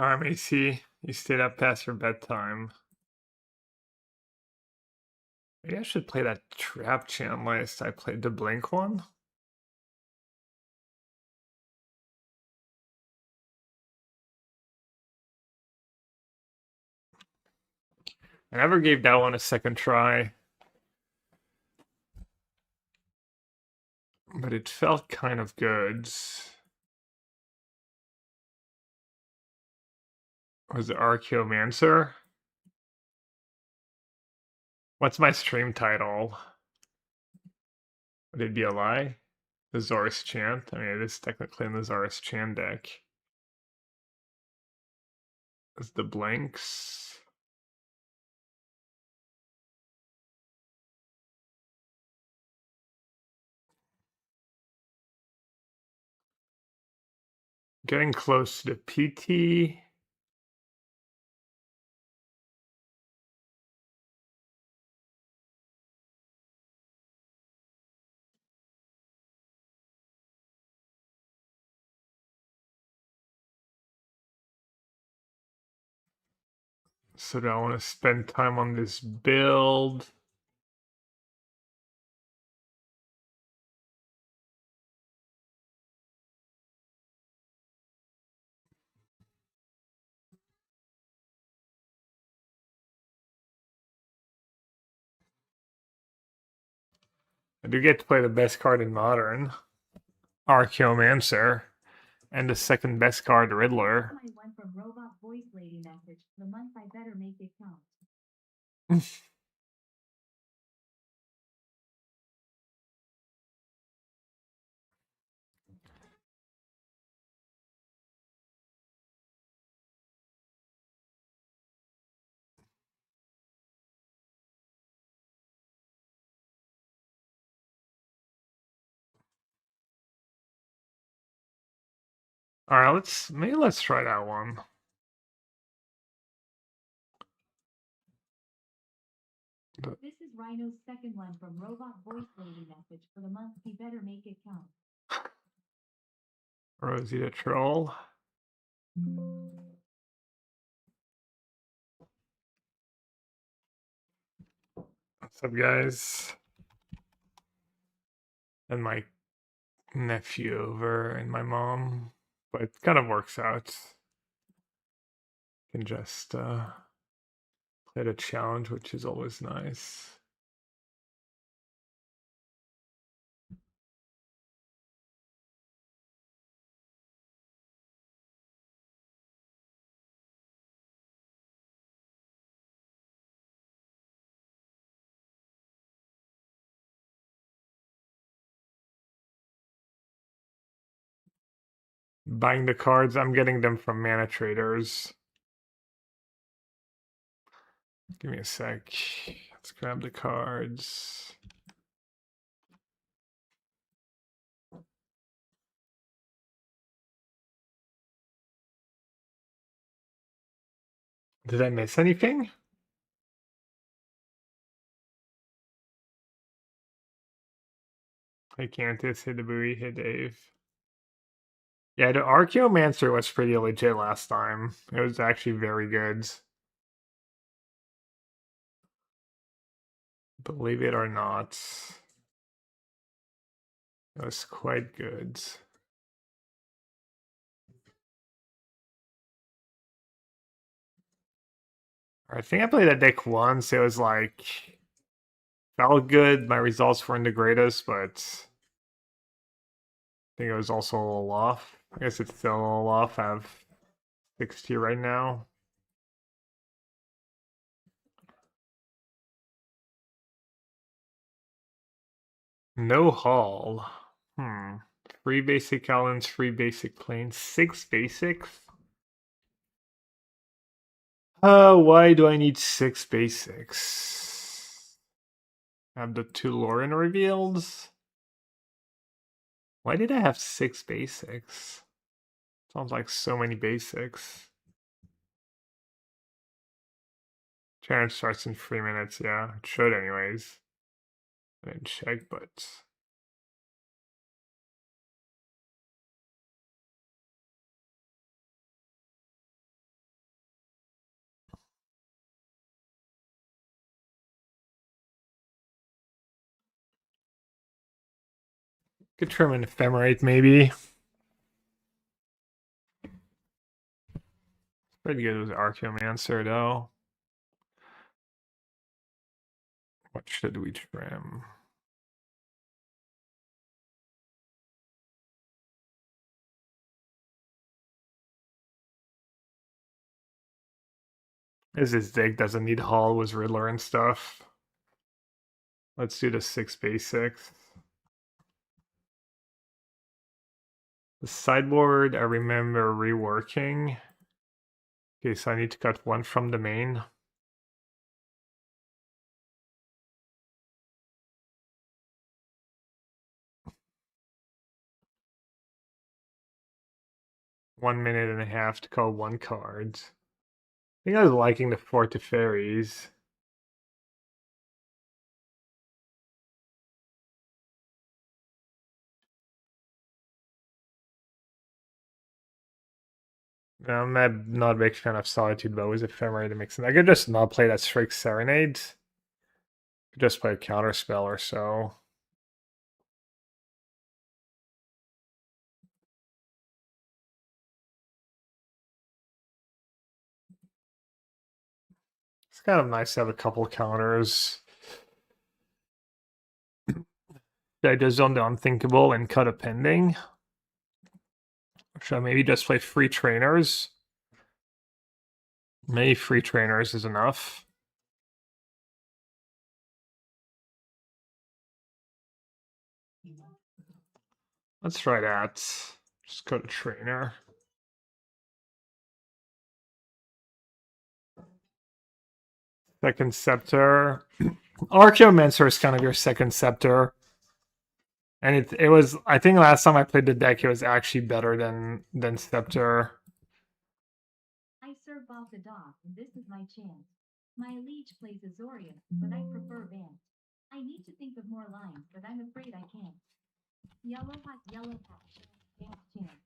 Macy, you stayed up past your bedtime. Maybe I should play that trap chant list. I played the Blink one. I never gave that one a second try. But it felt kind of good. Was it Archaeomancer? What's my stream title? Would it be a lie? The Azorius Chant? I mean, it is technically in the Azorius Chant deck. It's the blanks. Getting close to the PT. So do I want to spend time on this build? I do get to play the best card in Modern, Archaeomancer, and the second best card, Riddler. All right, let's try that one. This is Rhino's second one from Robot Voice Lady message for the month. He better make it count. Rosie the Troll. What's up, guys? And my nephew over and my mom, but it kind of works out. Can just play the challenge, which is always nice. Buying the cards, I'm getting them from Mana Traders. Give me a sec. Let's grab the cards. Did I miss anything? Hey Cantus, hey Debui, hey Dave. Yeah, the Archaeomancer was pretty legit last time. It was actually very good. Believe it or not. It was quite good. I think I played that deck once. It was like felt good. My results weren't the greatest, but I think it was also a little off. I guess it's still a little off. I have 60 right now. No haul. 3 basic islands, 3 basic planes, 6 basics. Why do I need 6 basics? I have the 2 Lauren reveals. Why did I have 6 basics? Sounds like so many basics. Challenge starts in 3 minutes, yeah. It should anyways. I didn't check, but... Could trim an ephemerate maybe. Pretty good with Archaeomancer though. What should we trim? This deck doesn't need Hull with Riddler and stuff. Let's do the 6 basics. The sideboard, I remember reworking. Okay, so I need to cut one from the main. (1.5 minutes) to call one card. I think I was liking the Fort of Fairies. I'm not a big fan of Solitude, but with Ephemerate to mix in. I could just not play that Strike Serenade. Could just play a Counterspell or so. It's kind of nice to have a couple counters. I just zone the Unthinkable and cut a Pending. Should I maybe just play Free Trainers? Maybe Free Trainers is enough. Let's try that. Just go to Trainer. Second Scepter. Archaeomancer is kind of your second Scepter. And it was, I think last time I played the deck, it was actually better than Scepter. I serve off the dock, and this is my chant. My liege plays Azorius, but I prefer Vant. I need to think of more lines, but I'm afraid I can't. Yellow hot, Vant chant.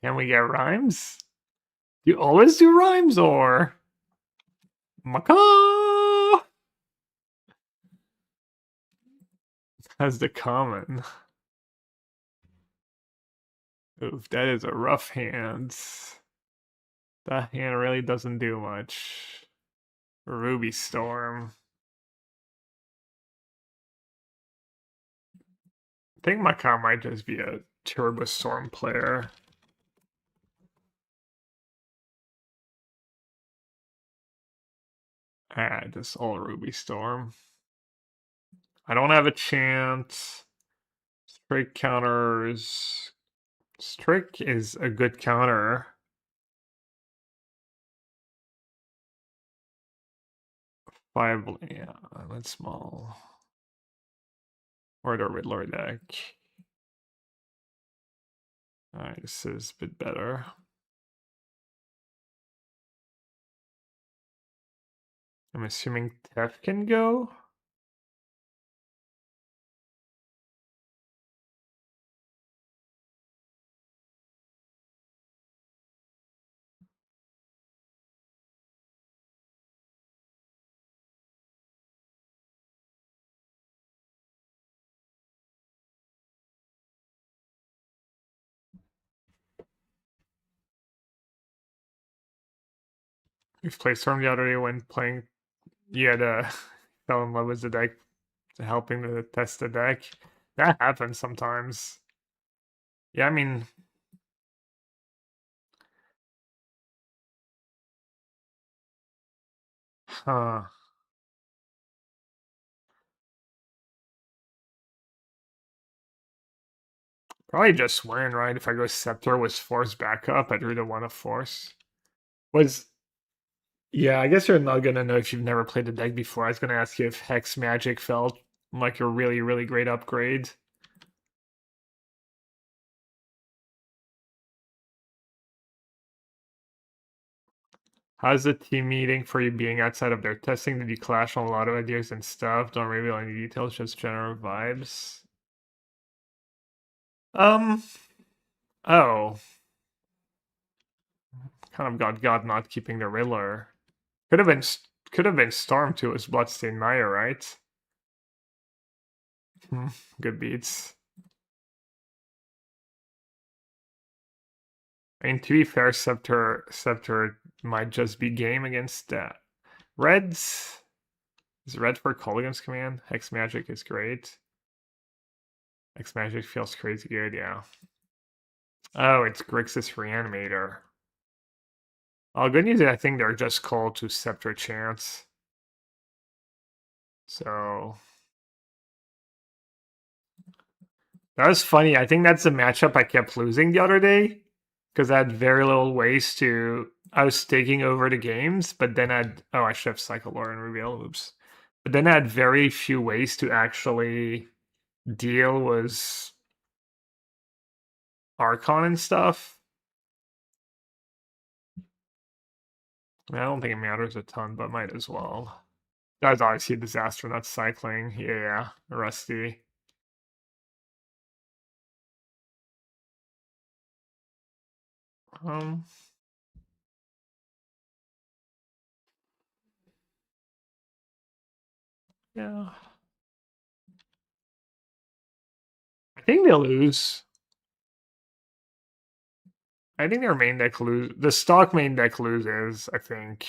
Can we get rhymes? Do you always do rhymes, or? Macaw! That's the common. Oof, that is a rough hand. That hand really doesn't do much. Ruby Storm. I think Macaw might just be a Turbo Storm player. Just all Ruby Storm. I don't have a chant. Strike counters. Strike is a good counter. Yeah, that's small. Or the Riddler deck. Alright, this is a bit better. I'm assuming Tef can go. We've played Storm the other day when playing. You had to fell in love with the deck, helping to test the deck. That happens sometimes. Yeah, I mean, huh. Probably just win, right? If I go Scepter with Force backup, I drew the one of Force. Yeah, I guess you're not gonna know if you've never played the deck before. I was gonna ask you if Hex Magic felt like a really, really great upgrade. How's the team meeting for you being outside of their testing? Did you clash on a lot of ideas and stuff? Don't reveal any details, just general vibes. Um, oh. Kind of got not keeping the Riddler. Could have been Storm too as Bloodstained Maya, right? Good beats. I mean, to be fair, Scepter might just be game against Reds. Is red for Kolaghan's command? Hex Magic is great. Hex Magic feels crazy good, yeah. Oh, it's Grixis Reanimator. Oh, good news is I think they're just called to Scepter Chance. So that was funny. I think that's the matchup I kept losing the other day because I had very little ways to. I was taking over the games, but then I'd. Oh, I should have Cycle Lore and Reveal. Oops. But then I had very few ways to actually deal with Archon and stuff. I mean, I don't think it matters a ton, but might as well. That's obviously a disaster, not cycling. Yeah, Rusty. Um, yeah. I think they lose. I think their main deck lose. The stock main deck loses, I think.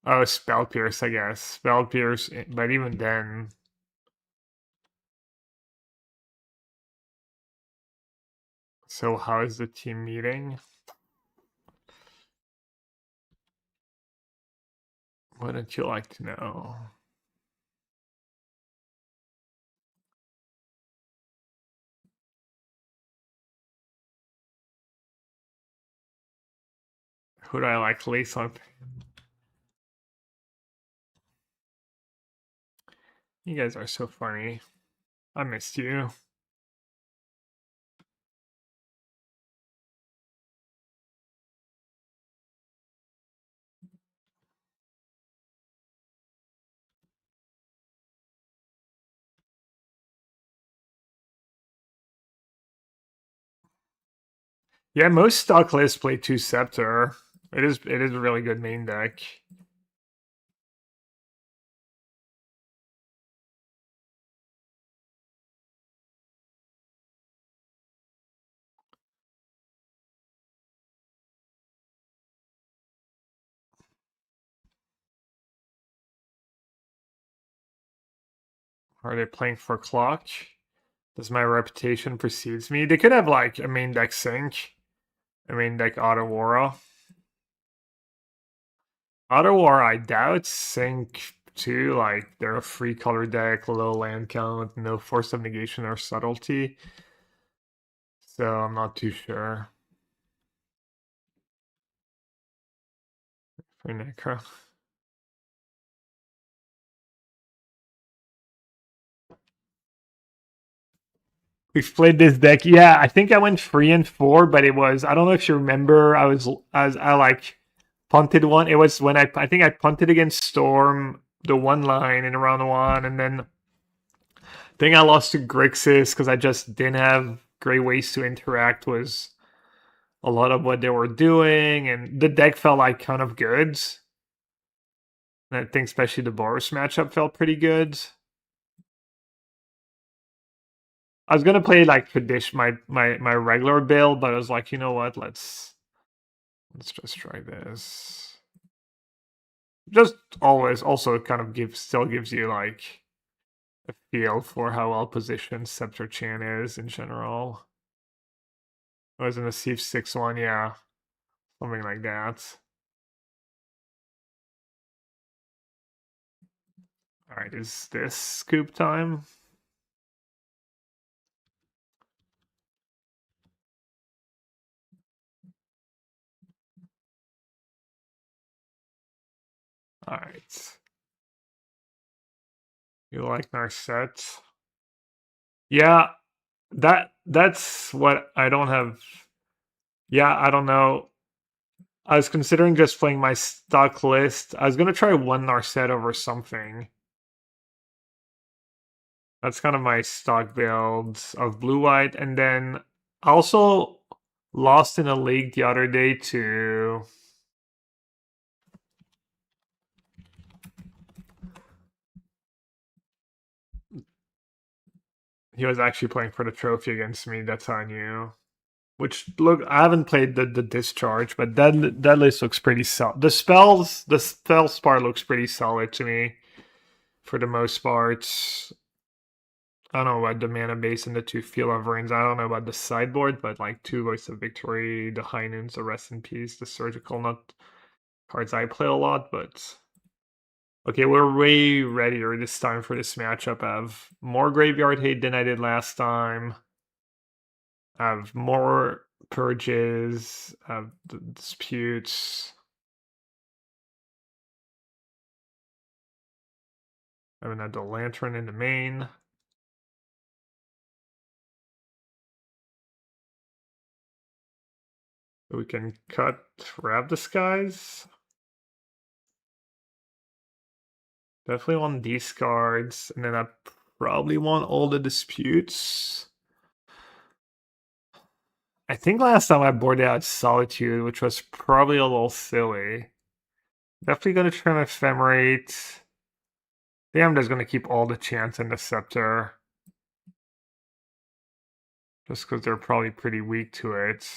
Oh, Spell Pierce, I guess. Spell Pierce, but even then. So how is the team meeting? Wouldn't you like to know? Who do I like least on? You guys are so funny. I missed you. Yeah, most stock lists play 2 Scepter. It is a really good main deck. Are they playing for clock? Does my reputation precedes me? They could have like a main deck sync. I mean deck Otawara. Otawara, I doubt sync too. Like they're a free color deck, low land count, no force of negation or subtlety. So I'm not too sure. For Necro. We've played this deck. Yeah, I think I went 3-4, but it was I don't know if you remember. I like punted one. It was when I think I punted against Storm the one line in round one, and then I think I lost to Grixis because I just didn't have great ways to interact with a lot of what they were doing, and the deck felt like kind of good. And I think especially the Boros matchup felt pretty good. I was gonna play like tradition my regular build, but I was like, you know what, let's just try this. Just always also kind of still gives you like a feel for how well positioned Scepter Chan is in general. I was in the Siege 6-1, yeah. Something like that. Alright, is this scoop time? Alright. You like Narset? Yeah, that's what I don't have. Yeah, I don't know. I was considering just playing my stock list. I was gonna try one Narset over something. That's kind of my stock build of blue-white. And then I also lost in a league the other day to... He was actually playing for the trophy against me. That's how I knew. Which look, I haven't played the discharge, but that list looks pretty solid. The spells part looks pretty solid to me, for the most part. I don't know about the mana base and the two Field of Rains. I don't know about the sideboard, but like two Voice of Victory, the Heinens, the Rest in Peace, the Surgical, not cards I play a lot, but okay, we're way readier this time for this matchup. I have more Graveyard Hate than I did last time. I have more Purges, I have the Disputes. I haven't had the Lantern in the main. We can cut Wrap Disguise. Definitely want these cards, and then I probably want all the Disputes. I think last time I boarded out Solitude, which was probably a little silly. Definitely gonna try my Ephemerate. I think I'm just gonna keep all the Chants and the Scepter. Just because they're probably pretty weak to it.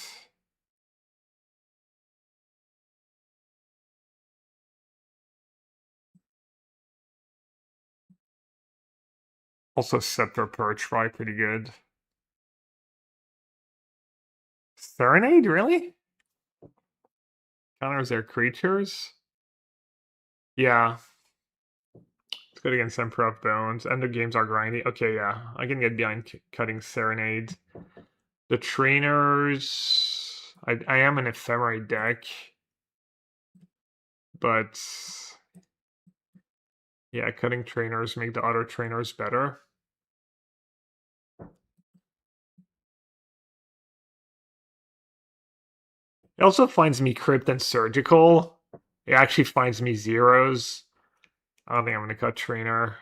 Also Scepter Perch, probably pretty good. Serenade, really? Counters their creatures? Yeah. It's good against Emperor of Bones. End of games are grindy. Okay, yeah. I can get behind cutting Serenade. The trainers... I am an Ephemerate deck. But... yeah, cutting trainers make the other trainers better. It also finds me Crypt and Surgical. It actually finds me zeros. I don't think I'm going to cut Trainer.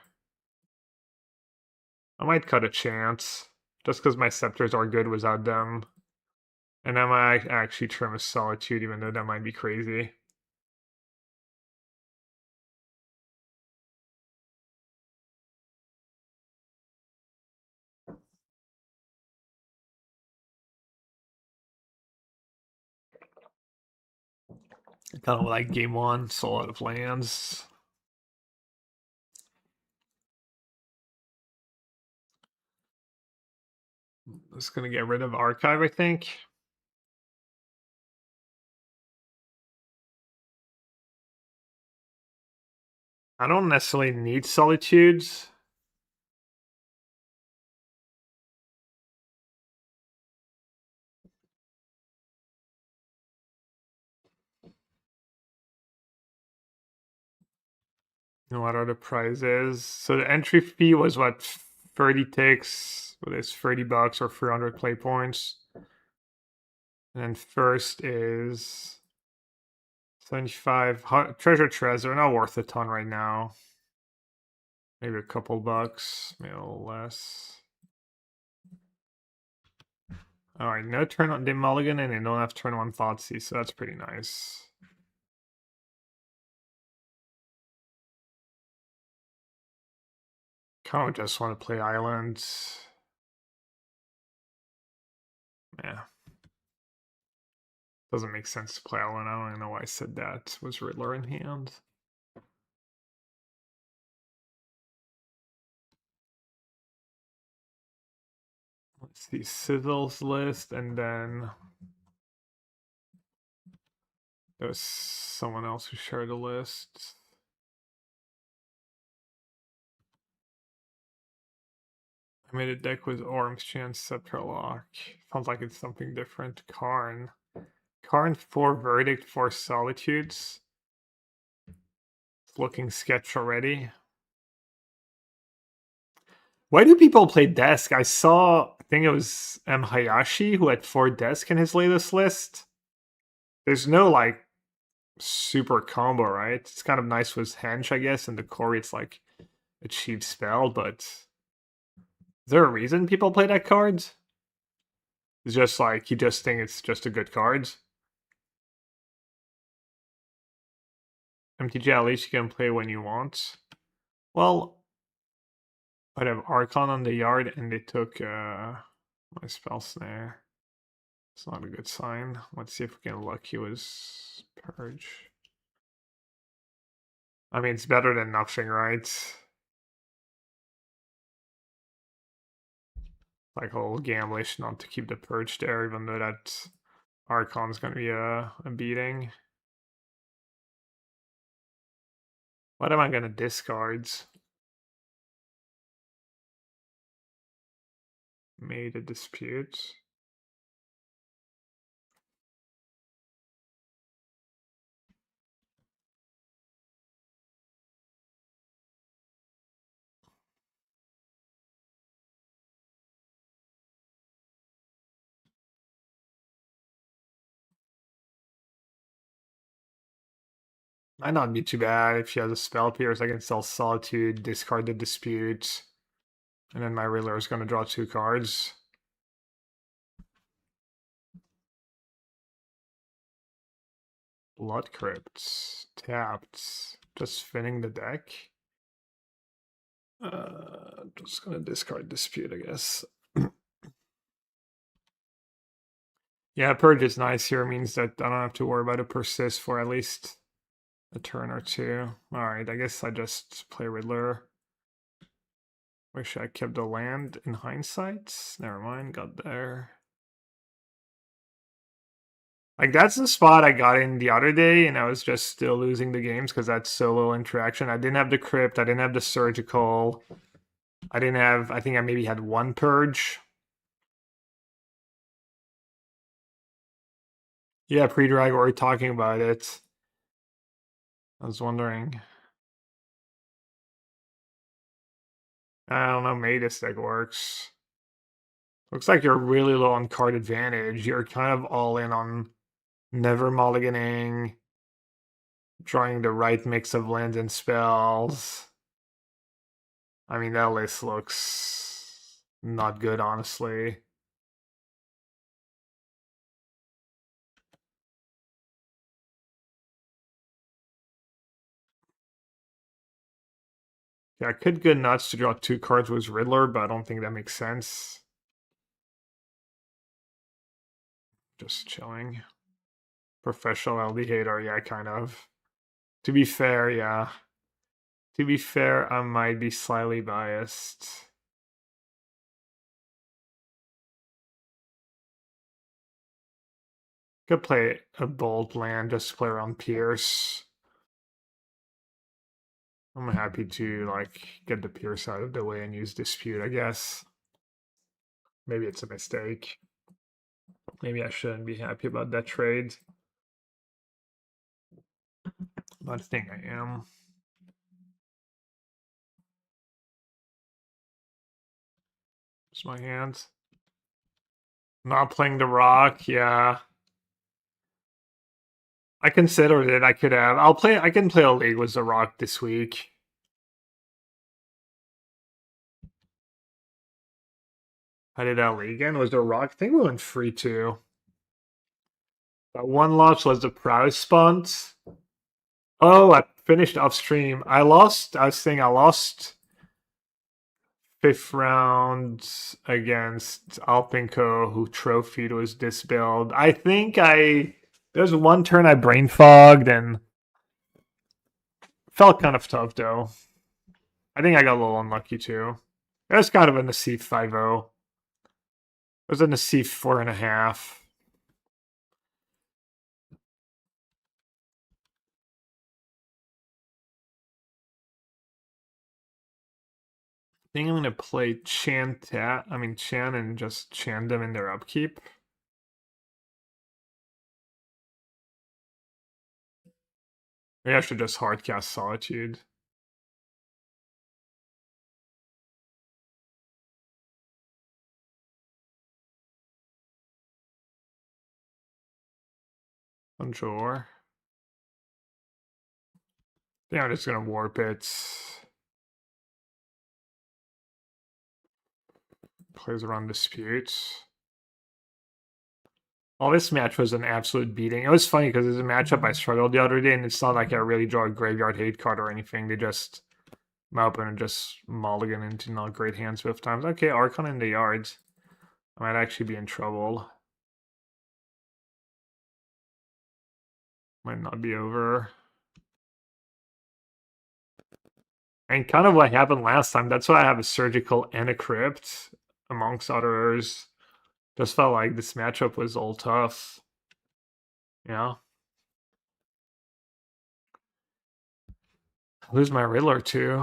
I might cut a Chance. Just because my Scepters are good without them. And I might actually trim a Solitude, even though that might be crazy. Kind of like game one, so a lot of lands. Just gonna get rid of Archive, I think. I don't necessarily need Solitudes. And what are the prizes? So the entry fee was what, 30 ticks, whether it's $30 or 300 play points. And then first is 75 treasure treasure, not worth a ton right now. Maybe a couple bucks, maybe a little less. All right, no turn on Dim Mulligan, and they don't have turn one Thoughtseize, so that's pretty nice. Kind of just want to play islands. Yeah. Doesn't make sense to play island. I don't even know why I said that. Was Riddler in hand? Let's see, Sizzle's list, and then there's someone else who shared a list. I made a deck with Orm's Chance, Scepter Lock. Sounds like it's something different. Karn. Karn 4 Verdict, 4 Solitudes. It's looking sketch already. Why do people play Desk? I saw, I think it was M. Hayashi who had 4 Desk in his latest list. There's no like super combo, right? It's kind of nice with Hench, I guess, and the core it's like a cheap spell, but is there a reason people play that card? It's just like you just think it's just a good card. MTG, at least you can play when you want. Well, I'd have Archon on the yard and they took my spell snare. It's not a good sign. Let's see if we can lucky with Purge. I mean, it's better than nothing, right? Like a little gamblish not to keep the Purge there, even though that Archon's gonna be a beating. What am I gonna discard? Made a dispute. Might not be too bad if she has a spell pierce. I can sell Solitude, discard the dispute, and then my Riddler is gonna draw 2 cards. Blood Crypt. Tapped. Just spinning the deck. Just gonna discard Dispute, I guess. Yeah, Purge is nice here. It means that I don't have to worry about a persist for at least a turn or 2. Alright, I guess I just play Riddler. Wish I kept the land in hindsight. Never mind, got there. Like, that's the spot I got in the other day, and I was just still losing the games because that's so little interaction. I didn't have the Crypt, I didn't have the Surgical. I didn't have, I think I maybe had 1 Purge. Yeah, pre-drag, already talking about it. I was wondering. I don't know, maybe this deck works. Looks like you're really low on card advantage. You're kind of all in on never mulliganing, drawing the right mix of lands and spells. I mean, that list looks not good, honestly. Yeah, I could go nuts to draw 2 cards with Riddler, but I don't think that makes sense. Just chilling. Professional LD hater, yeah, kind of. To be fair, yeah. To be fair, I might be slightly biased. Could play a bold land just to play around Pierce. I'm happy to like get the Pierce out of the way and use Dispute, I guess. Maybe it's a mistake. Maybe I shouldn't be happy about that trade. But I think I am. It's my hand. Not playing the rock, yeah. I considered it. I could have. I can play a league with the rock this week. How did that league again? Was the rock? I think we went free too. But 1 loss was the Proud Spunt. Oh, I finished upstream. I lost. I was saying I lost 5th round against Alpinco, who trophied was this build. I think there's 1 turn I brain fogged and felt kind of tough though. I think I got a little unlucky too. It was kind of in the C5-0. It was in the C4.5. I think I'm gonna play Chant and just chant them in their upkeep. Maybe I should just hardcast Solitude. Unsure. Yeah, I'm just gonna warp it. Plays around disputes. Well, this match was an absolute beating. It was funny because it's a matchup I struggled the other day, and it's not like I really draw a graveyard hate card or anything. They just My opponent just mulligan into not great hands both times. Okay, Archon in the yards. I might actually be in trouble. Might not be over. And kind of what happened last time. That's why I have a surgical and a crypt, amongst others. Just felt like this matchup was all tough. Yeah. Lose my Riddler too.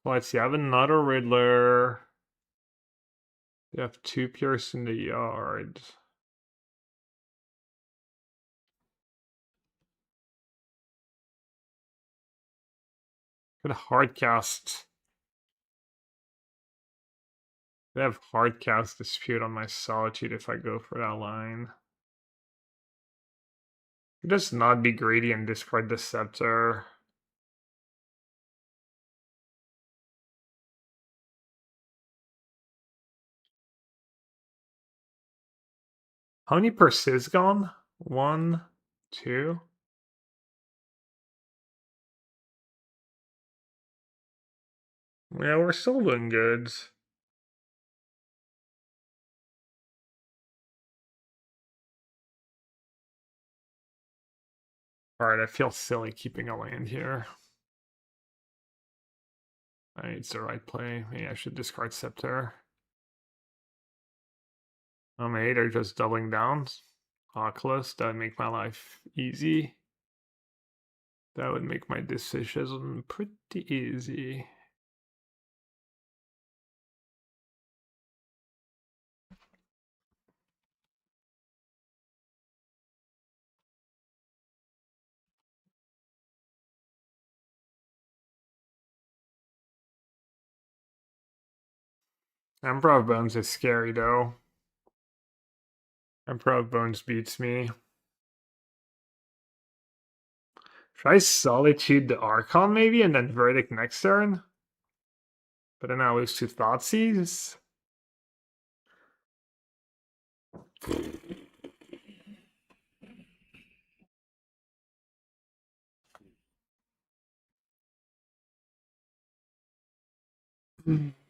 Let's see, I have another Riddler. You have 2 Pierce in the yard. Could hard cast. I have hard cast Dispute on my Solitude if I go for that line. Just not be greedy and discard the Scepter. How many persists gone? 1, 2. Yeah, we're still doing good. Alright, I feel silly keeping a land here. It's the right play. Maybe I should discard Scepter. Maybe they're just doubling down. Oculus, that would make my life easy. That would make my decision pretty easy. Emperor of Bones is scary though. Emperor of Bones beats me. Should I Solitude the Archon maybe and then Verdict next turn? But then I lose to Thoughtseize?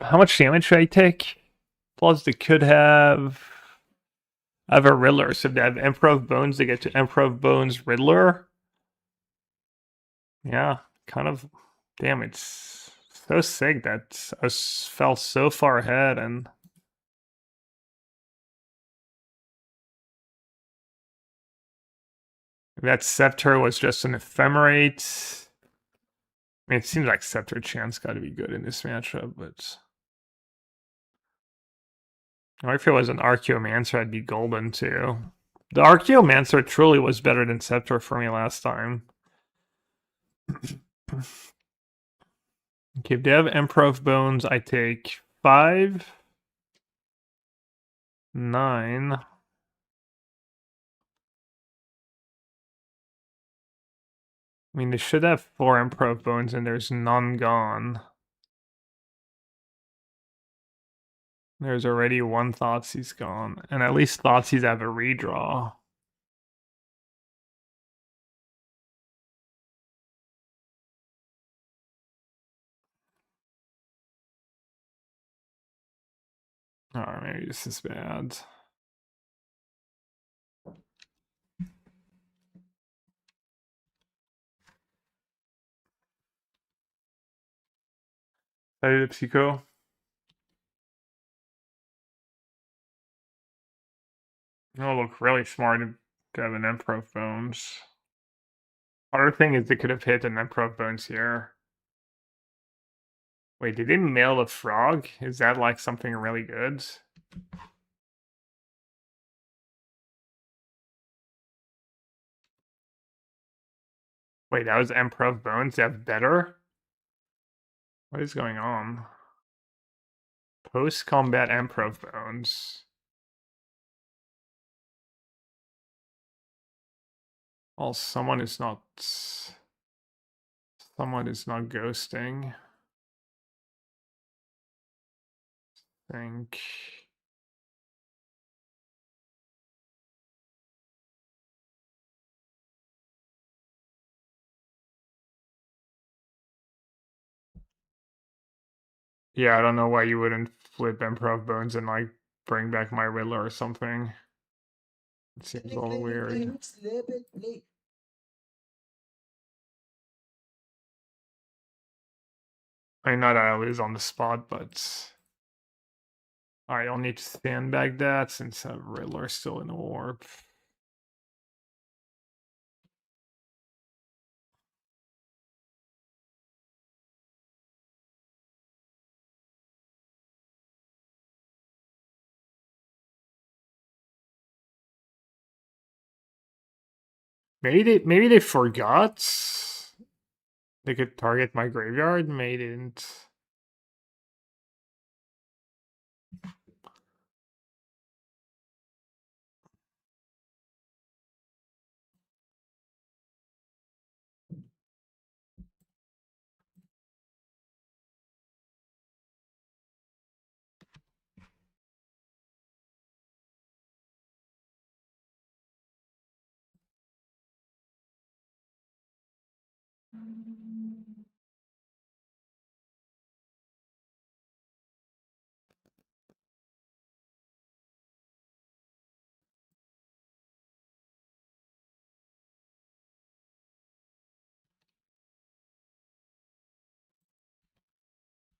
How much damage should I take? Plus they could have... I have a Riddler, so if they have Emperor of Bones, they get to Emperor of Bones Riddler. Yeah, kind of... Damn, it's so sick that I fell so far ahead and... That Scepter was just an Ephemerate. I mean, it seems like Scepter Chant's got to be good in this matchup, but... Or if it was an Archaeomancer, I'd be golden too. The Archaeomancer truly was better than Scepter for me last time. Okay, if they have Emperor of Bones, I take 5, 9. I mean, they should have 4 Emperor of Bones and there's none gone. There's already 1 Thoughtseize gone. And at least Thoughtseize have a redraw. Alright, maybe this is bad. Salut le psycho. It'll look really smart to have an Emperor of Bones. Other thing is they could have hit an Emperor of Bones here. Wait, did they mail a frog? Is that like something really good? Wait, that was Emperor of Bones? They have better? What is going on? Post-combat Emperor of Bones. Oh, someone is not... Someone is not ghosting. Think... Yeah, I don't know why you wouldn't flip Emperor of Bones and like bring back my Riddler or something. It seems a little weird. I know that I lose on the spot, but I'll need to sandbag that since Riddler's still in the warp. Maybe they forgot they could target my graveyard. Maybe they didn't.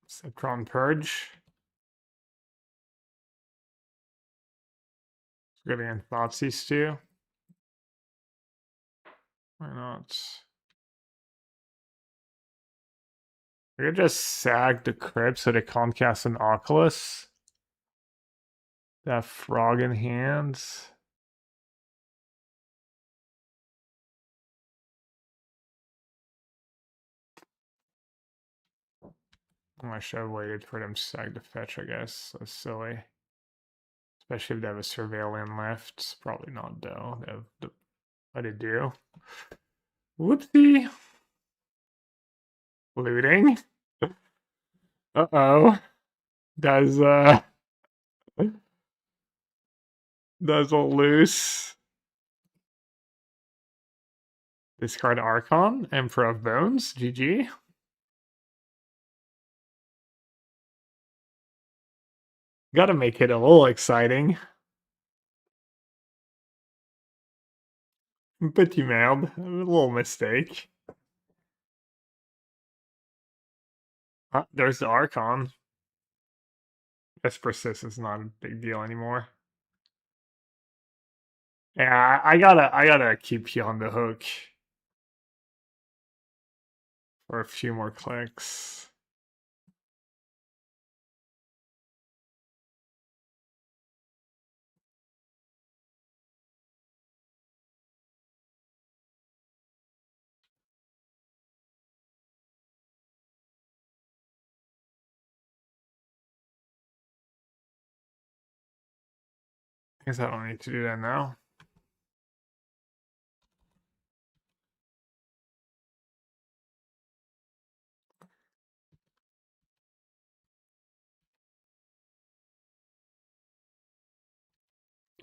Septron Purge. Getting in Thoughtseize too. Why not? I could just sag the Crypt so they can't cast an Oculus. That frog in hand. I should have waited for them to sag the fetch, I guess. That's silly. Especially if they have a Surveillant left. Probably not, though. They have the... What did they do? Whoopsie. Looting. Uh-oh. Does Dazzle loose. Discard Archon. Emperor of Bones. GG. Gotta make it a little exciting. Petit merde. A little mistake. There's the Archon. Guess persist is not a big deal anymore. Yeah, I gotta keep you on the hook for a few more clicks. Guess I don't need to do that now.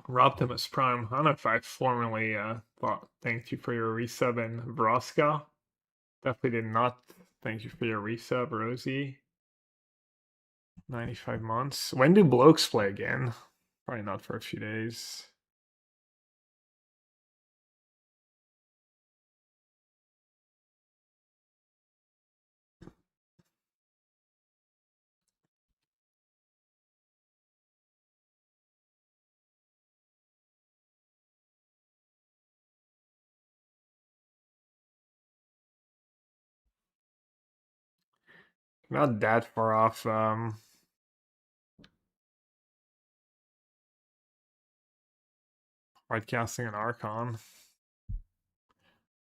Optimus Prime. I don't know if I formally thought thank you for your resub and Vroska. Definitely did not thank you for your resub, Rosie. 95 months. When do blokes play again? Probably not for a few days. Not that far off. Casting an Archon.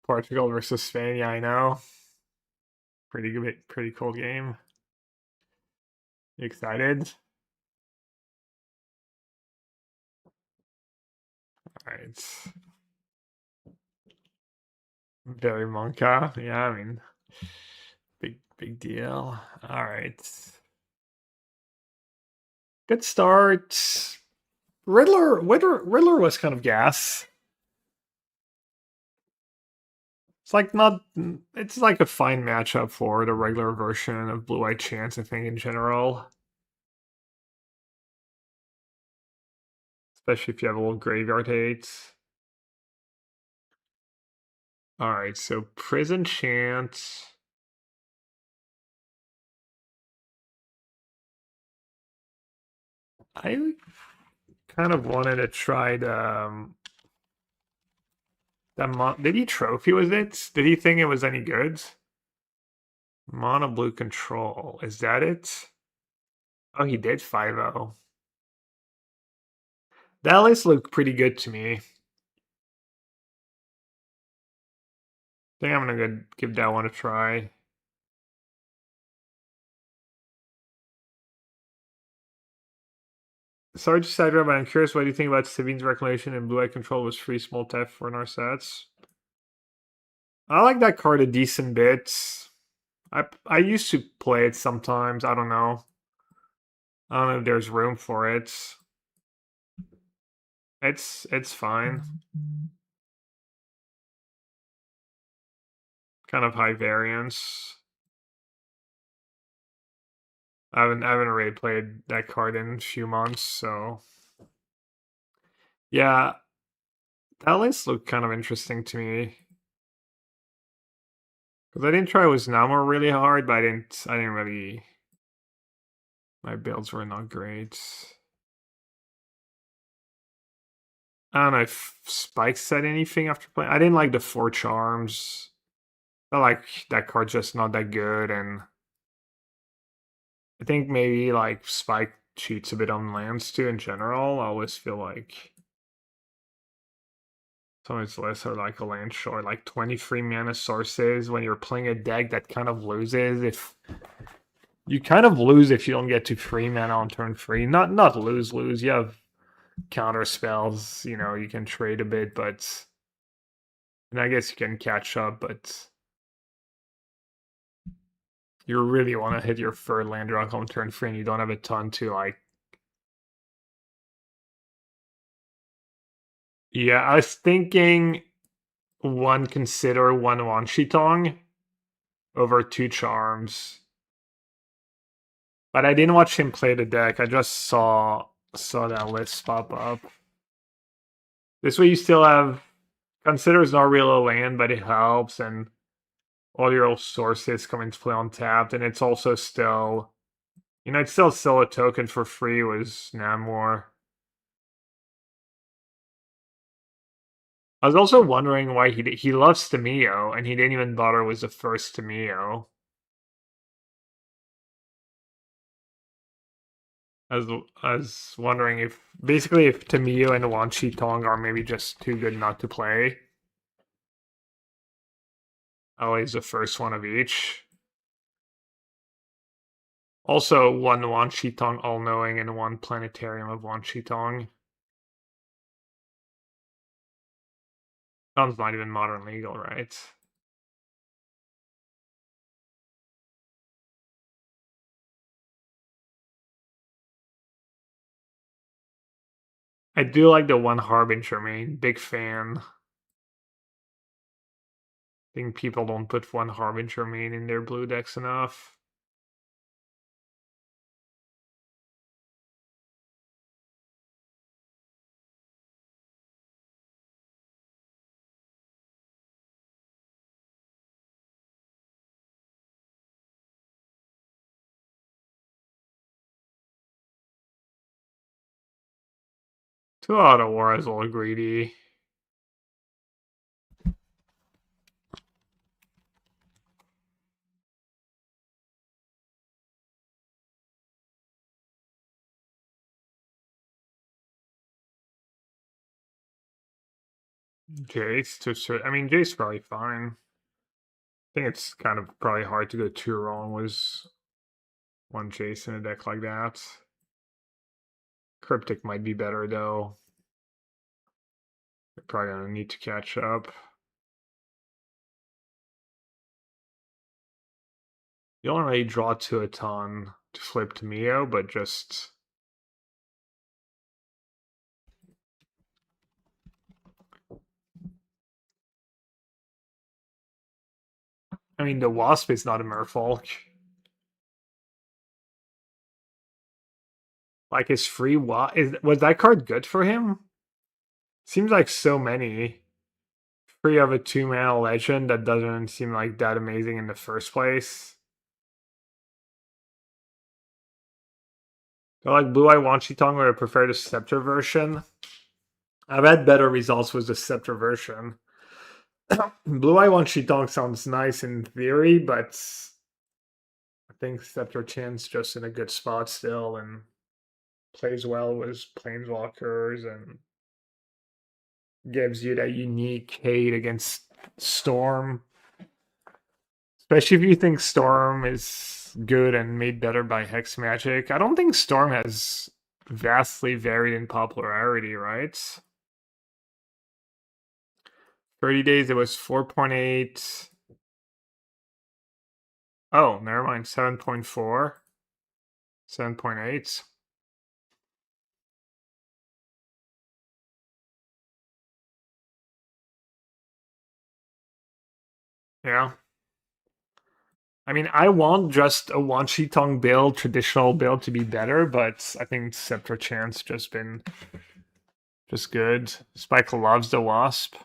Portugal versus Spain. Yeah, I know. Pretty good, pretty cool game. You excited? All right. Very Monka. Yeah, I mean, big deal. All right. Good start. Riddler was kind of gas. It's like not. It's like a fine matchup for the regular version of Blue-White Chance, I think, in general. Especially if you have a little graveyard hate. Alright, so Prison Chant. I kind of wanted to try the did he trophy with it? Did he think it was any good? Mono blue control. Is that it? Oh, he did 5-0. That list looked pretty good to me. I think I'm gonna go give that one a try. Sorry to sidetrack, but I'm curious what do you think about Sabine's recommendation in Blue Eye Control was free small tap for in our sets? I like that card a decent bit. I used to play it sometimes. I don't know. I don't know if there's room for it. It's fine. Kind of high variance. I haven't really played that card in a few months, so yeah, that list looked kind of interesting to me. Because I didn't try with Namor really hard, but I didn't really my builds were not great. I don't know if Spike said anything after playing. I didn't like the 4 charms. I like that card's just not that good, and I think maybe like Spike cheats a bit on lands too in general. I always feel like some of its lists are like a land short, like 23 mana sources when you're playing a deck that kind of loses if you kind of lose if you don't get to 3 mana on turn 3. Not lose. You have counter spells, you can trade a bit, but and I guess you can catch up, but you really want to hit your third land drop on turn 3 and you don't have a ton to like. Yeah, I was thinking consider one Wanshitong over 2 charms. But I didn't watch him play the deck. I just saw that list pop up. This way you still have consider is not real a land, but it helps, and all your old sources come into play untapped, and it's also still it's still a token for free was Namor. I was also wondering why he loves Tamio, and he didn't even bother with the first Tamio. I was wondering if basically if Tamio and Wan Shi Tong are maybe just too good not to play. Always the first one of each. Also, one Wan Shi Tong All Knowing and one Planetarium of Wan Shi Tong. Sounds not even modern legal, right? I do like the one Harbinger main. Big fan. I think people don't put one Harbinger main in their blue decks enough. Two out of war is a little greedy. I mean, Jace probably fine. I think it's kind of probably hard to go too wrong with one Jace in a deck like that. Cryptic might be better though. They're probably gonna need to catch up. You don't really draw to a ton to flip to Mio, but just I mean, the Wasp is not a Merfolk. Like, his free was that card good for him? Seems like so many. Free of a 2-mana legend that doesn't seem like that amazing in the first place. I like Blue Eye Wanshi-Tongue, but I prefer the Scepter version. I've had better results with the Scepter version. Blue Eye Wanshi-Tongue sounds nice in theory, but I think Scepter Chant's just in a good spot still and plays well with Planeswalkers and gives you that unique hate against Storm. Especially if you think Storm is good and made better by Hex Magic. I don't think Storm has vastly varied in popularity, right? 30 days, it was 4.8. Oh, never mind. 7.4. 7.8. Yeah. I mean, I want just a Wanshi-Tongue build, traditional build to be better, but I think Scepter Chant's just been just good. Spike loves the Wasp.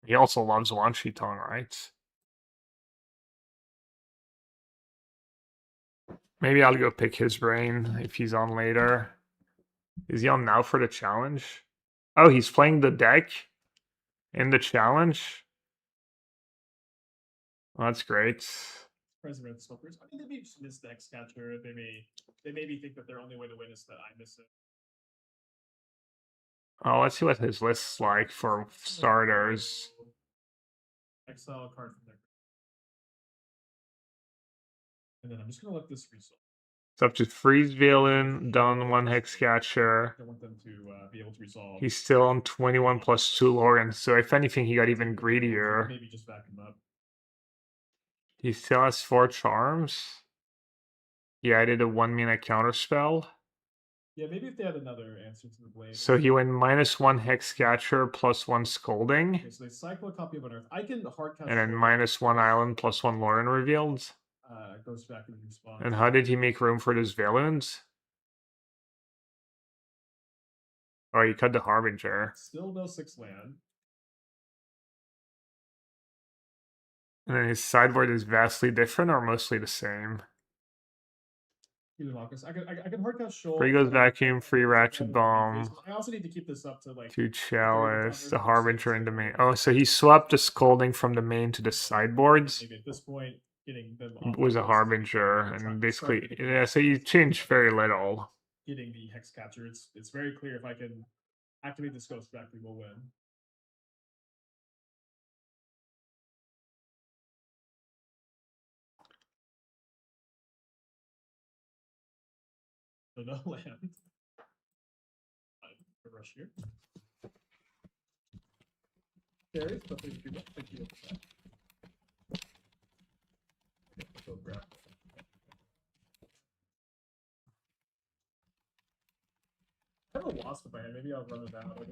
He also loves Wanshi-Tongue, right? Maybe I'll go pick his brain if he's on later. Is he on now for the challenge? Oh, he's playing the deck in the challenge? Well, that's great. President Smokers. I think they may just miss the X Catcher. They maybe think that their only way to win is that I miss it. Oh, let's see what his list's like for starters. Exile a card from there. And then I'm just gonna let this result. It's up to Freeze Villain, down 1 Hexcatcher. I want them to be able to resolve. He's still on 21 plus 2 Lorien, so if anything, he got even greedier. Maybe just back him up. He still has 4 charms. He added a 1-mana counterspell. Yeah, maybe if they had another answer to the blade. So he went -1 Hexcatcher plus 1 Scolding. Okay, so they cycle a copy of Unearth. I can hardcast. And then -1 Island plus 1 Lorien revealed. Goes back in response. And how did he make room for those villains? Oh, he cut the Harbinger. Still no 6 land. And then his sideboard is vastly different or mostly the same. I can hardcast Shoal. Free goes Vacuum, free Ratchet Bomb. I also need to keep this up to like 2 Chalice, the Harbinger in the main. Oh, so he swapped the Scolding from the main to the sideboards. Maybe at this point, getting them Was a Harbinger, and basically, yeah, so you changed very little. Getting the Hex Catcher, it's very clear if I can activate this Ghost back, we will win. So no land. Rush here. Carries, but thank you. Thank you. Go grab. I have a Wasp in my hand. Maybe I'll run it out. I don't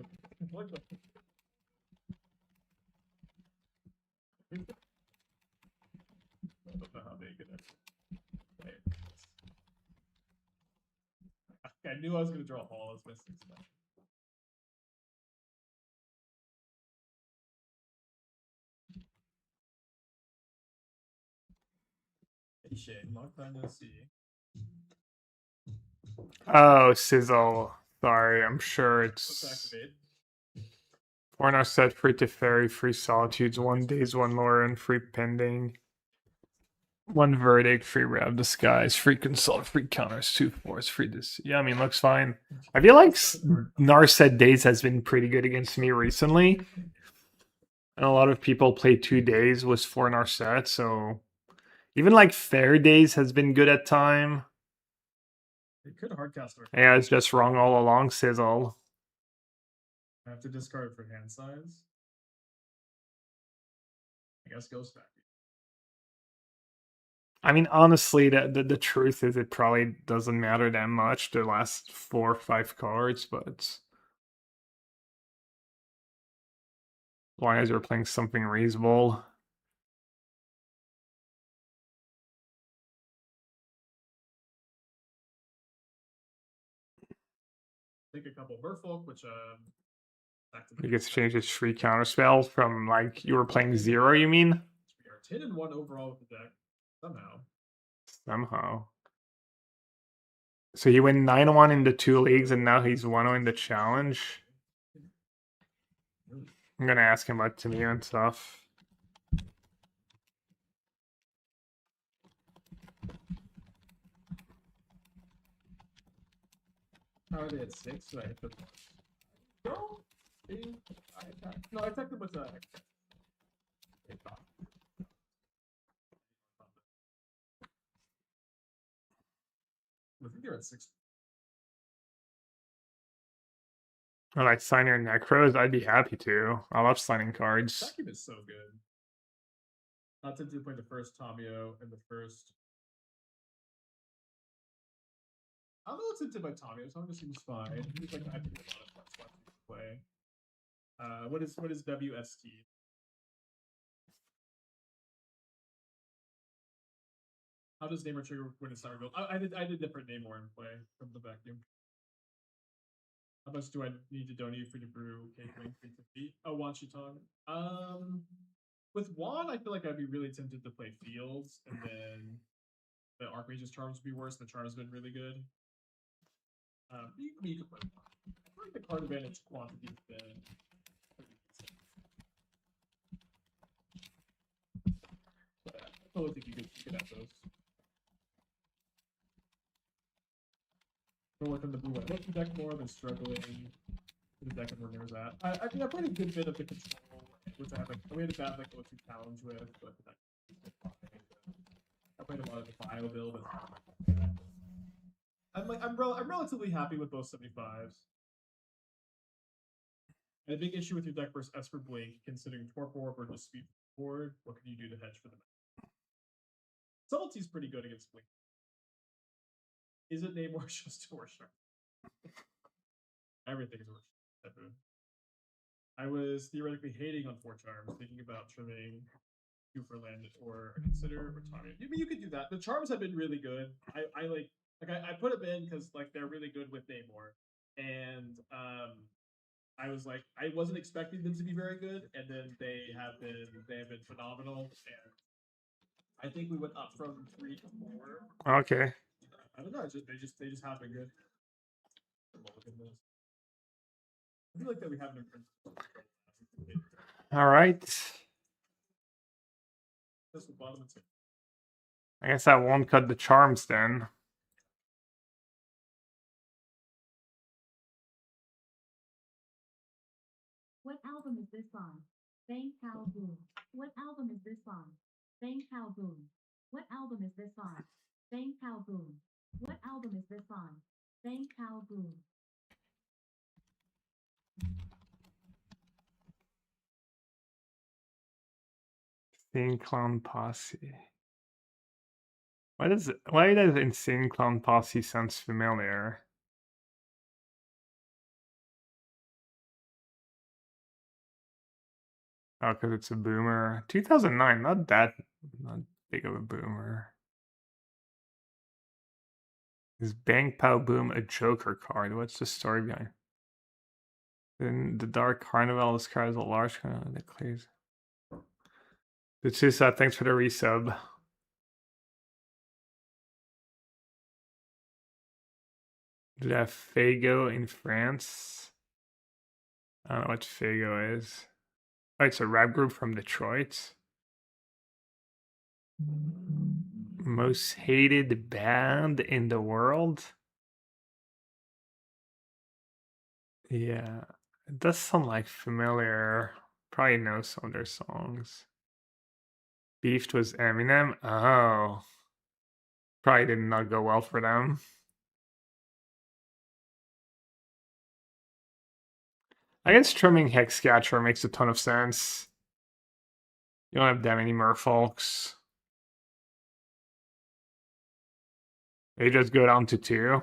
know how big it is. I knew I was going to draw a hole. I was missing stuff. Hey Shane, long time no see. Oh, Sizzle. Sorry, I'm sure Let's it's. activate. 4 now set, free Teferi, free Solitudes, 1 Days, 1 Lorien, free Pending. 1 Verdict, free Rab Disguise, free Consult, free Counters, 2 Force, free this. Yeah, I mean, looks fine. I feel like Narset Days has been pretty good against me recently. And a lot of people play 2 days with 4 Narset, so even like Fair Days has been good at time. It could hardcast our. Yeah, it's just wrong all along, Sizzle. I have to discard for hand size. I guess Ghost back. I mean, honestly, the truth is it probably doesn't matter that much, the last 4 or 5 cards, but as long as you're playing something reasonable. think a couple Merfolk, which back to the He gets to change his free counter spell from like you were playing 0, you mean? We are 10-1 overall with the deck somehow. Somehow. So he went 9-1 in the 2 leagues and now he's 1-0 in the challenge. I'm gonna ask him about Tamiya and stuff. How are they at 6? So I hit them. No, I attacked them with a. I think they're at 6. When I sign your Necros, I'd be happy to. I love signing cards. Vacuum is so good. Not to play the first Tamio and the first. I'm not tinted by Tamio, so I'm just seems fine. He's like I think a lot of flex spots you can play. What is WST? How does Namor trigger when it's not revealed? I did different Namor in play from the vacuum. How much do I need to donate for the brew cake wing 350? Oh, Wan Shitong. With Wan, I feel like I'd be really tempted to play Fields, and then the Archmage's Charms would be worse. The Charms have been really good. You could play Wan. I feel like the card advantage quantity has been pretty decent. But I totally think you could have those. Work on the blue white deck more, been struggling with the deck and where there's at. I mean, I played a good bit of the control, which I have we had a bad like go-to challenge with, but I played a lot of the bio build. I'm relatively happy with both 75s. And a big issue with your deck versus Esper Blink, considering Torpor Orb or just Speed Board, what can you do to hedge for the match? Subtlety's pretty good against Blink. Is it Namor just a worse? Everything is worse. I was theoretically hating on 4 Charms, thinking about trimming 2 for land or Consider or Tommy. I mean, you could do that. The Charms have been really good. I put them in because like they're really good with Namor, and I was like I wasn't expecting them to be very good, and then they have been phenomenal, and I think we went up from 3 to 4. Okay. I don't know. They just have been good. I feel like that we have no. All right. That's the bottom of it. I guess I won't cut the charms then. What album is this on? Bang Pow Boom. What album is this on? Bang Pow Boom. What album is this on? Bang Pow Boom. What album is this on? Bang Pow Boom. Insane Clown Posse. Why does Insane Clown Posse sounds familiar? Oh, because it's a boomer. 2009, not big of a boomer. Is Bang Pow Boom a Joker card? What's the story behind it? Then the Dark Carnival, this card is a large carnival that clears. The Chusa, thanks for the resub. Did I have Fago in France? I don't know what Fago is. Oh, it's a rap group from Detroit. Most hated band in the world? Yeah, it does sound like familiar. Probably know some of their songs. Beefed was Eminem? Oh. Probably did not go well for them. I guess trimming Hexcatcher makes a ton of sense. You don't have that many merfolks. They just go down to 2.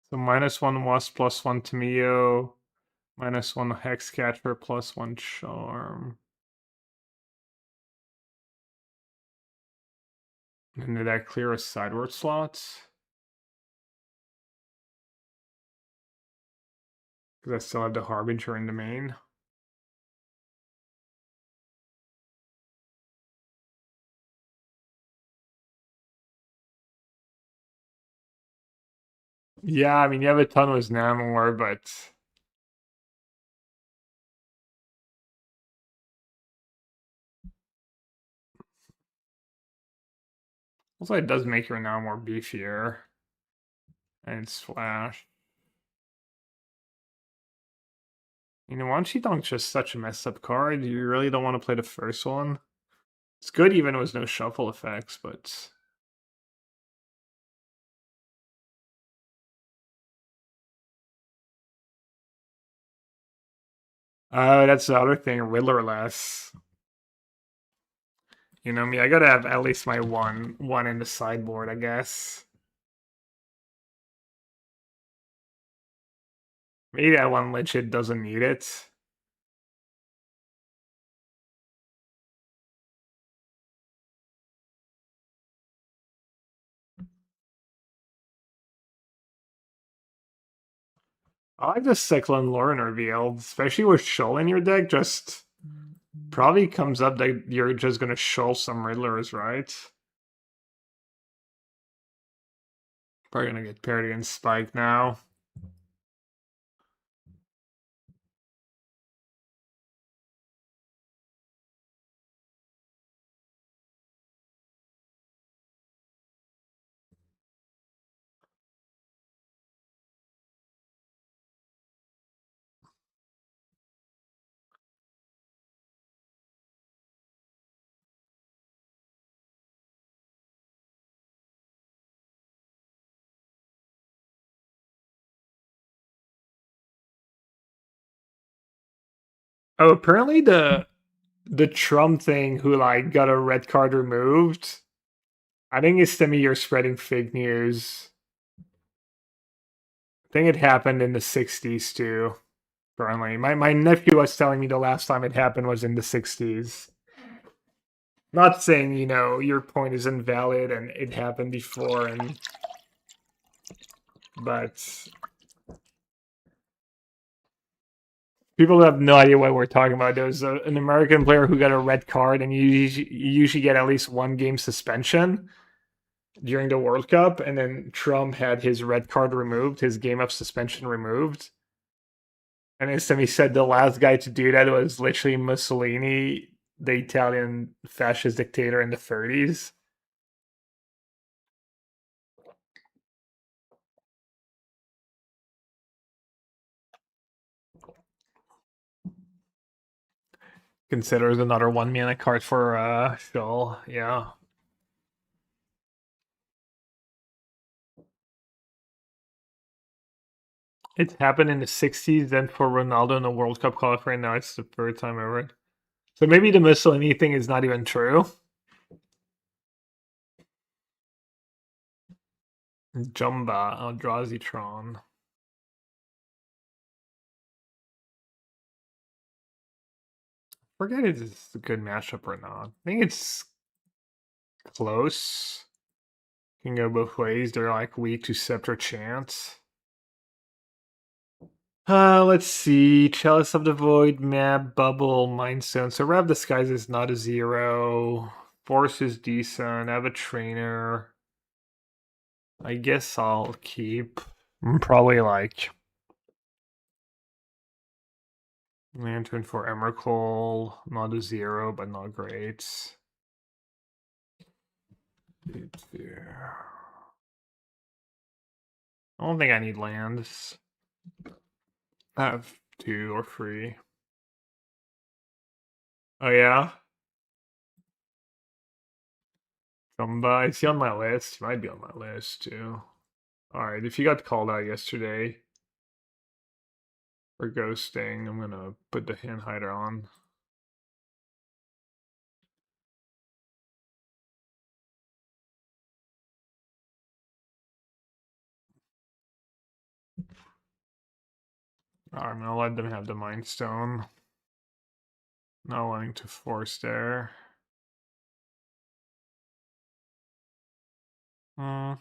So -1 Wasp, +1 Tamio, -1 Hexcatcher, +1 Charm. And did that clear a sideward slot? Because I still have the Harbinger in the main. Yeah, I mean, you have a ton with Namor, but also it does make your Namor beefier. And it's Flash. You know, Wan-Chi Dong's just such a messed up card. You really don't want to play the first one. It's good even with no shuffle effects, but... that's the other thing, Riddlerless. You know me, I gotta have at least my one in the sideboard, I guess. Maybe that one legit doesn't need it. I like the Cyclone Lauren revealed, especially with Shoal in your deck. Just probably comes up that you're just gonna Shoal some Riddlers, right? Probably gonna get paired against Spike now. Oh, apparently the Trump thing who like got a red card removed. I think it's to me you're spreading fake news. I think it happened in the 60s too. Apparently. My nephew was telling me the last time it happened was in the 60s. Not saying, you know, your point is invalid and it happened before and but people have no idea what we're talking about. There was an American player who got a red card and you usually get at least 1 game suspension during the World Cup, and then Trump had his red card removed, his game of suspension removed. And instantly said the last guy to do that was literally Mussolini, the Italian fascist dictator in the 30s. Considers another 1 mana card for Shull, yeah. It happened in the 60s, then for Ronaldo in the World Cup qualifier, now it's the third time ever. So maybe the Mussolini thing is not even true. Jumba, Eldrazi-tron. Forget if it's a good matchup or not. I think it's close. Can go both ways. They're like weak to Scepter Chant. Let's see. Chalice of the Void, Map, Bubble, Mindstone. So Rev Disguise is not a 0. Force is decent. I have a trainer. I guess I'll keep. Probably like Lantern for Emrakul. Not a 0, but not great. I don't think I need lands. I have 2 or 3. Oh yeah? Jumba, is he on my list? He might be on my list too. Alright, if you got called out yesterday for ghosting, I'm gonna put the hand hider on. Alright, I'm gonna let them have the Mind Stone. Not wanting to force there. Mm.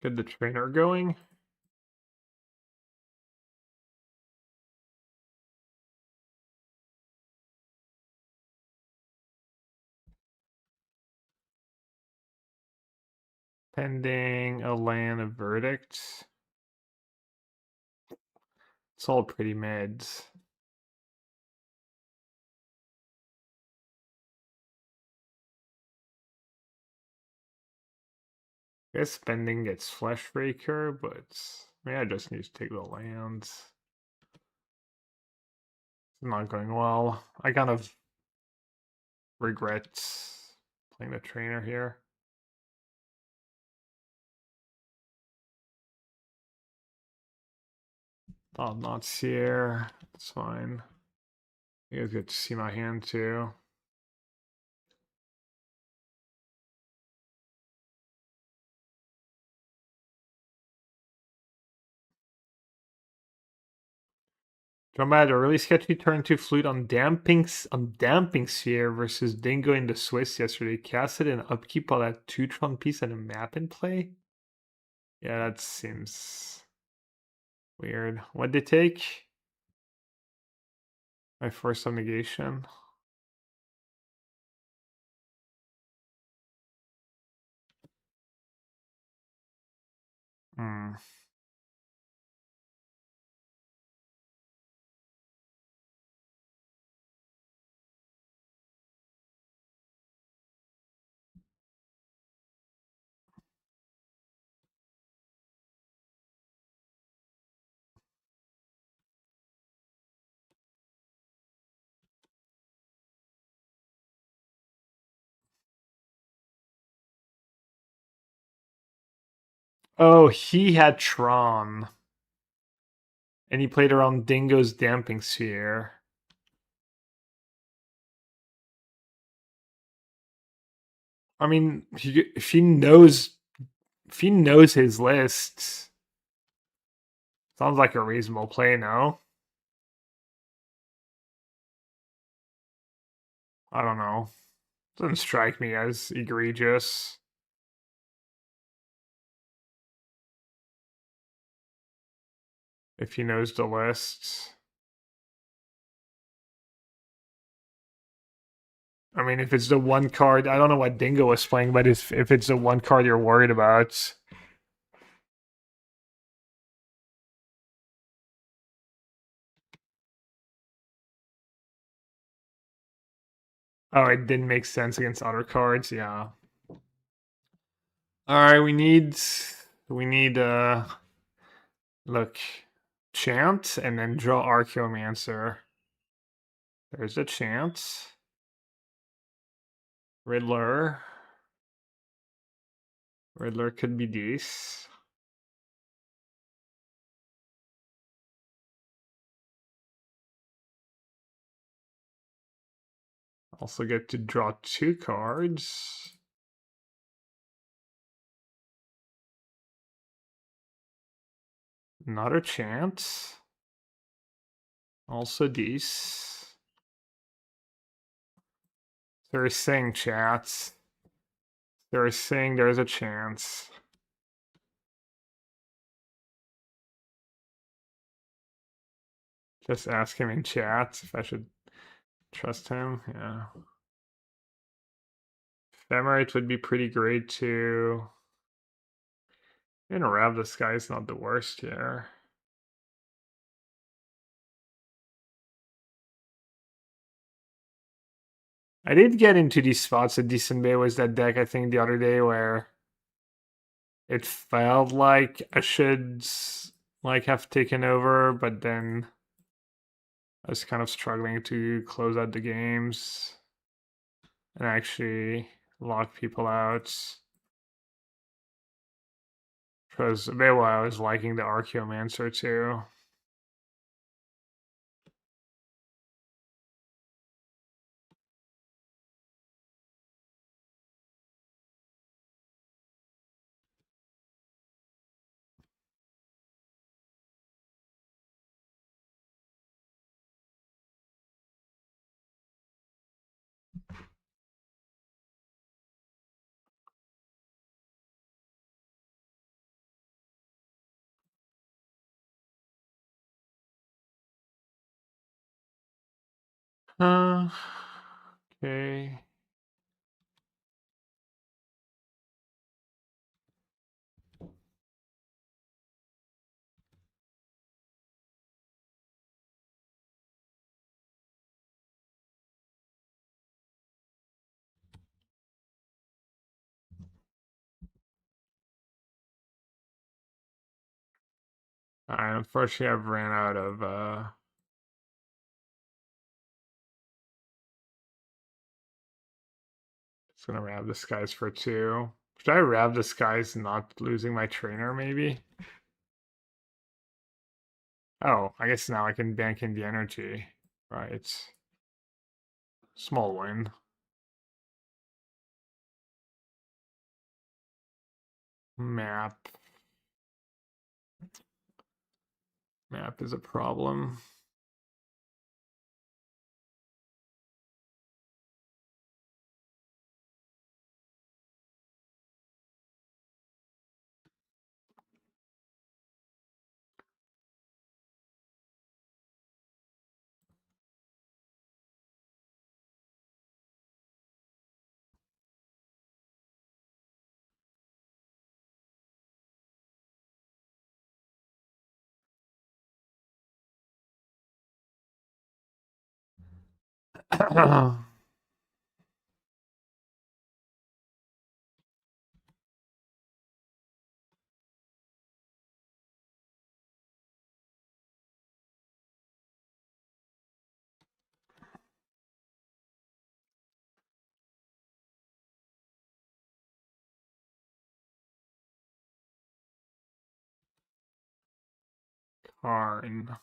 Get the trainer going. Pending a land of verdict. It's all pretty mids. I guess spending gets Flesh Raker, but maybe I just need to take the lands. It's not going well. I kind of regret playing the trainer here. Oh, not here. It's fine. You guys get to see my hand too. Drum had a really sketchy turn to flute on damping sphere versus Dingo in the Swiss yesterday. Casted an upkeep while that 2-tron piece and a map in play. Yeah, that seems weird. What'd they take? My first negation. Hmm. Oh, he had Tron. And he played around Dingo's damping sphere. I mean, if he knows his list, sounds like a reasonable play now. I don't know. Doesn't strike me as egregious. If he knows the list. I mean, if it's the one card, I don't know what Dingo was playing, but if it's the one card you're worried about. Oh, it didn't make sense against other cards, yeah. Alright, we need look, Chant and then draw Archaeomancer. There's a Chant. Riddler. Riddler could be this. Also get to draw 2 cards. Another Chant. Also this. They're saying chats. They're saying there's a chance. Just ask him in chat if I should trust him. Yeah. Ephemerate would be pretty great too. And Rav this guy's not the worst here. I did get into these spots at Decent Bay was that deck I think the other day where it felt like I should like have taken over, but then I was kind of struggling to close out the games and actually lock people out. Because a bit while I was liking the Archaeomancer too. Okay. Unfortunately, I've ran out of just gonna grab this guy's for 2. Should I grab this guy's not losing my trainer, maybe? Oh, I guess now I can bank in the energy. Right. Small win. Map. Map is a problem. Karn.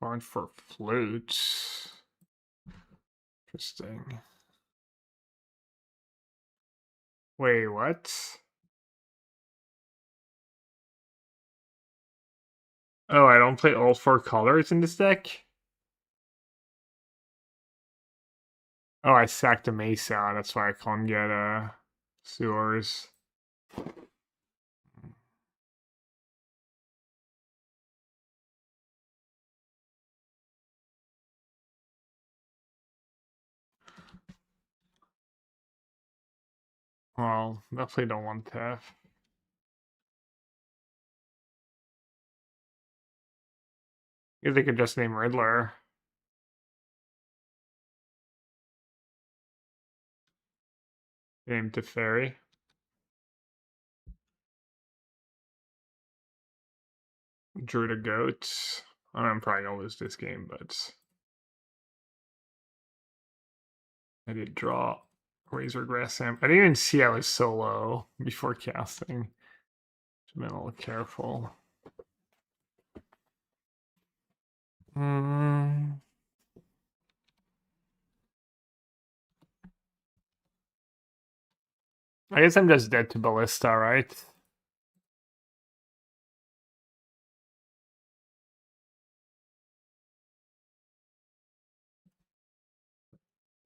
Karn for flutes. Interesting. Wait, what? Oh, I don't play all 4 colors in this deck? Oh, I sacked a Mesa, that's why I can't get sewers. Well, definitely don't want to. If they could just name Riddler. Name Teferi. Drew the Goat. I'm probably gonna lose this game, but I did draw Razor Grass Sam. I didn't even see I was so low before casting. Should have been a little careful. I guess I'm just dead to Ballista, right?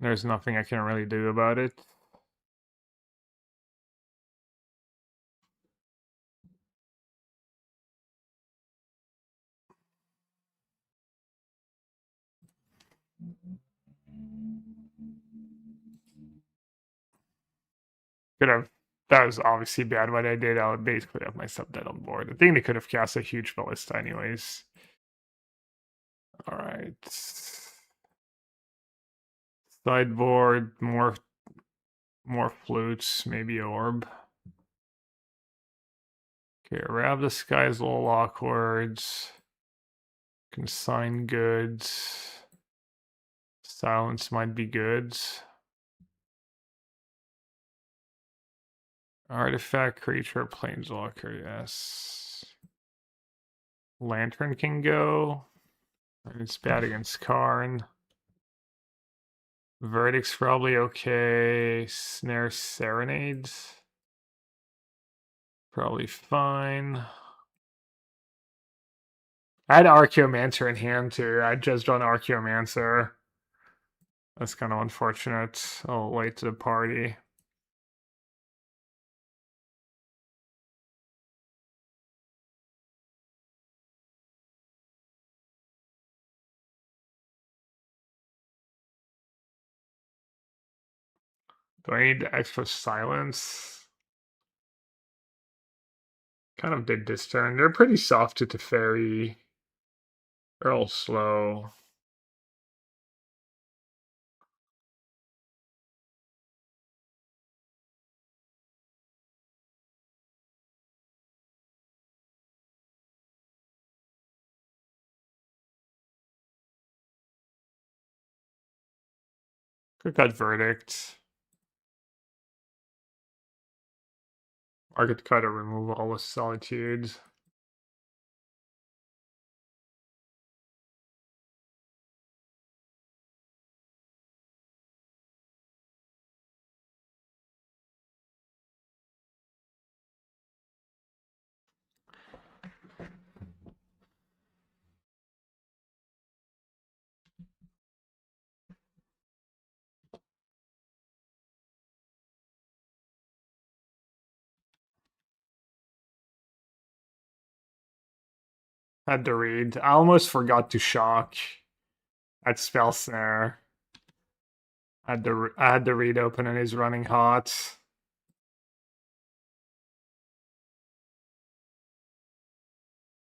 There's nothing I can really do about it. Could have. That was obviously bad what I did. I would basically have myself dead on board. I think they could have cast a huge Ballista anyways. Alright. Sideboard, more flutes, maybe orb. Okay, Rab the Sky's a little awkward. Consign goods. Silence might be good. Artifact, creature, planeswalker, yes. Lantern can go. It's bad against Karn. Verdict's probably okay. Snare Serenades. Probably fine. I had Archaeomancer in hand too. I just drawn Archaeomancer. That's kind of unfortunate. A little late to the party. Do I need extra silence? Kind of did this turn. They're pretty soft to Teferi. They're all slow. Could cut verdict. I could cut or remove all the solitudes. Had to read. I almost forgot to shock at spell snare. I had the read open and he's running hot.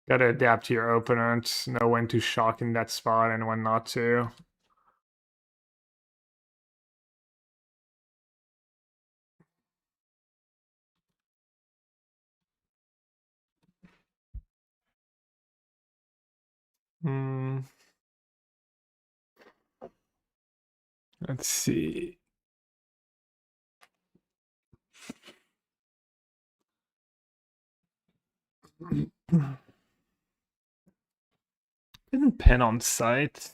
Gotta adapt to your opponent. Know when to shock in that spot and when not to. Hmm. Let's see. Didn't pin on sight.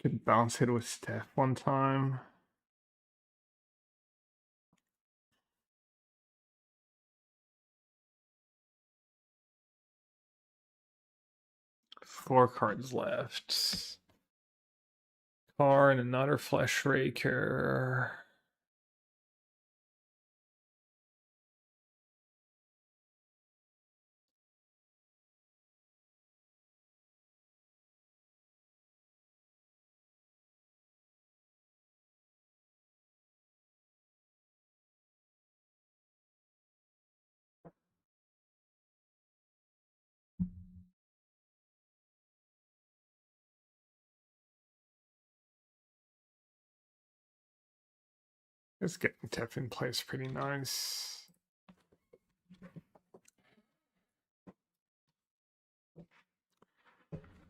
Could bounce hit with Steph one time. Four cards left. Car and another Flesh Raker. It's getting Tef in place pretty nice.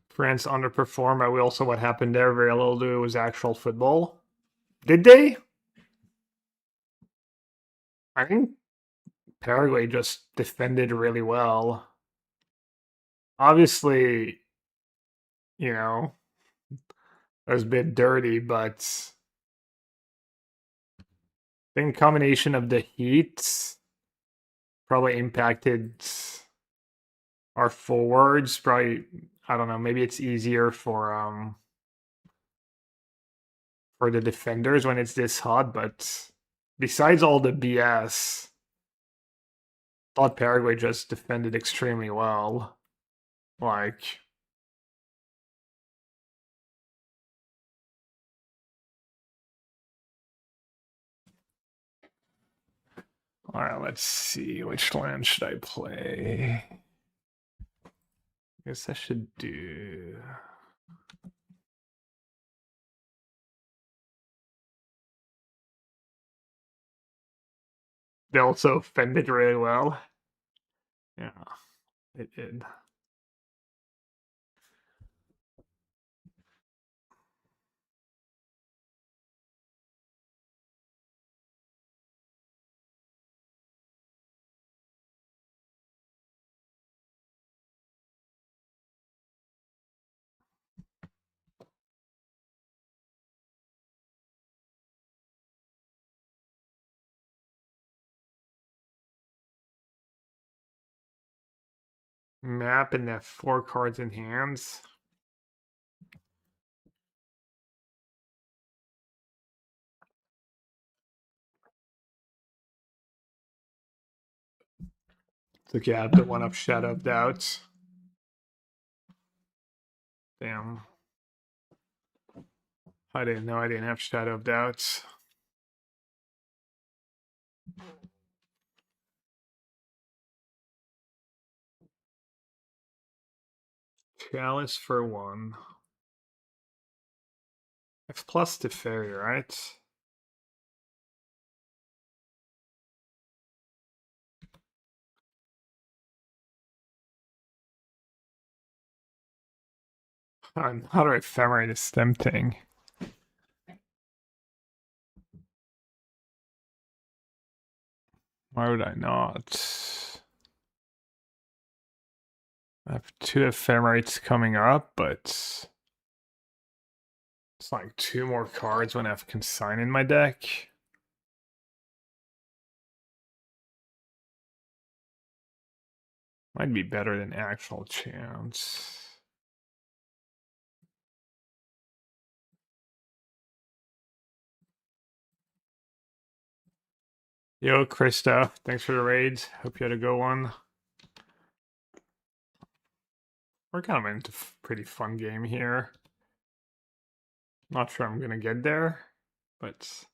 France underperformed, but we also what happened there, very little to it was actual football. Did they? I think Paraguay just defended really well. Obviously, you know, it was a bit dirty, but I think combination of the heat probably impacted our forwards. Probably, I don't know, maybe it's easier for the defenders when it's this hot, but besides all the BS, thought Paraguay just defended extremely well. Like, all right, let's see. Which land should I play? I guess I should do. They also fended really well. Yeah, it did. Map and have 4 cards in hands. So you have the one up Shadow of Doubt. Damn. I didn't know I didn't have Shadow of Doubts. Chalice for 1. F plus to Fairy, right? How do I ephemerate this tempting? Why would I not? I have 2 ephemerates coming up, but it's like 2 more cards when I have Consign in my deck. Might be better than actual Chance. Yo, Krista, thanks for the raids. Hope you had a good one. We're kind of into pretty fun game here. Not sure I'm gonna get there, but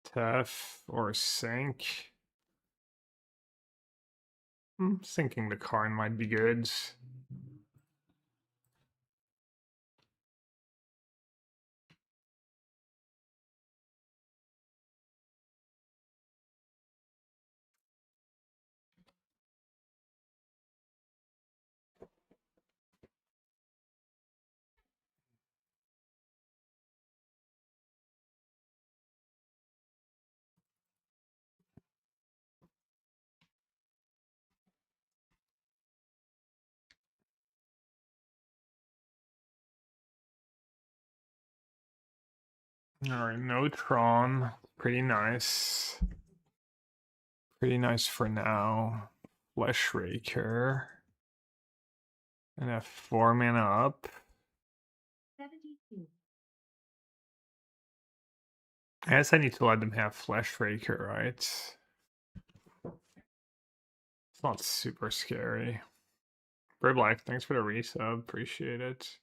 Tef or Sink. Sinking the Karn might be good. Alright, no Tron. Pretty nice. Pretty nice for now. Flesh Raker. And have 4 mana up. 72. I guess I need to let them have Flesh Raker, right? It's not super scary. Bird Black, thanks for the resub. Appreciate it.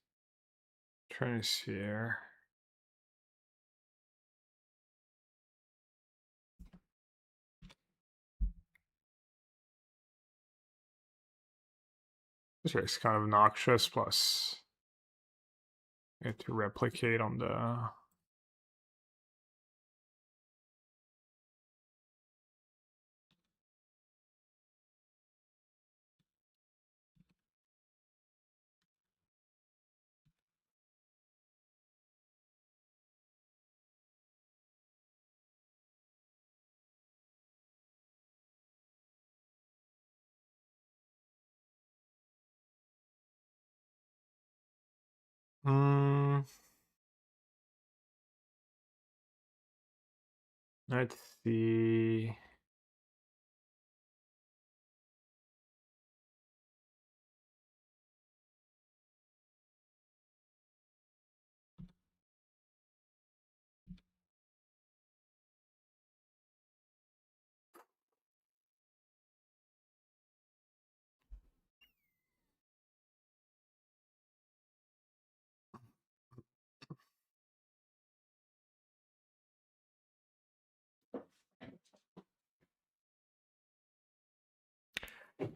Trinisphere. This race kind of noxious, plus I have to replicate on the let's see.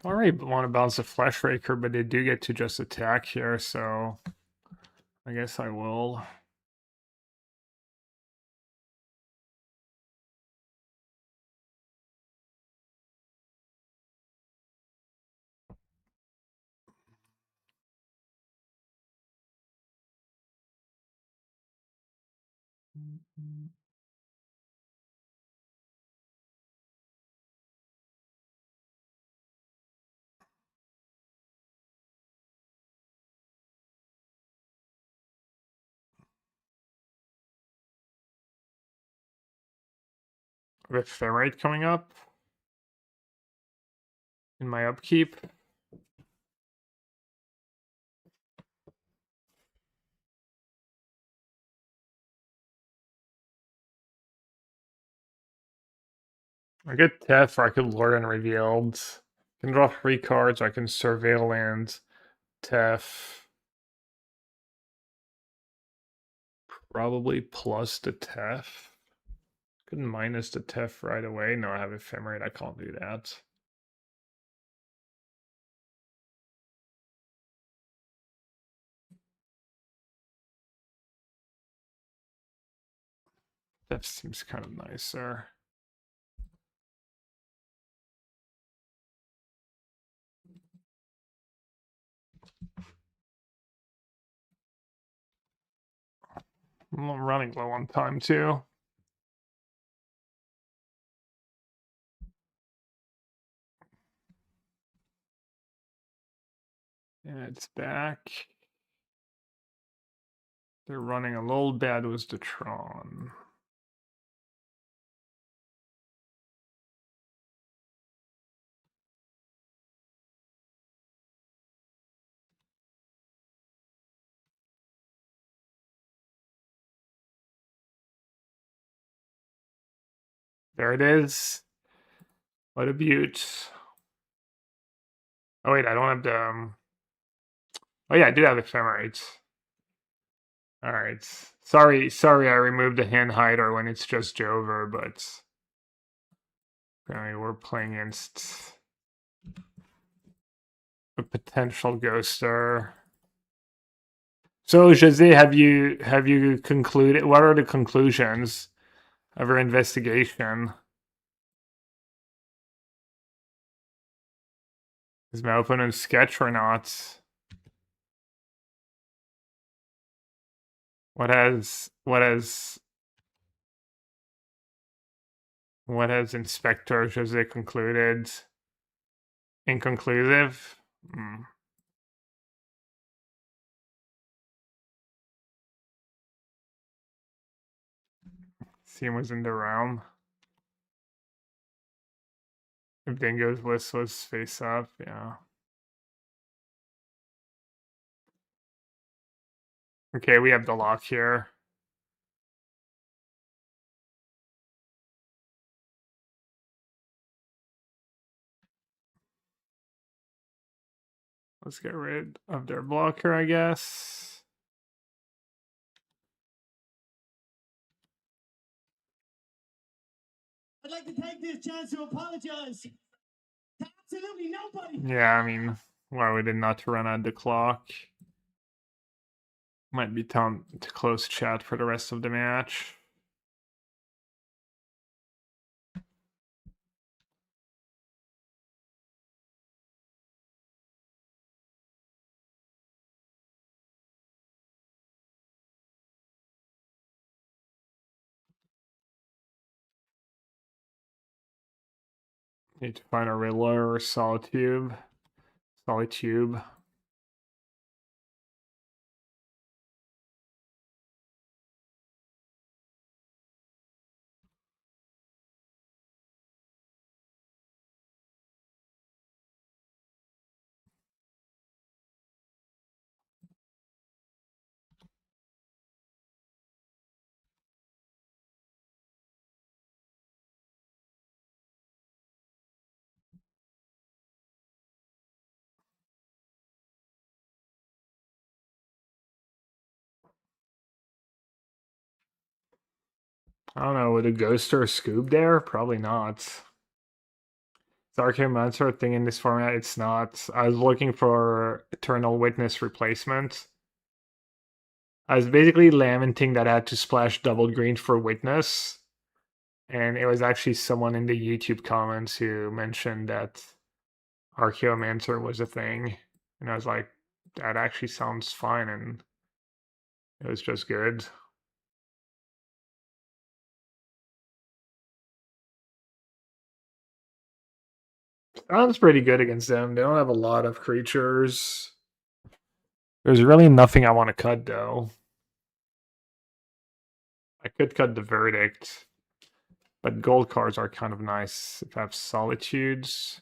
Alright, want to bounce a Flesh Raker, but they do get to just attack here, so I guess I will. With Ferrite coming up in my upkeep. I get Tef, or I could Lord Unrevealed. I can draw 3 cards, I can Surveil and Tef. Probably plus the TEF. Couldn't minus the TEF right away. No, I have ephemerate. I can't do that. That seems kind of nicer. I'm running low on time too. Yeah, it's back. They're running a little bad with the Tron. There it is. What a beaut. Oh wait, I don't have the oh yeah, I do have ephemerate. Alright. Sorry, I removed the hand hider when it's just Jover, but apparently we're playing against a potential ghoster. So Jose, have you concluded, what are the conclusions of your investigation? Is my opponent sketch or not? What has Inspector Jose concluded? Inconclusive? Scene was in the realm. If Dingo's list was face up, yeah. Okay, we have the lock here. Let's get rid of their blocker, I guess. I'd like to take this chance to apologize to absolutely nobody. Yeah, I mean, why would it not run out the clock? Might be time to close chat for the rest of the match. Need to find a Riddler or Solitube. Solitube. I don't know, would a ghost or a Scoob there? Probably not. Is Arcane Monster a thing in this format? It's not. I was looking for Eternal Witness replacement. I was basically lamenting that I had to splash double green for Witness. And it was actually someone in the YouTube comments who mentioned that Archaeomancer was a thing. And I was like, that actually sounds fine, and it was just good. Sounds pretty good against them. They don't have a lot of creatures. There's really nothing I want to cut, though. I could cut the Verdict, but gold cards are kind of nice if I have Solitudes.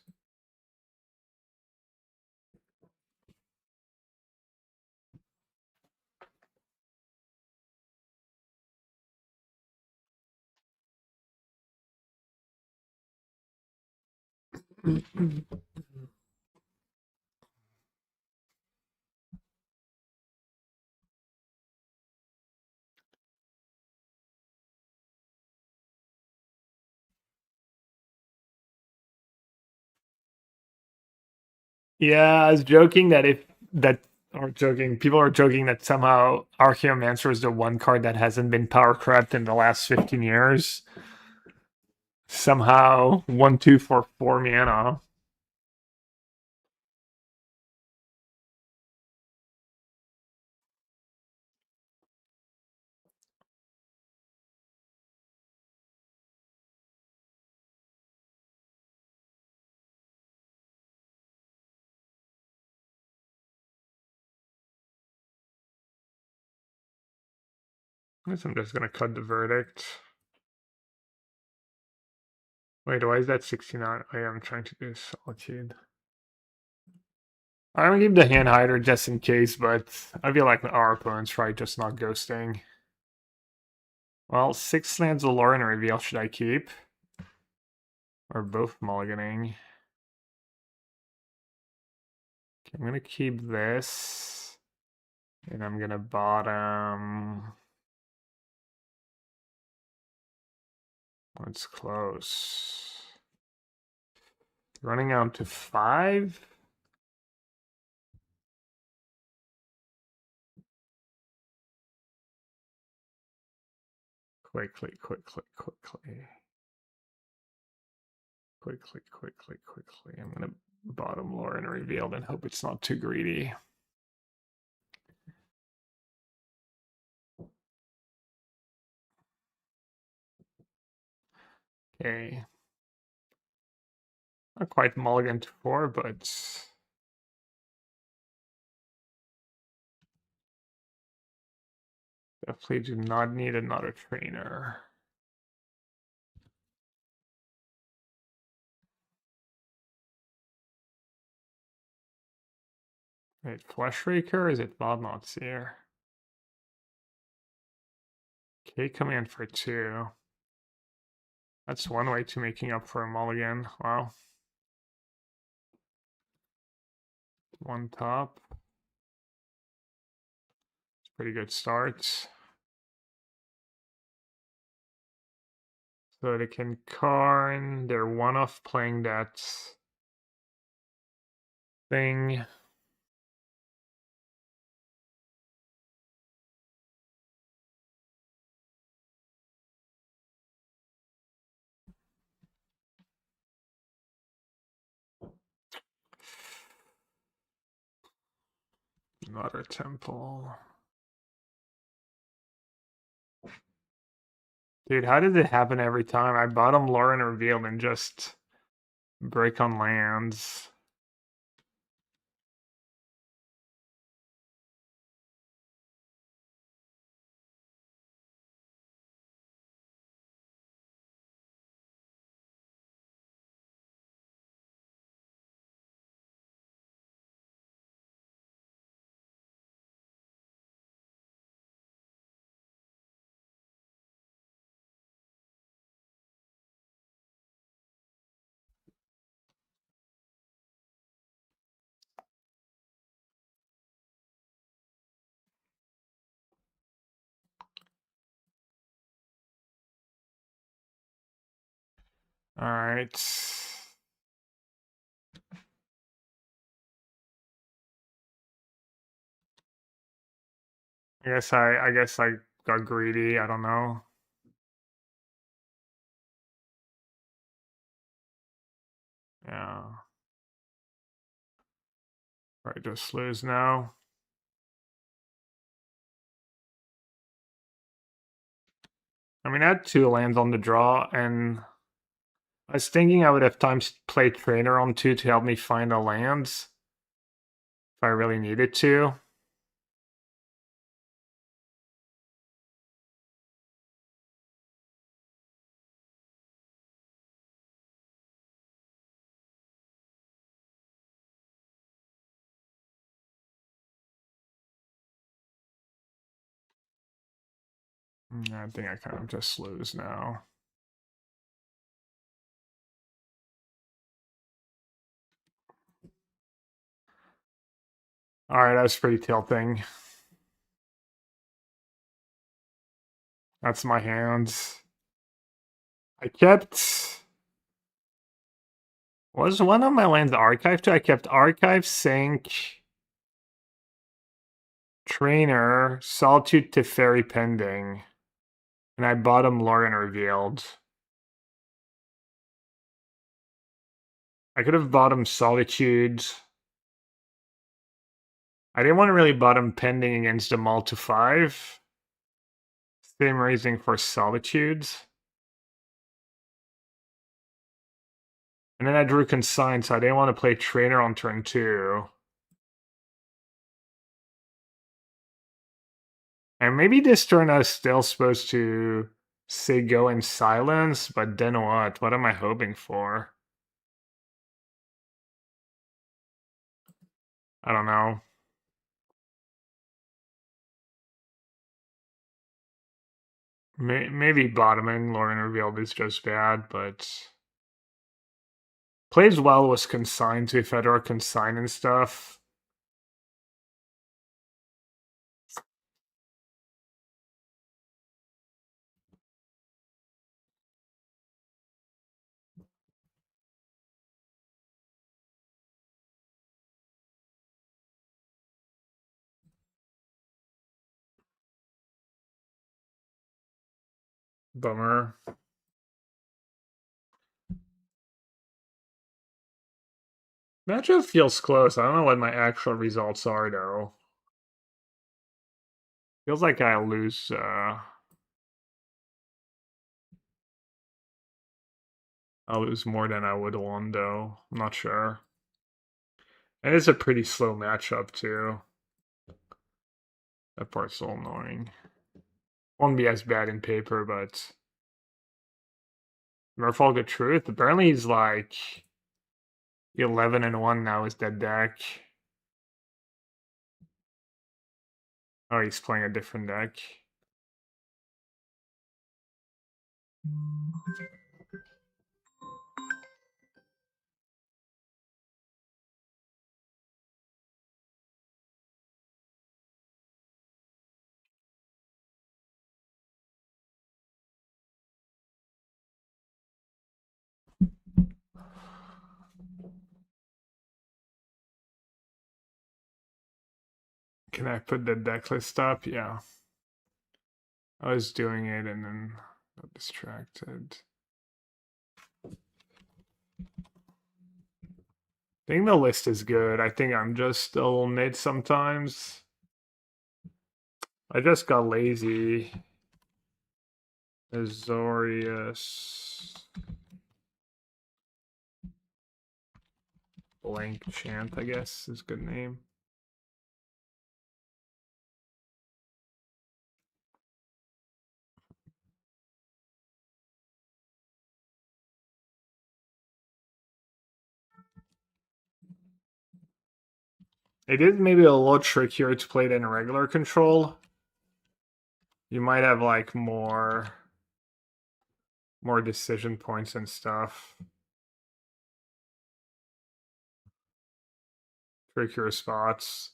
Yeah, I was joking that if that or joking, people are joking that somehow Archaeomancer is the one card that hasn't been power crept in the last 15 years. Somehow 1/2 for 4 mana. I guess I'm just gonna cut the verdict. Wait, why is that 69? Oh, yeah, I'm trying to do Solitude. I'm gonna keep the hand hider just in case, but I feel like our opponent's probably just not ghosting. Well, 6 lands Allure and Reveal should I keep? Or both mulliganing? Okay, I'm gonna keep this. And I'm gonna bottom. It's close. Running out to 5? Quickly. I'm gonna bottom lore and reveal and hope it's not too greedy. Okay. Not quite mulligan to 4, but definitely do not need another trainer. Wait, Flesh Raker? Is it Bodnot Seer? K command for 2. That's one way to making up for a mulligan. Wow. One top. It's a pretty good start. So they can Karn. They're one off playing that thing. Another temple. Dude, how did it happen every time? I bottom lore and revealed and just break on lands. All right. I guess I got greedy. I don't know. Yeah. Probably just lose now. I mean, I had 2 lands on the draw, and I was thinking I would have time to play trainer on 2 to help me find the lands if I really needed to. I think I kind of just lose now. All right, that's pretty tilting. That's my hands. I kept Was one of my lands archived too? I kept archive, sync, trainer, solitude to fairy pending. And I bottom Lauren revealed. I could have bottom solitude. I didn't want to really bottom pending against a Maul to 5. Same reasoning for solitudes. And then I drew consign, so I didn't want to play trainer on turn 2. And maybe this turn I was still supposed to say go in silence, but then what? What am I hoping for? I don't know. Maybe bottoming Lauren revealed is just bad, but plays well was consigned to Fedor consign and stuff. Bummer. Matchup feels close. I don't know what my actual results are though. Feels like I'll lose I'll lose more than I would want though. I'm not sure. And it's a pretty slow matchup too. That part's so annoying. Won't be as bad in paper, but Merfolk Truth. Apparently he's like 11-1 now with that deck. Oh, he's playing a different deck. Can I put the deck list up? Yeah. I was doing it and then got distracted. I think the list is good. I think I'm just a little mid sometimes. I just got lazy. Azorius. Blank Chant, I guess, is a good name. It is maybe a little trickier to play than regular control. You might have like more decision points and stuff. Trickier spots.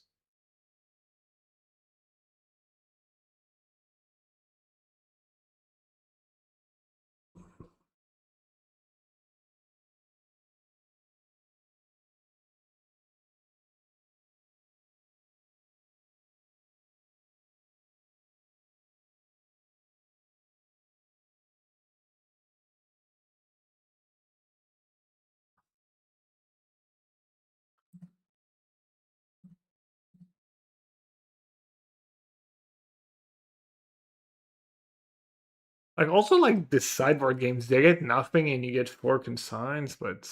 Like also like the sideboard games, they get nothing and you get 4 consigns, but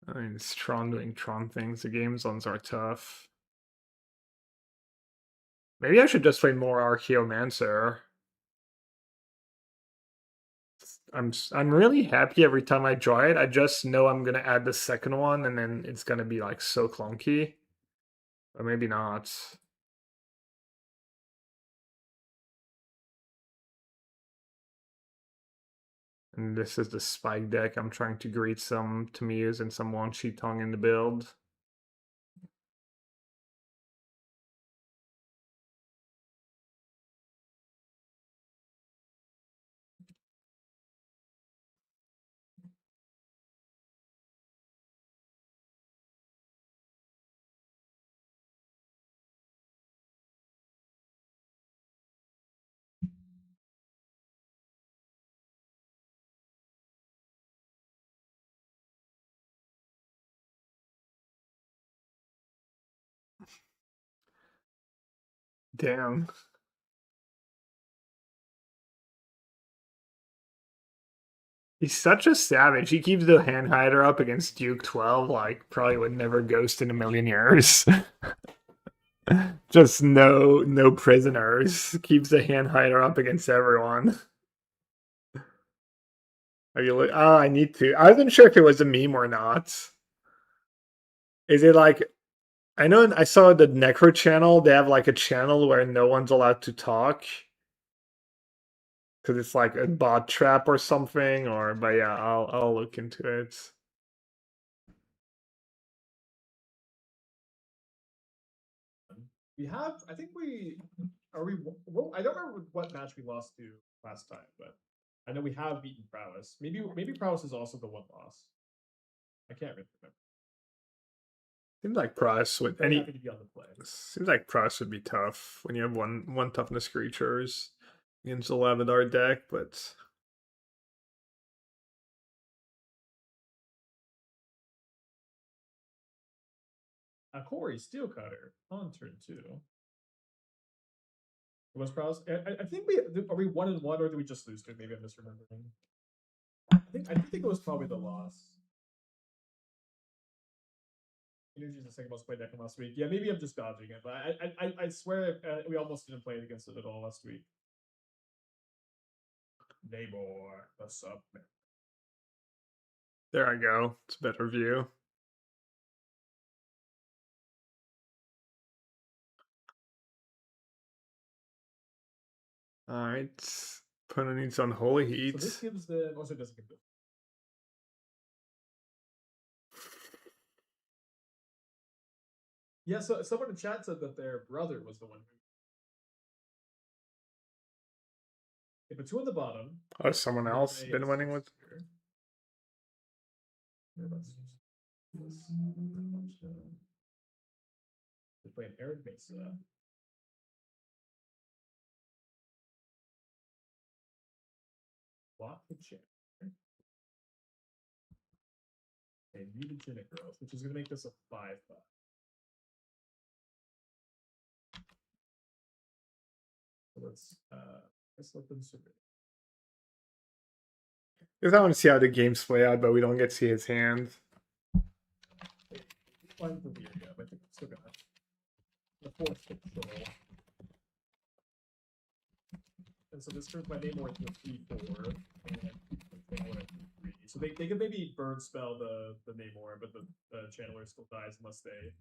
I mean it's Tron doing Tron things. The game zones are tough. Maybe I should just play more Archaeomancer. I'm really happy every time I draw it. I just know I'm gonna add the second one and then it's gonna be like so clunky. But maybe not. And this is the spike deck. I'm trying to greet some Tamiya's and some Wan Shi Tong in the build. Damn. He's such a savage. He keeps the hand hider up against Duke 12, like probably would never ghost in a million years. Just no prisoners. Keeps the hand hider up against everyone. Are you oh, I need to. I wasn't sure if it was a meme or not. Is it like I know I saw the Necro channel, they have like a channel where no one's allowed to talk. Cause it's like a bot trap or something, or but yeah, I'll look into it. We have, I think we are we. Well, I don't remember what match we lost to last time, but I know we have beaten Prowess. Maybe Prowess is also the one loss. I can't really remember. Seems like Price would Very any happy to be on the play. seems like Price would be tough when you have one toughness creatures against the Lavadar deck, but Corey Steelcutter on turn 2. It was Prowess. I think we are we 1-1 or did we just lose to it? Maybe I'm misremembering. I think it was probably the loss. Energy is the second most played deck from last week. Yeah, maybe I'm just dodging it, but I swear we almost didn't play it against it at all last week. Namor, what's up, man? there I go. It's a better view. Alright. Opponent needs Unholy Heat. So this gives the also doesn't give the yeah. So someone in chat said that their brother was the one who. Okay, but 2 on the bottom. Oh, someone There's else a been winning with here. Whereabouts is this? They're playing Arid Mesa. Block the chair. And mutagenic growth, which is going to make this a 5/5. So let's let them survey. because I want to see how the games play out, but we don't get to see his hand. Fine for weird, yeah, but I think it's still gonna the fourth control. And so this turns my name more into a 3/4, and then Channeler at 3/3. So they can maybe burn spell the Namor, but the Channeler still dies unless they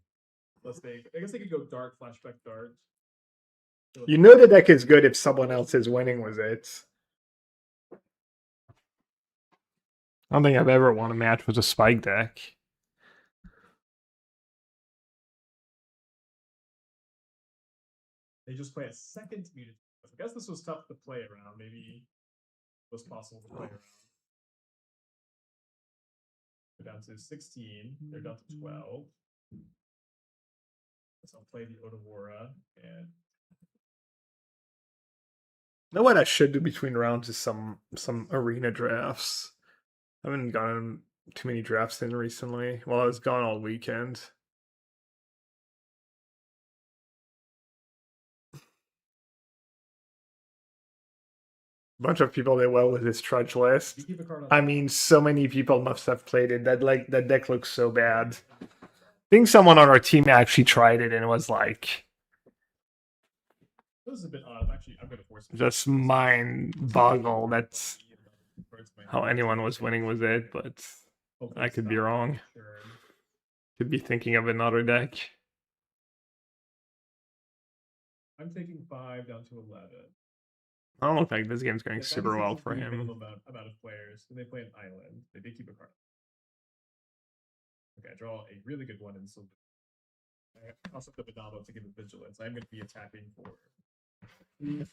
I guess they could go dark, flashback dart. You know the deck is good if someone else is winning with it. I don't think I've ever won a match with a spike deck. They just play a second mutant. I guess this was tough to play around. Maybe it was possible to play around. They're down to 16. They're down to 12. So I'll play the Odawara and Know what I should do between rounds is some arena drafts. I haven't gotten too many drafts in recently. Well, I was gone all weekend. A bunch of people did well with this trudge list. you keep a card on. I mean, so many people must have played it. That deck looks so bad. I think someone on our team actually tried it and it was like This is a bit odd. I'm going to force it. just mind boggle. That's how anyone was winning with it, but I could be wrong. Could be thinking of another deck. I'm taking 5 down to 11. I don't look like this game's going Yeah, that super is well the for him. minimum amount of players. And they play an island. They did keep a card. Okay, I draw a really good one, and so I also have the Benabo to give it vigilance. I'm going to be attacking for the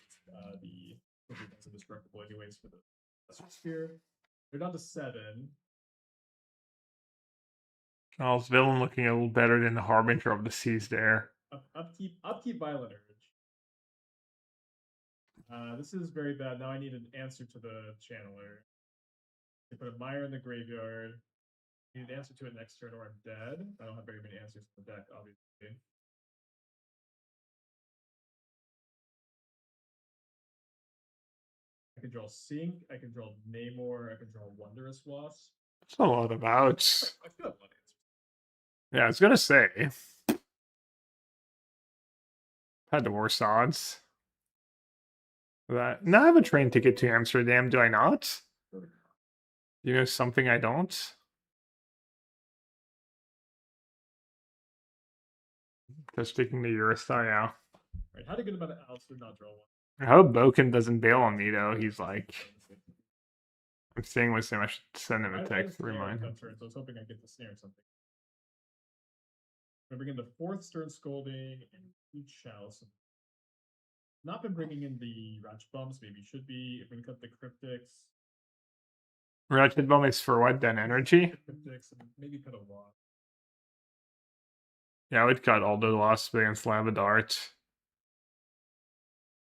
that's indestructible anyways for the sphere. They're down to 7. Charles Villain looking a little better than the Harbinger of the Seas there. Upkeep Violent Urge. This is very bad. Now I need an answer to the Channeler. They put a Mire in the graveyard. I need an answer to it next turn or I'm dead. I don't have very many answers to the deck, obviously. can draw Sink, I can draw Namor, I can draw Wondrous Wasp. That's a lot of outs. I feel like one answer. Yeah, I was gonna say. Had the worst odds. That now I have a train ticket to Amsterdam, do I not? You know something I don't? Just taking the Eurostar, yeah. Right, how to get about an outs would not draw one. I hope Boken doesn't bail on me though. He's like, I'm staying with him. I should send him a I had text to snare remind him. that turn, so I was hoping I'd get the snare or something. I bring in the 4th Stern Scolding and 2 Chalice. Not been bringing in the Ratchet Bumps, maybe should be. If we can cut the Cryptics. Ratchet Bomb is for what then? Energy? Cryptics and maybe cut a Wasp. Yeah, I would cut all the Wasp against Lava Dart.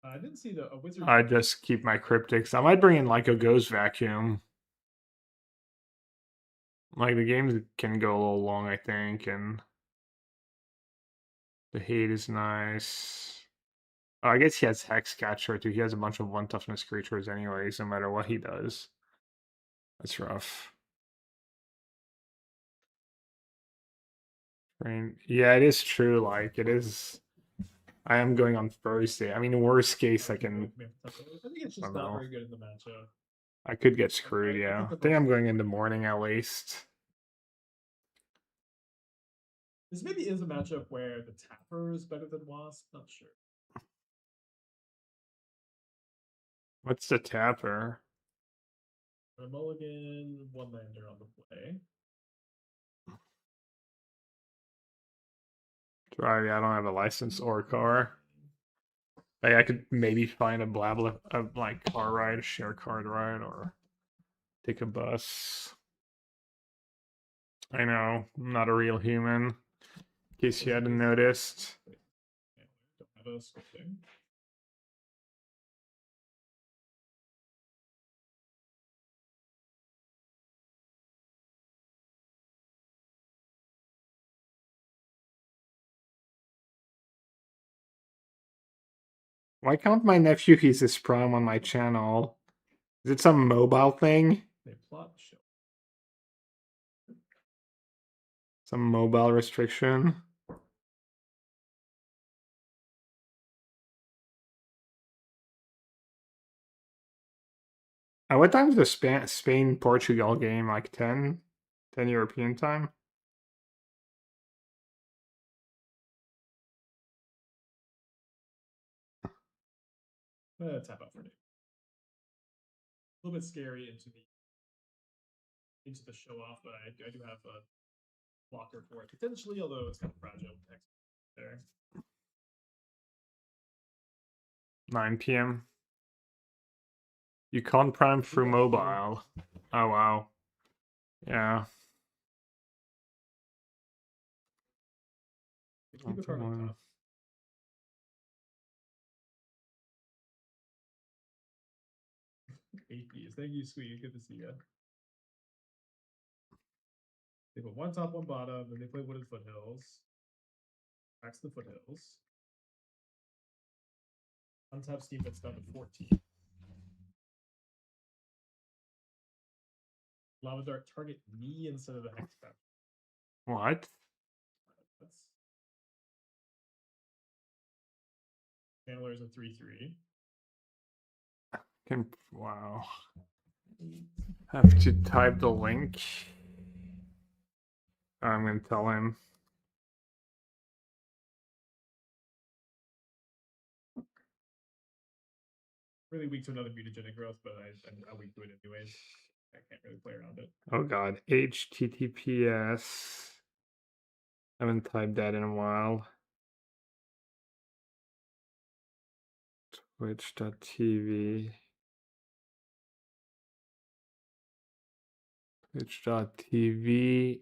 I didn't see a Wizard. I just keep my Cryptics. I might bring in like a Ghost Vacuum. Like the games can go a little long, I think, and the hate is nice. Oh, I guess he has Hex Catcher too. He has a bunch of 1 toughness creatures anyways, no matter what he does. That's rough. Yeah, it is true. Like it is. I am going on Thursday. I mean, worst case, I can. I think it's just I don't not know. very good in the matchup. I could get screwed. I Yeah, think I the think I'm most- going in the morning at least. This maybe is a matchup where the Tapper is better than Wasp. Not sure. What's the tapper? A mulligan, 1 lander on the play. Sorry, I don't have a license or car. Like, I could maybe find a like car ride, a share card ride, or take a bus. I know, I'm not a real human. In case you hadn't noticed. Don't have a sculpting. Why can't my nephew use his Prime on my channel? Is it some mobile thing? They plot show. Some mobile restriction? What time is the Spain-Portugal game? Like 10? 10 European time? Tap out for Dave. A little bit scary into the show off, but I do have a blocker for it potentially, although it's kind of fragile text there. 9 p.m. You can't prime through Yeah. mobile. Oh wow. Yeah. Keep a card on top. APs. Thank you, sweetie. Good to see you. They put 1 top, 1 bottom, then they play Wooded Foothills. Backs the Foothills. Untap Steam gets down to 14. Lava Dart target me instead of the Hex Trap. What? That's Chandler is a 3/3. Wow. Have to type the link. I'm gonna tell him. Really weak to another mutagenic growth, but I'm weak to it anyways. I can't really play around it. Oh god. HTTPS. Haven't typed that in a while. Twitch.tv. Twitch.tv/subs/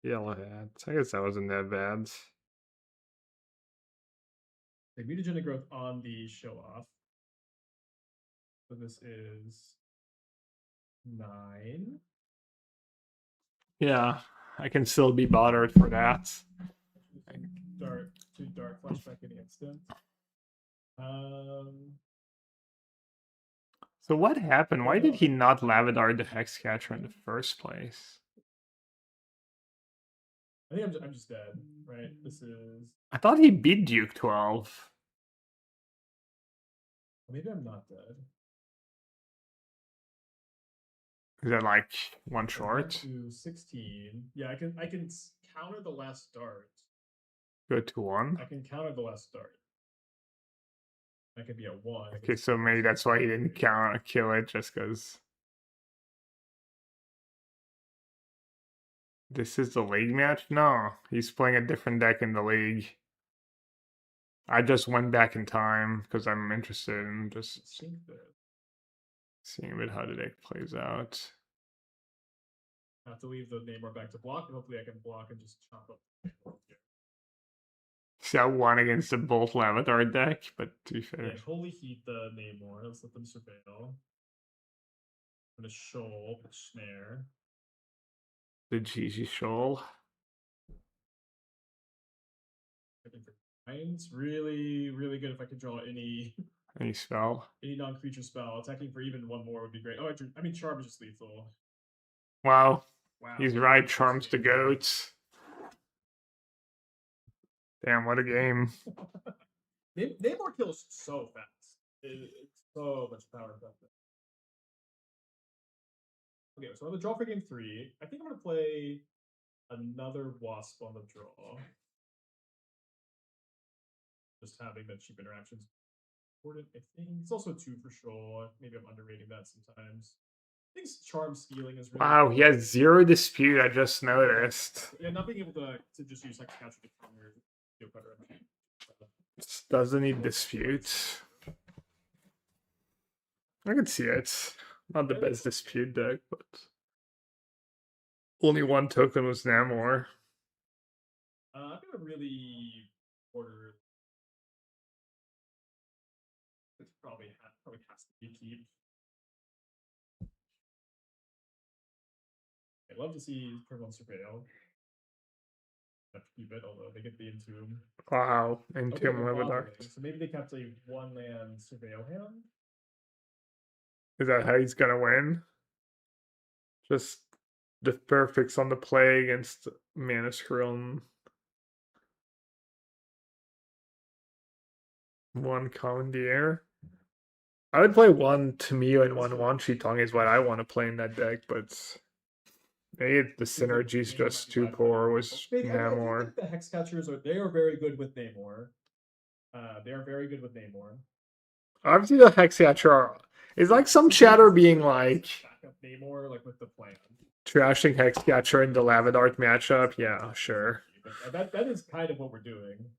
Yellowhead. I guess that wasn't that bad. The mutagenic growth on the show off. So this is 9. Yeah. I can still be bothered for that. Dark flashback in instant. So what happened? Why did he not Lavadar the Hexcatcher in the first place? I think I'm just dead, right? This is I thought he beat Duke 12. maybe I'm not dead. Is that like one I'm down short? to 16. Yeah, I can counter the last dart. Go to 1. I can counter the last dart. That could be a 1. Okay, so maybe that's why he didn't kill it, just because. This is the league match? No, he's playing a different deck in the league. I just went back in time because I'm interested in just seeing a bit how the deck plays out. I have to leave the Namor back to block, and hopefully I can block and just chop up. See, I won against the Bolt Lavadar deck, but to be fair. Yeah, holy heat the Namor. Let's let them surveil. I'm gonna shoal, snare. The GG Shoal. It's really, really good if I could draw any Any spell. any non-creature spell. Attacking for even 1 more would be great. Oh, I mean, Charm is just lethal. Wow. Wow. He's right, Charms the goats. Damn, what a game. Namor kills so fast. It's so much power stuff. Okay, so on the draw for game 3, I think I'm gonna play another Wasp on the draw. Just having that cheap interactions important. I think it's also 2 for sure. Maybe I'm underrating that sometimes. I think Charm stealing is really Wow, good. he has 0 dispute, I just noticed. Yeah, not being able to just use like catch the counter. Doesn't need dispute. I can see it. Not the best dispute deck, but only 1 token was Namor. I'm gonna really order. It probably has to be a keep. I'd love to see Purple Surveil. Have to keep it, although they get the Entomb. Wow, and Okay, Tim they're Lavadar. bottling, so maybe they kept a 1-land Surveil hand. Is that how he's gonna win? Just the perfects on the play against Mana Scroll. 1 Commandeer. I would play 1 Tamio and 1 Wan Shi Tong is what I want to play in that deck, but maybe the synergy's just too poor with Maybe, I Namor. think the Hexcatchers are very good with Namor. They are very good with Namor. Obviously, the Hexcatcher is like some chatter being like backup Namor, like with the plan. Trashing Hexcatcher in the Lavadart matchup. Yeah, sure. But that is kind of what we're doing.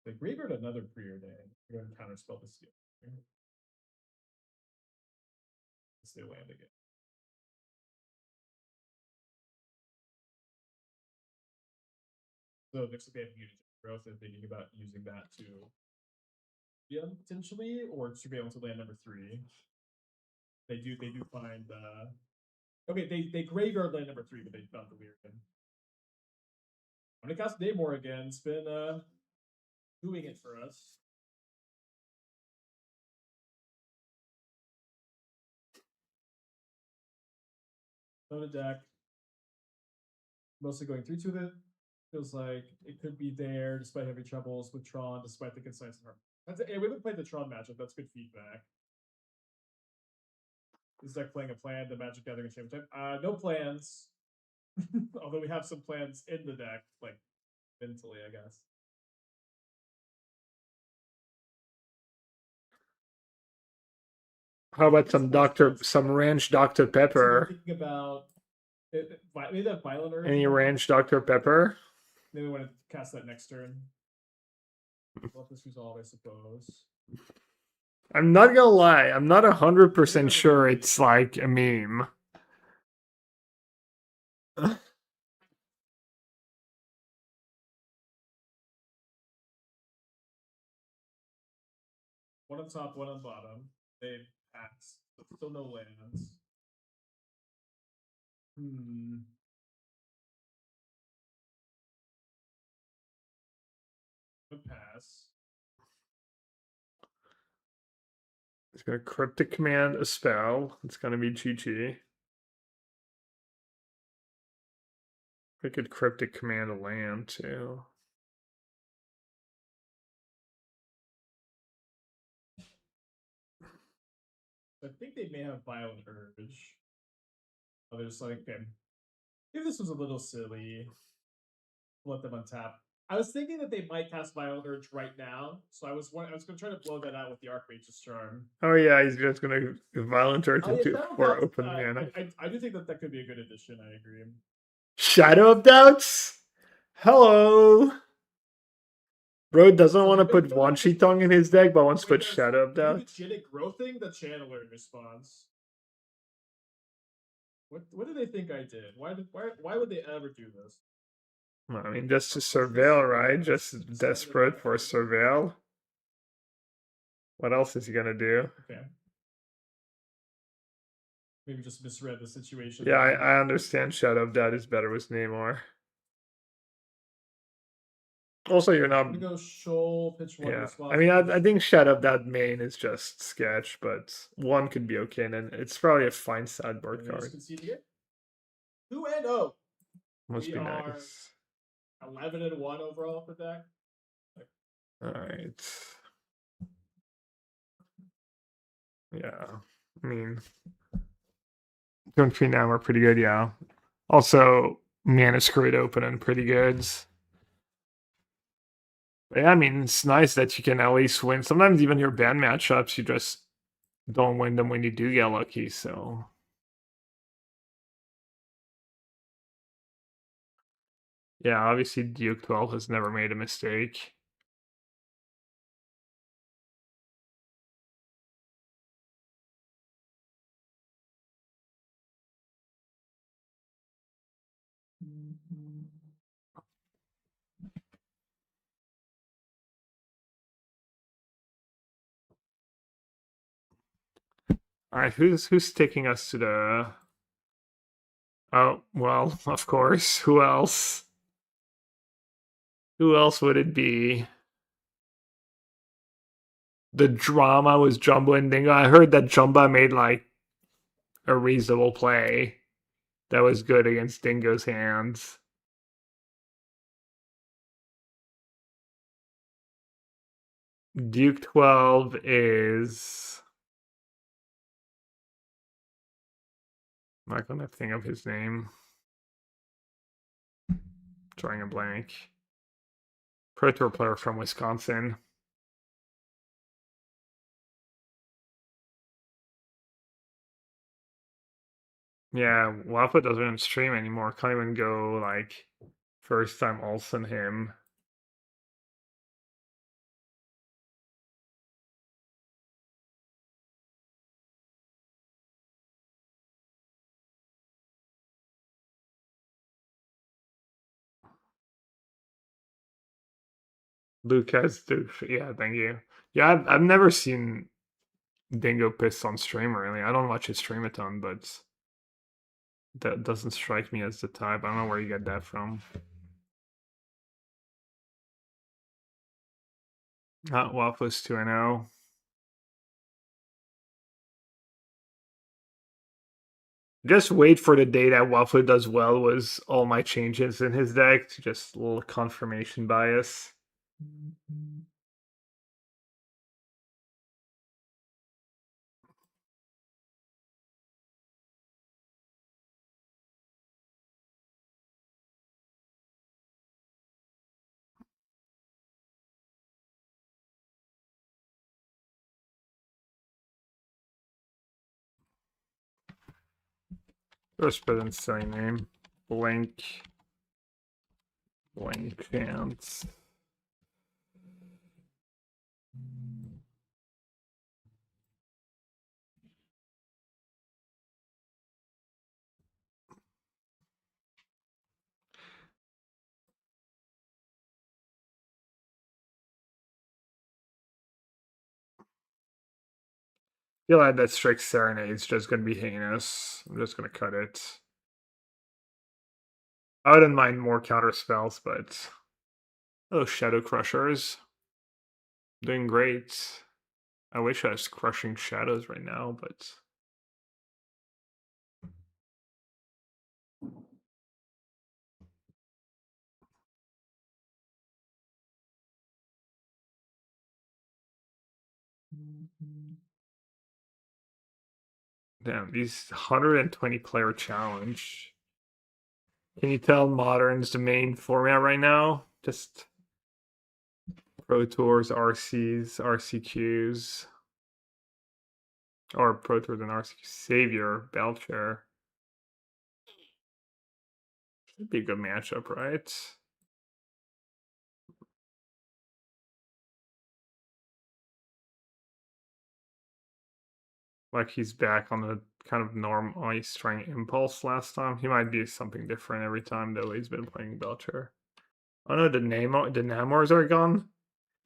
The graveyard another preordained. We're going to counterspell the seal. Stay land again. So next week we have mutagen growth and thinking about using that to potentially or surveillance of land number 3. They do find okay, they graveyard land number 3, but they found the weird one. I'm gonna cast Namor again. It's been doing it for us. On a deck. Mostly going 3 to it. Feels like it could be there despite having troubles with Tron, despite the concise and hard. We haven't played the Tron matchup. That's good feedback. Is deck playing a plan, the Magic Gathering Championship? No plans. Although we have some plans in the deck, like mentally, I guess. How about some ranch Dr. Pepper? Thinking about maybe that Violent Urge. Any ranch Dr. Pepper? Maybe we want to cast that next turn. Let this resolve, I suppose. I'm not gonna lie, I'm not 100% sure it's like a meme. One on top, one on bottom. They pass. But still no lands. A pass. It's gonna cryptic command a spell. It's gonna be GG. I could cryptic command a land too. I think they may have Violent Urge. Oh, they're just like, okay. If this was a little silly, let them untap. I was thinking that they might cast Violent Urge right now, so I was going to try to blow that out with the Archmage's Charm. Oh yeah, he's just gonna Violent Urge Oh, yeah, into Shadow 4 Doubts, open mana. I do think that that could be a good addition. I agree. Shadow of Doubts? Hello! Bro doesn't So want to maybe put Wan Shi Tong in his deck, but wants to Wait, put there's Shadow of maybe Doubts. Jittic Growthing the Channeler in response. What do they think I did? Why would they ever do this? I mean, just to surveil, right? Just desperate for surveil. What else is he gonna do? Okay. Maybe just misread the situation. Yeah, I understand Shadow of Doubt is better with Namor. Also, you're not. I'm gonna go Shoal, pitch one. Yeah, Swap, I mean, I pitch think two. Shadow of Doubt main is just sketch, but one could be okay, and it's probably a fine sideboard And they just card. concede again. 2-0. Must We be are nice. 11-1 overall for deck. All right. Yeah, I mean, 2 and 3 now are pretty good. Yeah. Also, Mana Screwed open and pretty good. But yeah, I mean, it's nice that you can at least win. Sometimes even your bad matchups, you just don't win them when you do get lucky. So yeah, obviously Duke 12 has never made a mistake. All right, who's taking us to the? Oh well, of course. Who else? Who else would it be? The drama was Jumbo and Dingo. I heard that Jumbo made like a reasonable play that was good against Dingo's hands. Duke 12 is. I'm not gonna think of his name. Drawing a blank. Pro Tour player from Wisconsin. Yeah, Waffle doesn't even stream anymore. Can't even go like first time Olsen him. Lucas, yeah, thank you. Yeah, I've never seen Dingo pissed on stream really. I don't watch his stream a ton, but that doesn't strike me as the type. I don't know where you get that from. Not Waffles 2-0. Just wait for the day that Waffle does well was all my changes in his deck. Just a little confirmation bias. Just put in silly name. Blank chance. feel like that Strict Serenade's just gonna be heinous. I'm just gonna cut it. I wouldn't mind more counter spells, but oh, Shadow Crushers. Doing great. I wish I was crushing shadows right now, but damn, these 120 player challenge. Can you tell Modern's the main format right now? Just Pro Tours, RCs, RCQs. Or Pro Tours and RCQ. Savior, Belcher. Should be a good matchup, right? Like he's back on the kind of norm. Oh, he's trying Impulse last time. He might be something different every time, though. He's been playing Belcher. Oh no, the Namors are gone.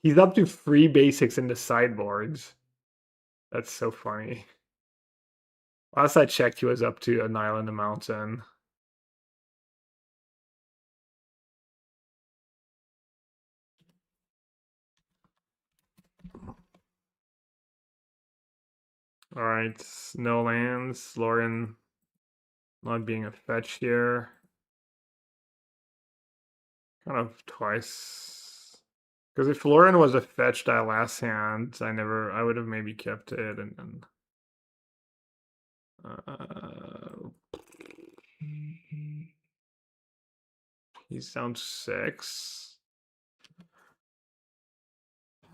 He's up to 3 basics in the sideboards. That's so funny. Last I checked, he was up to an island, a mountain. Alright, no lands. Lauren not being a fetch here. Kind of twice. Because if Lauren was a fetch that last hand, I would have maybe kept it and then. He's down 6.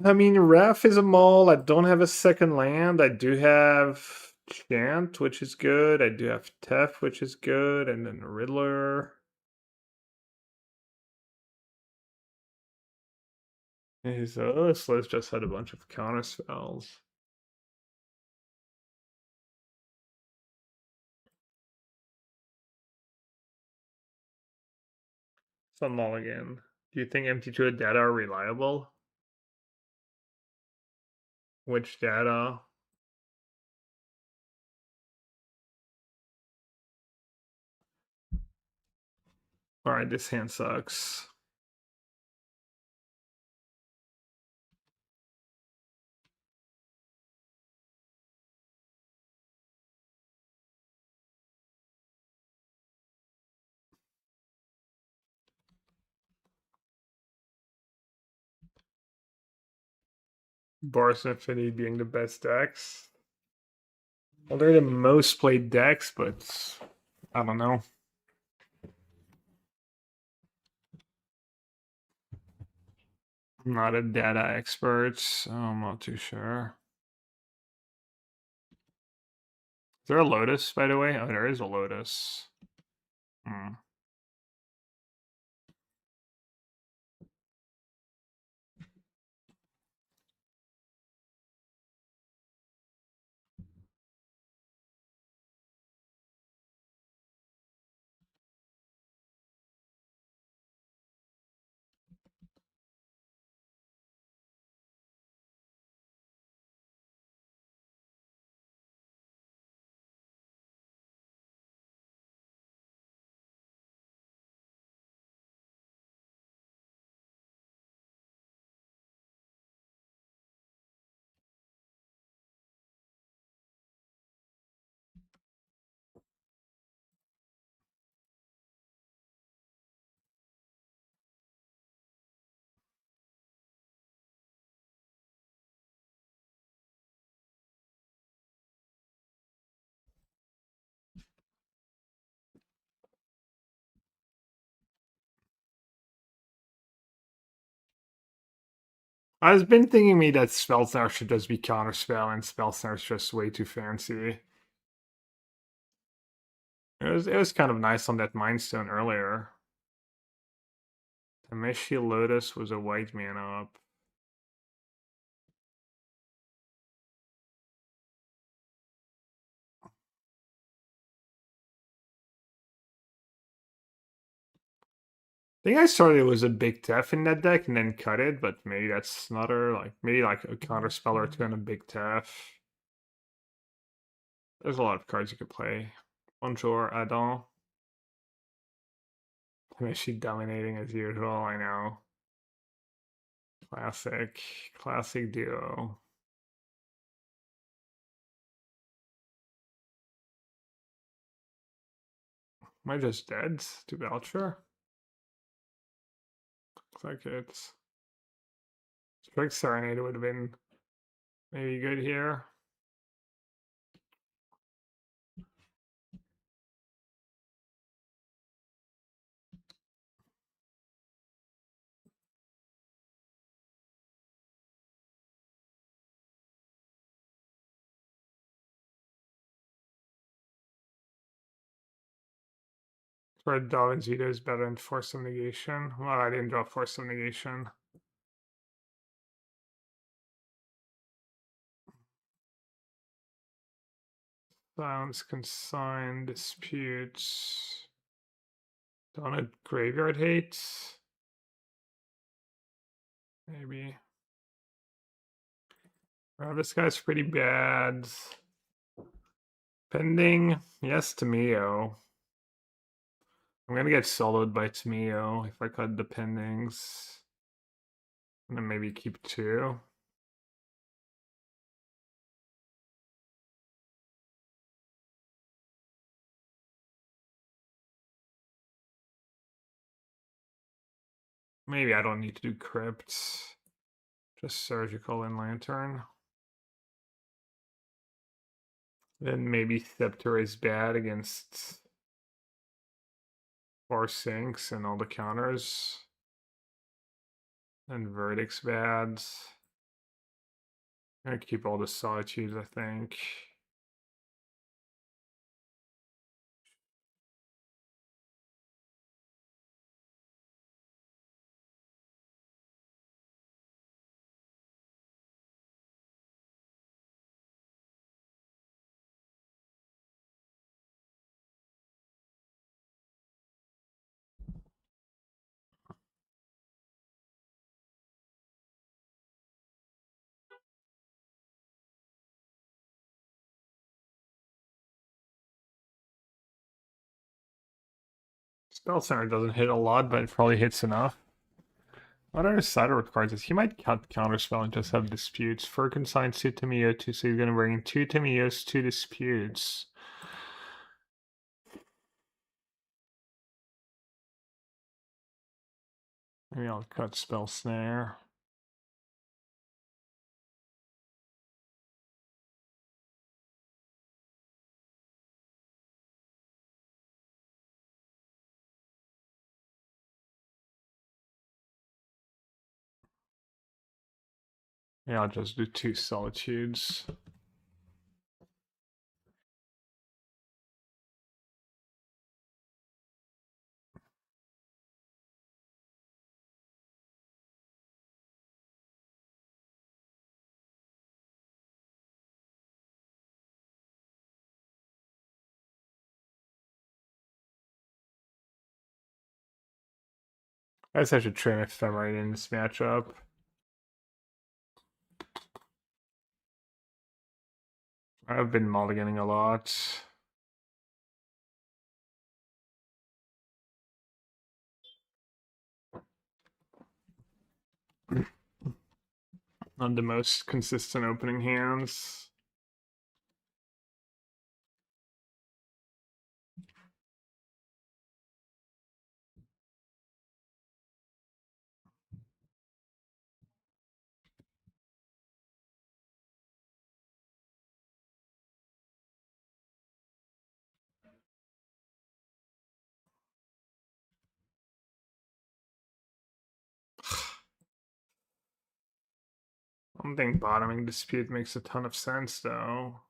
I mean, Ref is a mole. I don't have a second land. I do have Chant, which is good. I do have Tef, which is good. And then Riddler. His this list just had a bunch of counter spells. Some mulligan. Do you think MT2 data are reliable? Which data? Alright, this hand sucks. Boris Infinity being the best decks. Well, they're the most played decks, but I don't know. I'm not a data expert, so I'm not too sure. Is there a Lotus, by the way? Oh, there is a Lotus. Hmm. I've been thinking me that Spellsnare should just be Counterspell, and Spellsnare's just way too fancy. It was kind of nice on that Mindstone earlier. Tameshi Lotus was a white mana up. I think I started it was a big Tef in that deck and then cut it, but maybe that's another maybe like a counter spell or two and a big Tef. There's a lot of cards you could play. Bonjour, Adam. She dominating as usual, I know. Classic duo. Am I just dead to Belcher? Looks like it's. Strike Serenade would have been maybe good here. Red Dolphin Zito is better than Force of Negation. Well, I didn't draw Force of Negation. Silence, Consign, Disputes. Donut Graveyard Hates. Maybe. This guy's pretty bad. Pending, yes, Tamio. I'm gonna get soloed by Tamio if I cut the pendings. And then maybe keep 2. Maybe I don't need to do crypts. Just surgical and lantern. Then maybe Scepter is bad against 4 sinks and all the counters. And Verdict's bad. I'm gonna keep all the solitudes, I think. Spell Center doesn't hit a lot, but it probably hits enough. What are his Cyberward cards is he might counterspell and just have disputes. For consigns 2 Tamio 2, so he's gonna bring in 2 Tamios, 2 disputes. Maybe I'll cut Spell Snare. Yeah, I'll just do 2 Solitudes. I guess I should trim Ephemerate in this matchup. I've been mulliganing a lot. Not the most consistent opening hands. I don't think bottoming Dispute makes a ton of sense, though.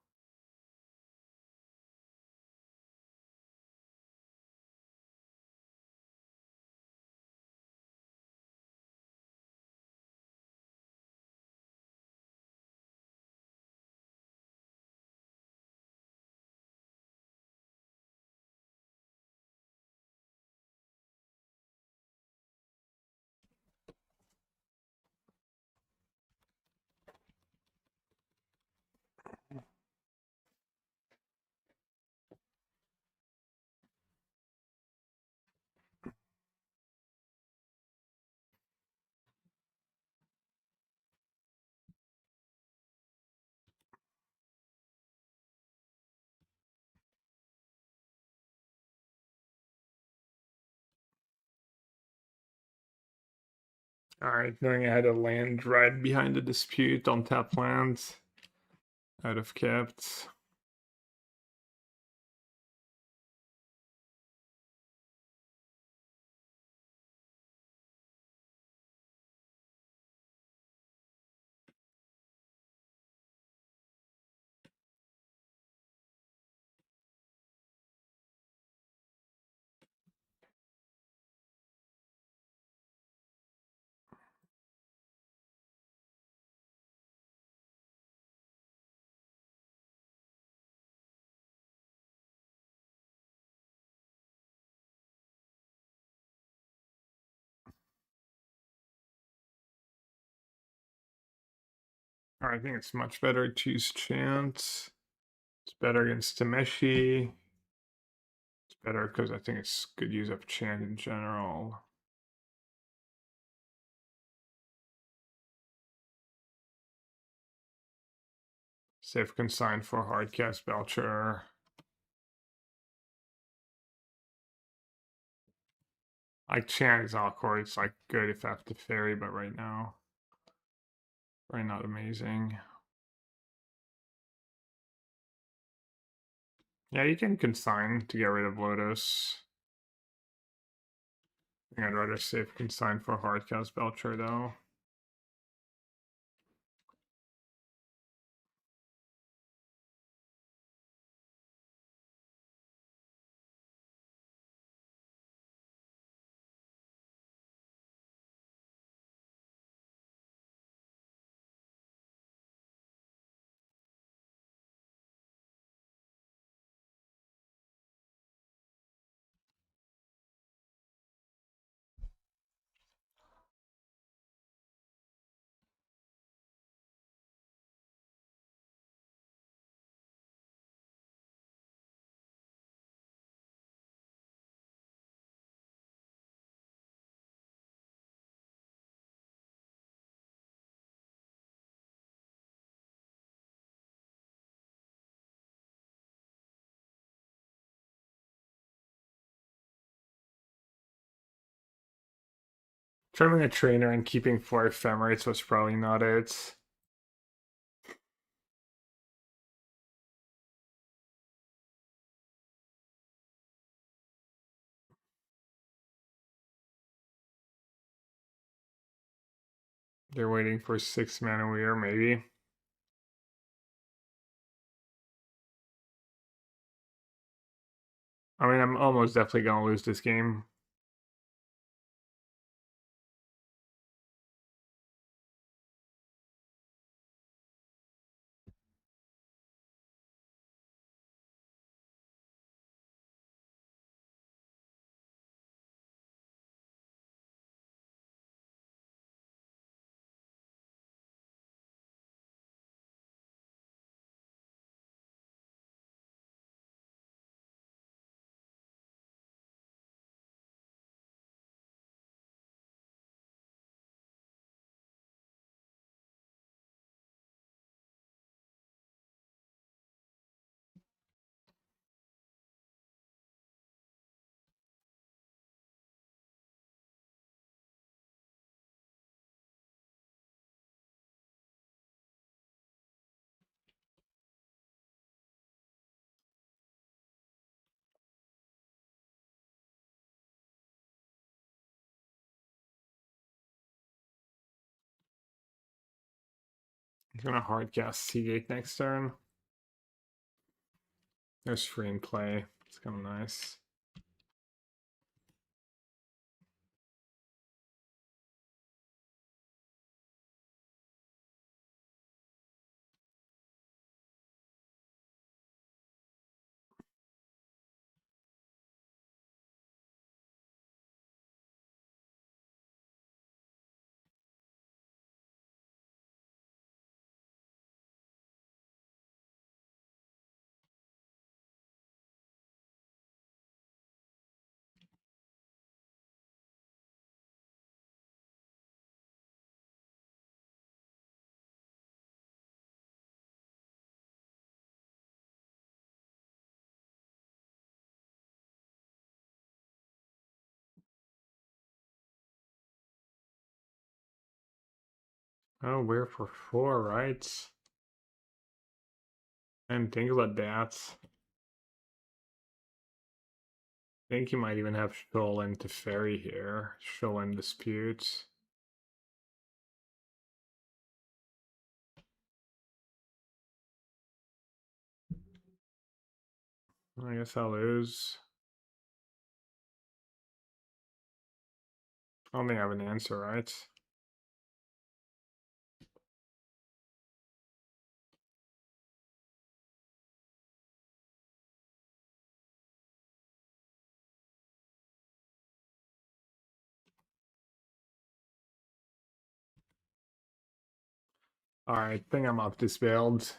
Alright, knowing I had a land right behind the dispute on tap land, I'd have kept. I think it's much better to choose Chant. It's better against Tameshi. It's better because I think it's good use of Chant in general. Safe consign for hardcast Belcher. Like Chant is awkward. It's like good if I have to ferry, but right now, probably not amazing. Yeah, you can consign to get rid of Lotus. I think I'd rather safe consign for hardcast Belcher though. Trimming a trainer and keeping 4 ephemerates was probably not it. They're waiting for 6 mana weir, maybe. I mean, I'm almost definitely gonna lose this game. I'm gonna hardcast Seagate next turn. There's free and play. It's kind of nice. Oh, we're for 4, right? And think about that. I think you might even have Shoal into Fairy here. Shoal and Dispute. I guess I'll lose. I don't think I have an answer, right? Alright, I think I'm up this build.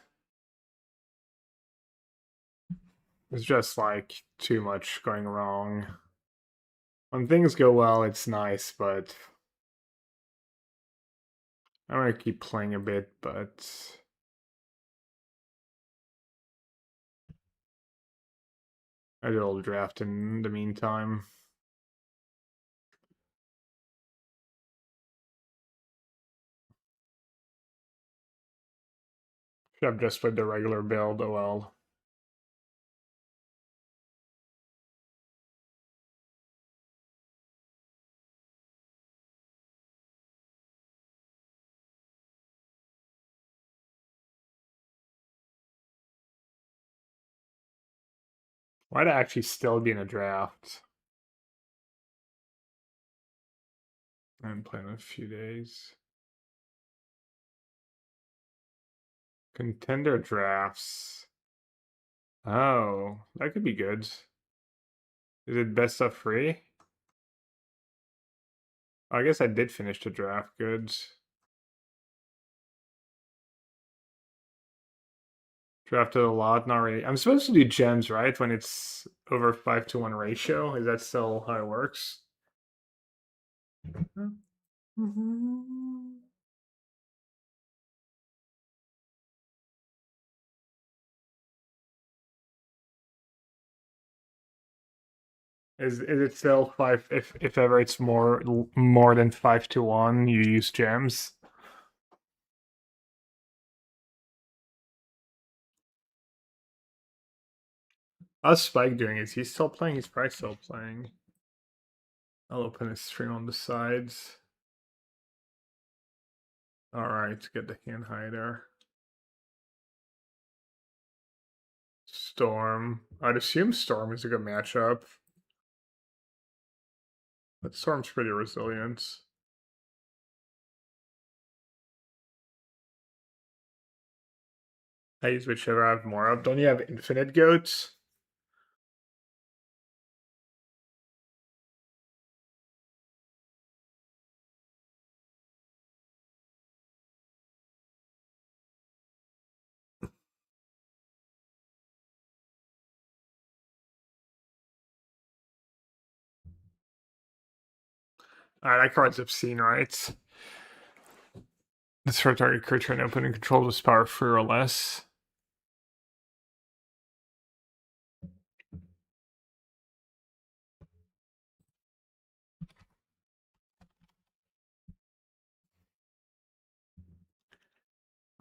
It's just like too much going wrong. When things go well, it's nice, but I'm gonna keep playing a bit, but I did a little draft in the meantime. Should have just played the regular build, oh well. Why'd I actually still be in a draft? I'm playing in a few days. Contender drafts. Oh, that could be good. Is it best of 3? I guess I did finish the draft. Good. Drafted a lot, not really. I'm supposed to do gems, right? When it's over 5-to-1 ratio. Is that still how it works? Is it still 5 if ever it's more than 5-to-1, you use gems? How's Spike doing? Is he still playing? He's probably still playing. I'll open his stream on the sides. Alright, get the hand hider. Storm. I'd assume Storm is a good matchup. But Storm's pretty resilient. I use whichever I have more of. Don't you have infinite goats? Alright, that card's obscene, right? This for target creature and opponent controls with power 4 or less.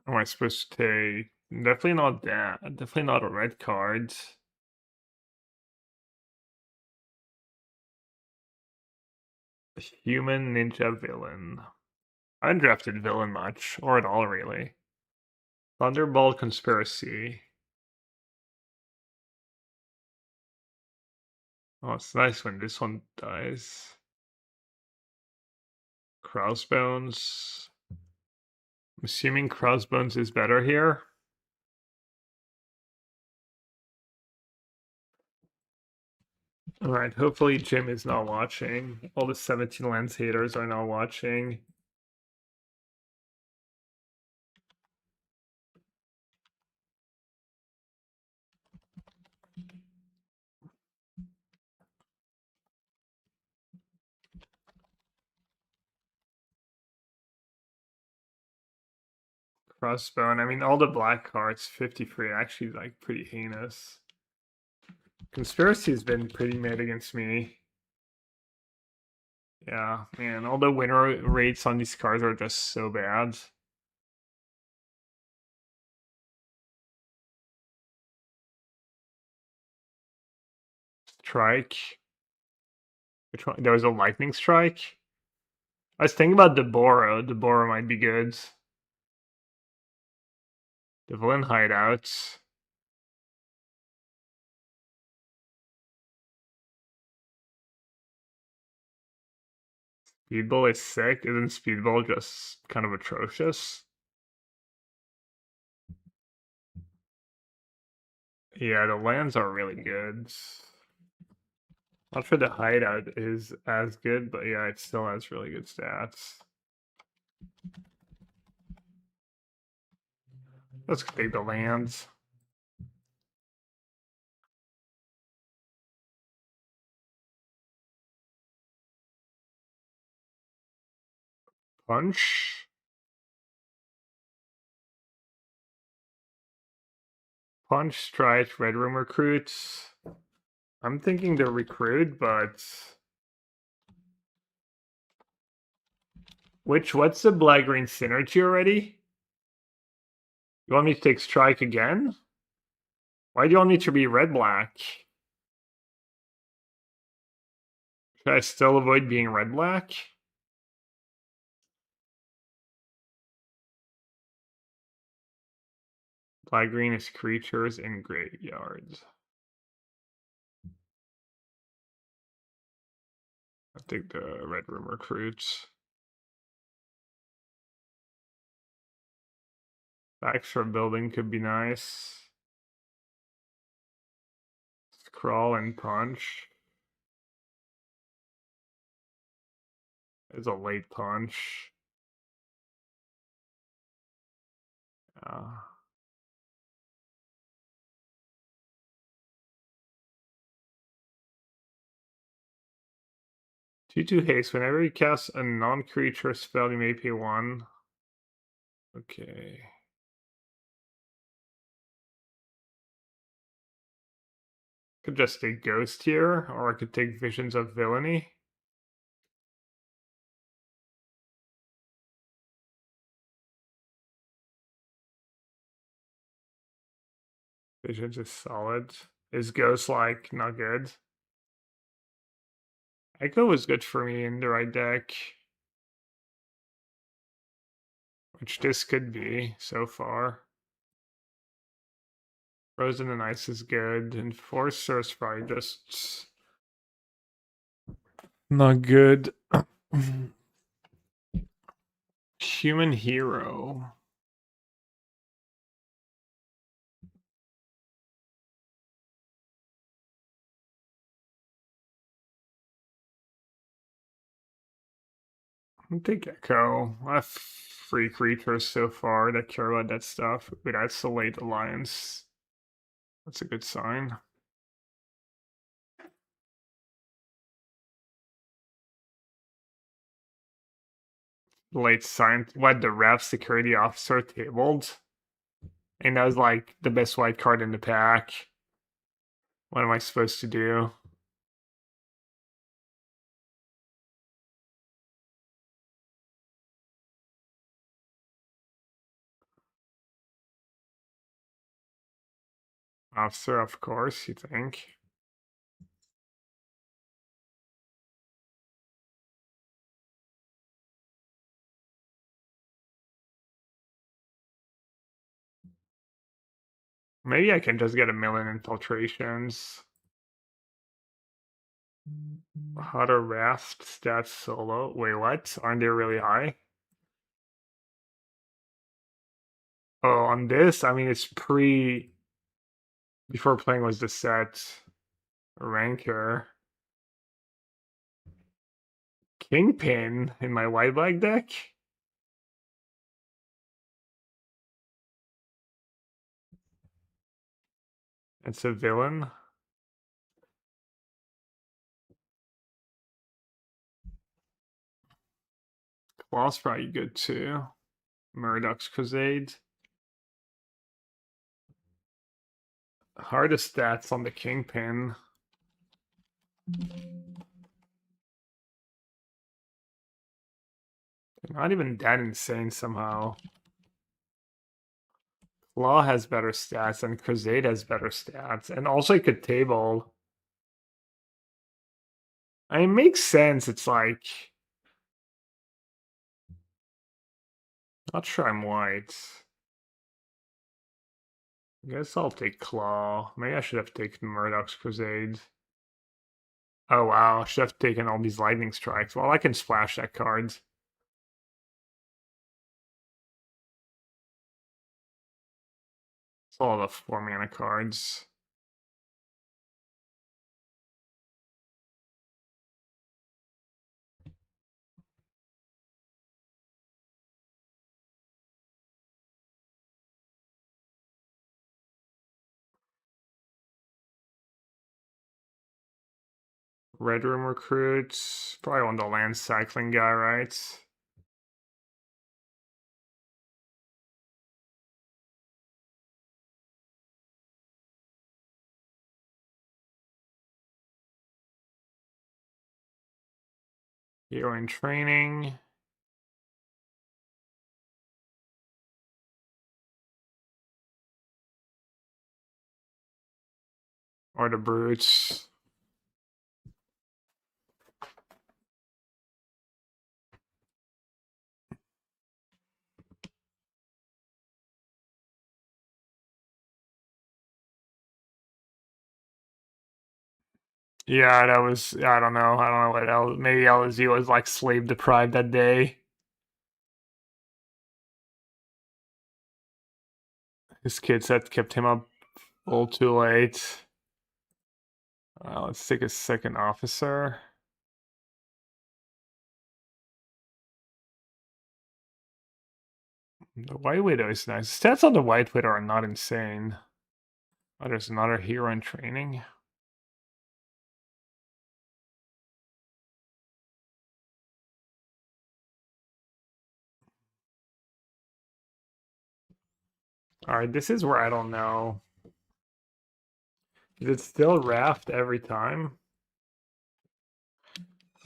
Am I supposed to take? Definitely not that. Definitely not a red card. Human ninja villain. I haven't drafted villain much, or at all really. Thunderbolt conspiracy. Oh, it's nice when this one dies. Crossbones. I'm assuming Crossbones is better here. Alright, hopefully Jim is not watching. All the 17 Lens haters are not watching. Crossbone. I mean, all the black cards, 53, actually like pretty heinous. Conspiracy has been pretty mid against me. Yeah, man, all the winner rates on these cards are just so bad. Strike. Which one? There was a lightning strike. I was thinking about Deborah. Deborah might be good. The villain hideouts. Speedball is sick. Isn't Speedball just kind of atrocious? Yeah, the lands are really good. Not sure the hideout is as good, but yeah, it still has really good stats. Let's take the lands. Punch. Punch, strike, red room recruits. I'm thinking the recruit, but what's the black green synergy already? You want me to take strike again? Why do you want me to be red black? Should I still avoid being red black? Black green is creatures in graveyards. I think the red room recruits. Extra building could be nice. Scrawl and punch. It's a late punch. 2/2 haste. Whenever you cast a non-creature spell, you may pay 1. Okay. Could just take Ghost here, or I could take Visions of Villainy. Visions is solid. Is Ghost like not good? Echo was good for me in the right deck. Which this could be so far. Frozen and Ice is good. Enforcer is probably just not good. Human Hero. I'll take Echo. I have 3 creatures so far that care about that stuff. But that's the late alliance. That's a good sign. Late sign. What, the ref security officer tabled? And that was like the best white card in the pack. What am I supposed to do? Officer, of course, you think? Maybe I can just get a million infiltrations. How to Rasp stats solo. Wait, what? Aren't they really high? Oh, on this, I mean, it's before playing was the set ranker. Kingpin in my white black deck? It's a villain. Claw's probably good too. Murdoch's Crusade. Hardest stats on the Kingpin. Not even that insane somehow. Claw has better stats and Crusade has better stats. And also it could table. I mean, it makes sense. It's like, not sure I'm white. I guess I'll take Claw. Maybe I should have taken Murdoch's Crusade. Oh wow, I should have taken all these lightning strikes. Well, I can splash that card. It's all the 4-mana cards. Red Room Recruits. Probably on the land cycling guy, right? Hero in training. Or the brutes. Yeah, that was, I don't know. I don't know what else. Maybe LZ was like slave deprived that day. His kids had kept him up a little too late. Let's take a second officer. The White Widow is nice. Stats on the White Widow are not insane. Oh, there's another hero in training. Alright, this is where I don't know. Is it still Raft every time?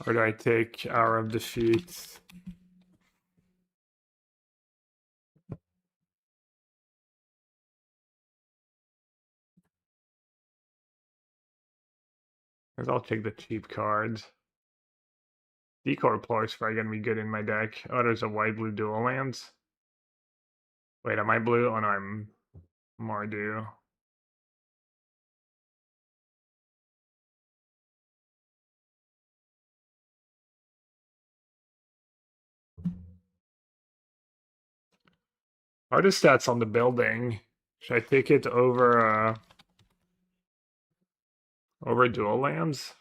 Or do I take Hour of Defeat? Because I'll take the cheap cards. Decoy Ploy is probably gonna be good in my deck. Oh, there's a white blue dual lands. Wait, am I blue? Oh no, I'm Mardu. Are the stats on the building? Should I take it over dual lands?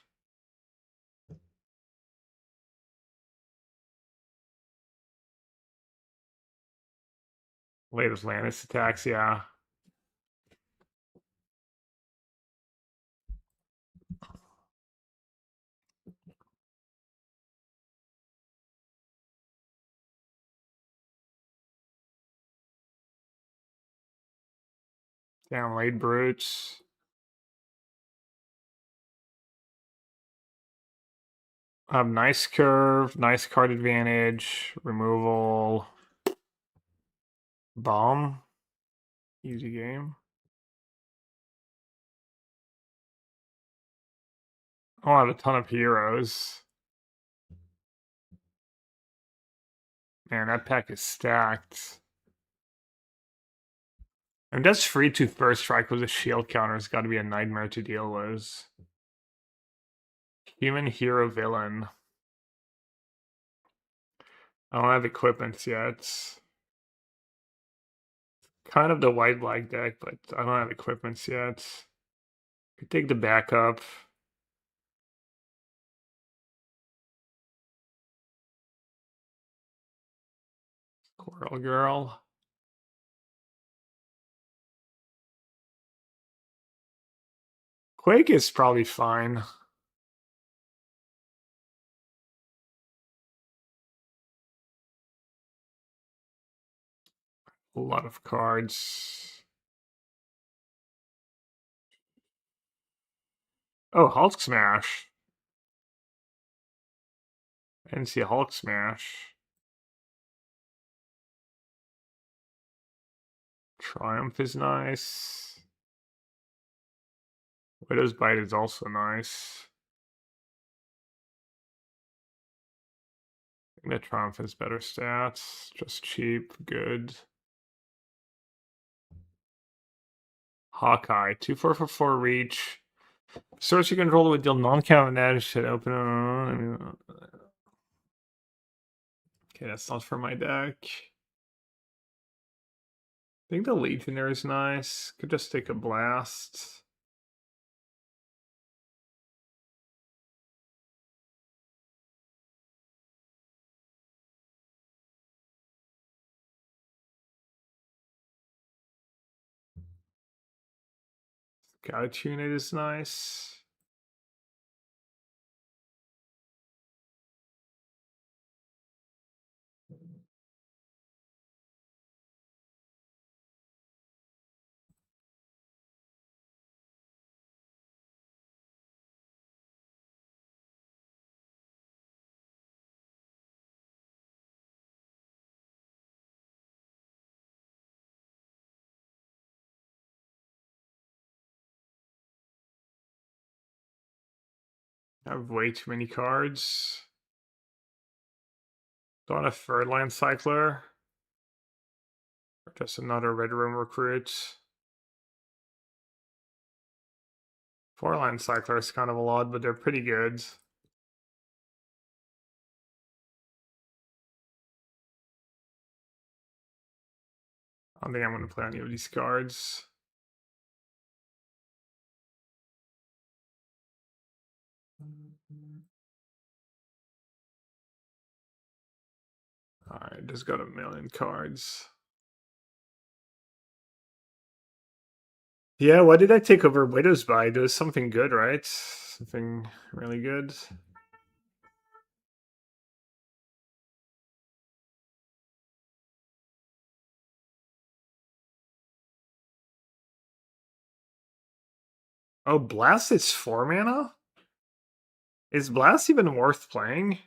Latest Lannis attacks, yeah. Damn, late brutes. Nice curve, nice card advantage, removal, bomb. Easy game. I don't have a ton of heroes. Man, that pack is stacked. And that's free to first strike with a shield counter. It's got to be a nightmare to deal with. Human hero villain. I don't have equipments yet. Kind of the white black deck, but I don't have equipments yet. Could take the backup. Squirrel Girl. Quake is probably fine. A lot of cards. Oh, Hulk Smash. I didn't see a Hulk Smash. Triumph is nice. Widow's Bite is also nice. The Triumph has better stats, just cheap, good. Hawkeye, 2/4 for 4 reach. Source you control would deal non-count damage to open. Okay, that's not for my deck. I think the Legionnaire is nice. Could just take a blast. Gotta tune it is nice. I have way too many cards. Don't have Third Land Cycler. Or just another Red Room recruit. 4 Land Cycler is kind of a lot, but they're pretty good. I don't think I'm going to play any of these cards. Alright, just got a million cards. Yeah, what did I take over Widows by? It was something good, right? Something really good. Oh, Blast is 4 mana? Is Blast even worth playing?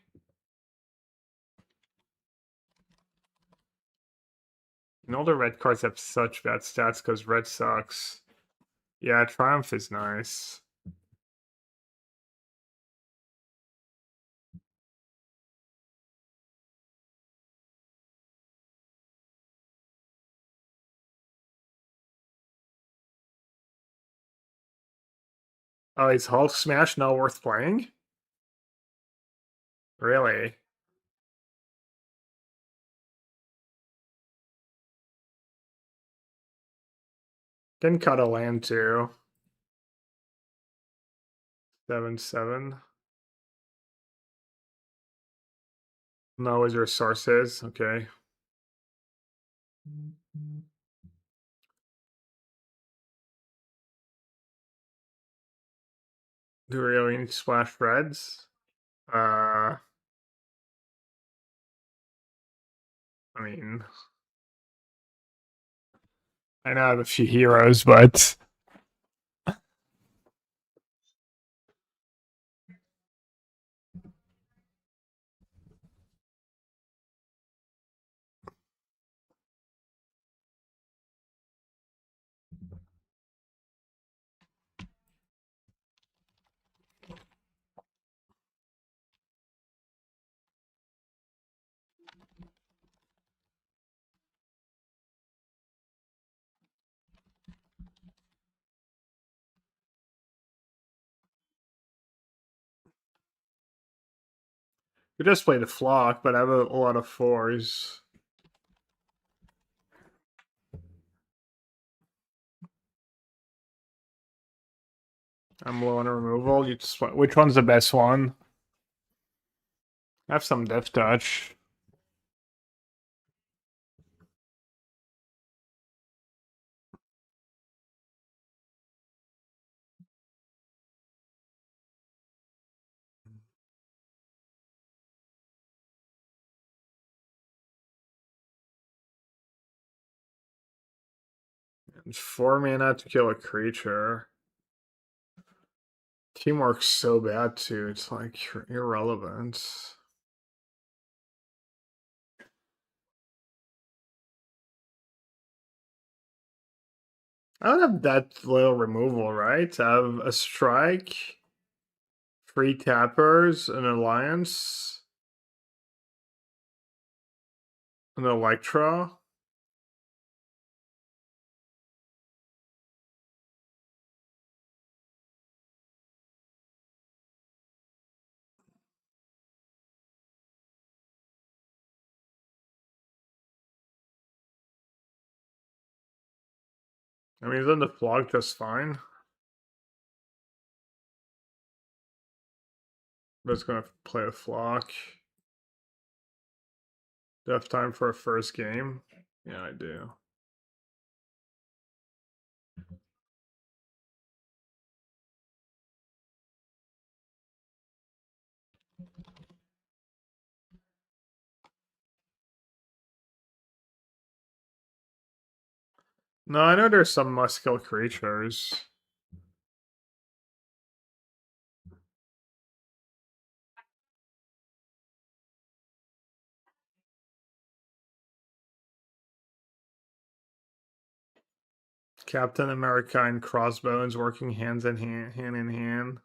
And all the red cards have such bad stats because red sucks. Yeah, Triumph is nice. Oh, is Hulk Smash not worth playing? Really? Can cut a land too. 7/7. No, is your sources? Okay. Do we really need splash reds? I mean, I know I have a few heroes, but we just play the flock, but I have a lot of 4s. I'm low on removal. You just, which one's the best one? I have some Death Touch. And 4 mana to kill a creature. Teamwork's so bad too. It's like irrelevant. I don't have that little removal, right? I have a strike, 3 tappers, an alliance. An Electra. I mean, isn't the flock just fine? But it's gonna play a flock. Do you have time for a first game? Yeah, I do. No, I know there's some must-kill creatures. Captain America and Crossbones working hand in hand.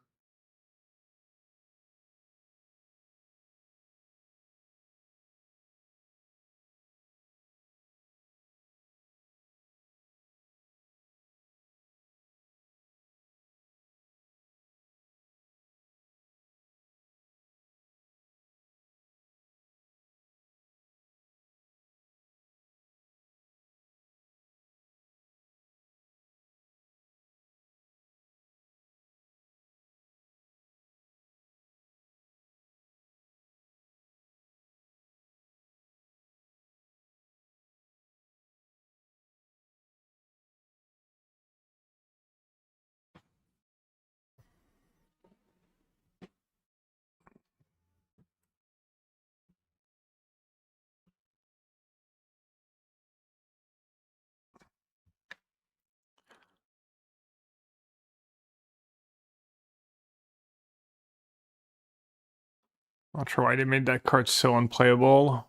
Not sure why they made that card so unplayable.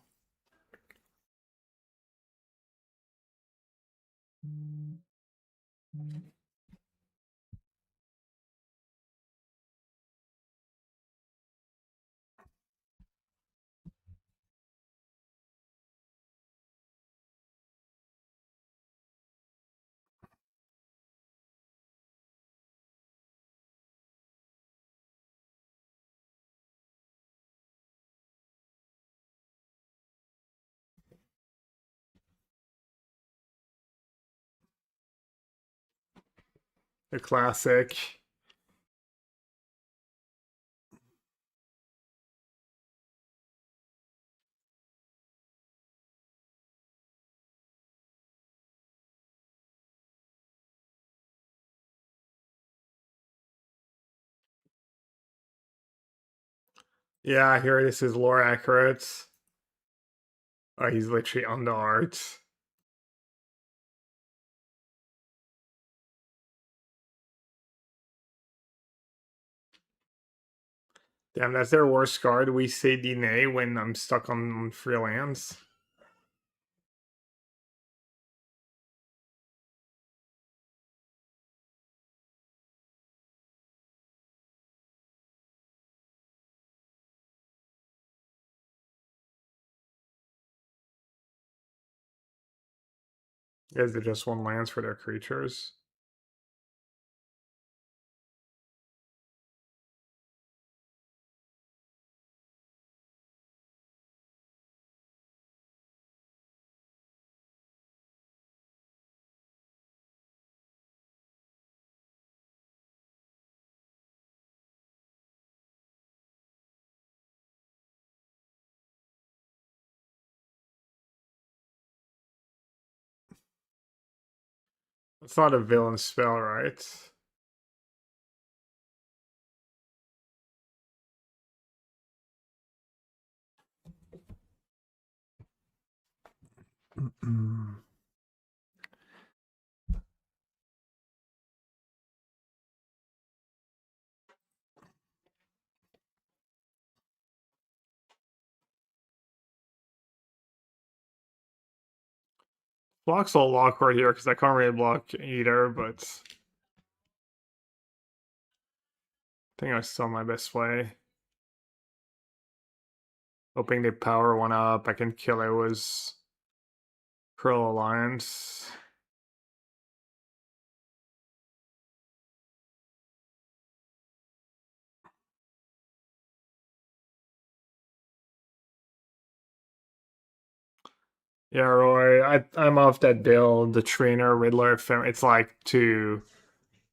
The classic. Yeah, here this is lore accurate. Oh, he's literally on the art. Damn, that's their worst card. We say DNA when I'm stuck on freelance. Is it just one lands for their creatures? It's not a villain spell, right? Block's a little awkward here because I can't really block either, but I think I still my best play. Hoping they power one up. I can kill it was Krill Alliance. Yeah, Roy, I'm off that build. The trainer Riddler, it's like too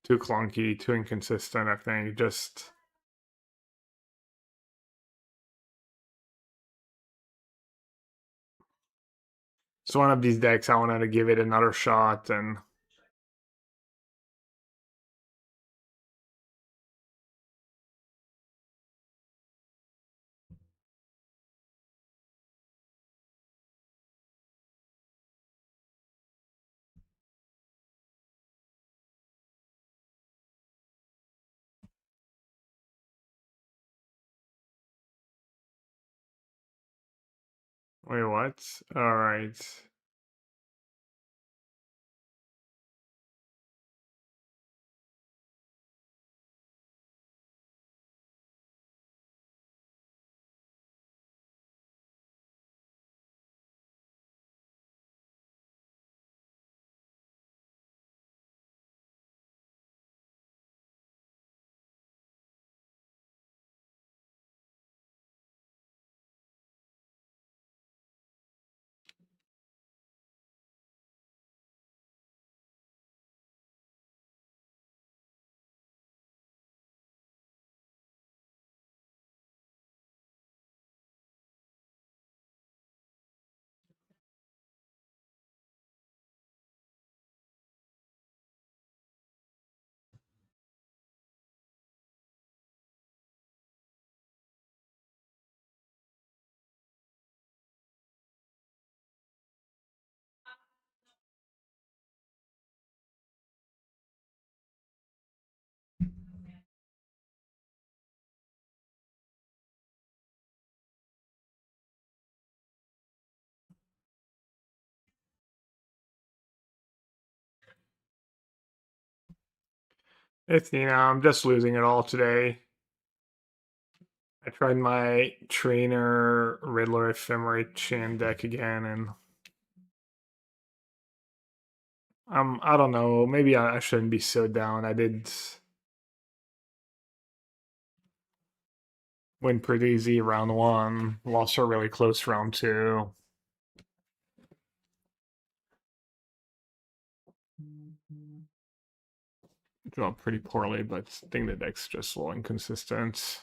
clunky, too inconsistent. I think just it's one of these decks I wanted to give it another shot and. Wait, what? All right. It's I'm just losing it all today. I tried my trainer Riddler Ephemerate Chant deck again, and I don't know. Maybe I shouldn't be so down. I did win pretty easy round one, lost a really close round two. Draw pretty poorly, but I think the deck's just a little inconsistent.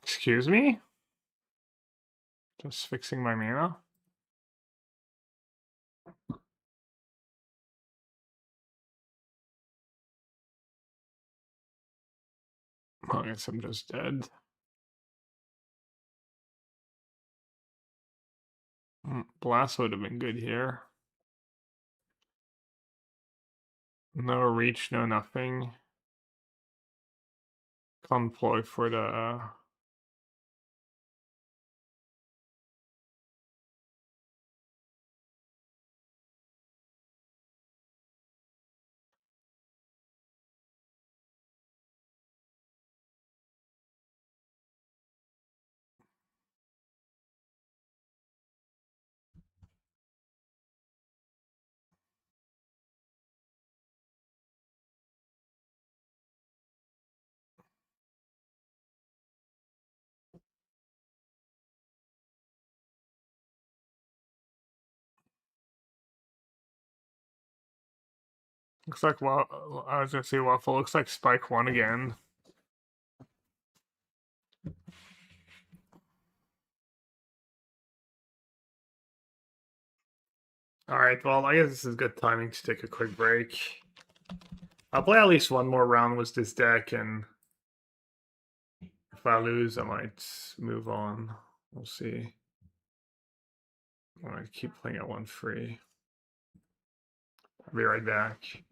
Excuse me? Just fixing my mana? I guess I'm just dead. Blast would have been good here. No reach, no nothing. Confloy for the looks like I was gonna say Waffle looks like Spike won again. Alright, well I guess this is good timing to take a quick break. I'll play at least one more round with this deck, and if I lose I might move on. We'll see. I'm gonna keep playing at 1-free. I'll be right back.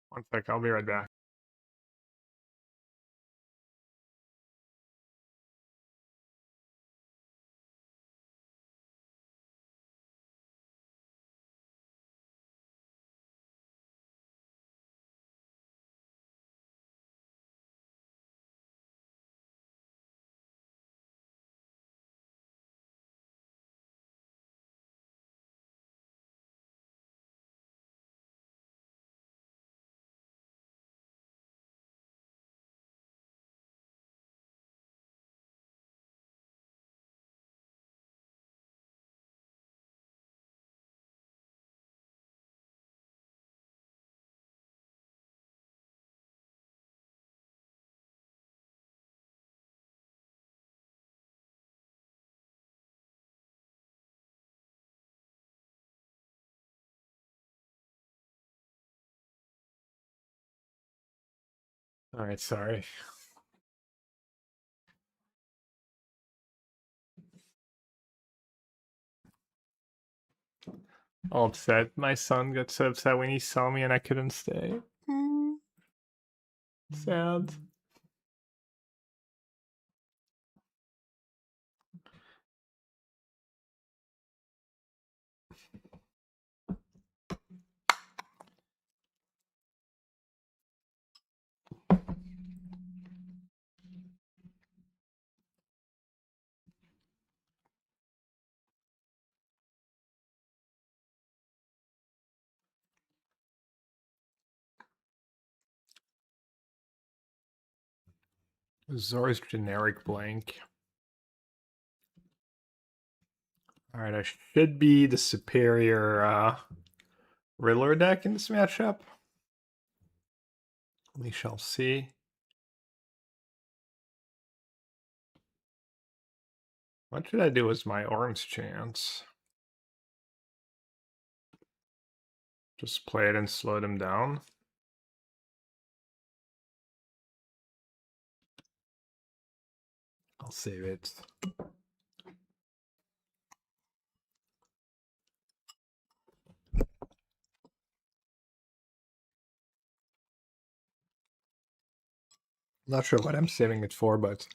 One sec, I'll be right back. All right, sorry. All upset. My son got so upset when he saw me and I couldn't stay. Sad. Azorius generic blank. Alright, I should be the superior Riddler deck in this matchup. We shall see. What should I do as my orange chance? Just play it and slow them down. I'll save it. Not sure what I'm saving it for, but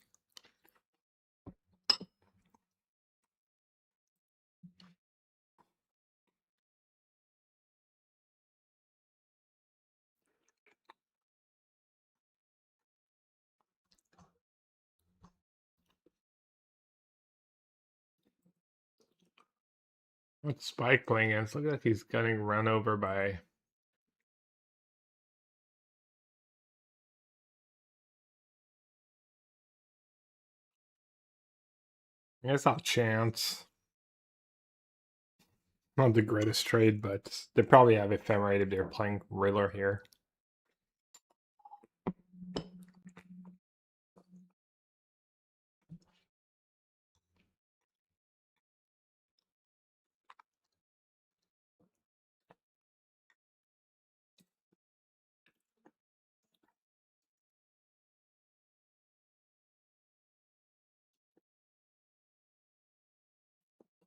what's Spike playing against? Look like he's getting run over by. I guess I'll chance. Not the greatest trade, but they probably have ephemerate if they're playing Riddler here.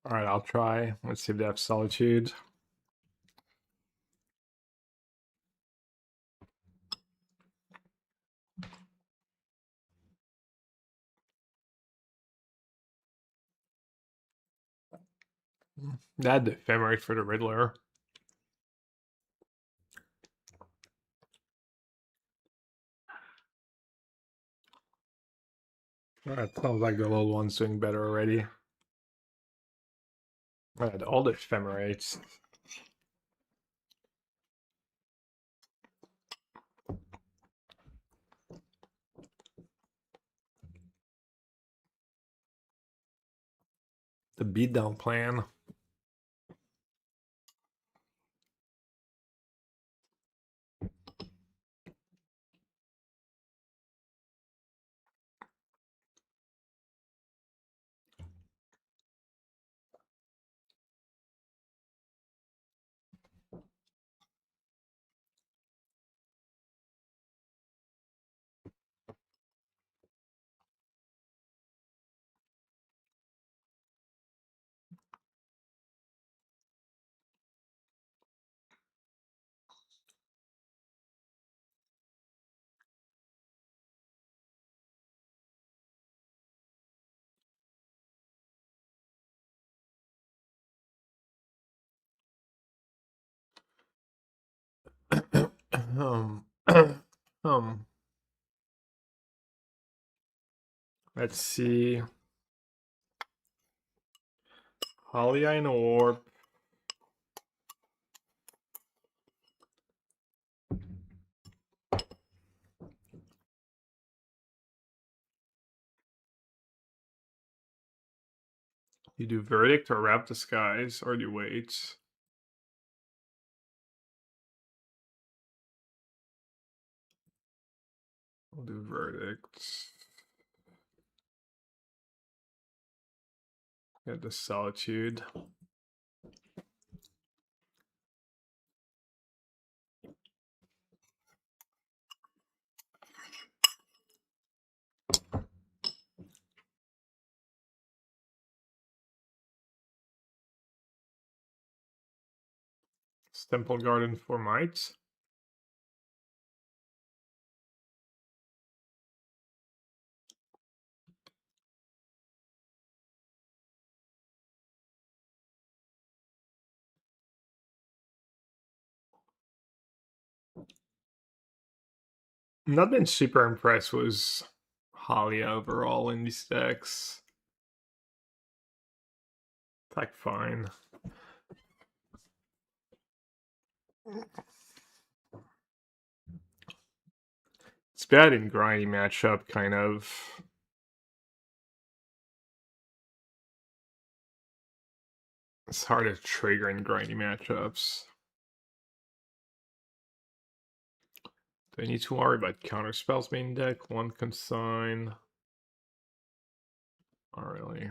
Alright, I'll try. Let's see if they have Solitude. They had the ephemerate for the Riddler. Alright, sounds like the little one's doing better already. Alright, all the ephemerates. The beatdown plan. Um, let's see. Hollyine Orb. You do Verdict or Wrap Disguise, or do you wait? We'll do Verdict. Get the Solitude. Temple Garden for Mites. Not been super impressed with Halia overall in these decks. It's like fine. It's bad in grindy matchup, kind of. It's hard to trigger in grindy matchups. Do I need to worry about counter spells main deck? One consign. Not really.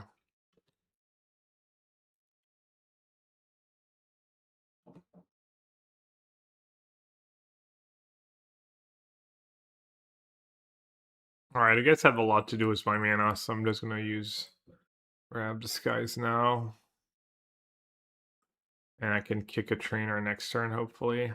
Alright, I guess I have a lot to do with my mana, so I'm just gonna use Grab Disguise now. And I can kick a trainer next turn, hopefully.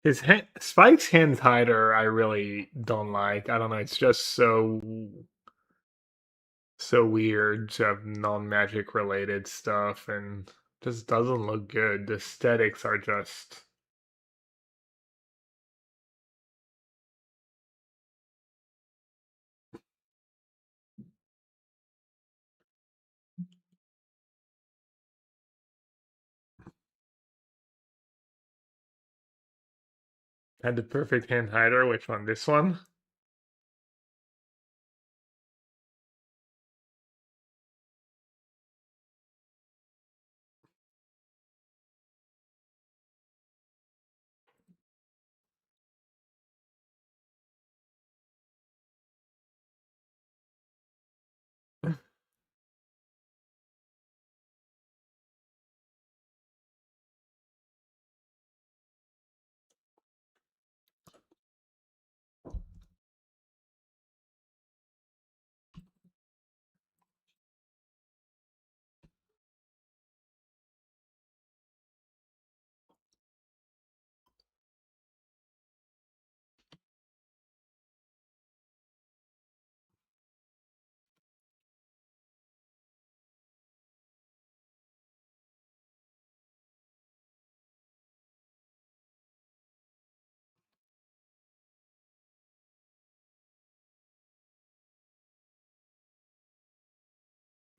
His Spike's Hand Hider I really don't like. I don't know, it's just so weird to have non-magic related stuff and just doesn't look good. The aesthetics are just had the perfect hand hider. Which one? This one?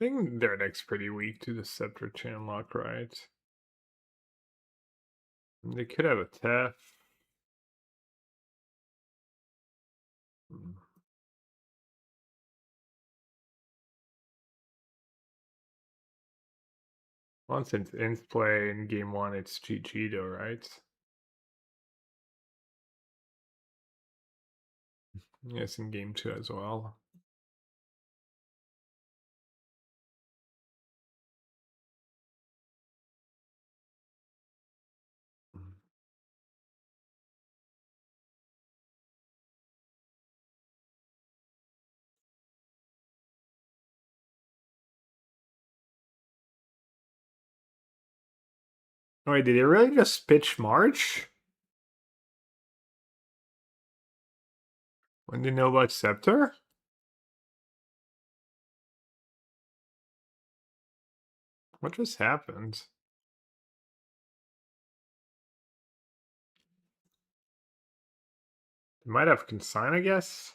I think their deck's pretty weak to the Scepter Chanlock, right? They could have a Tef. Once it's in play in game one, it's GG though, right? Yes, in game two as well. Oh, wait, did he really just pitch March? When did you know about Scepter? What just happened? They might have consign, I guess.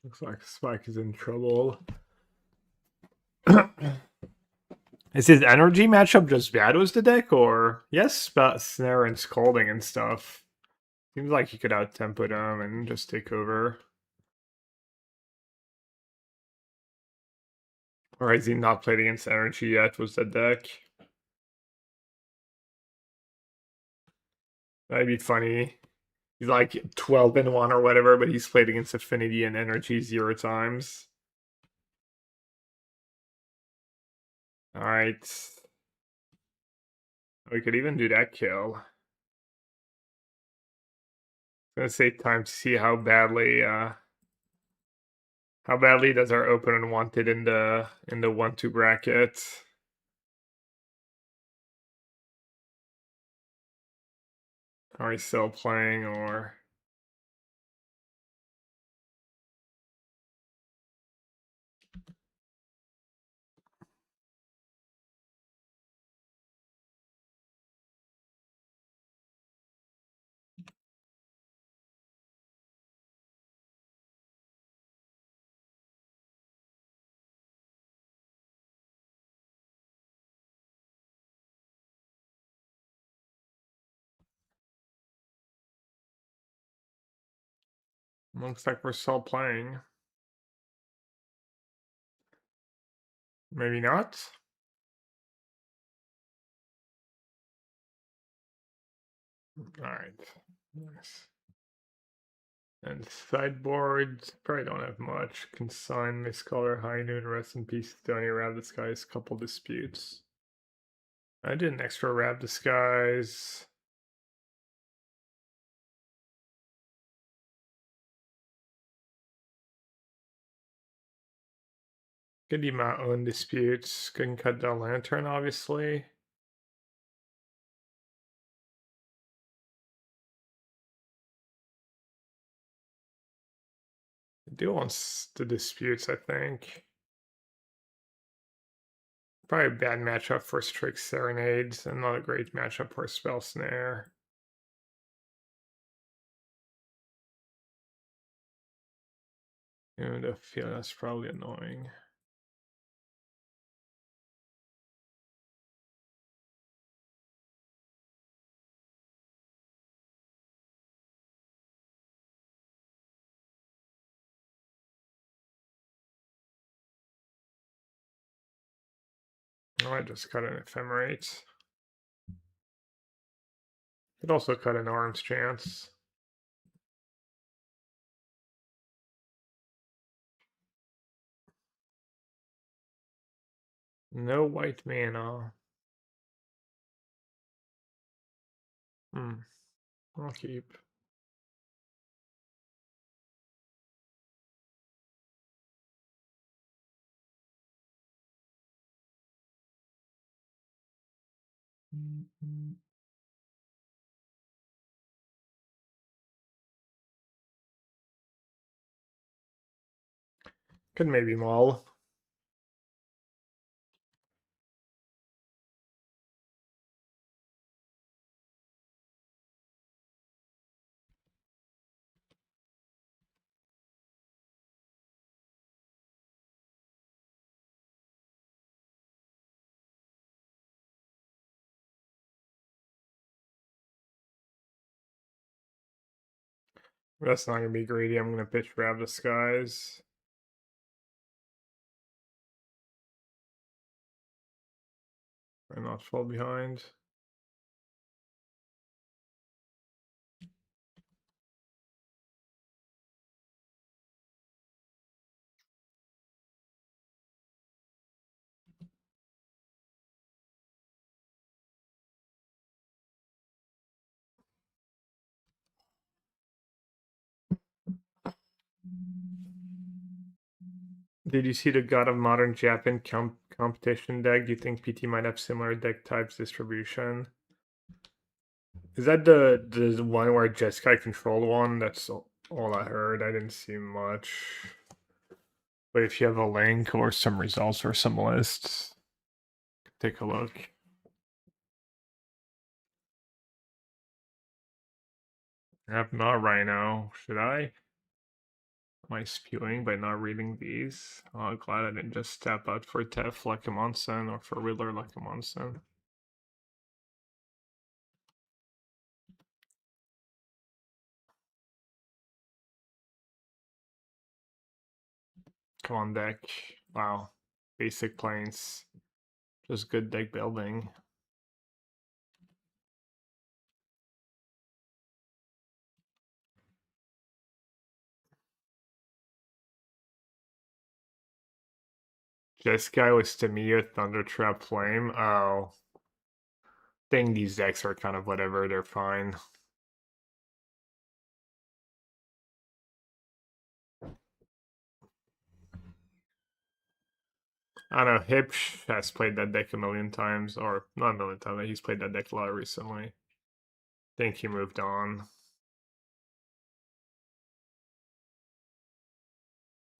Looks like Spike is in trouble. Is his energy matchup just bad with the deck, or yes, about snare and scolding and stuff? Seems like he could out tempo them and just take over. Or has he not played against energy yet with the deck? That'd be funny. He's like 12-1 or whatever, but he's played against affinity and energy 0 times. Alright. We could even do that kill. I'm gonna say time to see how badly does our opponent want it in the 1-2 bracket. Are we still playing, or looks like we're still playing. Maybe not. Alright. Nice. And sideboards, probably don't have much. Consign, Miscolor, High Noon, Rest in Peace, Stony Rab Disguise, couple disputes. I did an extra Rab Disguise. Could do my own disputes. Couldn't cut down Lantern, obviously. I do want the disputes, I think. Probably a bad matchup for Strix Serenades, and not a great matchup for Spell Snare. And I feel that's probably annoying. Oh, I just cut an Ephemerate. Could also cut an Arms Chance. No white mana. I'll keep. Could maybe maul. That's not gonna be greedy. I'm gonna pitch grab disguise. And not fall behind. Did you see the God of Modern Japan competition deck? Do you think PT might have similar deck types distribution? Is that the one where Jeskai controlled one? That's all I heard. I didn't see much. But if you have a link or some results or some lists, take a look. I have not right now. Should I? Am I spewing by not reading these? Oh, glad I didn't just step out for Tef like a Monson or for Riddler like a Monson. Come on, deck. Wow. Basic planes. Just good deck building. This guy was Tamiya, Thunder Trap Flame. Oh. I think these decks are kind of whatever, they're fine. I don't know, Hipsh has played that deck a million times, or not a million times, he's played that deck a lot recently. I think he moved on.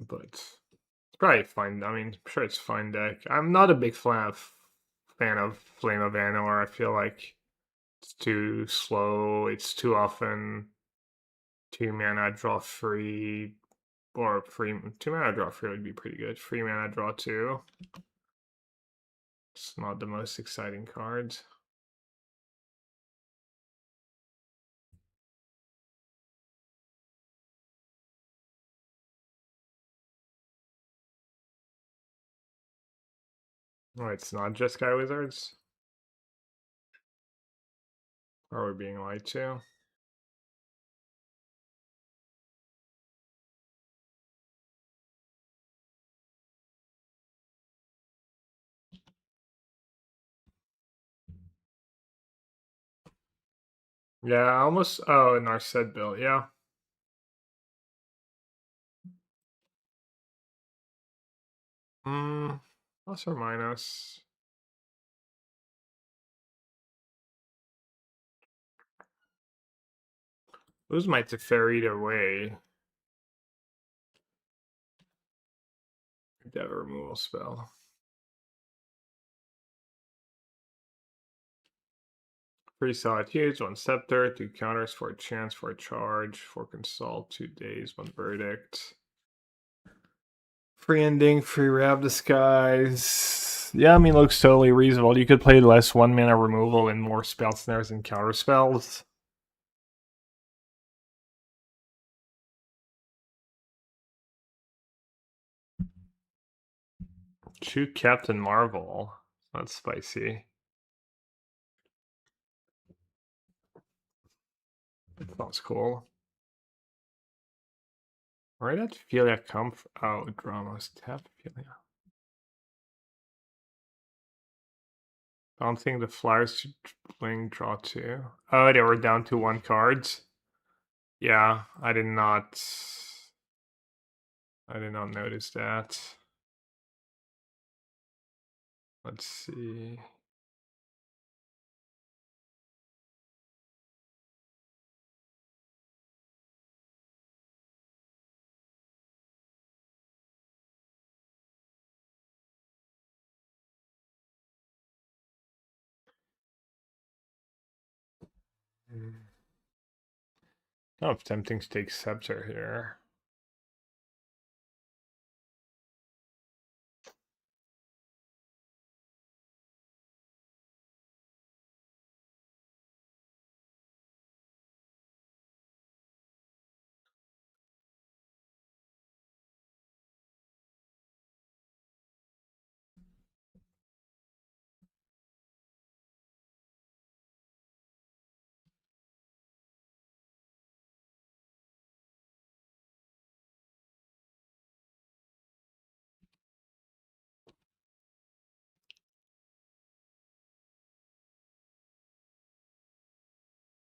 But it's probably fine. I mean, I'm sure it's a fine deck. I'm not a big fan of Flame of Anor. I feel like it's too slow. It's too often 2 mana draw free, or 2 mana draw free would be pretty good. 3 mana draw 2. It's not the most exciting card. Oh, it's not just Sky Wizards? Or are we being lied to? Yeah, almost. Oh, in our set build, yeah. Plus or minus. Those might differ either way. Dev removal spell. Pretty solid huge, 1 scepter, 2 counters, 4 chance, 4 charge, 4 consult, 2 days, 1 verdict. Free ending, free Rab disguise. Yeah, I mean, looks totally reasonable. You could play less 1 mana removal and more spell snares and counter spells. Shoot Captain Marvel. That's spicy. That sounds cool. Where did Philia come from? Oh, dramas. Tap Philia. Bouncing the Flyers to playing draw 2. Oh, they were down to 1 cards. Yeah, I did not notice that. Let's see. Kind of tempting to take Scepter here.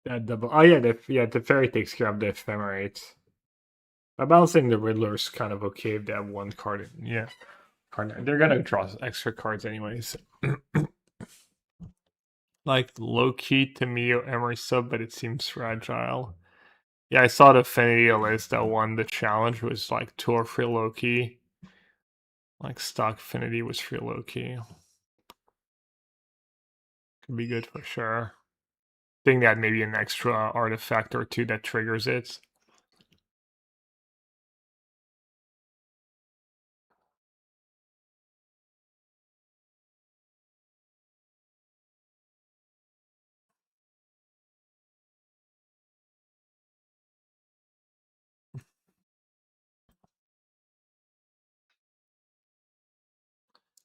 That double. Oh yeah, the fairy takes care of the ephemerate. By balancing the Riddler's kind of okay if they have 1 card. Yeah, card. They're gonna draw extra cards anyways. Like low key to me Emery sub, but it seems fragile. Yeah, I saw the Affinity list that won the challenge was like 2 or 3 low key. Like stock Affinity was 3 low key. Could be good for sure. Think that maybe an extra artifact or 2 that triggers it.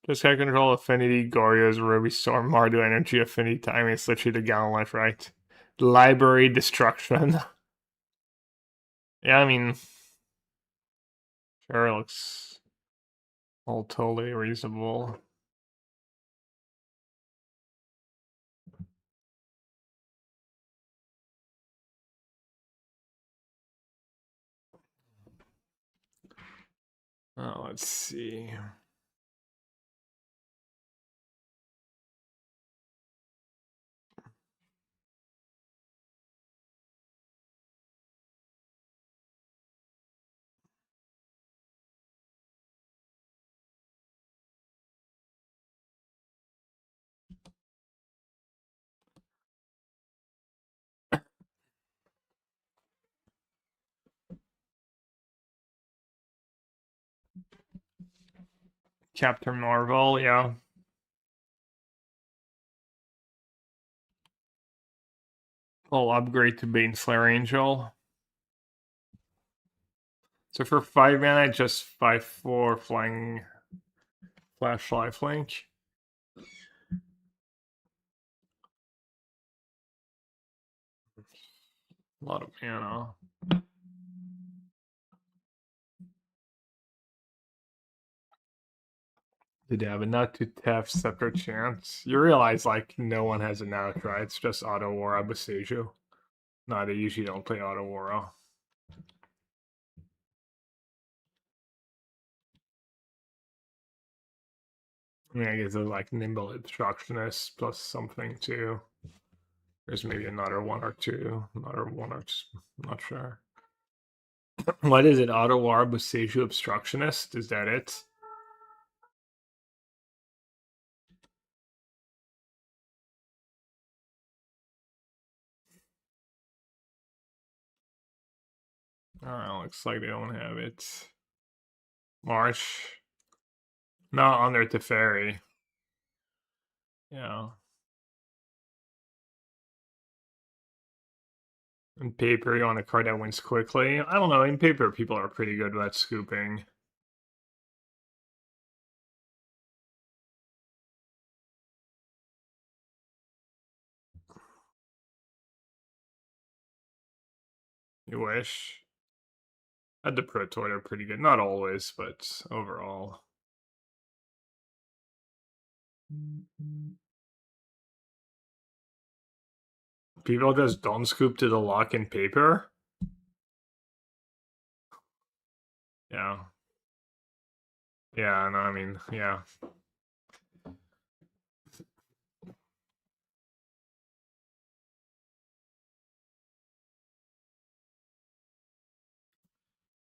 Just gotta control Affinity, Goryo's, Ruby Storm, Mardu Energy, Affinity Timing, it's literally the Gallon Life, right? Library Destruction. Yeah, I mean, sure, looks all totally reasonable. Oh, let's see. Captain Marvel, yeah. I'll upgrade to Baneslayer Angel. So for 5 mana, just 5/4 flying flash lifelink. A lot of mana. Did they have a not to tap separate chance? You realize like no one has an out, right? It's just Auto Aura Boseiju. No, they usually don't play Auto Aura. I mean, I guess it's like Nimble Obstructionist plus something too. There's maybe another 1 or 2. Another 1 or 2. I'm not sure. What is it? Auto Aura Boseiju Obstructionist? Is that it? Oh, looks like they don't have it. Marsh. Not on their Teferi. Yeah. In paper, you want a card that wins quickly. I don't know. In paper, people are pretty good at scooping. You wish. At the Pro Tour, they're pretty good. Not always, but overall. people just don't scoop to the lock in paper. Yeah. Yeah, no, I mean, yeah.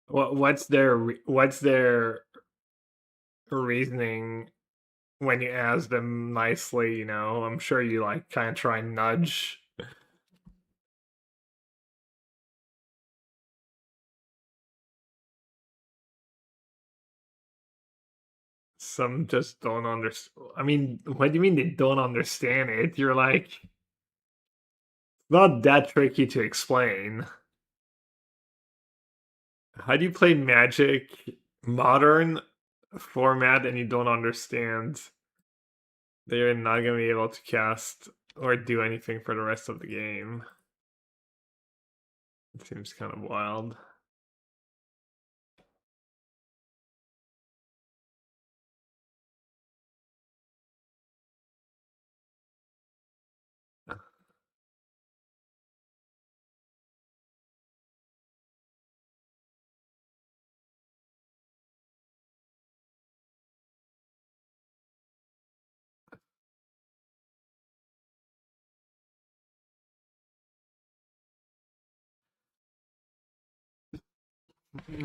What's their reasoning when you ask them nicely, you know? I'm sure you like kind of try and nudge. Some just don't understand. I mean, what do you mean they don't understand it? You're like, not that tricky to explain. How do you play Magic modern format and you don't understand that you're not gonna be able to cast or do anything for the rest of the game? It seems kind of wild.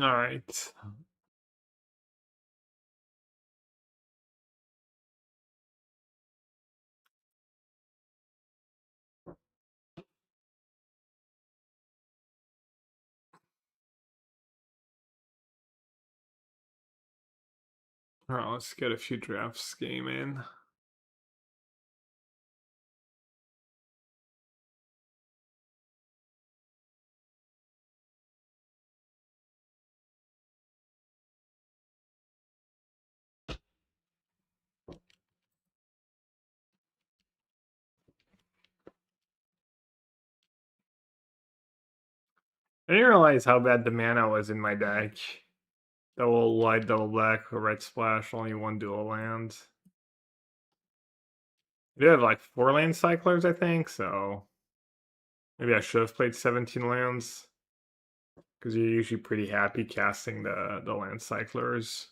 All right. All right, let's get a few drafts game in. I didn't realize how bad the mana was in my deck. Double white, double black, red splash, only one dual land. I do have like 4 land cyclers, I think, so maybe I should have played 17 lands. Because you're usually pretty happy casting the land cyclers.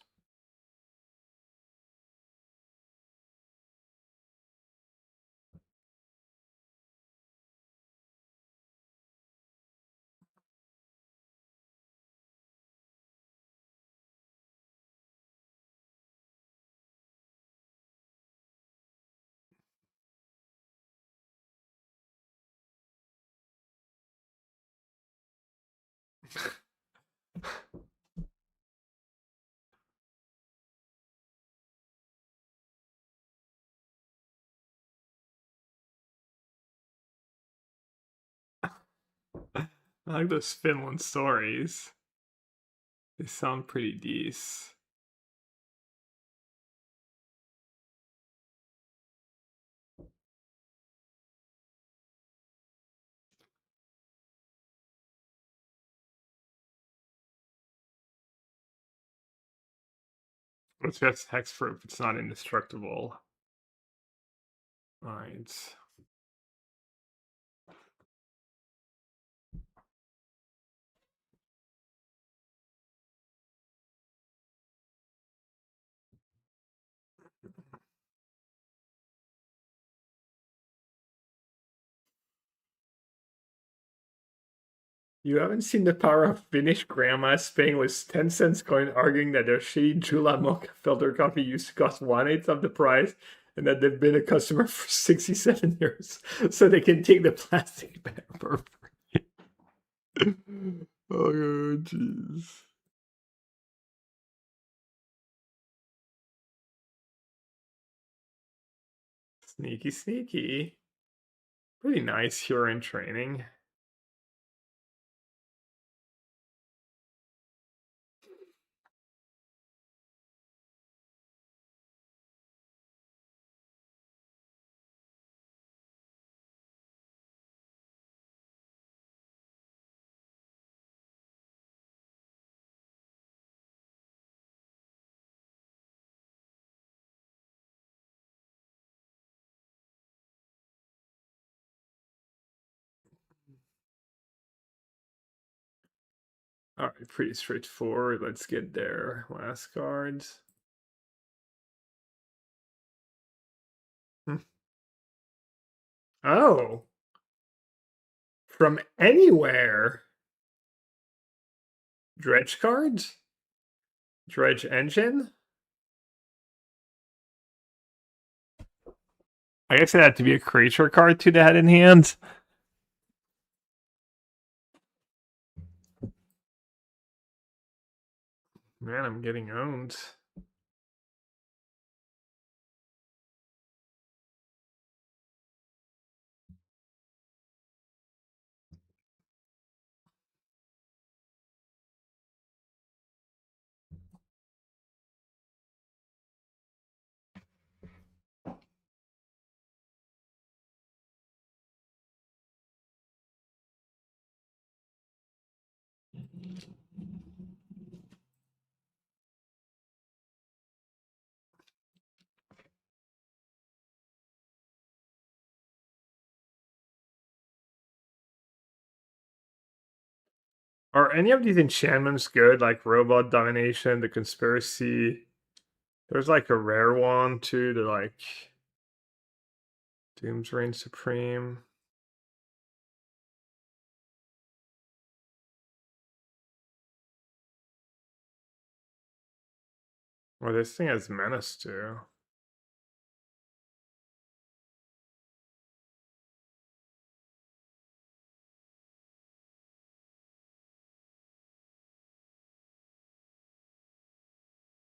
I like those Finland stories. They sound pretty decent. It's just hexproof, it's not indestructible. Alright. You haven't seen the power of Finnish grandmas paying with 10 cents coin arguing that their shitty Jula mocha filter coffee used to cost 1/8 of the price and that they've been a customer for 67 years so they can take the plastic bag for free. Oh, jeez. Sneaky, sneaky. Pretty nice here in training. Alright, pretty straightforward. Let's get there. Last cards. Oh. From anywhere. Dredge cards? Dredge engine? I guess it had to be a creature card to the head in hand. Man, I'm getting owned. Are any of these enchantments good? Like Robot Domination, the Conspiracy. There's like a rare one too, the like Doom's Reign Supreme. Well, this thing has Menace too.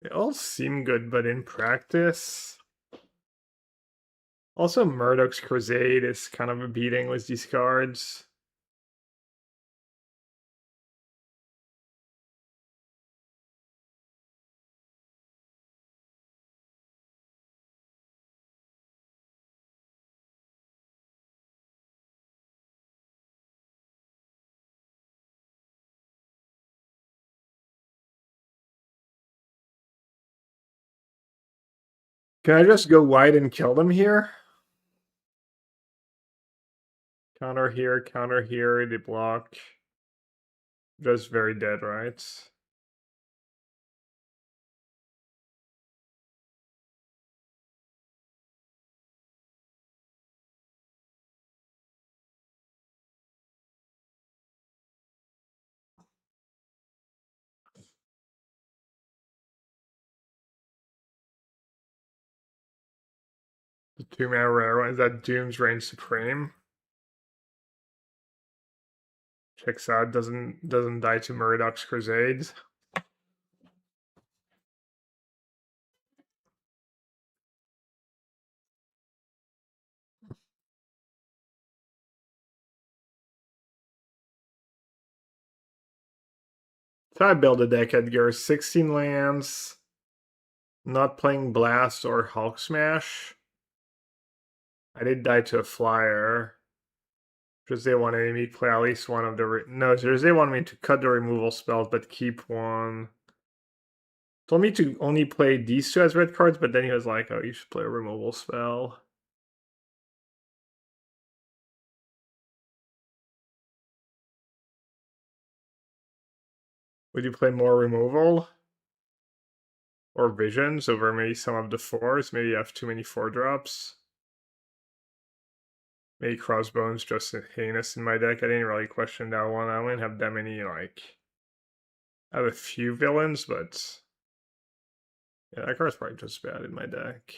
They all seem good, but in practice. Also, Murdoch's Crusade is kind of a beating with these cards. Can I just go wide and kill them here? Counter here, they block. Just very dead, right? The 2-mana rare one is that Doom's Reign Supreme. Checks out, doesn't die to Murdoch's Crusades. So I build a deck, Edgar. 16 lands. Not playing Blast or Hulk Smash. I did die to a flyer. Because they wanted me to play at least one of the... No, they wanted me to cut the removal spells, but keep one. Told me to only play these two as red cards, but then he was like, oh, you should play a removal spell. Would you play more removal? Or visions over maybe some of the 4s? Maybe you have too many 4-drops. Maybe Crossbones just heinous in my deck. I didn't really question that one. I don't have that many, like... I have a few villains, but... Yeah, that card's probably just bad in my deck.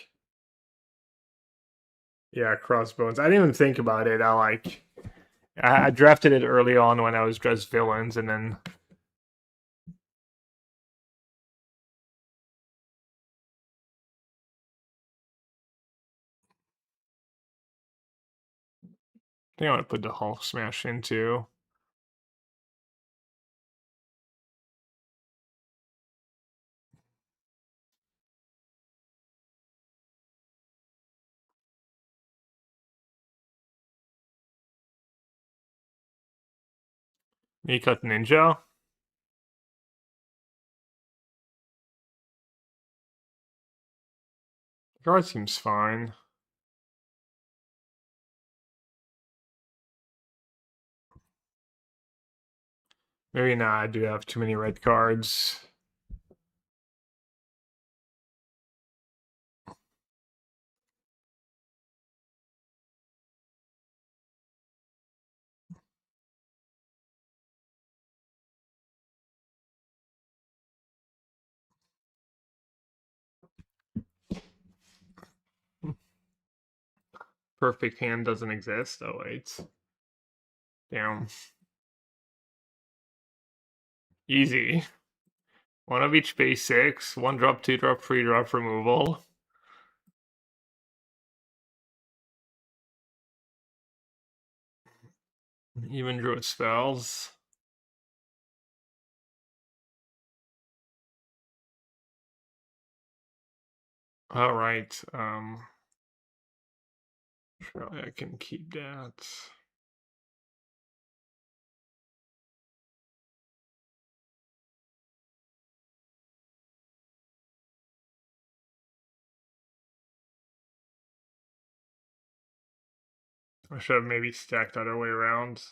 Yeah, Crossbones. I didn't even think about it. I drafted it early on when I was just villains, and then... I think I want to put the Hulk Smash into. Cut Ninja. The card seems fine. Maybe not. I do have too many red cards. Perfect hand doesn't exist. Oh wait. Damn. Easy. One of each base 6, 1 drop, 2 drop, 3 drop removal. Even drew its spells. Alright, surely I can keep that. I should have maybe stacked the other way around.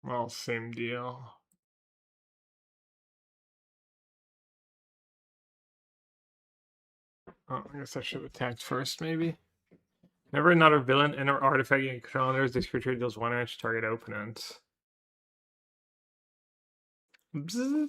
Well, same deal. Oh, I guess I should have attacked first, maybe. Whenever another villain enter artifact in controllers, this creature deals 1 damage to target opponent. Bzz.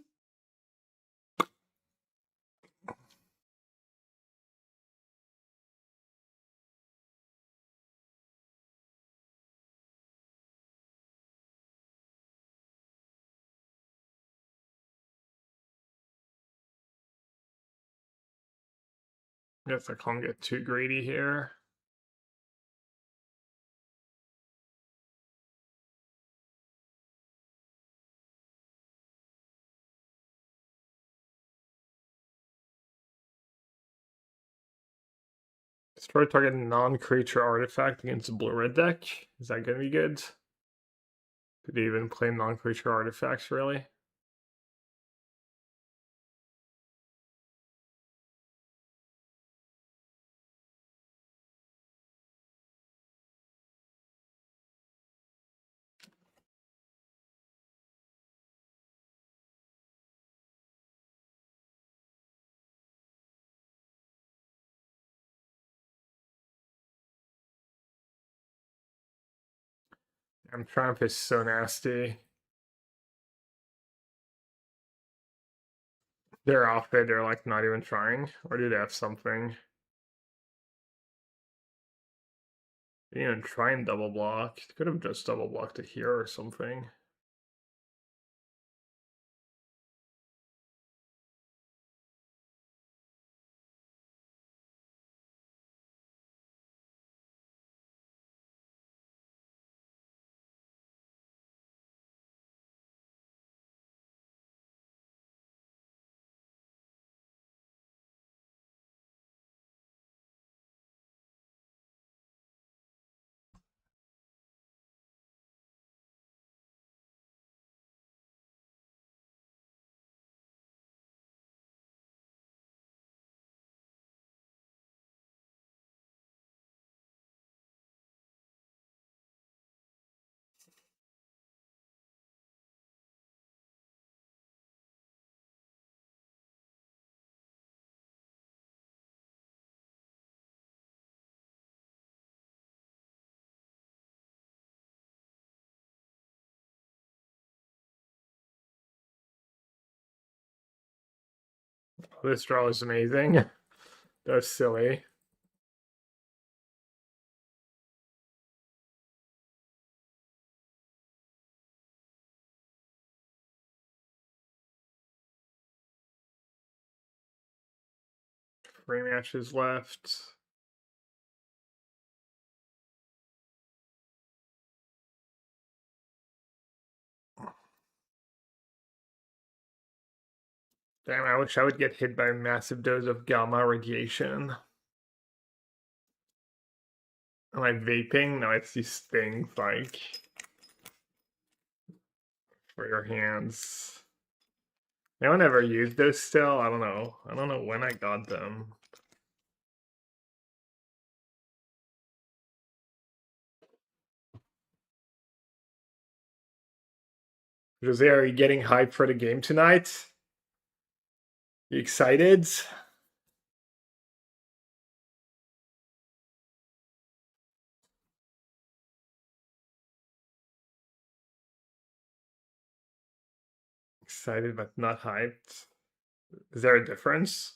Guess I can't get too greedy here. Destroy target non-creature artifact against a blue-red deck. Is that gonna be good? Could they even play non-creature artifacts, really? Triumph is so nasty. They're off it, they're like not even trying. Or do they have something? They didn't even try and double block. Could have just double blocked it here or something. This draw is amazing. That's silly. Three matches left. Damn, I wish I would get hit by a massive dose of gamma radiation. Am I vaping? No, it's these things like for your hands. Anyone ever used those still? I don't know. I don't know when I got them. Jose, are you getting hyped for the game tonight? You excited? Excited but not hyped. Is there a difference?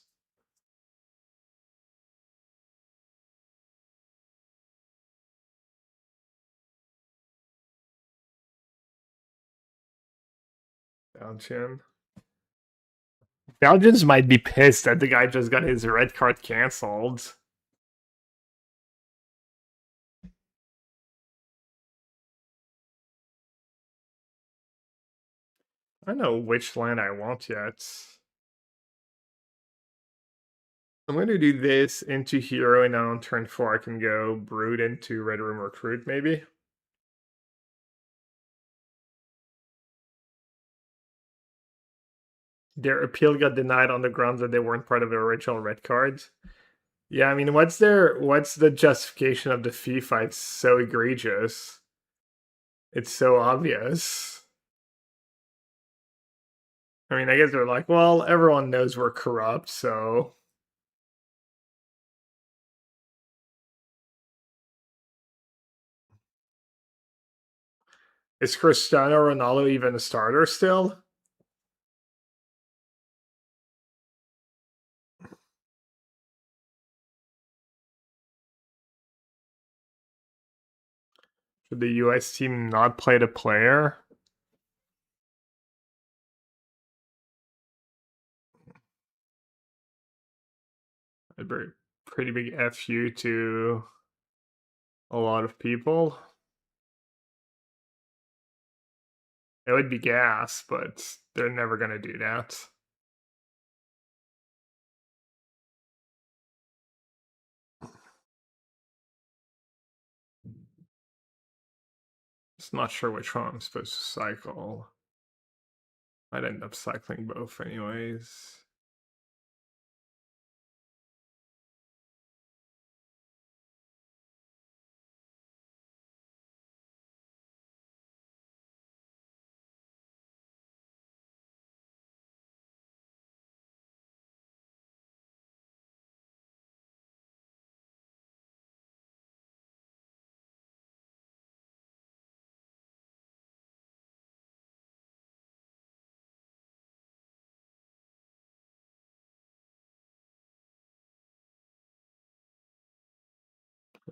Belgian. Belgians might be pissed that the guy just got his red card cancelled. I don't know which land I want yet. I'm going to do this into hero, and now on turn 4 I can go brood into red room recruit maybe. Their appeal got denied on the grounds that they weren't part of the original red cards. Yeah, I mean, what's the justification of the FIFA? It's so egregious. It's so obvious. I mean, I guess they're like, well, everyone knows we're corrupt, so is Cristiano Ronaldo even a starter still? Should the US team not play the player? I'd be pretty big FU to a lot of people. It would be gas, but they're never going to do that. Just not sure which one I'm supposed to cycle. I'd end up cycling both anyways.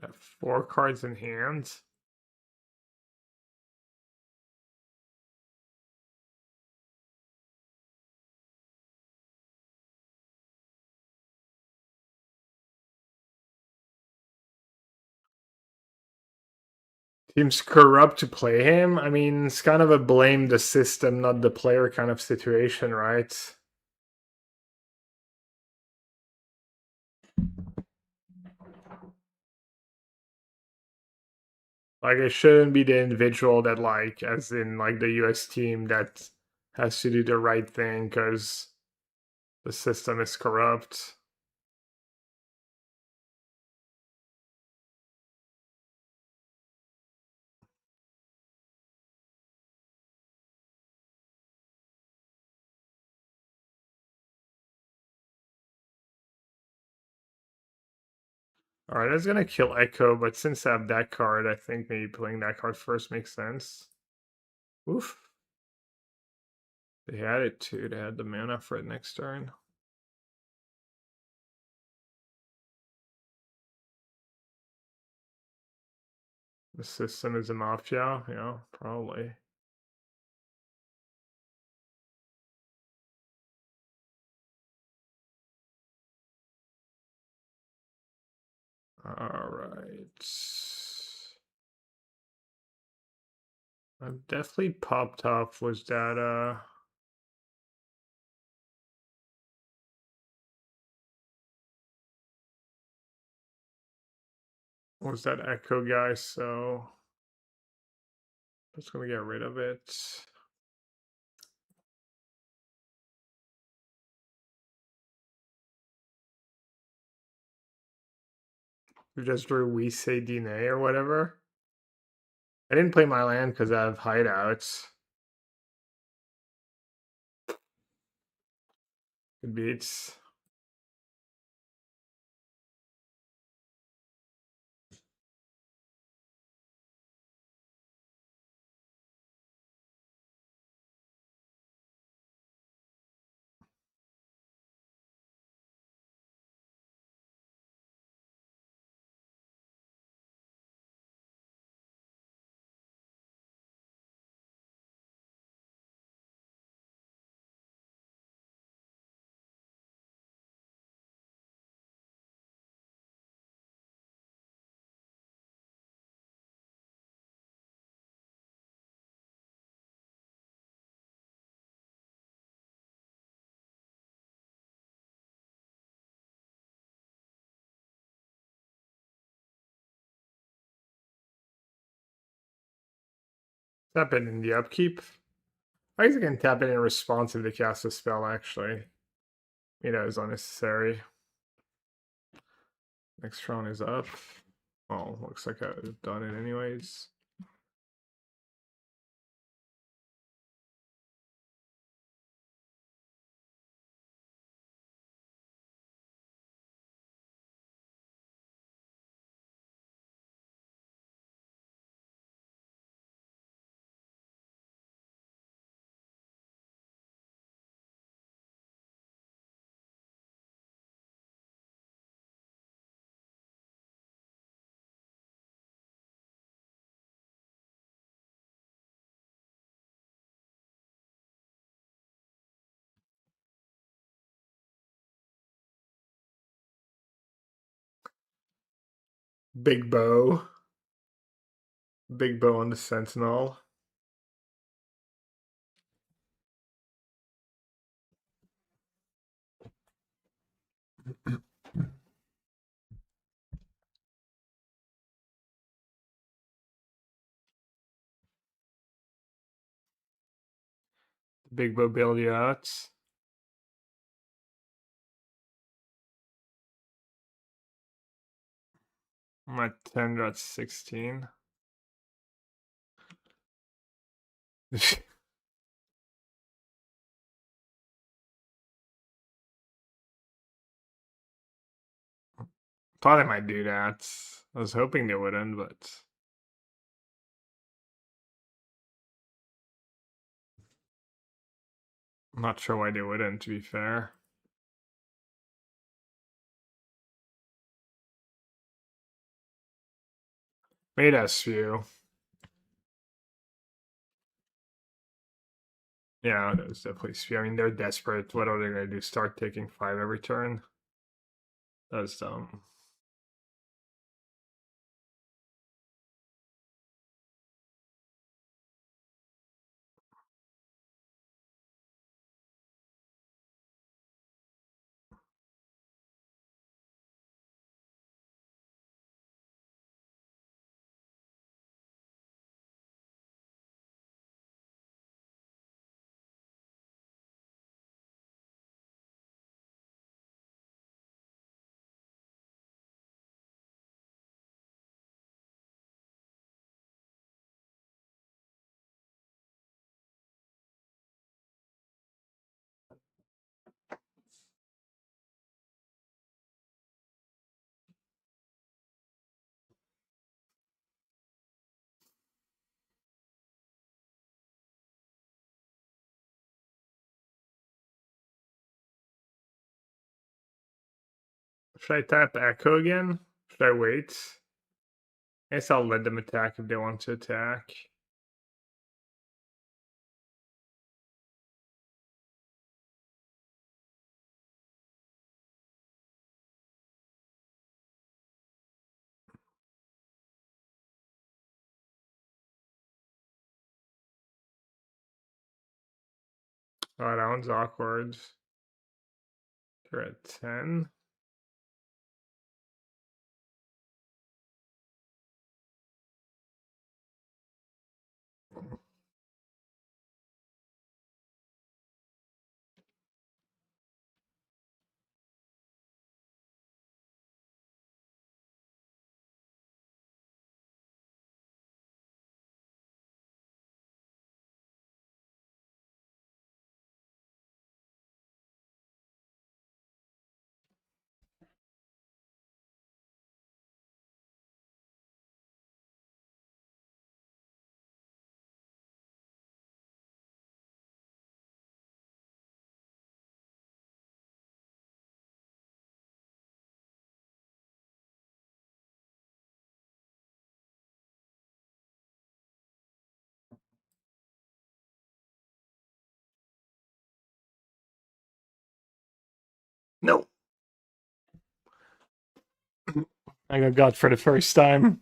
I have 4 cards in hand. Seems corrupt to play him. I mean, it's kind of a blame the system, not the player kind of situation, right? Like, it shouldn't be the individual that, like, as in, like, the US team that has to do the right thing because the system is corrupt. Alright, I was gonna kill Echo, but since I have that card, I think maybe playing that card first makes sense. Oof. They had it too, they had the mana for it next turn. The system is a mafia, yeah, probably. Alright. I've definitely popped off. Was that Echo guy, so just gonna get rid of it. We just drew We Say DNA or whatever. I didn't play my land because I have hideouts. Good beats. Tap it in the upkeep. I guess I can tap it in response if they cast a spell, actually. You know, it's unnecessary. Next round is up. Well, looks like I've done it anyways. Big bow. Big bow on the sentinel. Big bow bailed you out. I'm at 10, that's 16. Thought I might do that. I was hoping they wouldn't, but I'm not sure why they wouldn't, to be fair. Made us few. Yeah, that was definitely few. I mean, they're desperate. What are they gonna do? Start taking 5 every turn? That's dumb. Should I tap Echo again? Should I wait? I guess I'll let them attack if they want to attack. Oh, that one's awkward. They're at 10. No. I got got for the first time.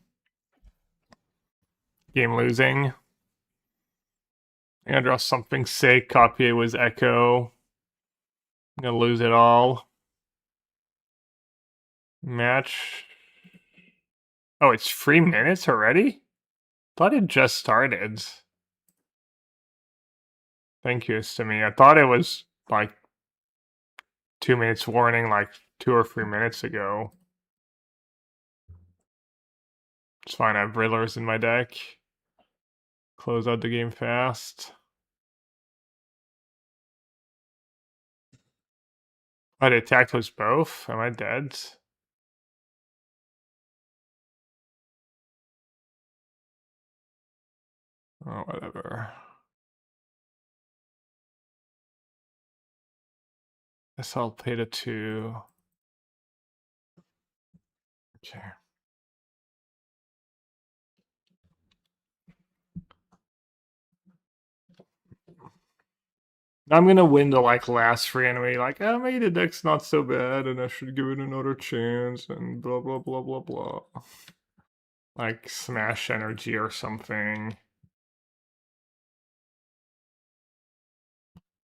Game losing. I'm gonna draw something sick. Copy it was Echo. I'm gonna lose it all. Match. Oh, it's 3 minutes already? Thought it just started. Thank you to me. I thought it was like 2 minutes warning, like 2 or 3 minutes ago. It's fine. I have Riddlers in my deck. Close out the game fast. Oh, the attack was both? Am I dead? Oh, whatever. Guess I'll pay the 2. Okay. I'm gonna win the like last 3 anyway. Like, oh, maybe the deck's not so bad, and I should give it another chance, and blah blah blah blah blah. Like smash energy or something.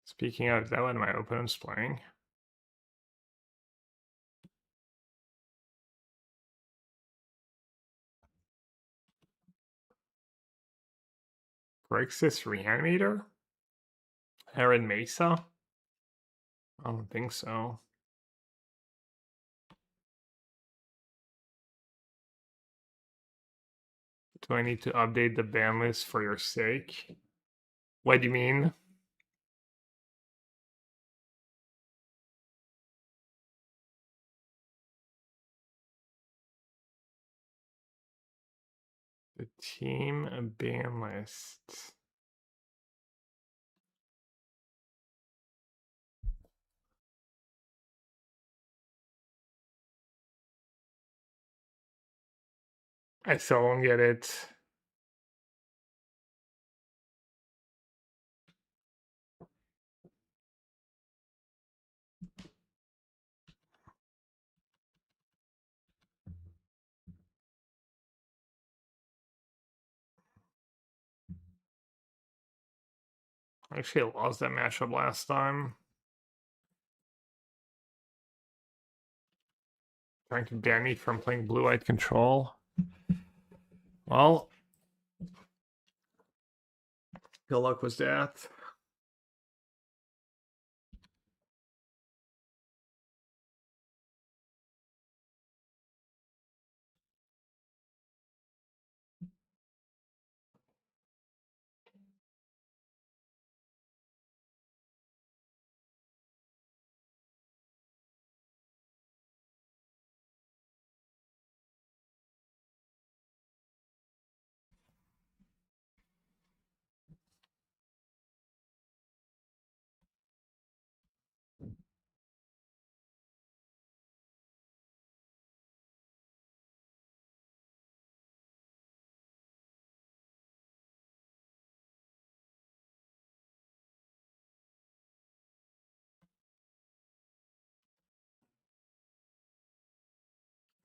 Speaking of, is that what my opponent's playing? Grixis Reanimator? Heron Mesa? I don't think so. Do I need to update the ban list for your sake? What do you mean? The team ban list. I still don't get it. Actually, I lost that matchup last time. Trying to ban me from playing blue-white control. Well, good luck with that.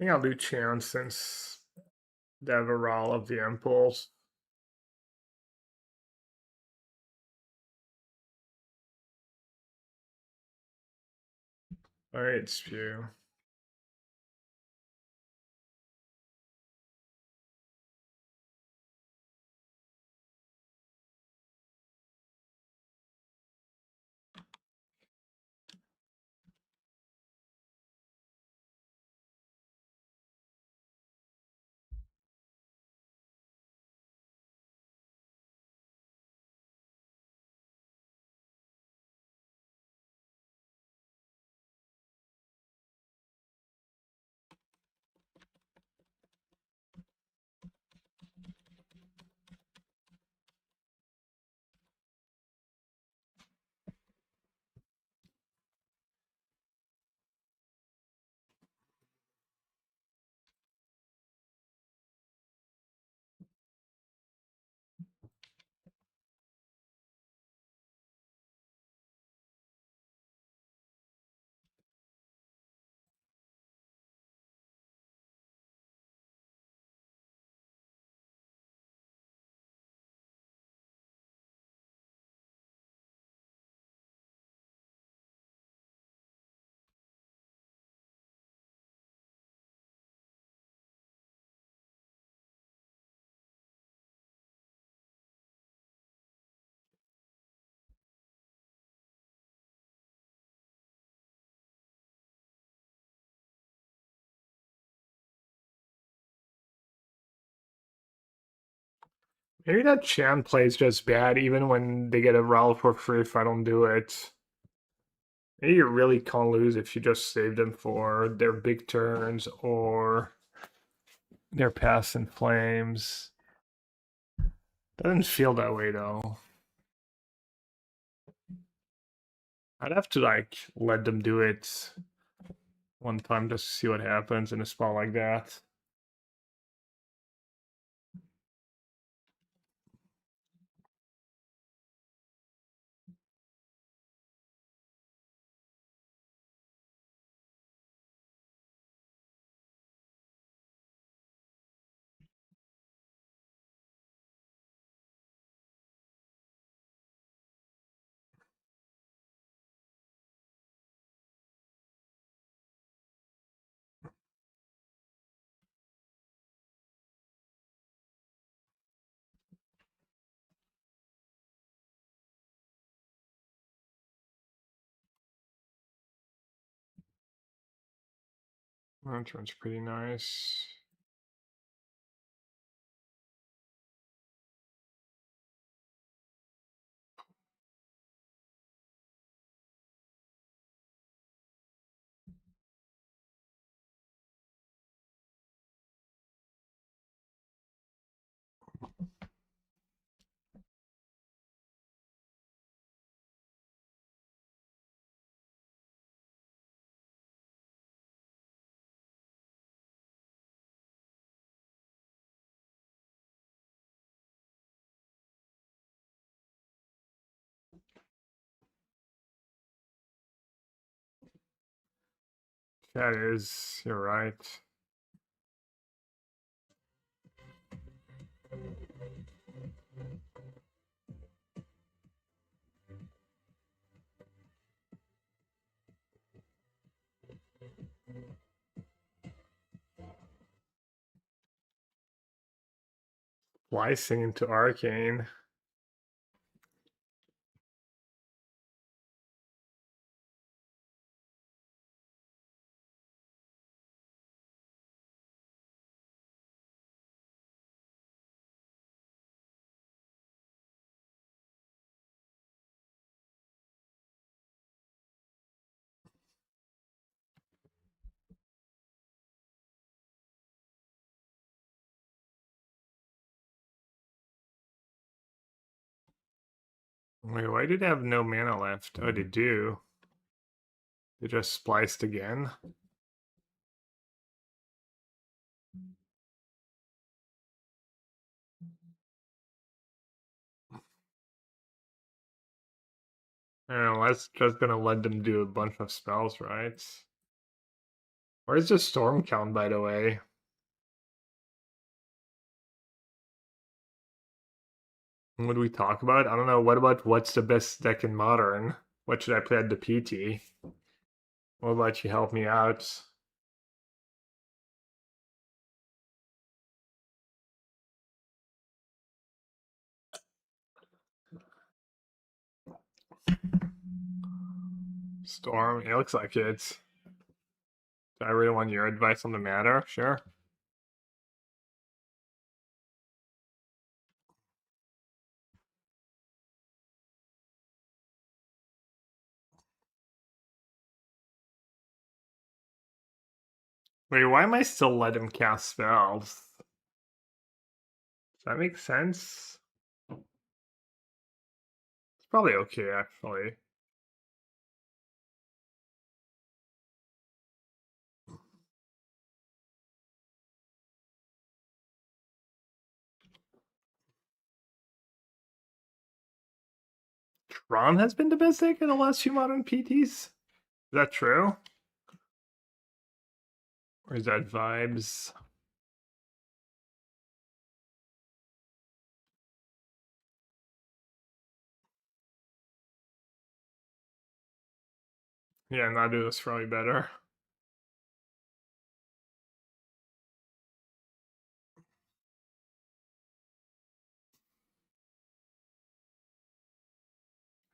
I think I'll do Chant since they have a roll of the impulse. Alright, Spew. Maybe that Chant play is just bad even when they get a Rally for free if I don't do it. Maybe you really can't lose if you just save them for their big turns or their pass in flames. Doesn't feel that way though. I'd have to like let them do it one time just to see what happens in a spot like that. That turn's pretty nice. That is, you're right. Splicing into Arcane. Wait, why did they have no mana left? Oh, they do. They just spliced again. Oh, that's just gonna let them do a bunch of spells, right? Where's the storm count, by the way? What do we talk about? I don't know. What about what's the best deck in Modern? What should I play at the PT? What about you help me out? Storm, it looks like it. Do I really want your advice on the matter? Sure. Wait, why am I still letting him cast spells? Does that make sense? It's probably okay, actually. Tron has been the best deck in the last few Modern PTs? Is that true? Or is that vibes? Yeah, Nadu is probably better.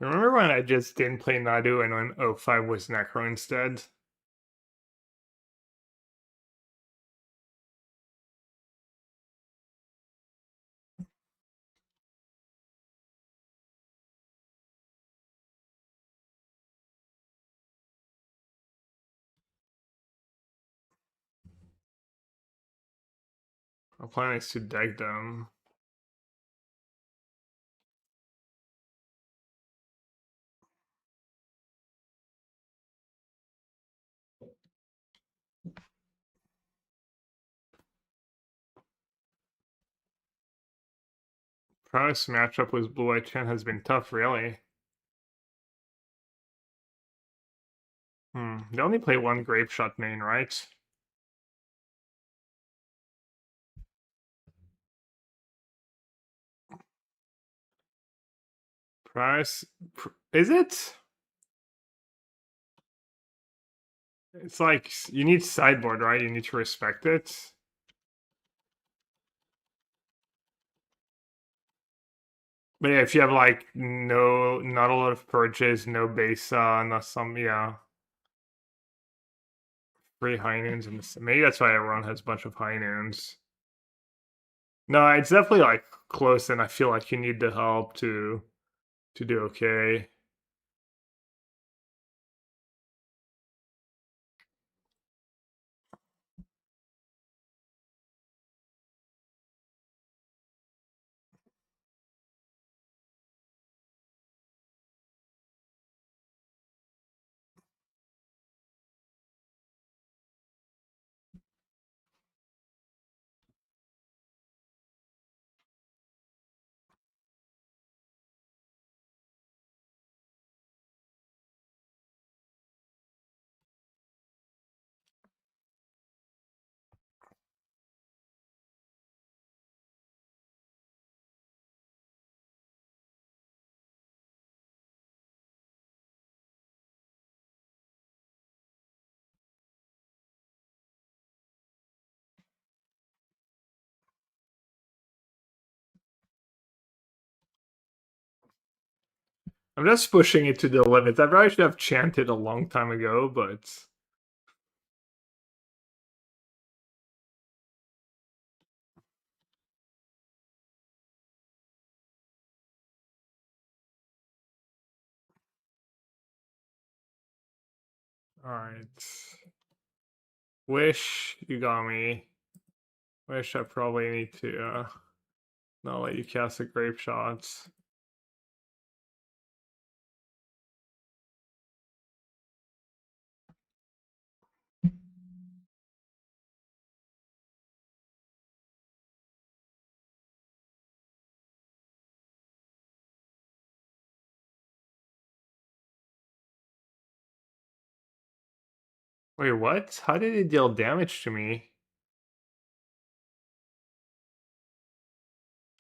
Remember when I just didn't play Nadu and when O5 was Necro instead? Our plan is to deck them. Prowess matchup with Blue-White Chant has been tough, really. They only play one Grape Shot main, right? Prowess... Is it? It's like, you need sideboard, right? You need to respect it. But yeah, if you have like not a lot of purges, no base, not some, yeah. 3 high noons, and maybe that's why everyone has a bunch of high noons. No, it's definitely like close, and I feel like you need the help to do okay. I'm just pushing it to the limit. I probably should have chanted a long time ago, but alright. Wish you got me. Wish I probably need to not let you cast the grape shots. Wait, what? How did it deal damage to me?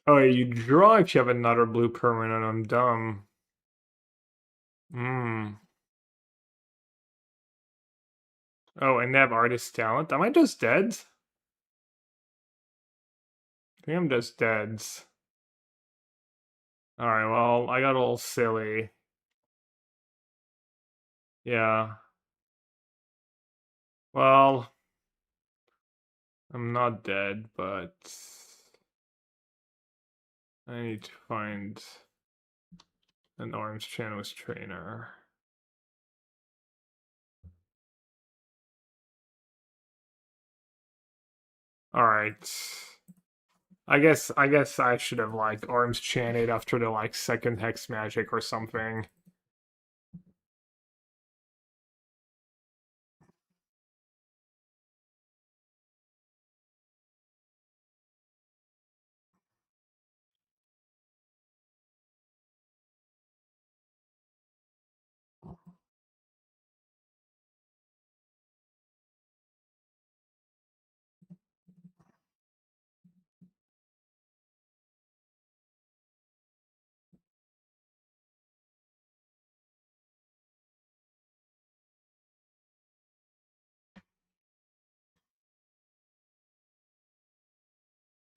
Oh, you draw if you have another blue permanent. I'm dumb. Oh, and they have artist talent. Am I just dead? I think I'm just dead. Alright, well, I got a little silly. Yeah. Well, I'm not dead, but I need to find an orange channels trainer. Alright. I guess I should have like arms chanted after the like second hex magic or something.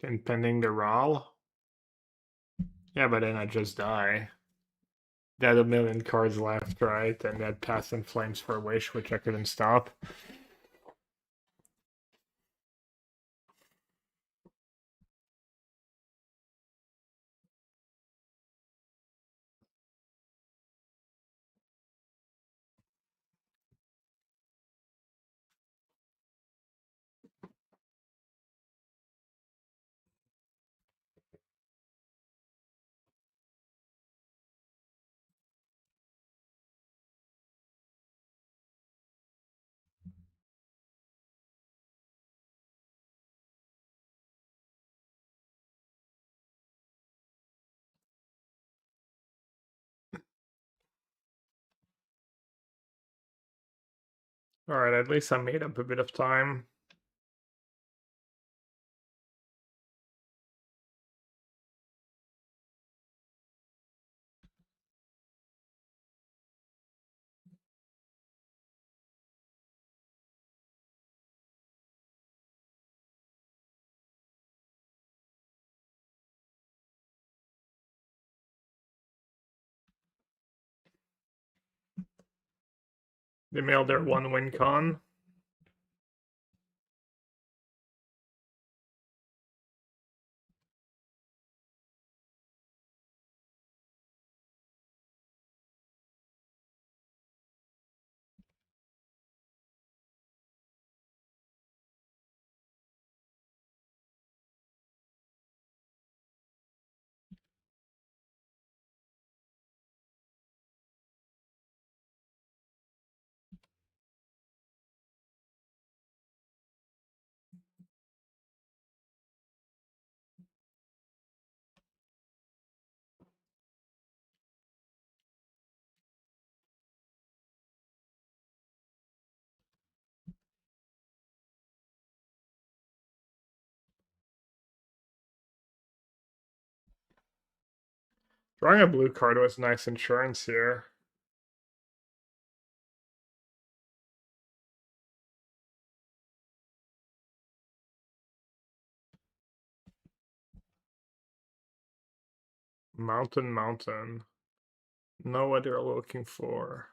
And pending the roll. Yeah, but then I just die. They had a million cards left, right? And they had Pass and Flames for Wish, which I couldn't stop. Alright, at least I made up a bit of time. They mailed their 1-win con. Drawing a blue card was nice insurance here. Mountain. Know what they're looking for.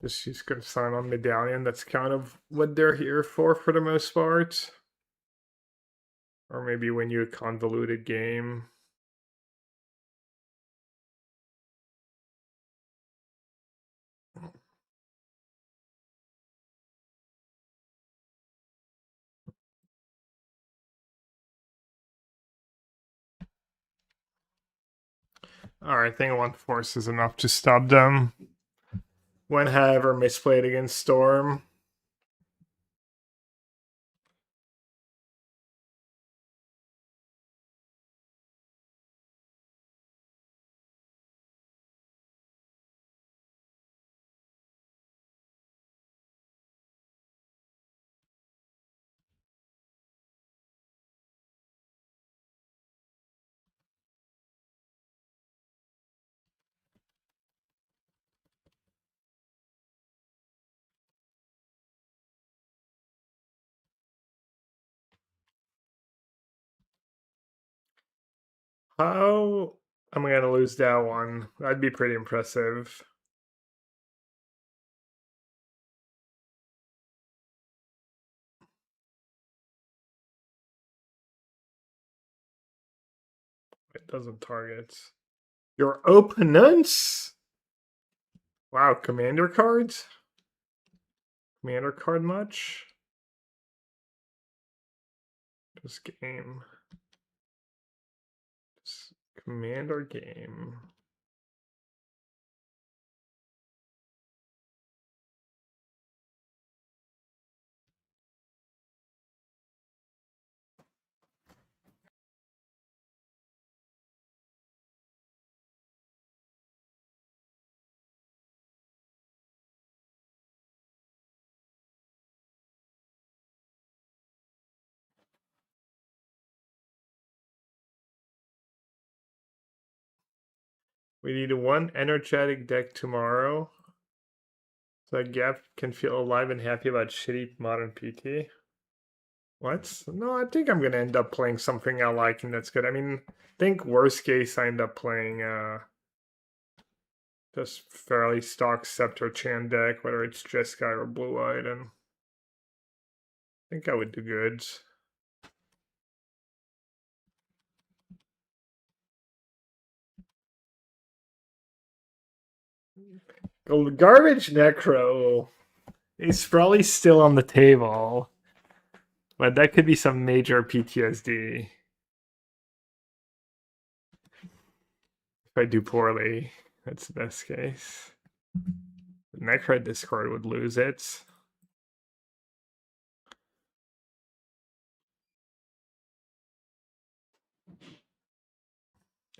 She's gonna sign on Medallion. That's kind of what they're here for the most part. Or maybe win you a convoluted game. Alright, I think 1 force is enough to stop them. When however misplayed against Storm. How am I gonna lose that one? That'd be pretty impressive. It doesn't target your opponents. Wow, commander cards? Commander card much? This game. This commander game. We need 1 energetic deck tomorrow. So that Gap can feel alive and happy about shitty modern PT. What? No, I think I'm gonna end up playing something I like and that's good. I mean, I think worst case I end up playing just fairly stock Scepter Chant deck, whether it's Jeskai or Blue Eyed, and I think I would do good. Garbage Necro is probably still on the table, but that could be some major PTSD. If I do poorly, that's the best case. The Necro Discord would lose it.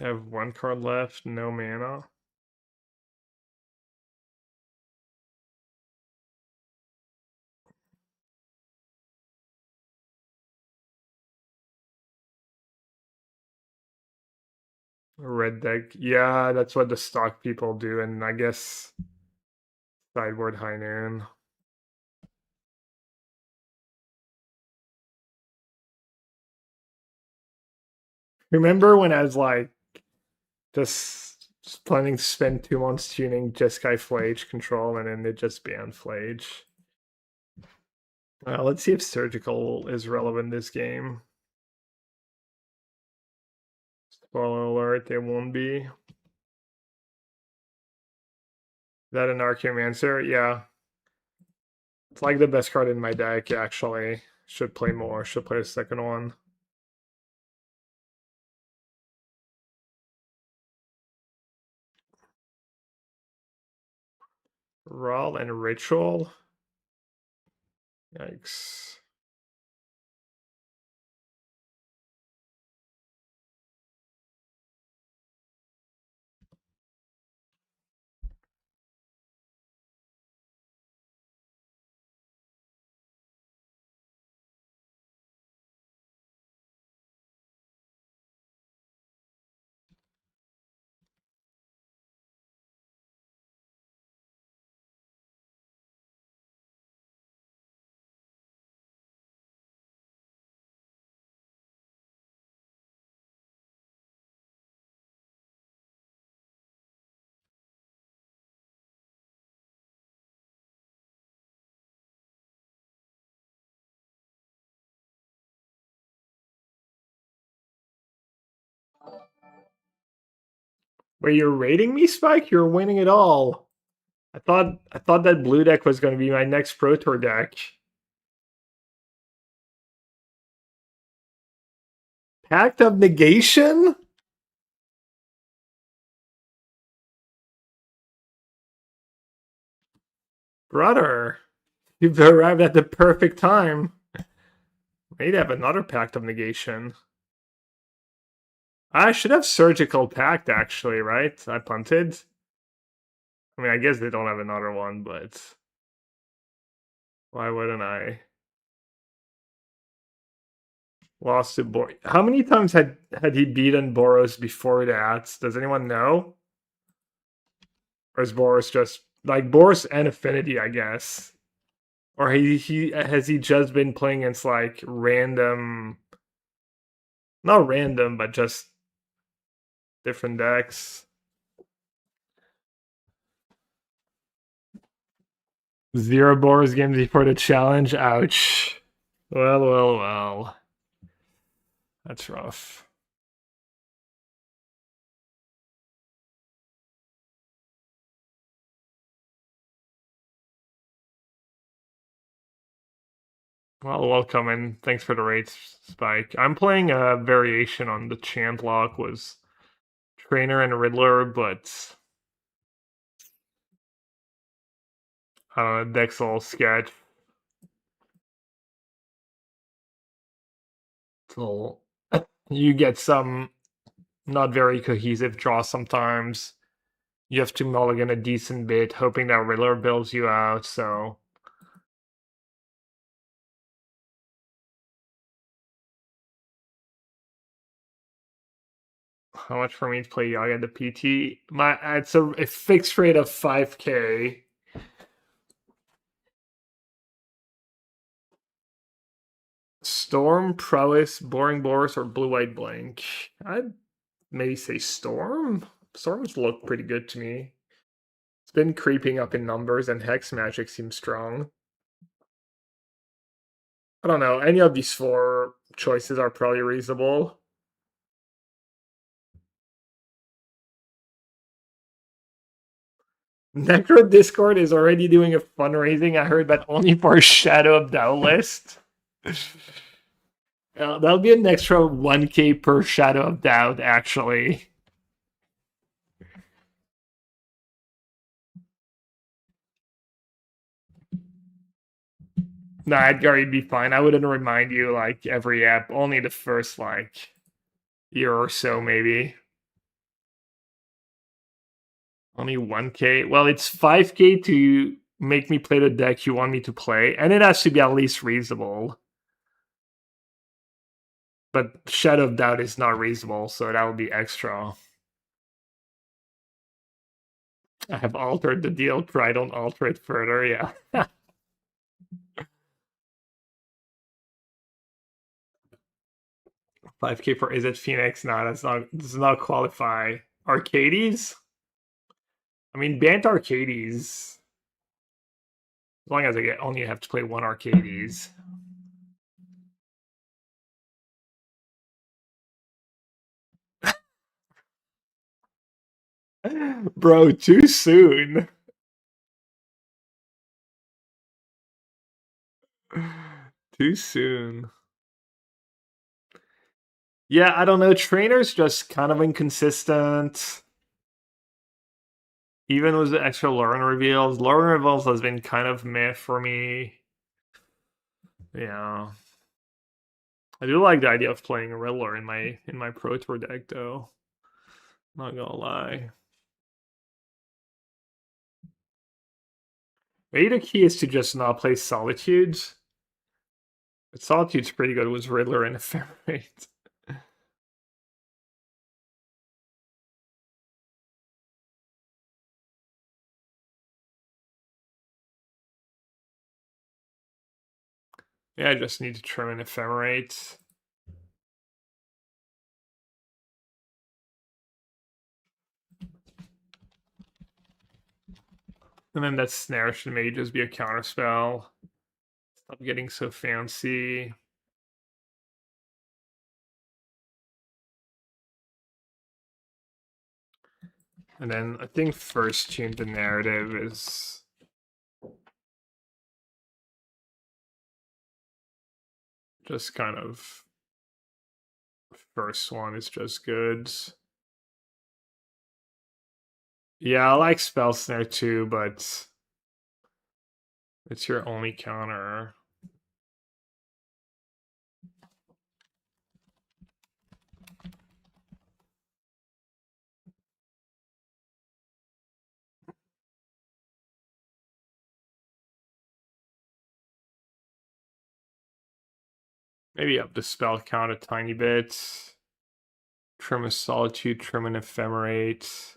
I have one card left, no mana. Red deck. Yeah, that's what the stock people do, and I guess sideboard high noon. Remember when I was like just planning to spend 2 months tuning Jeskai Flage control and then they just banned Flage? Let's see if surgical is relevant this game. Spoiler alert, it won't be. Is that an Archaeomancer? Yeah. It's like the best card in my deck, actually. Should play more, should play the second one. Raw and Ritual? Yikes. Wait, you're rating me, Spike? You're winning it all. I thought that blue deck was going to be my next Pro Tour deck. Pact of Negation? Brother, you've arrived at the perfect time. Maybe have another Pact of Negation. I should have Surgical Pact, actually, right? I punted. I mean, I guess they don't have another one, but why wouldn't I? Lost to Boros. How many times had he beaten Boros before that? Does anyone know? Or is Boros just like Boros and Affinity, I guess? Or he has he just been playing against like random, not random, but just different decks? Zero Boros games before the challenge. Ouch. Well. That's rough. Well, welcome and thanks for the rates, Spike. I'm playing a variation on the Chant lock was Trainer and Riddler, but I don't know, deck's all sketch. So you get some not very cohesive draws sometimes. You have to mulligan a decent bit, hoping that Riddler bails you out, so how much for me to play Yaga the PT? It's a fixed rate of 5k. Storm, Prowess, Boring Boris, or Blue White Blank. I'd maybe say Storm. Storms look pretty good to me. It's been creeping up in numbers, and Hex Magic seems strong. I don't know. Any of these four choices are probably reasonable. Necro Discord is already doing a fundraising. I heard that only for a Shadow of Doubt list. That'll be an extra 1k per Shadow of Doubt, actually. Nah, Edgar, you'd be fine. I wouldn't remind you like every app, only the first like year or so, maybe. Only 1k. Well, it's 5k to make me play the deck you want me to play, and it has to be at least reasonable. But Shadow of Doubt is not reasonable, so that would be extra. I have altered the deal, try don't alter it further, yeah. 5k for Is It Phoenix? No, does not qualify. Arcades? I mean, banned Arcades. As long as I only have to play one Arcades. Bro, too soon. Too soon. Yeah, I don't know. Trainer's just kind of inconsistent. Even with the extra Lauren reveals. Lauren reveals has been kind of meh for me. Yeah. I do like the idea of playing a Riddler in my Pro Tour deck though. Not gonna lie. Maybe the key is to just not play Solitudes. But Solitude's pretty good with Riddler and Ephemerate. Yeah, I just need to trim an Ephemerate. And then that Snare should maybe just be a counterspell. Stop getting so fancy. And then I think first change the narrative is just kind of first one is just good. Yeah, I like Spell Snare too, but it's your only counter. Maybe up the spell count a tiny bit. Trim a Solitude, trim an Ephemerate.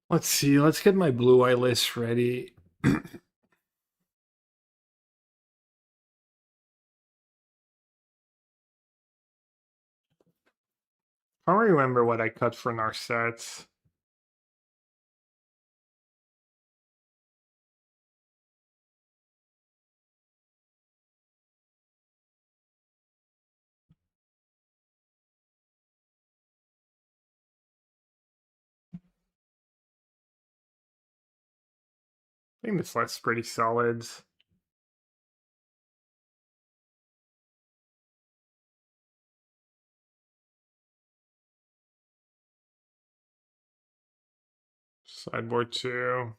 Let's see, let's get my blue eye list ready. I don't remember what I cut for Narset. I think this list's pretty solid. Sideboard 2.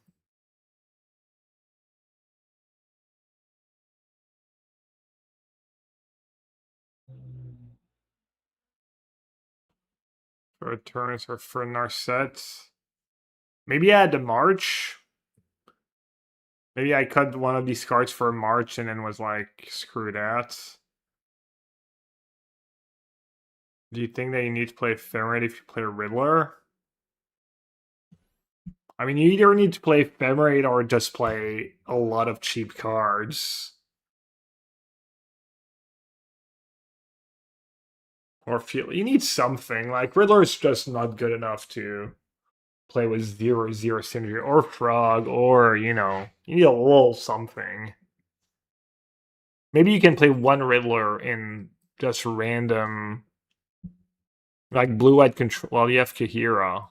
For Eternus or for Narset. Maybe I had to March. Maybe I cut one of these cards for March and then was like, screw that. Do you think that you need to play Ephemerate if you play Riddler? I mean, you either need to play Ephemerate or just play a lot of cheap cards. Or feel you need something. Like, Riddler is just not good enough to play with 0/0 synergy or frog, or you need a little something. Maybe you can play one Riddler in just random, like blue-white control. Well, you have Kahira.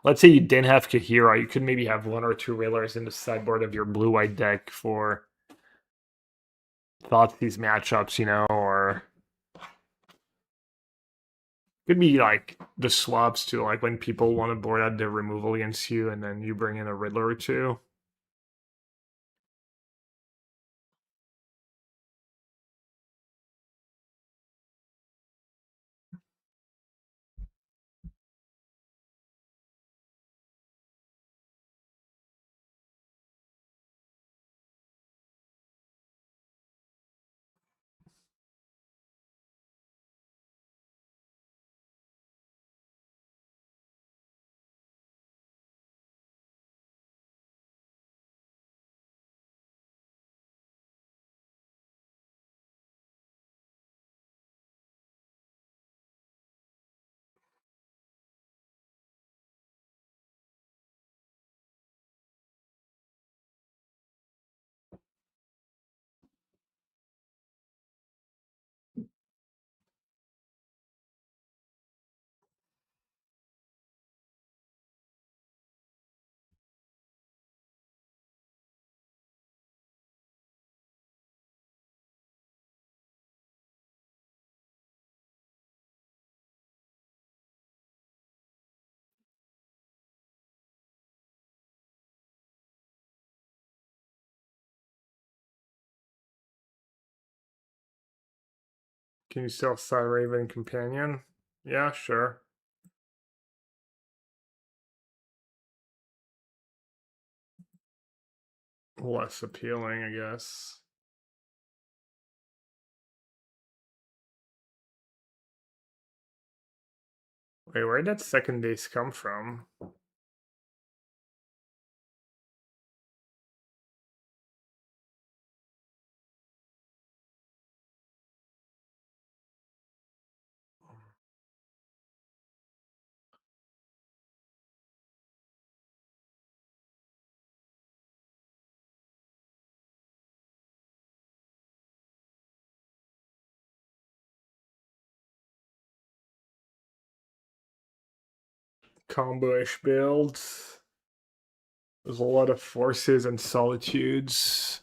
Let's say you didn't have Kahira, you could maybe have one or two Riddlers in the sideboard of your blue-white deck for these matchups, or could be like the swaps too, like when people want to board out their removal against you, and then you bring in a Riddler or two. Can you still side Raven Companion? Yeah, sure. Less appealing, I guess. Wait, where did that second base come from? Combo-ish builds. There's a lot of forces and solitudes.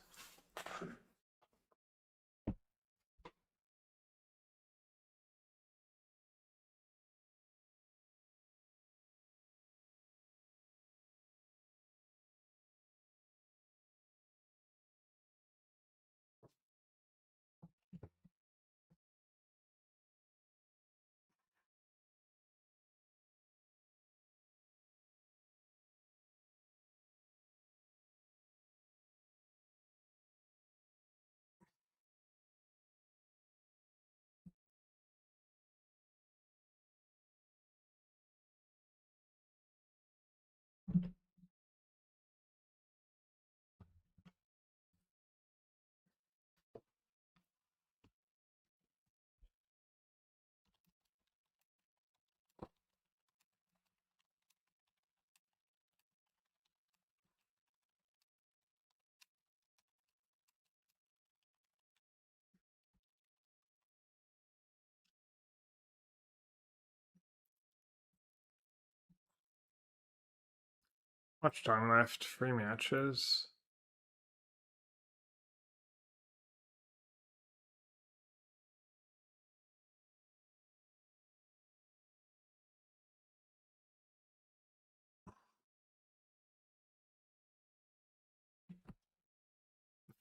Much time left? 3 matches.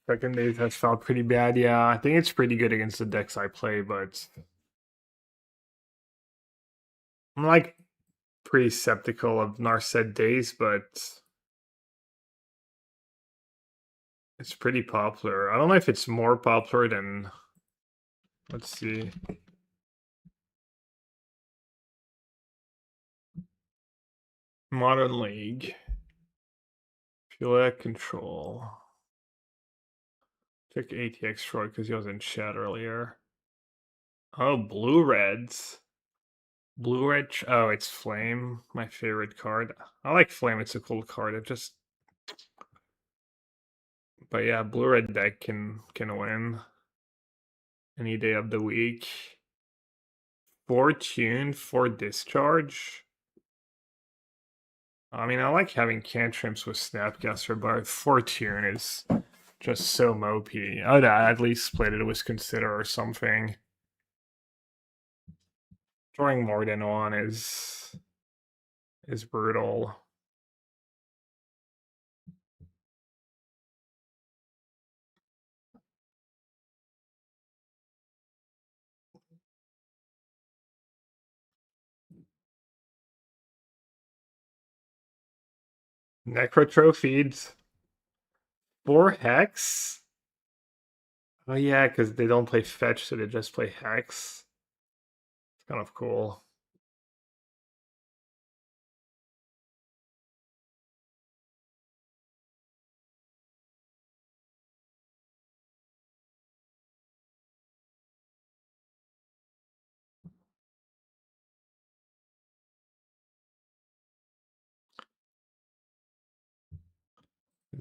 Second days has felt pretty bad. Yeah, I think it's pretty good against the decks I play, but I'm like pretty skeptical of Narset days, but it's pretty popular. I don't know if it's more popular than, let's see. Modern League. Fuel control. Check ATX Troy because he was in chat earlier. Oh, blue reds. Blue red. Oh, it's Flame. My favorite card. I like Flame. It's a cool card. It just. But yeah, blue red deck can win any day of the week. Fortune for discharge. I mean, I like having cantrips with Snapcaster, but Fortune is just so mopey. I'd at least played it with Consider or something. Drawing more than one is brutal. Necrotrophied. 4 Hex? Oh yeah, because they don't play fetch, so they just play Hex. It's kind of cool.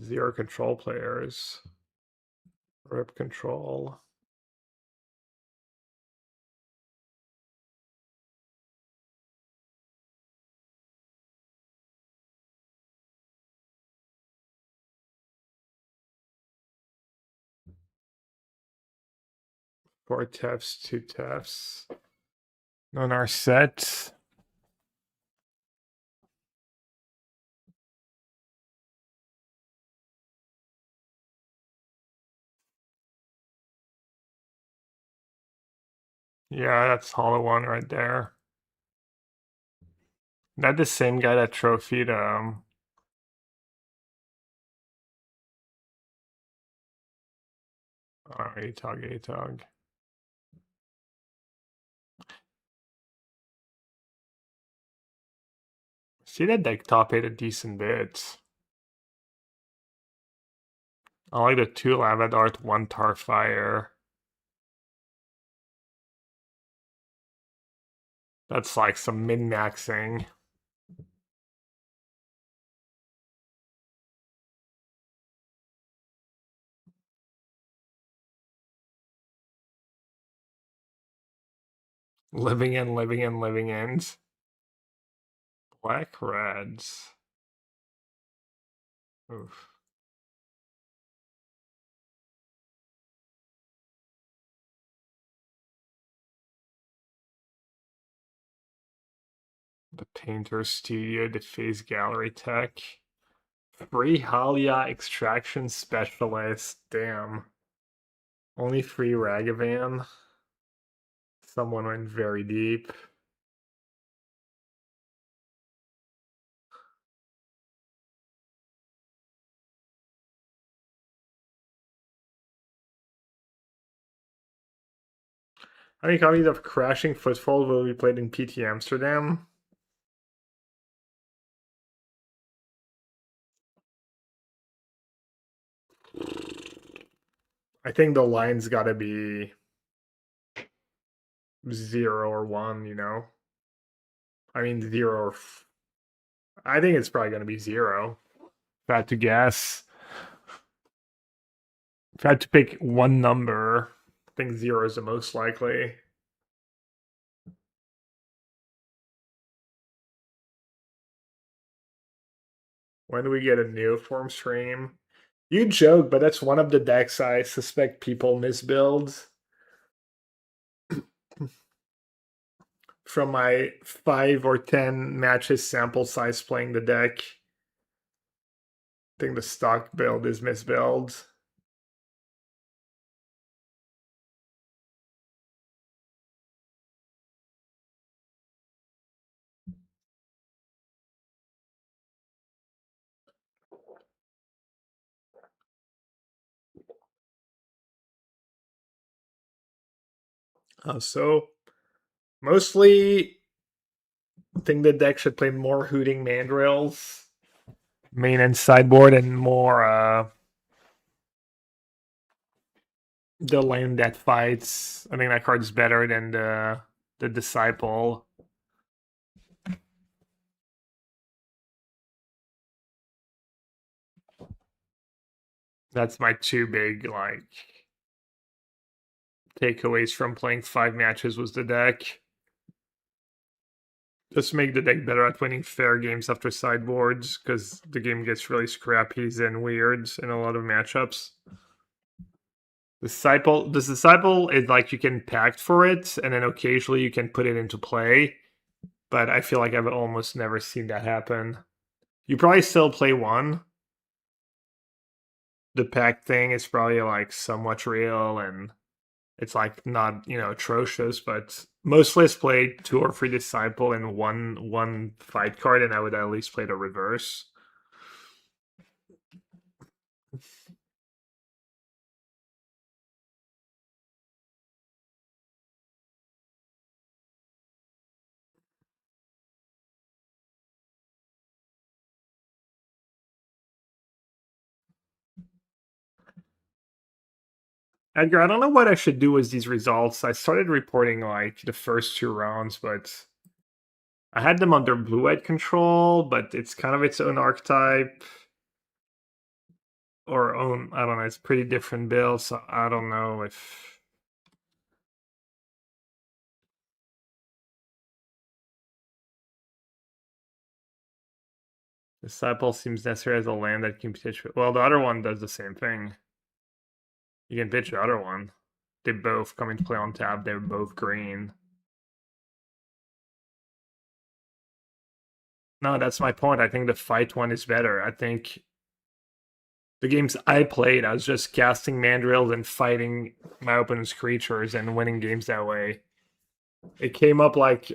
Zero control players. Rip control. Four Tefs, 2 Tefs. On our set. Yeah, that's Hollow One right there. That the same guy that trophied Atog. See that deck top 8 a decent bit. I like the 2 Lava Dart, 1 Tar Fire. That's like some min-maxing. Living in. Black Reds. Oof. The Painter Studio, the Phase Gallery Tech. Free Halia Extraction Specialist. Damn. Only free Ragavan. Someone went very deep. How many copies of Crashing Footfall will be played in PT Amsterdam? I think the line's gotta be 0 or 1, you know? I mean, 0 or. I think it's probably gonna be 0. If I had to guess. If I had to pick one number, I think 0 is the most likely. When do we get a Neoform stream? You joke, but that's one of the decks I suspect people misbuild. From my 5 or 10 matches sample size playing the deck, I think the stock build is misbuild. So mostly I think the deck should play more Hooting Mandrills, main and sideboard, and more the Lane That Fights. I think that card's better than the Disciple. That's my two big like takeaways from playing 5 matches was the deck. Just make the deck better at winning fair games after sideboards, because the game gets really scrappy and weird in a lot of matchups. The disciple is like you can pact for it, and then occasionally you can put it into play. But I feel like I've almost never seen that happen. You probably still play one. The pact thing is probably like somewhat real, and it's like not atrocious, but most lists play 2 or 3 disciple and one fight card, and I would at least play the reverse. Edgar, I don't know what I should do with these results. I started reporting like the first 2 rounds, but I had them under blue-white control, but it's kind of its own archetype. Or own, I don't know, it's pretty different build, so I don't know if... Disciple seems necessary as a land that can pitch. Well, the other one does the same thing. You can pitch the other one. They both come into play on tap. They're both green. No, that's my point. I think the fight one is better. I think the games I played, I was just casting mandrills and fighting my opponent's creatures and winning games that way. It came up like...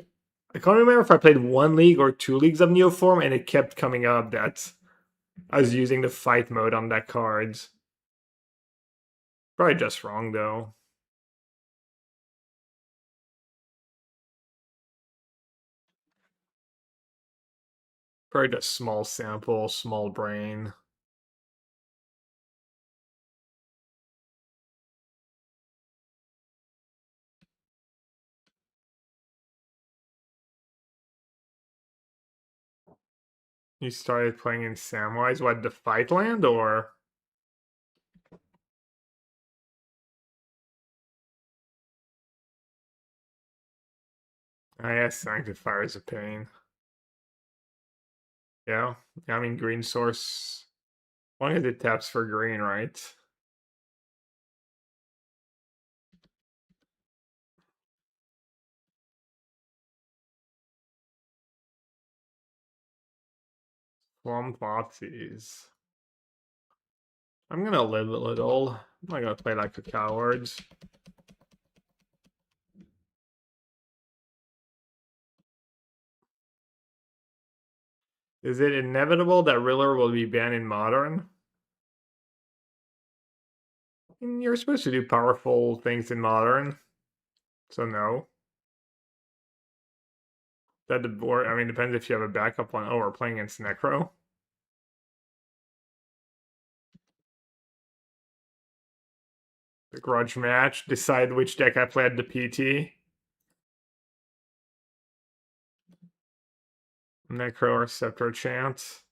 I can't remember if I played 1 league or 2 leagues of Neoform, and it kept coming up that I was using the fight mode on that card. Probably just wrong, though. Probably just small sample, small brain. You started playing in Samwise? What, the fight land, or? I guess Sanctifier is a pain. Yeah, I mean, green source. As long as it taps for green, right? Plum Thoughtseize. I'm gonna live a little. I'm not gonna play like a coward. Is it inevitable that Riller will be banned in Modern? You're supposed to do powerful things in Modern, so no. That the board, I mean, depends if you have a backup on. Oh, we're playing against Necro. The grudge match. Decide which deck I play at the PT. Necro or Scepter Chant.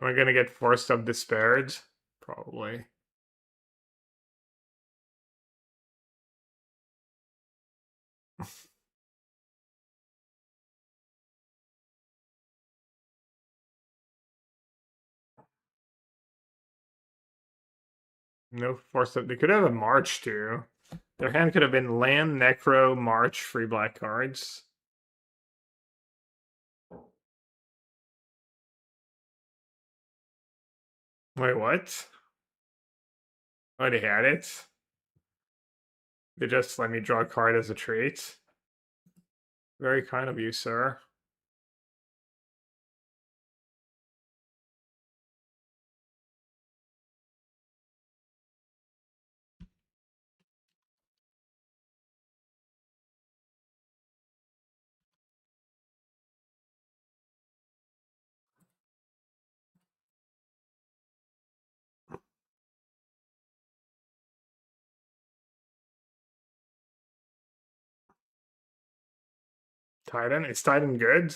Am I gonna get forced up despaired? Probably. No force up. They could have a March too. Their hand could have been Land, Necro, March, 3 black cards. Wait, what? Oh, they had it? They just let me draw a card as a trait? Very kind of you, sir. Titan? Is Titan good?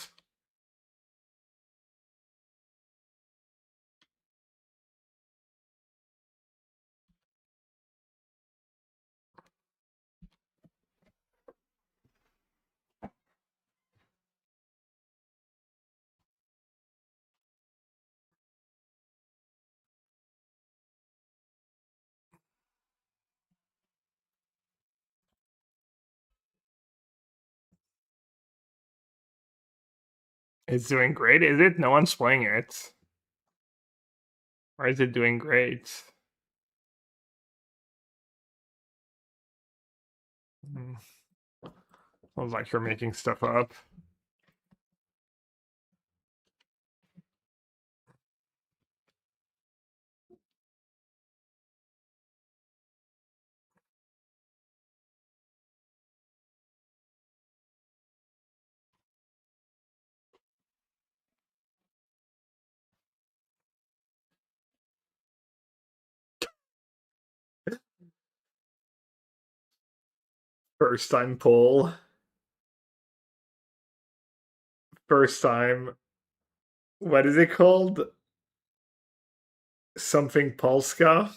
It's doing great, is it? No one's playing it. Or is it doing great? Hmm. Sounds like you're making stuff up. First time pull. First time. What is it called? Something Polska?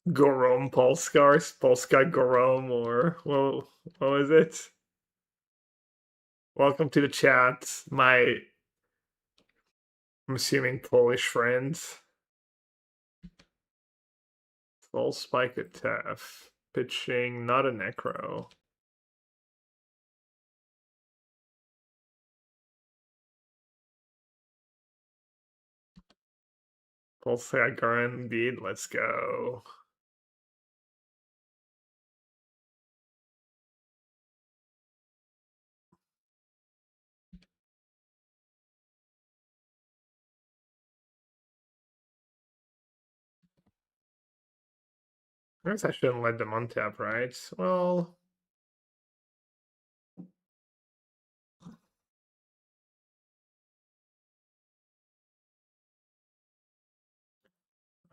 Gorom Polska or Polska Gorom or what was it? Welcome to the chat, my I'm assuming Polish friends. Full spike at Tef. Pitching, not a necro. Polska Garan indeed, let's go. I guess I shouldn't let them untap, right? Well,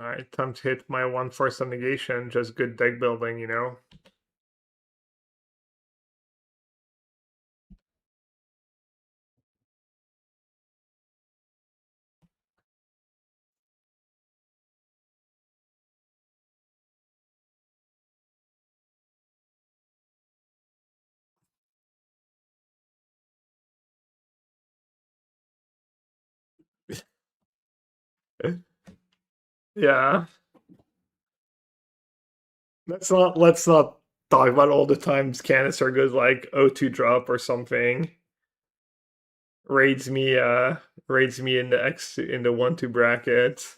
alright, time to hit my 1/4 of negation. Just good deck building, you know? Yeah. Let's not talk about all the times Canister goes like 0-2 drop or something. Raids me in the X in the 1-2 bracket.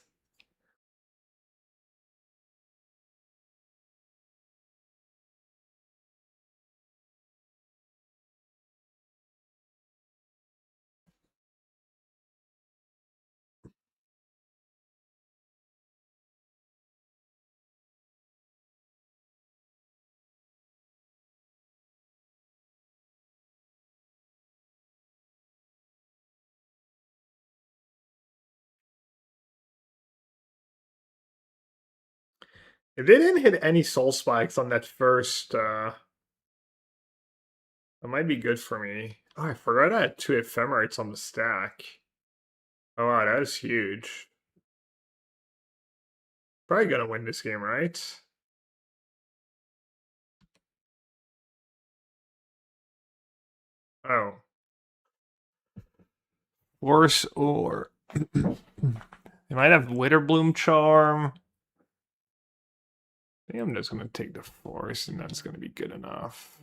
If they didn't hit any soul spikes on that first that might be good for me. Oh, I forgot I had 2 ephemerites on the stack. Oh wow, that is huge. Probably gonna win this game, right? Oh. Worse or they might have Witterbloom Charm. I think I'm just gonna take the force and that's gonna be good enough.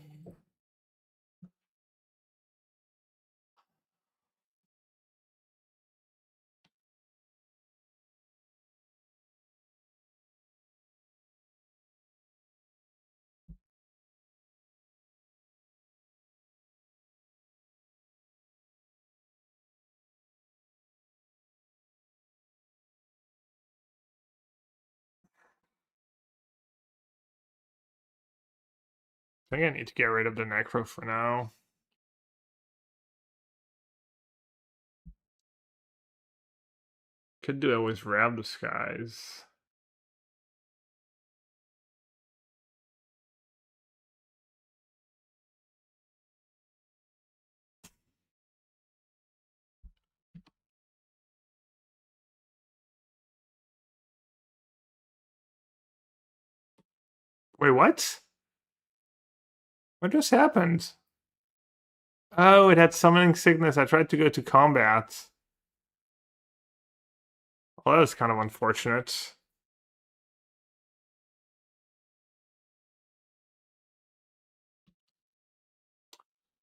I think I need to get rid of the Necro for now. Could do it with Rab Disguise. Wait, what? What just happened? Oh, it had Summoning Sickness. I tried to go to combat. Well, that was kind of unfortunate.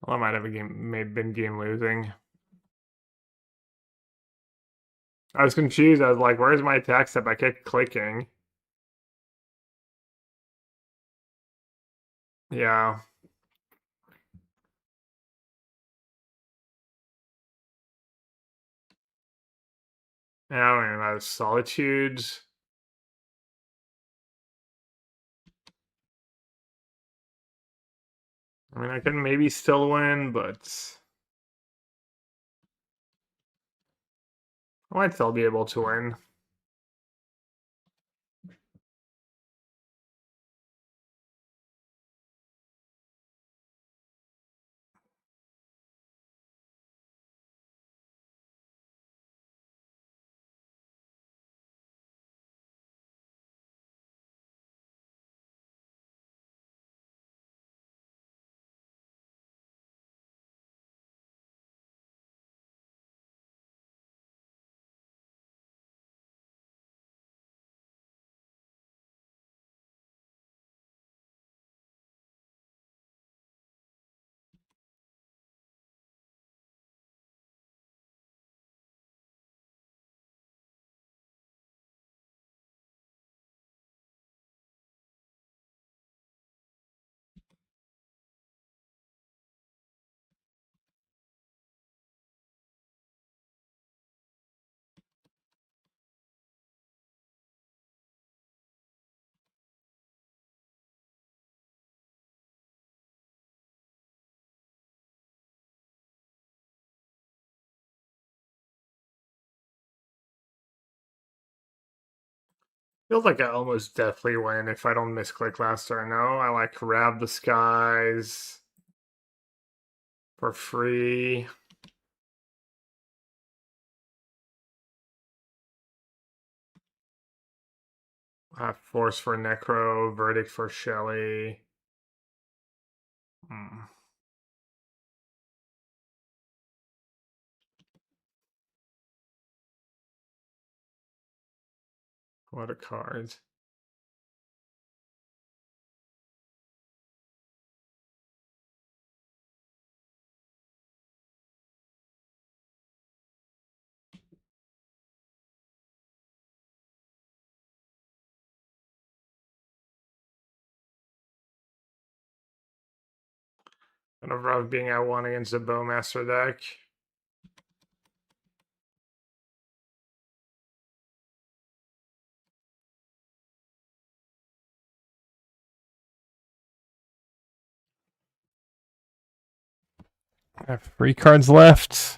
Well, I might have been game losing. I was confused. I was like, "Where's my attack step?" I kept clicking. Yeah. Now and I was solitudes. I mean, I could maybe still win, but I might still be able to win. Feels like I almost definitely win if I don't misclick last turn. No, I like grab the skies for free. Force for Necro, Verdict for Shelly. What a card. Kind of rough being at one against a Bowmaster deck. I have 3 cards left.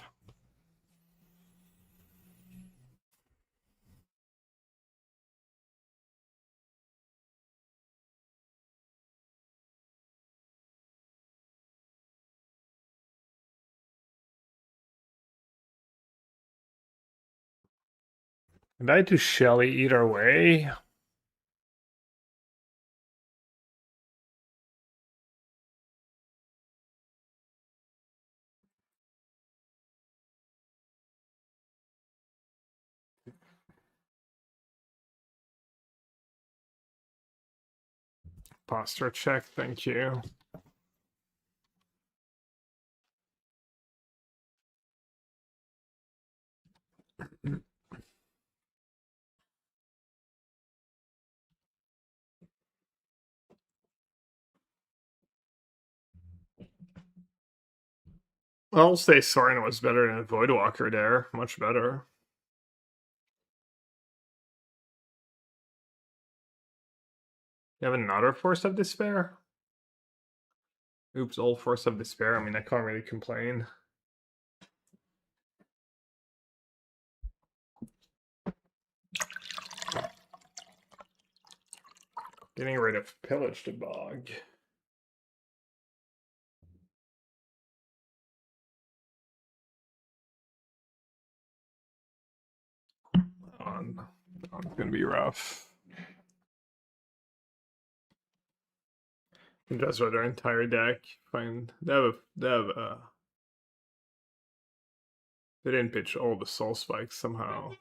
Did I do Shelly either way? Posture check, thank you. I'll say Sorin was better than Voidwalker there. Much better. You have another Force of Despair? Oops, old Force of Despair. I mean, I can't really complain. Getting rid of Pillage to Bog. It's gonna be rough. Just with their entire deck. Fine. They didn't pitch all the soul spikes somehow.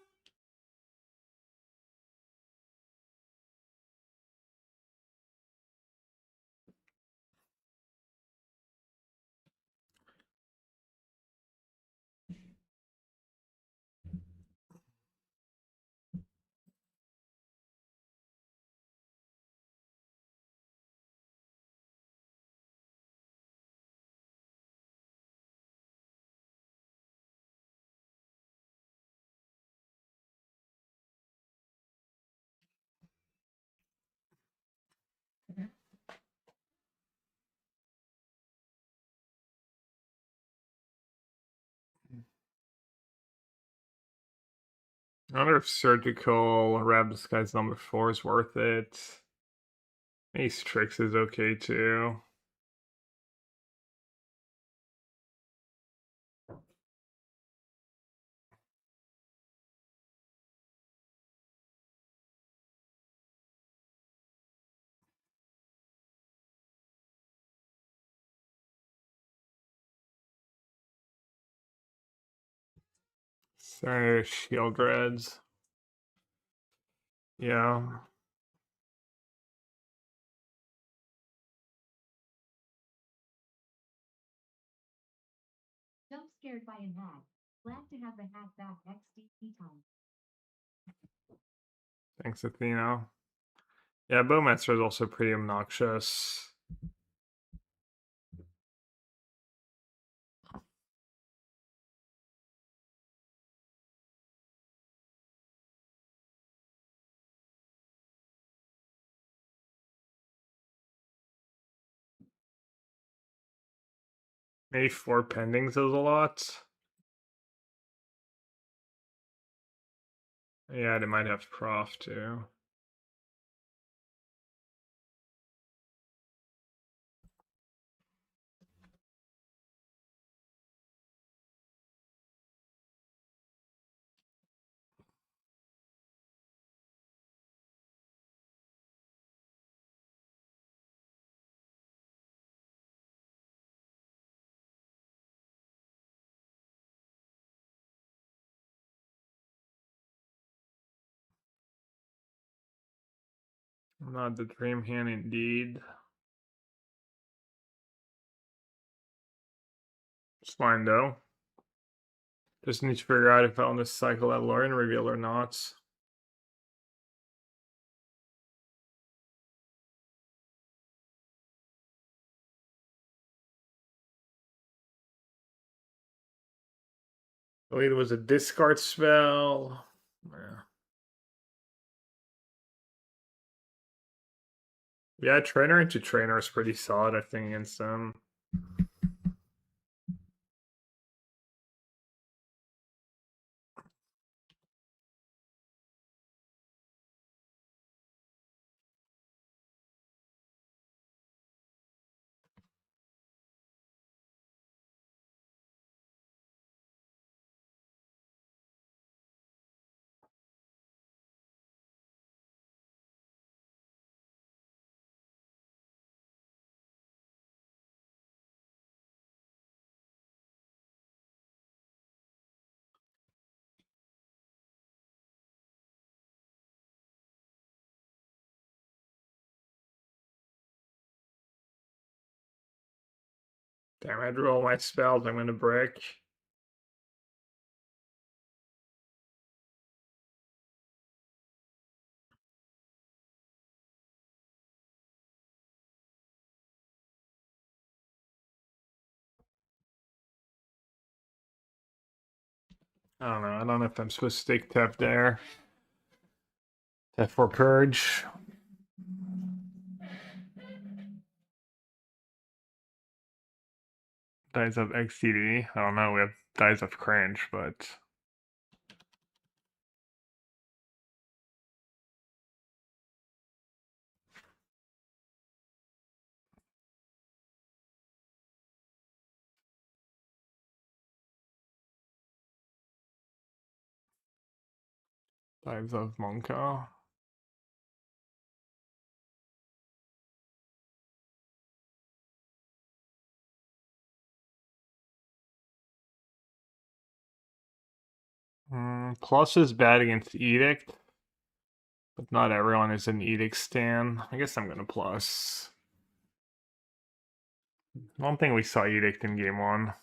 I wonder if Surgical Rab Disguise number 4 is worth it. Ace Tricks is okay too. So Shield Reds. Yeah. Jump scared by an hack. Glad to have the hack back XD time. Thanks, Athena. Yeah, Bowmaster is also pretty obnoxious. Maybe 4 pendings is a lot. Yeah, they might have prof too. Not the dream hand indeed. It's fine though. Just need to figure out if on this cycle that Lauren reveal or not. I believe it was a discard spell. Yeah, trainer into trainer is pretty solid, I think, against them. Damn, I drew all my spells. I'm gonna break. I don't know. I don't know if I'm supposed to take tap there. Tap for purge. Dies of XTD. I don't know. We have dies of cringe, but dies of Monka. Plus is bad against Edict, but not everyone is an Edict stan. I guess I'm gonna plus. I don't think we saw Edict in game 1.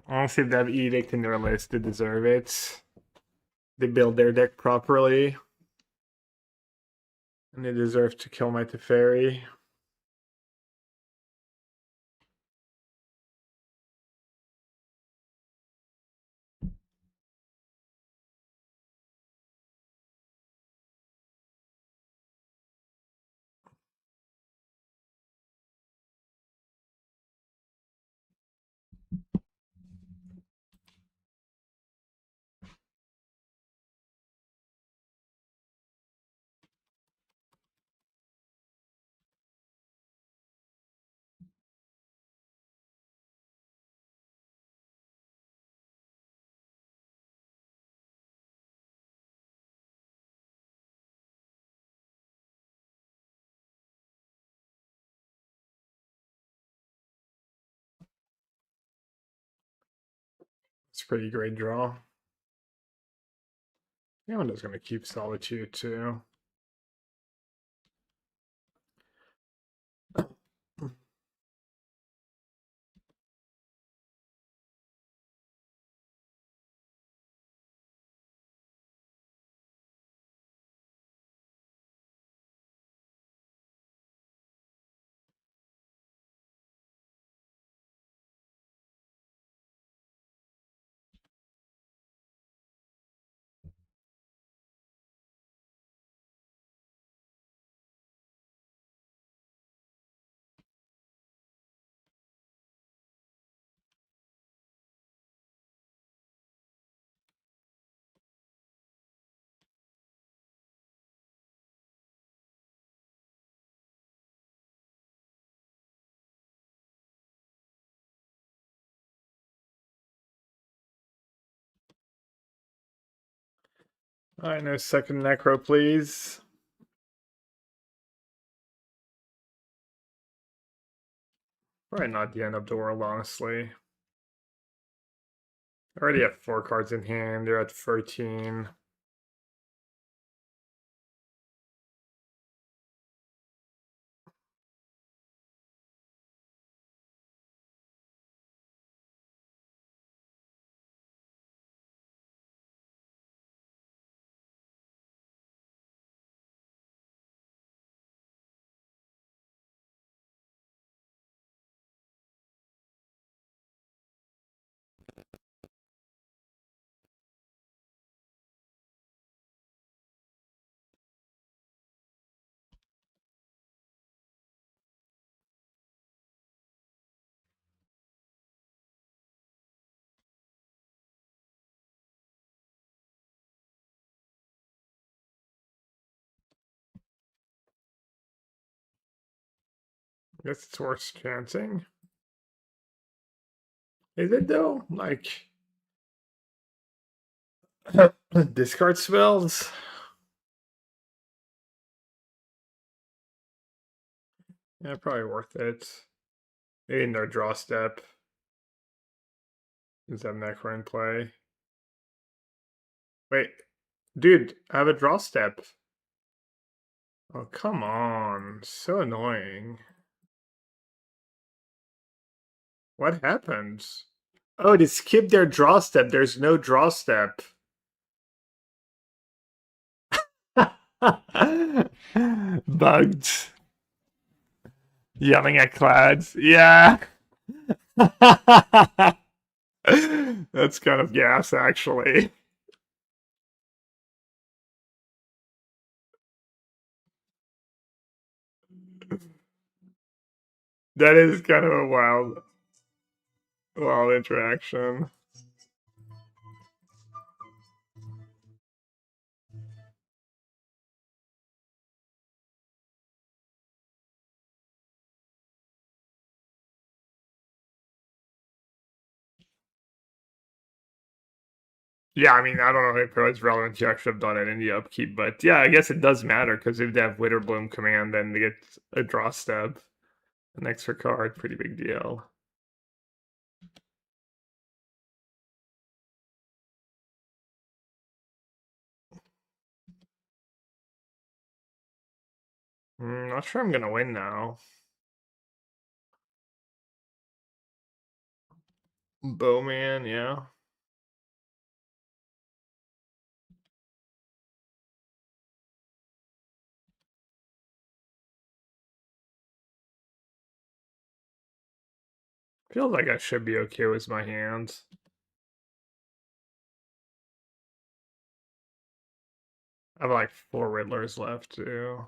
Honestly, if they have Edict in their list, they deserve it. They build their deck properly. And they deserve to kill my Teferi. It's a pretty great draw. Yamado's gonna keep Solitude too. Alright, no second necro, please. Probably not the end of the world, honestly. I already have 4 cards in hand. They're at 13. Guess it's worth chancing. Is it though? Like discard spells? Yeah, probably worth it. Maybe no draw step. Is that necro in play? Wait, dude, I have a draw step. Oh, come on. So annoying. What happened? Oh, they skipped their draw step. There's no draw step. Bugged. Yelling at clouds. Yeah. That's kind of gas, actually. That is kind of a wild interaction. Yeah, I mean, I don't know if it was relevant. You actually have done it in the upkeep, but yeah, I guess it does matter because if they have Witterbloom command, then they get a draw step, an extra card, pretty big deal. Not sure I'm gonna win now. Bowman, yeah. Feels like I should be okay with my hands. I have like 4 Riddlers left too.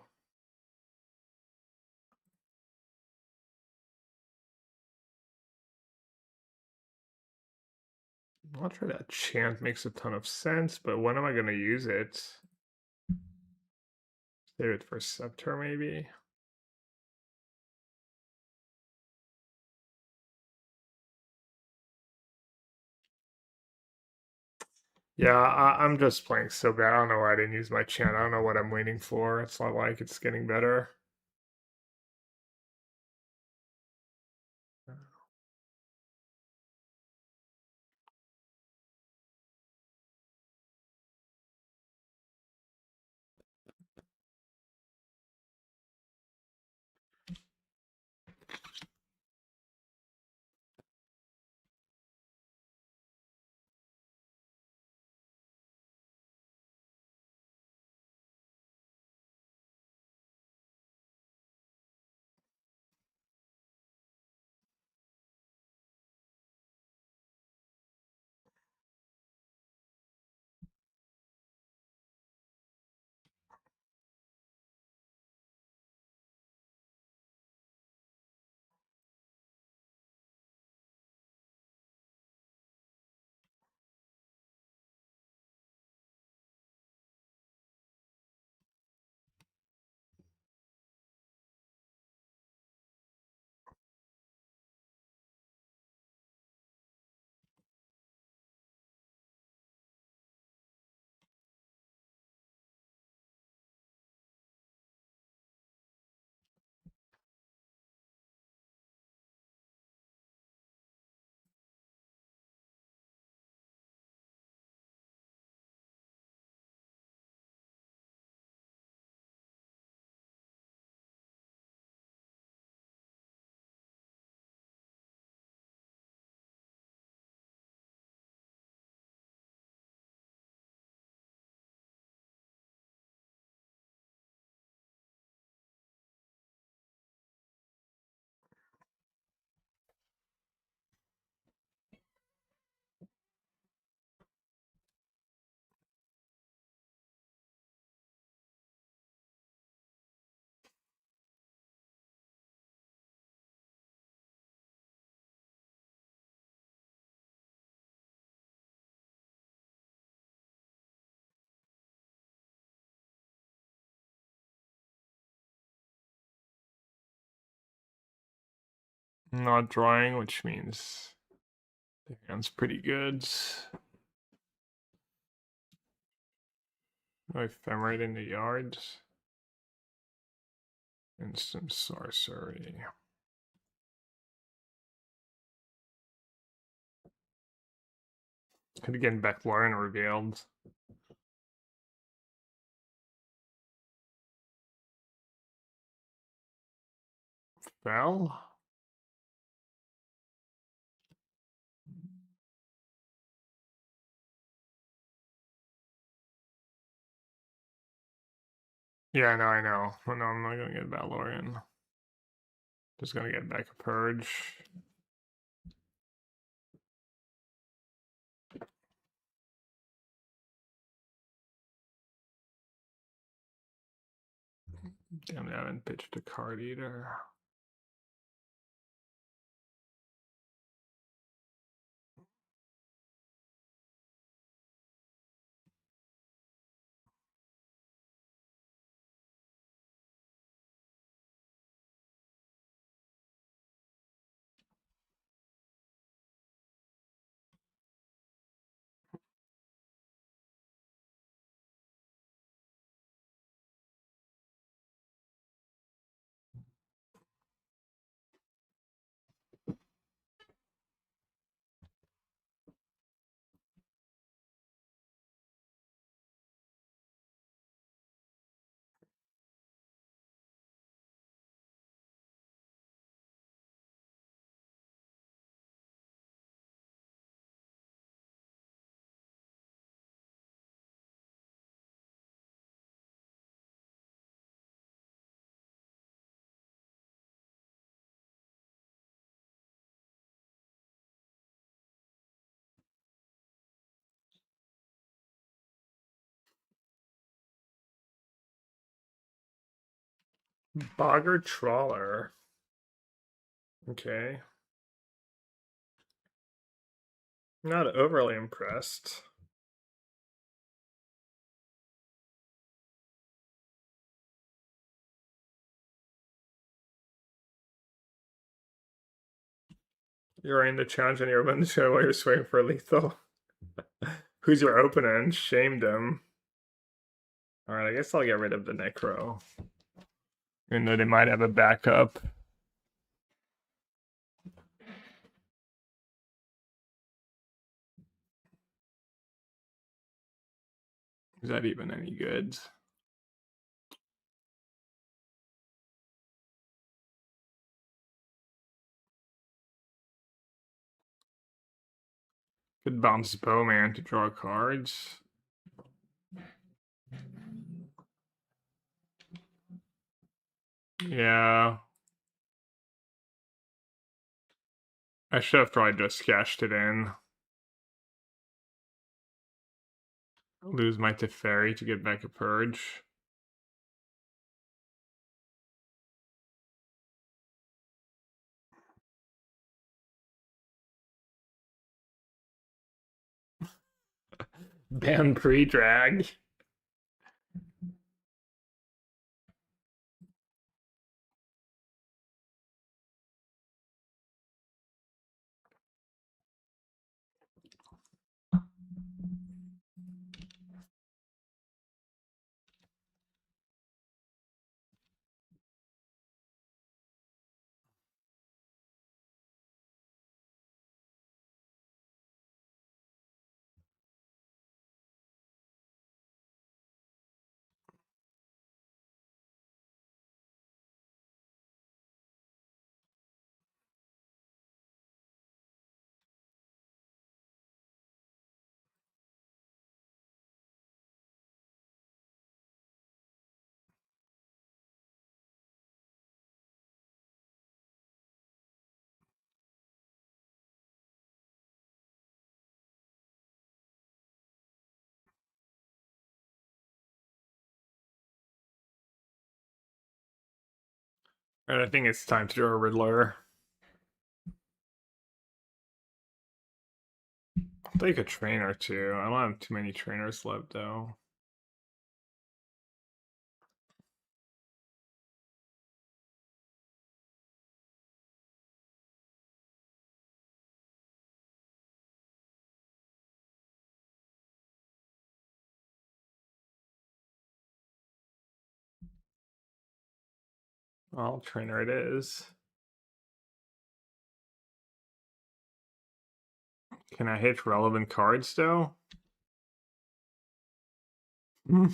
I'm not sure that chant makes a ton of sense, but when am I gonna use it? Save it for Scepter, maybe? Yeah, I'm just playing so bad. I don't know why I didn't use my chant. I don't know what I'm waiting for. It's not like it's getting better. Not drawing, which means the hand's pretty good. Ephemerate in the yard. Instant sorcery. Could again back Lauren revealed. Fell? Yeah, no, I know. Oh, no, I'm not gonna get Valorian. Just gonna get back a purge. Damn, I haven't pitched a card either. Bogger Trawler. Okay. Not overly impressed. You're in the challenge and you're about to show while you're swinging for lethal. Who's your opponent? Shamed him. Alright, I guess I'll get rid of the Necro. Even though they might have a backup. Is that even any good? Could bounce Bowman to draw cards. Yeah. I should have probably just cashed it in. Lose my Teferi to get back a purge. Ban pre-drag. And I think it's time to do a Riddler. I'll take a trainer too. I don't have too many trainers left though. Well, trainer it is. Can I hit relevant cards though? Hmm.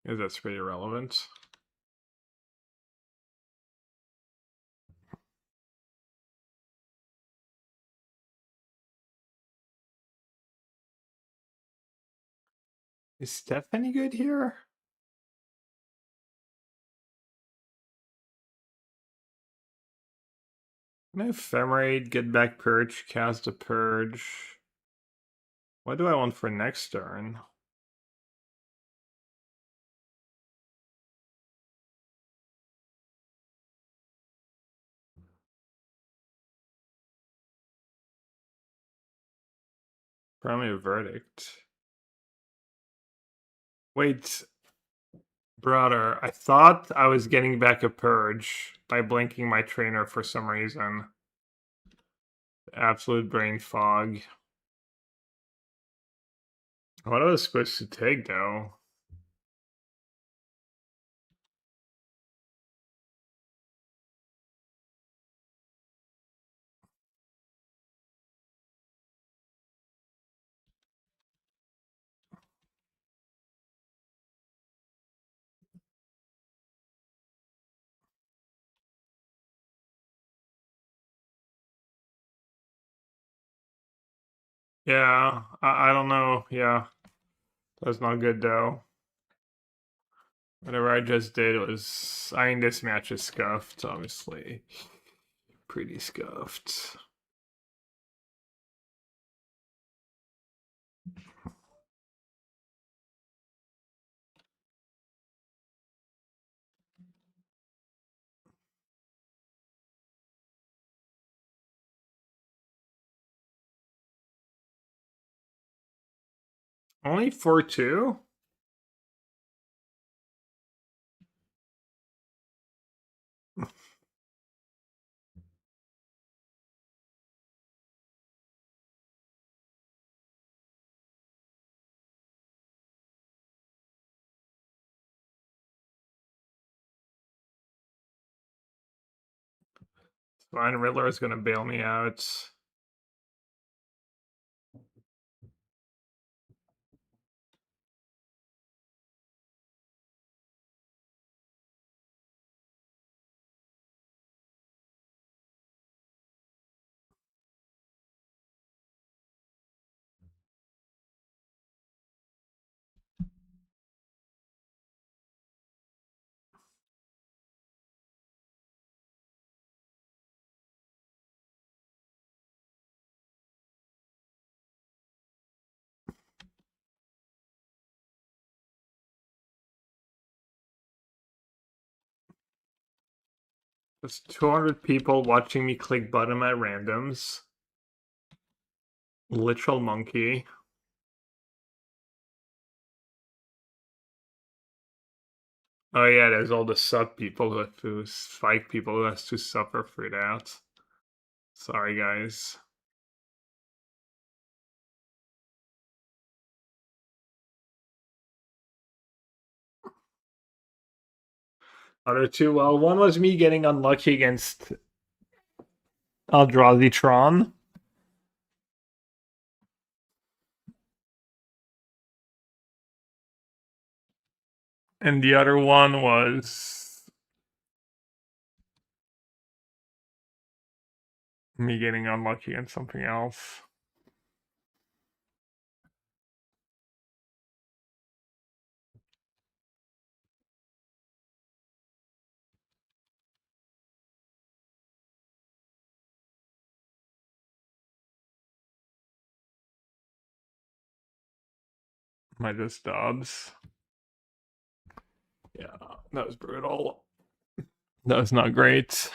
Is that's pretty irrelevant. Is Steph any good here? Can I ephemerate, get back purge, cast a purge? What do I want for next turn? Probably a verdict. Wait, brother, I thought I was getting back a purge by blinking my trainer for some reason. Absolute brain fog. What was I supposed to take though? Yeah, I don't know. Yeah, that's not good though. Whatever I just did was, I mean, this match is scuffed, obviously. Pretty scuffed. Only 4-2? Fine, Riddler is gonna bail me out. There's 200 people watching me click button at randoms. Literal monkey. Oh yeah, there's all the sub people who have to fight people who has to suffer for that. Sorry guys. Other two, well, one was me getting unlucky against Eldrazi Tron. And the other one was me getting unlucky against something else. My just dubs. Yeah, that was brutal. That was not great.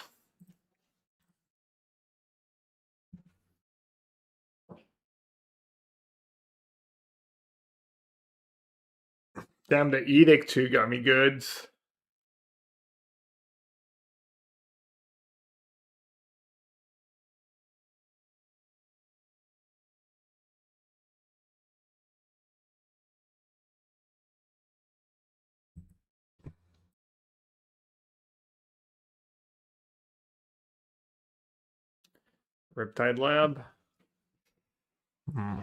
Damn, the edict too got me good. Riptide Lab. Hmm.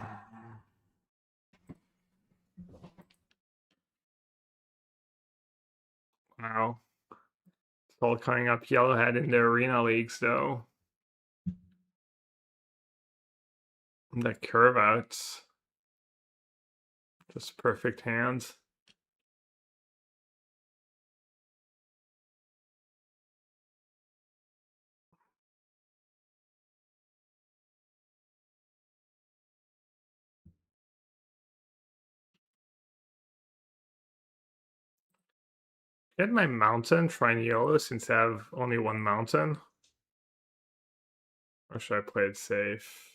Wow. It's all coming up Yellowhead in the arena leagues though. And the curve outs. Just perfect hands. Get my mountain, try and yellow since I have only one mountain. Or should I play it safe?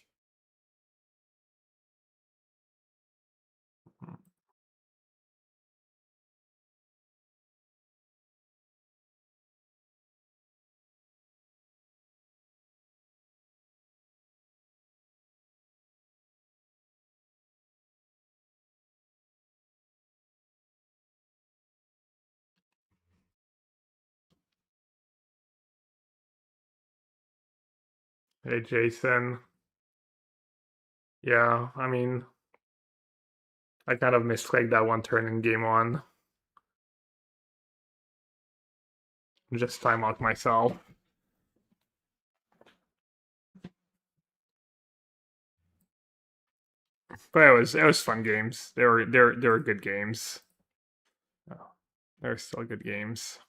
Hey, Jason. Yeah, I mean, I kind of misclicked that one turn in game one. Just time out myself. But it was fun games. They were good games. Oh, they're still good games.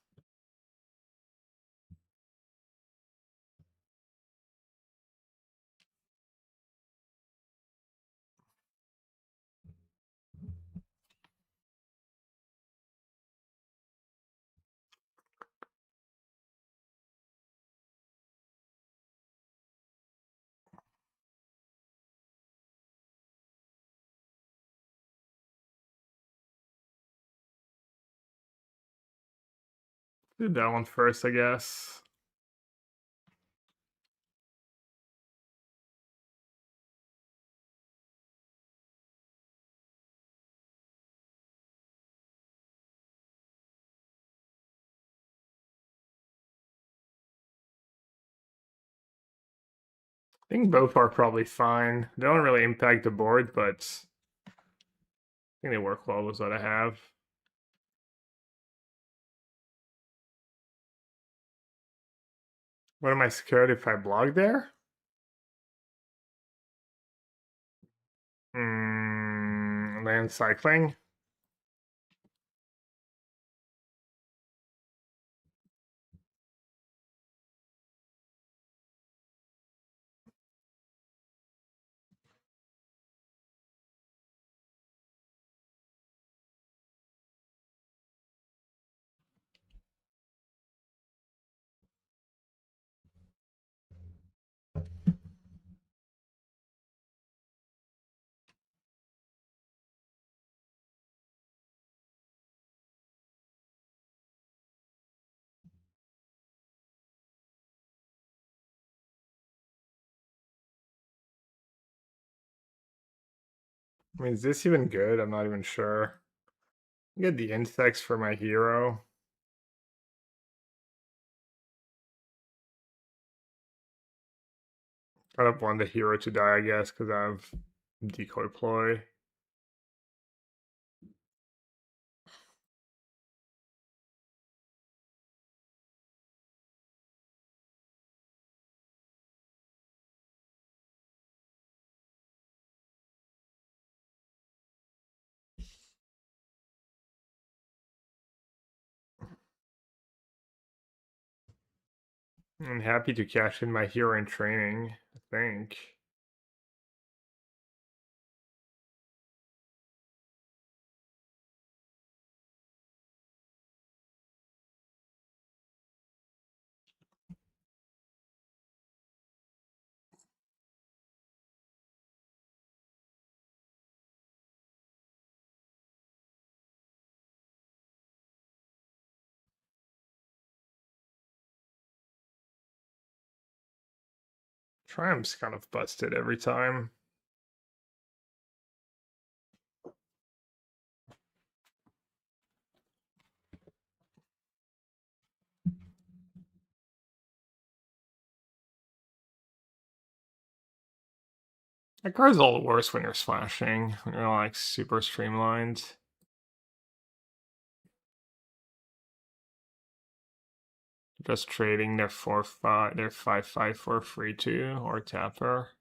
Do that one first, I guess. I think both are probably fine. They don't really impact the board, but I think they work well with what I have. What am I scared if I block there? Land cycling. I mean, is this even good? I'm not even sure. Get the insects for my hero. I don't want the hero to die, I guess, because I have decoy ploy. I'm happy to cash in my hero in training, I think. Triumph's kind of busted every time. That card's all the worse when you're slashing, when you're like super streamlined. Just trading their 4/5, their 5/5 for free too, or tapper.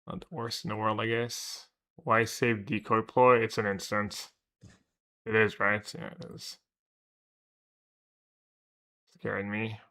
Not the worst in the world, I guess. Why save decoy ploy? It's an instant. It is, right? Yeah, it is. Scaring me.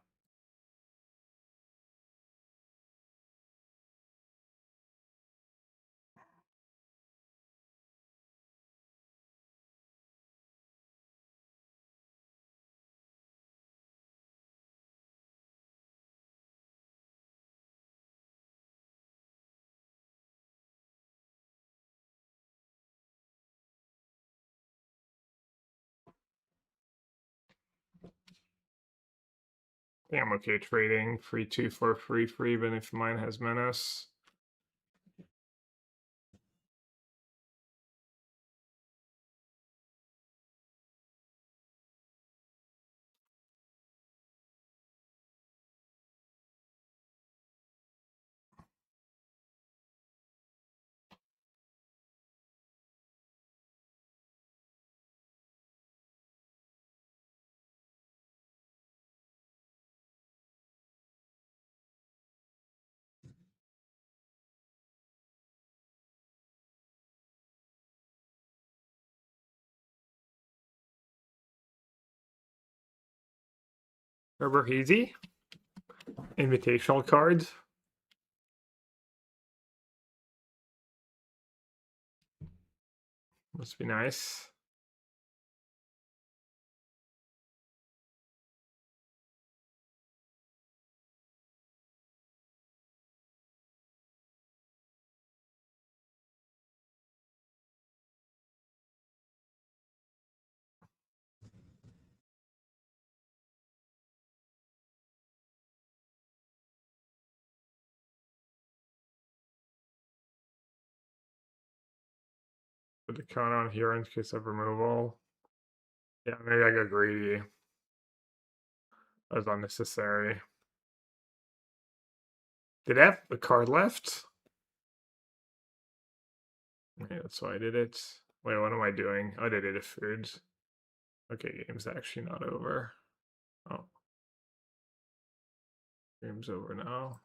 I think I'm okay trading 3/2 for free, even if mine has menace. Herbert Easy. Invitational cards. Must be nice. Put the count on here in case of removal. Yeah, maybe I got greedy. That was unnecessary. Did I have a card left? Yeah, that's why I did it. Wait, what am I doing? Oh, I did it a food. Okay, game's actually not over. Oh. Game's over now.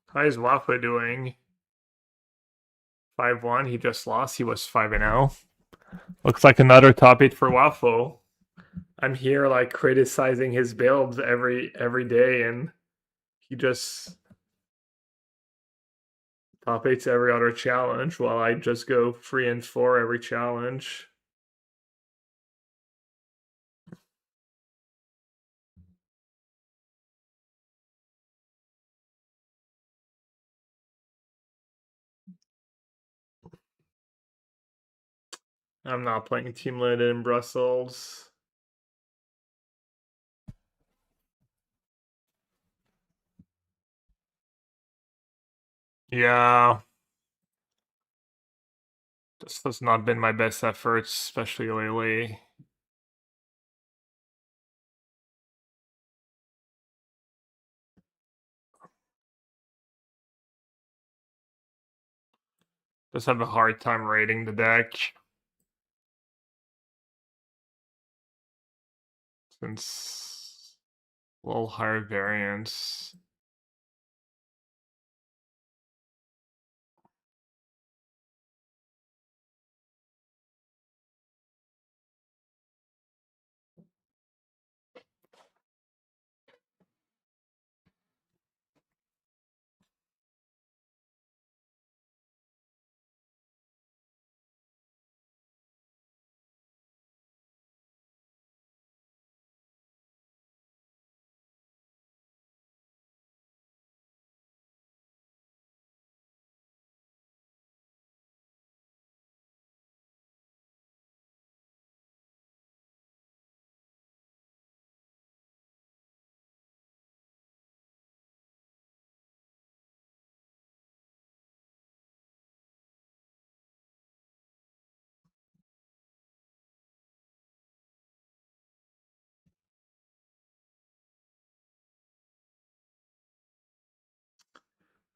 How is Wafa doing? 5-1. He just lost. He was 5-0. Looks like another top 8 for Waffle. I'm here like criticizing his builds every day, and he just top 8s every other challenge, while I just go 3-4 every challenge. I'm not playing Team Limited in Brussels. Yeah. This has not been my best efforts, especially lately. Just have a hard time rating the deck. Since a little higher variance.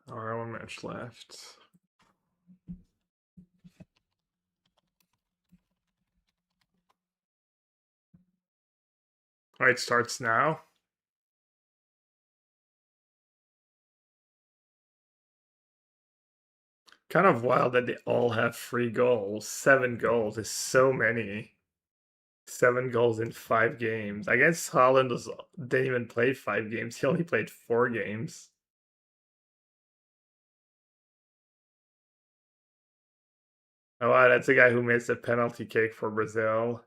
Alright, 1 match left. Alright, starts now. Kind of wild that they all have 3 goals. 7 goals is so many. 7 goals in 5 games. I guess Holland didn't even play 5 games. He only played 4 games. Oh wow, that's the guy who missed the penalty kick for Brazil.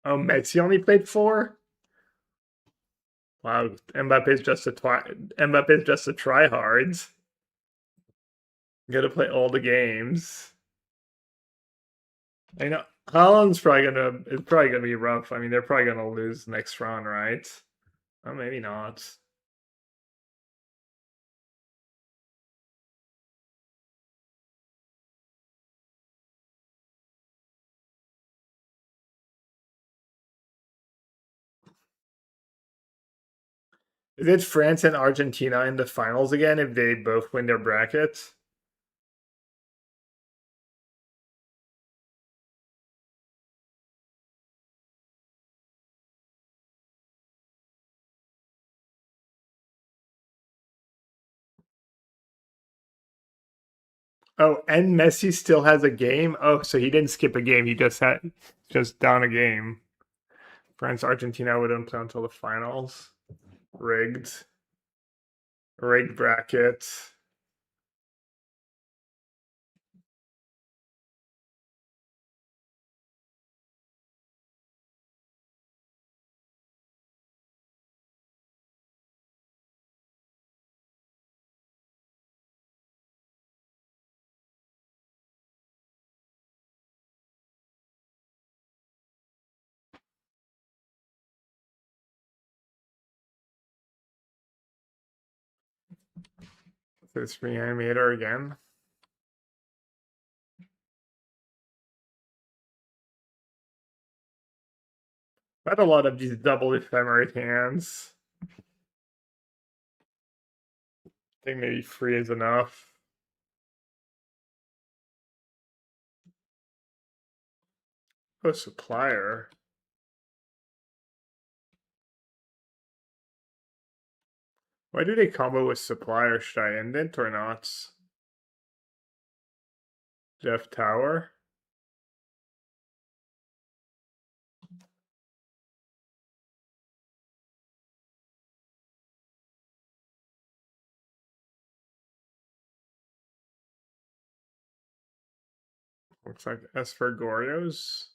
Oh, Messi only played 4? Wow, Mbappe's just a tryhard. Gotta play all the games. I know Holland's it's probably gonna be rough. I mean, they're probably gonna lose next round, right? Oh, maybe not. Is it France and Argentina in the finals again if they both win their brackets? Oh, and Messi still has a game. Oh, so he didn't skip a game. He just down a game. France Argentina wouldn't play until the finals. Rigged. Rigged bracket. This reanimator again. I had a lot of these double ephemerate hands. I think maybe 3 is enough. Oh, supplier. Why do they combo with supplier? Should I end it or not? Jeff Tower. Looks like Aspergorios.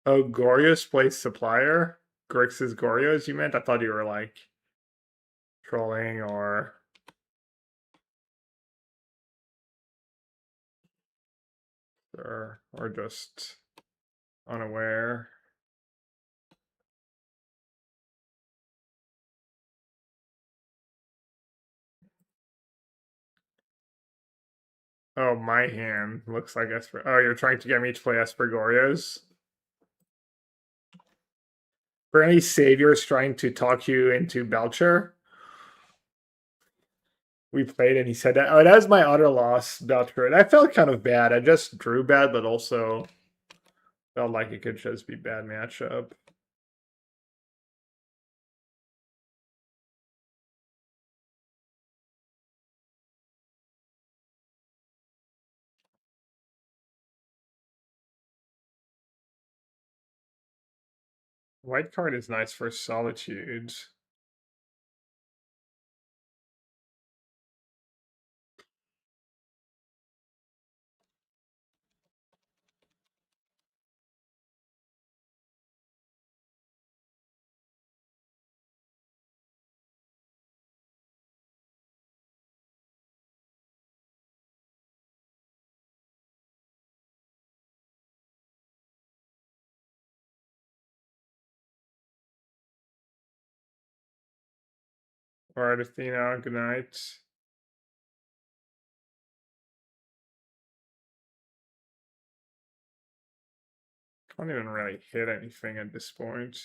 Oh, Gorios plays supplier? Grix's Gorios, you meant? I thought you were like trolling or just unaware. Oh, my hand looks like Esper. Oh, you're trying to get me to play Aspergorios? Apparently, Savior's trying to talk you into Belcher. We played and he said that. Oh, that was my other loss, Belcher. And I felt kind of bad. I just drew bad, but also felt like it could just be bad matchup. White card is nice for Solitude. Alright, Athena, good night. Can't even really hit anything at this point.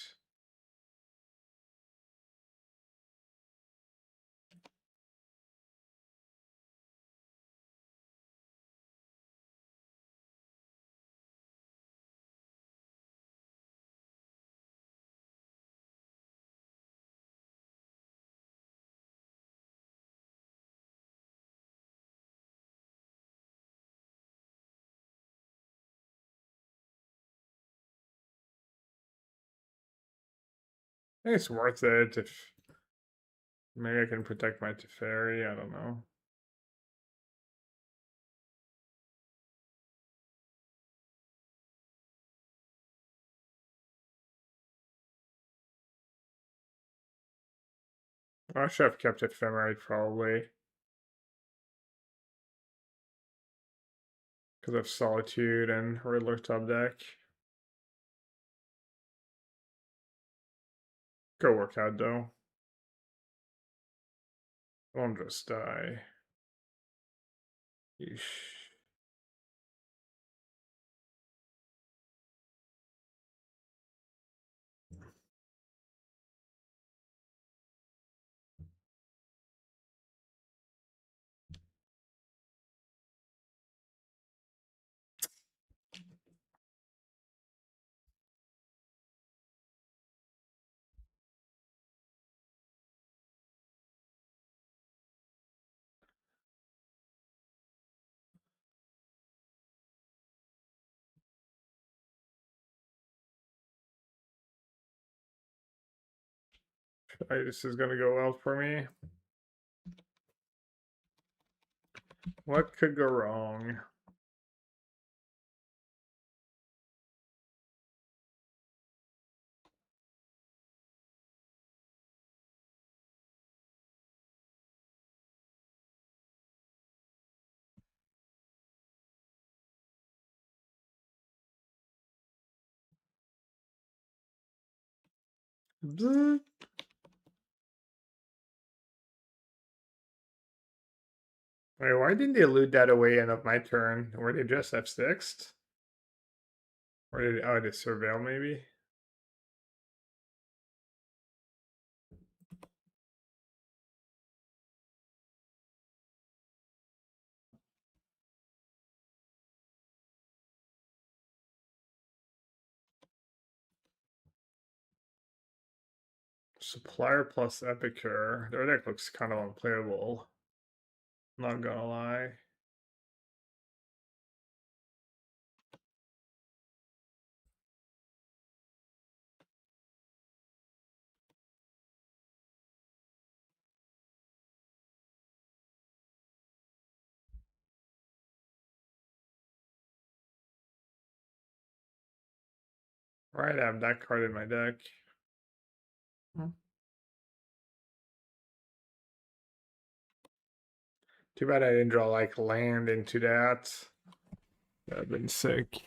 I think it's worth it if maybe I can protect my Teferi, I don't know. I should have kept Ephemerate probably. Because of Solitude and Riddler top deck. Go work out though. Won't just die. Yeesh. This is gonna go well for me. What could go wrong? Bzz. Wait, why didn't they loot that away end of my turn? Were they just F6'd? Or did oh they surveil maybe? Supplier plus Epicure. Their deck looks kind of unplayable. Not gonna lie. Right, I have that card in my deck. Too bad I didn't draw like land into that. That'd have been sick.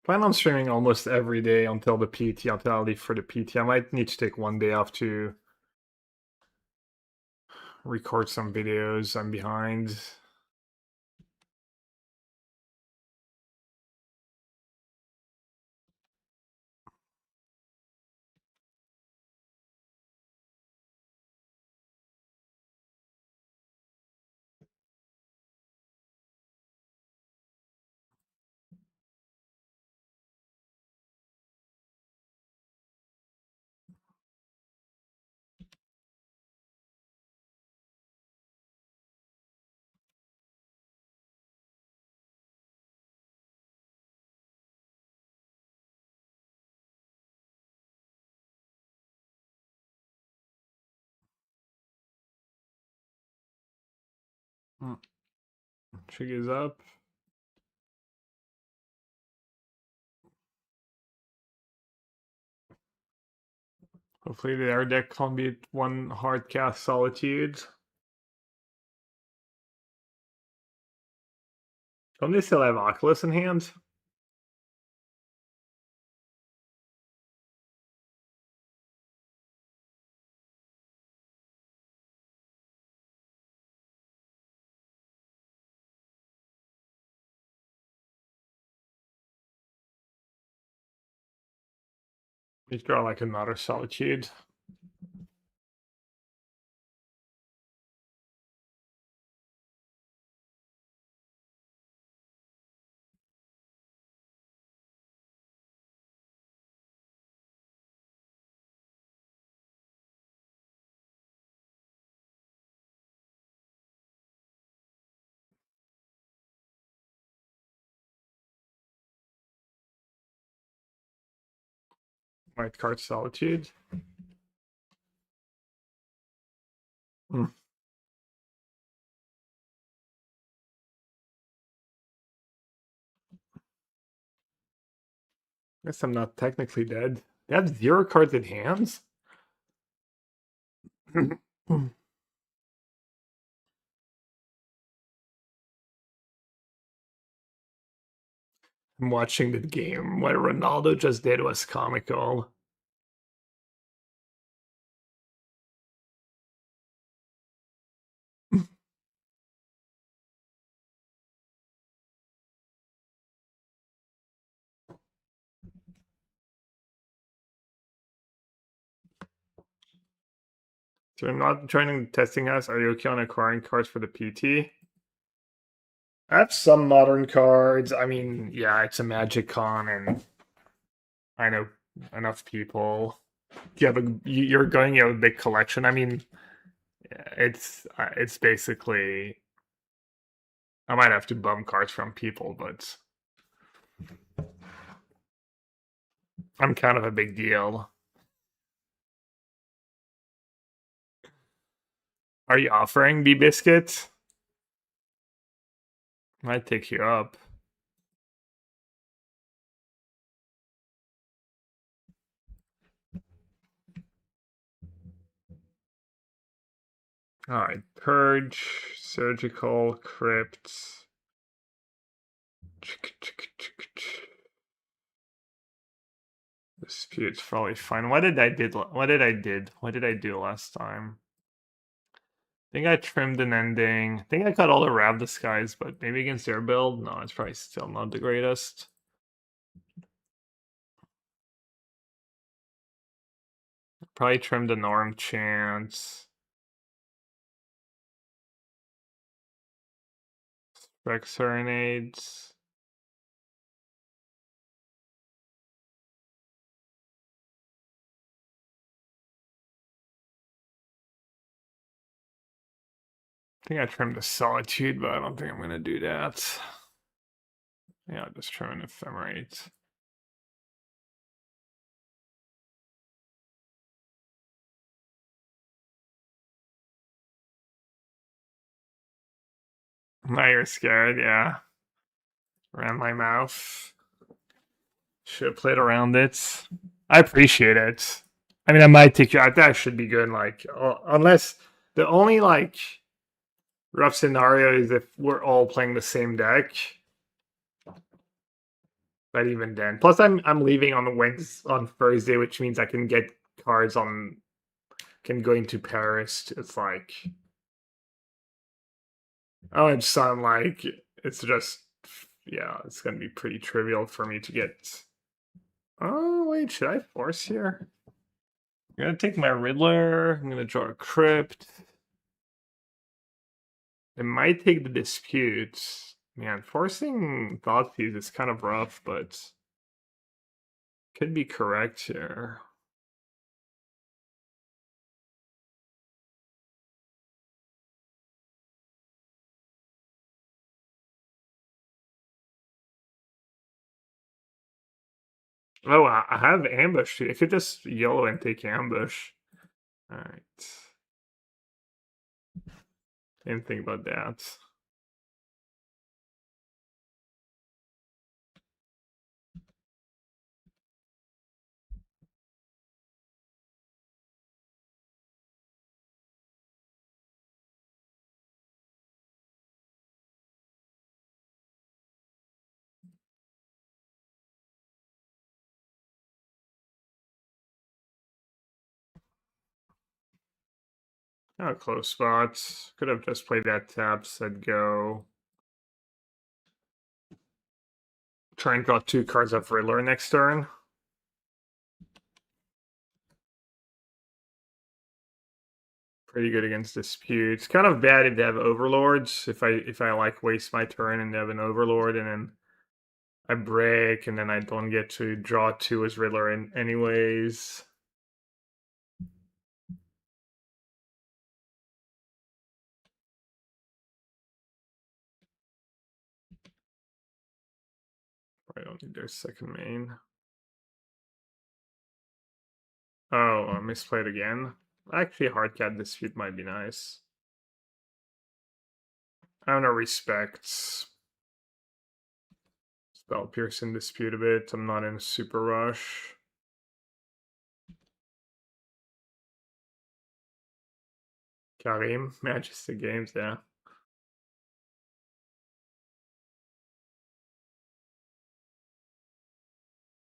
Plan on streaming almost every day until the PT, until I leave for the PT. I might need to take one day off to record some videos. I'm behind. Chig is up. Hopefully their deck can't beat one hard cast Solitude. Don't they still have Oculus in hand? You draw like another Solitude. White card Solitude. Hmm. Guess I'm not technically dead. They have 0 cards in hands? I'm watching the game. What Ronaldo just did was comical. So I'm not joining the testing house. Are you okay on acquiring cards for the PT? I have some modern cards. I mean, yeah, it's a Magic Con, and I know enough people. You're going, you have a big collection. I mean, it's basically. I might have to bum cards from people, but I'm kind of a big deal. Are you offering B biscuit? Might take you up. Alright, Purge, Surgical, Crypt. Dispute's probably fine. What did I do last time? I think I trimmed an ending. I think I got all the Rav Disguise, but maybe against their build? No, it's probably still not the greatest. Probably trimmed the Norm Chance. Spec Serenades. I think I trimmed the Solitude, but I don't think I'm going to do that. Yeah, I'll just trim an Ephemerate. Now you're scared, yeah. Around my mouth. Should have played around it. I appreciate it. I mean, I might take you out. That should be good. Like, unless the only like rough scenario is if we're all playing the same deck. But even then, plus I'm leaving on on Thursday, which means I can get cards on. Can go into Paris. It's like, oh, it sound like it's just, yeah, it's gonna be pretty trivial for me to get. Oh wait, should I force here? I'm gonna take my Riddler. I'm gonna draw a Crypt. It might take the Dispute. Man, forcing Thought Thieves is kind of rough, but could be correct here. Oh, I have Ambush too. I could just yellow and take Ambush. Alright. Didn't think about that. Oh, close spots. Could have just played that tap, said go. Try and draw 2 cards of Riddler next turn. Pretty good against Dispute. It's kind of bad if they have Overlords. If I like waste my turn and they have an Overlord and then I break and then I don't get to draw 2 as Riddler anyways. I don't need their second main. Oh, I misplayed again. Actually, Hardcat Dispute might be nice. I don't know, respects. Spell Piercing Dispute a bit. I'm not in a super rush. Karim, Majesty Games, yeah.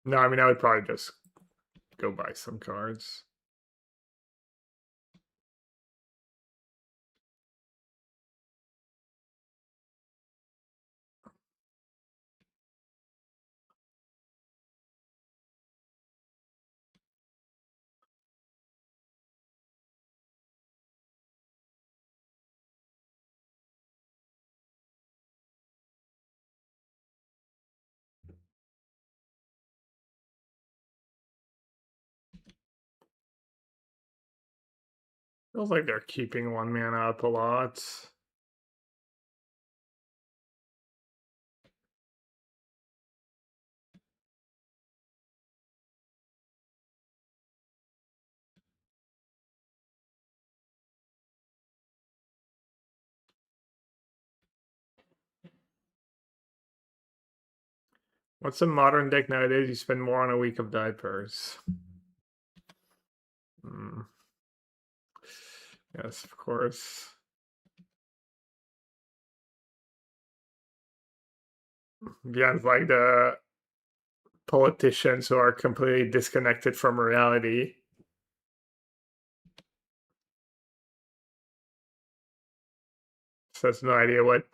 No, I mean, I would probably just go buy some cards. Feels like they're keeping 1 mana up a lot. What's a modern deck nowadays? You spend more on a week of diapers. Yes, of course. Beyond like the politicians who are completely disconnected from reality. So has no idea what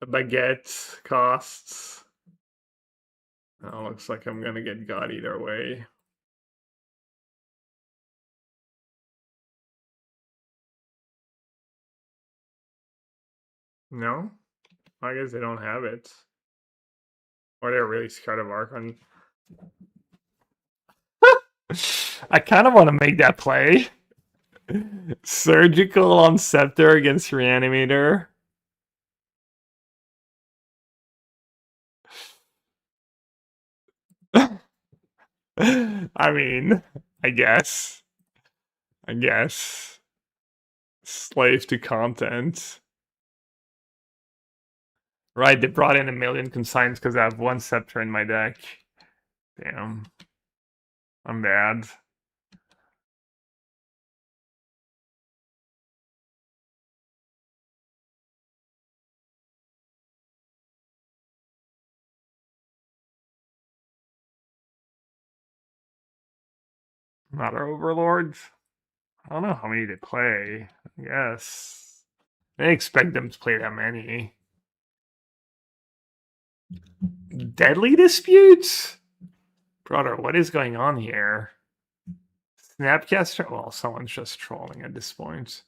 a baguette costs. Oh, looks like I'm gonna get got either way. No? I guess they don't have it. Or they're really scared of Archon. I kind of want to make that play. Surgical on Scepter against Reanimator. I mean, I guess. Slave to content. Right, they brought in 1,000,000 consigns because I have 1 Scepter in my deck. Damn. I'm bad. Not our overlords. I don't know how many they play. Yes. I didn't expect them to play that many. Deadly disputes? Brother, what is going on here? Snapcaster? Well, someone's just trolling at this point.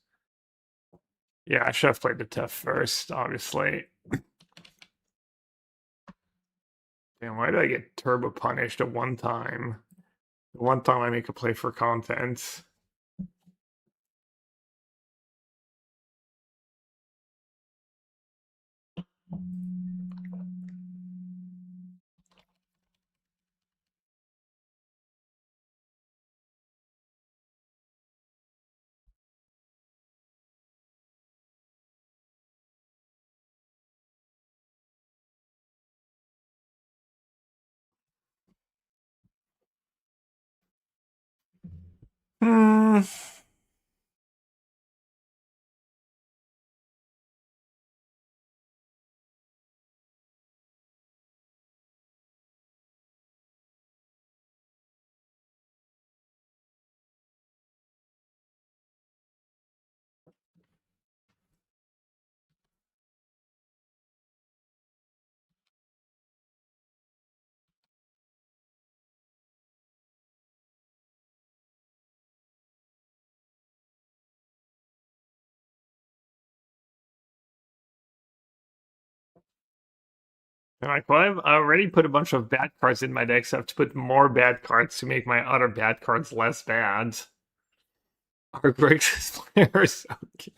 Yeah, I should have played the Tef first, obviously. Damn, why did I get turbo punished at one time? The one time I make a play for content. Hmm. And like, well, I already put a bunch of bad cards in my deck, so I have to put more bad cards to make my other bad cards less bad. Our Grixis players, okay.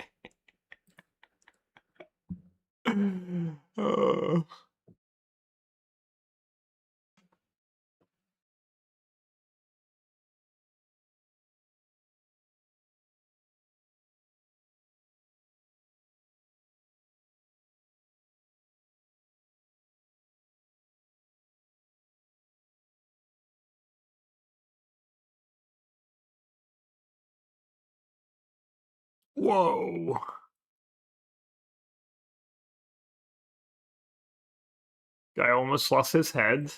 Whoa. Guy almost lost his head.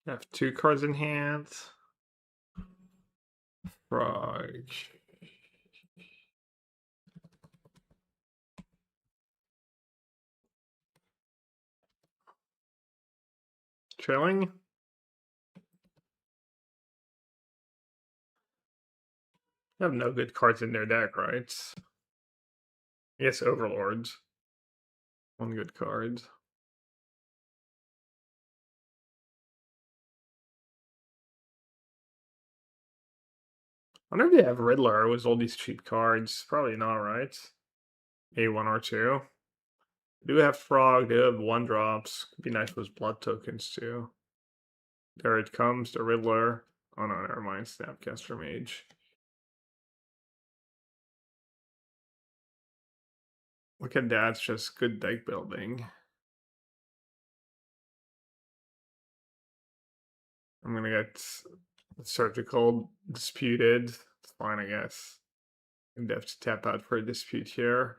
I have 2 cards in hand. Frog. Trailing? They have no good cards in their deck, right? Yes, Overlords. 1 good card. I wonder if they have Riddler with all these cheap cards. Probably not, right? A1 or 2. They do have Frog, they have 1-drops. Could be nice with blood tokens too. There it comes, the Riddler. Oh no, never mind. Snapcaster Mage. Look at that, it's just good deck building. I'm gonna get Surgical disputed. It's fine, I guess. I'm gonna have to tap out for a dispute here.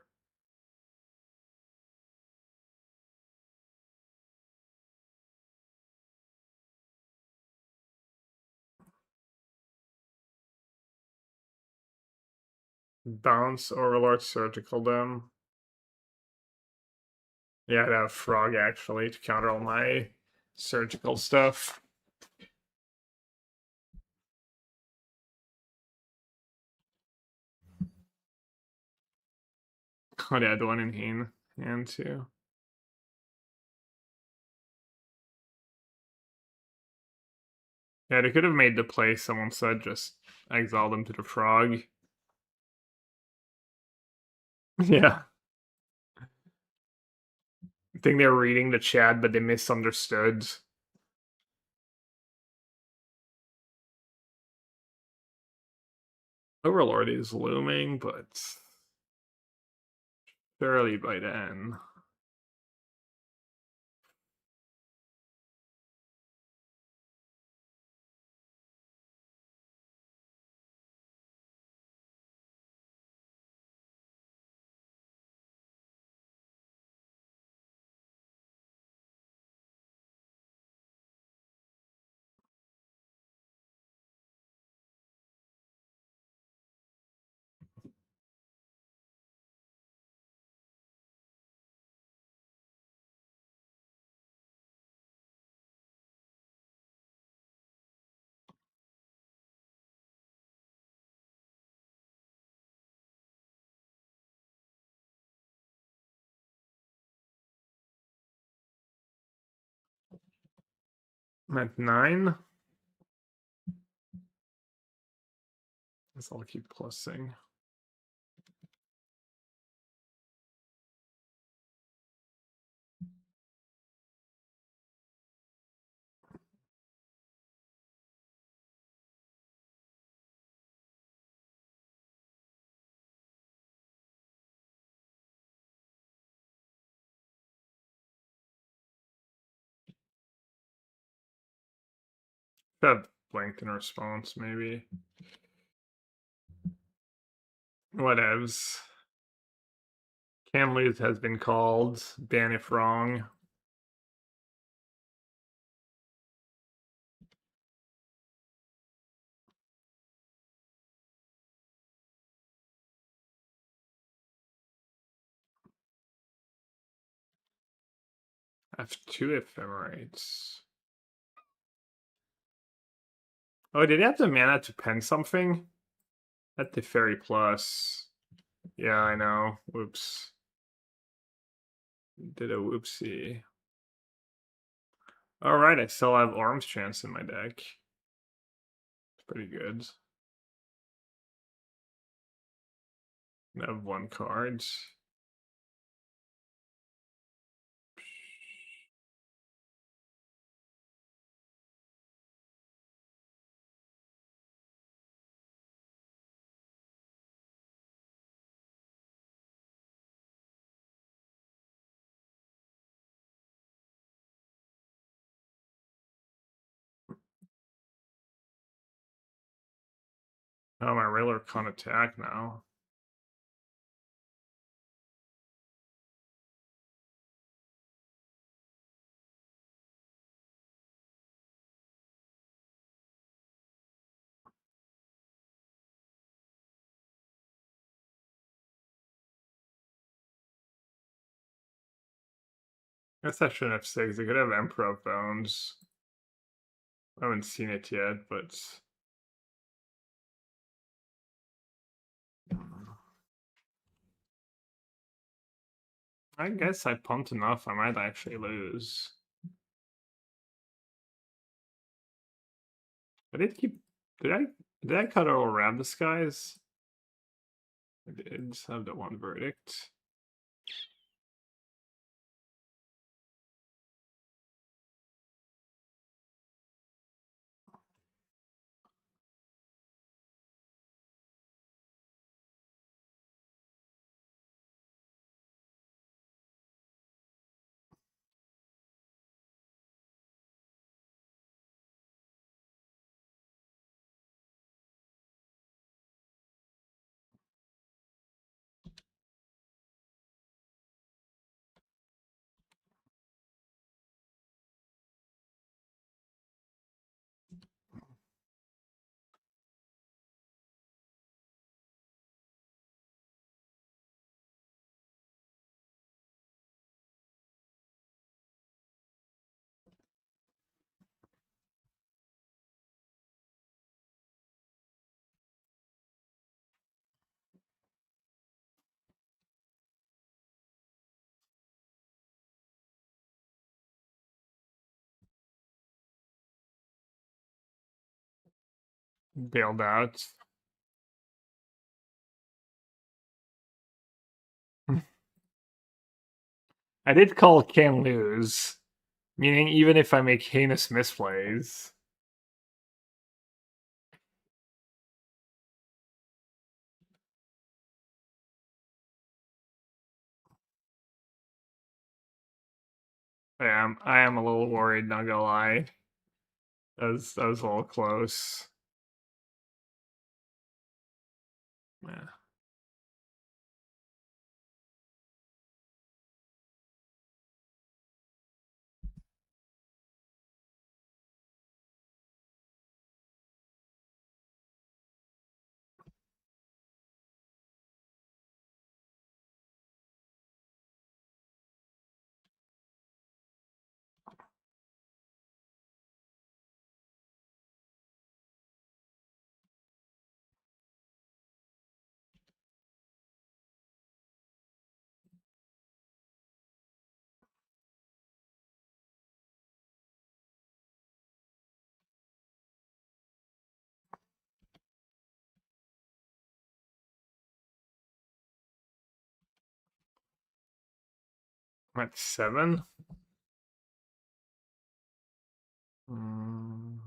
Bounce Overlord Surgical them. Yeah, I'd have Frog actually to counter all my surgical stuff. Oh, yeah, the one in hand too. Yeah, they could have made the play someone said just exile them to the Frog. Yeah. I think they were reading the chat, but they misunderstood. Overlord is looming, but barely by then. I'm at 9. Guess I'll keep plussing. That blanked in response, maybe. Whatevs. Can lose has been called. Ban if wrong. I have 2 ephemerates. Oh, did he have the mana to pen something? At the Fairy Plus. Yeah, I know. Whoops. Did a whoopsie. Alright, I still have Arms Chance in my deck. It's pretty good. I have 1 card. Oh, my Railer can't attack now. I guess I shouldn't have 6. I could have Emperor of Bones. I haven't seen it yet, but I guess I pumped enough. I might actually lose. I did keep. Did I cut all around the skies? I did have the 1 verdict. Bailed out. I did call can lose, meaning even if I make heinous misplays. I am a little worried, not gonna lie. That was a little close. Yeah. I'm at 7. Mm.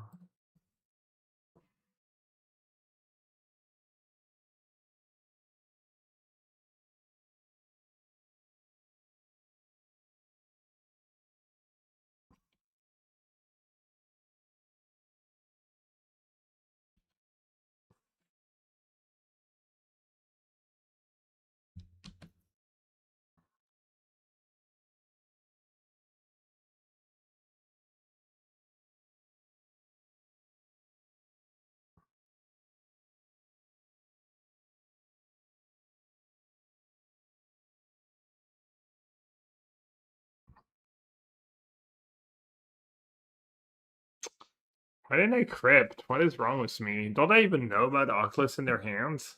Why didn't I crypt? What is wrong with me? Don't I even know about Oculus in their hands?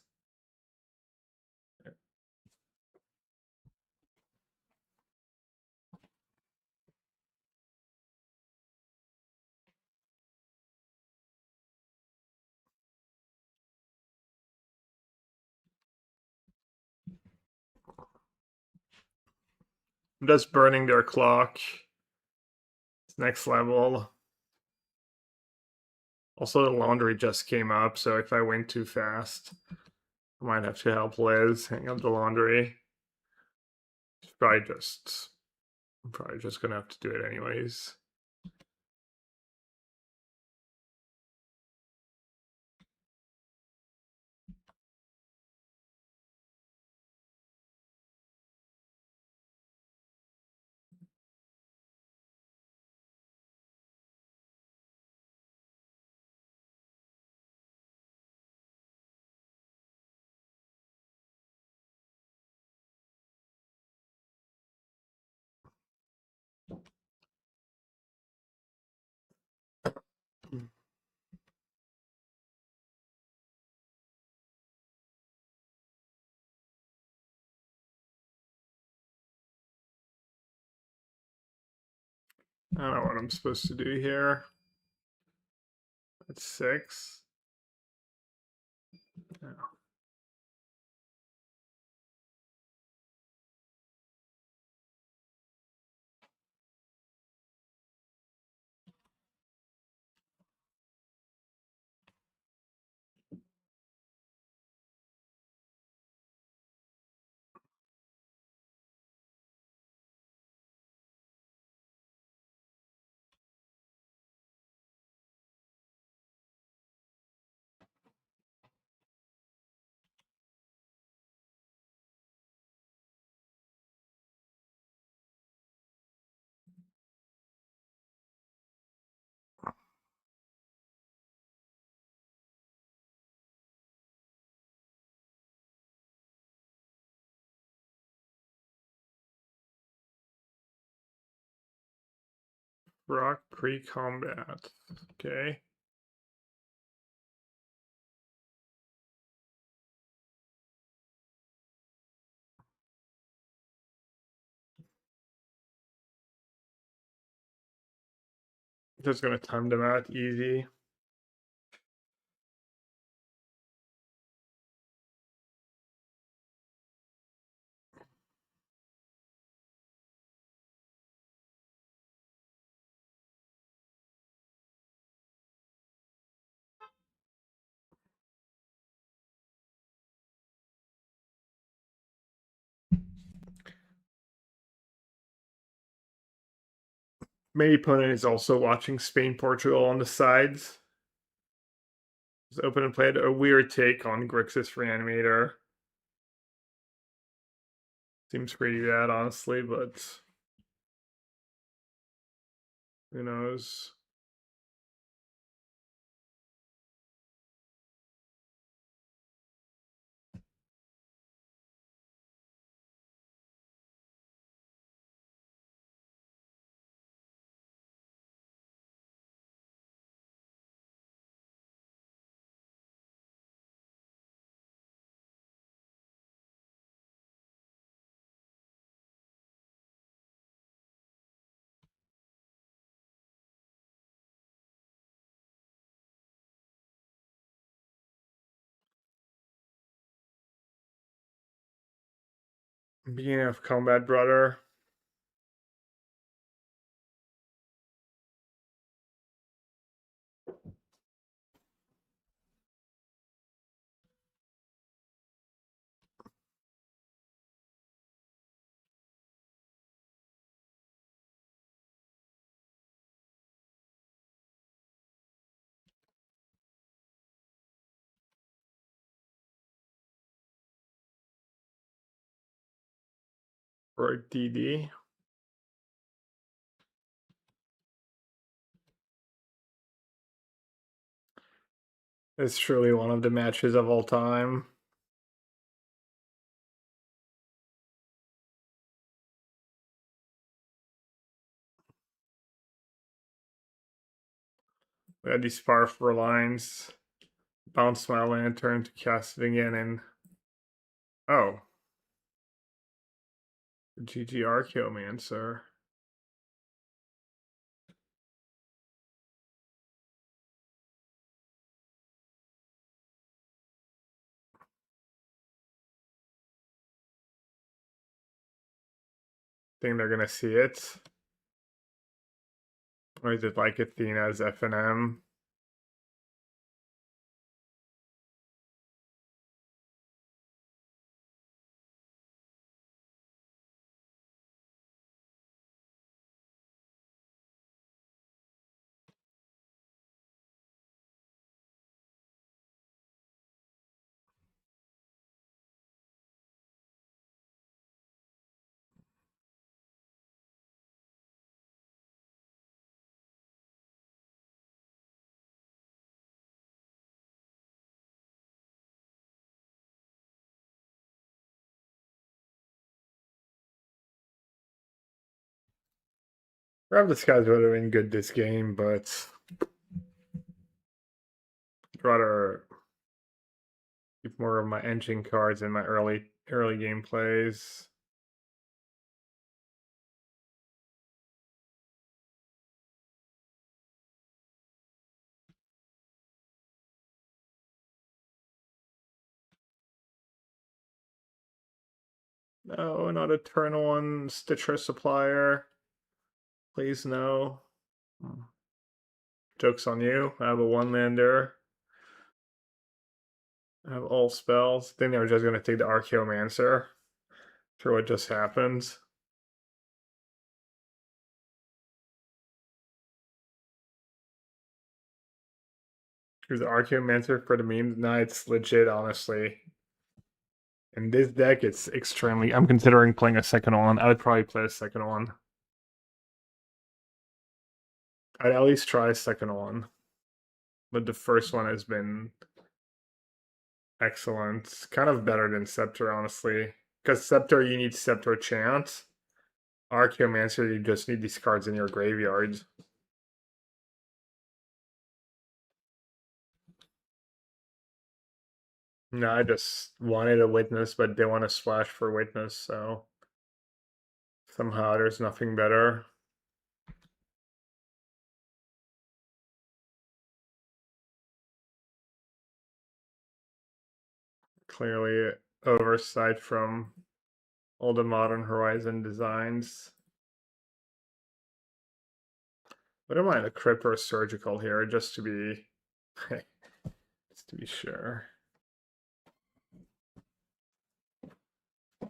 I'm just burning their clock. It's next level. Also, the laundry just came up, so if I went too fast, I might have to help Liz hang up the laundry. I'm probably just gonna have to do it anyways. I don't know what I'm supposed to do here. That's 6. Yeah. Rock pre-combat. Okay. Just gonna time them out easy. My opponent is also watching Spain Portugal on the sides. His opponent played a weird take on Grixis Reanimator. Seems pretty bad, honestly, but who knows? Beginning of combat, brother. Or DD. It's truly one of the matches of all time. add these powerful lines. Bounce my lantern to cast it again, and oh, GG Archaeomancer. Think they're gonna see it, or is it like Athena's FNM? Grab this guys would have been good this game, but I'd rather keep more of my engine cards in my early game plays. No, not a turn one Stitcher supplier. Please no. Joke's on you. I have a one lander. I have all spells. Then they were just gonna take the Archaeomancer for what just happened. Here's the Archaeomancer for the memes. No, it's legit, honestly. In this deck, it's extremely. I'm considering playing a second one. I would probably play a second one. I'd at least try a second one. But the first one has been excellent. Kind of better than Scepter, honestly. Because Scepter, you need Scepter Chant. Archaeomancer, you just need these cards in your graveyard. No, I just wanted a witness, but they want to splash for witness, so somehow there's nothing better. Clearly oversight from all the Modern Horizon designs. But I mind a crypt or a surgical here, just to be just to be sure.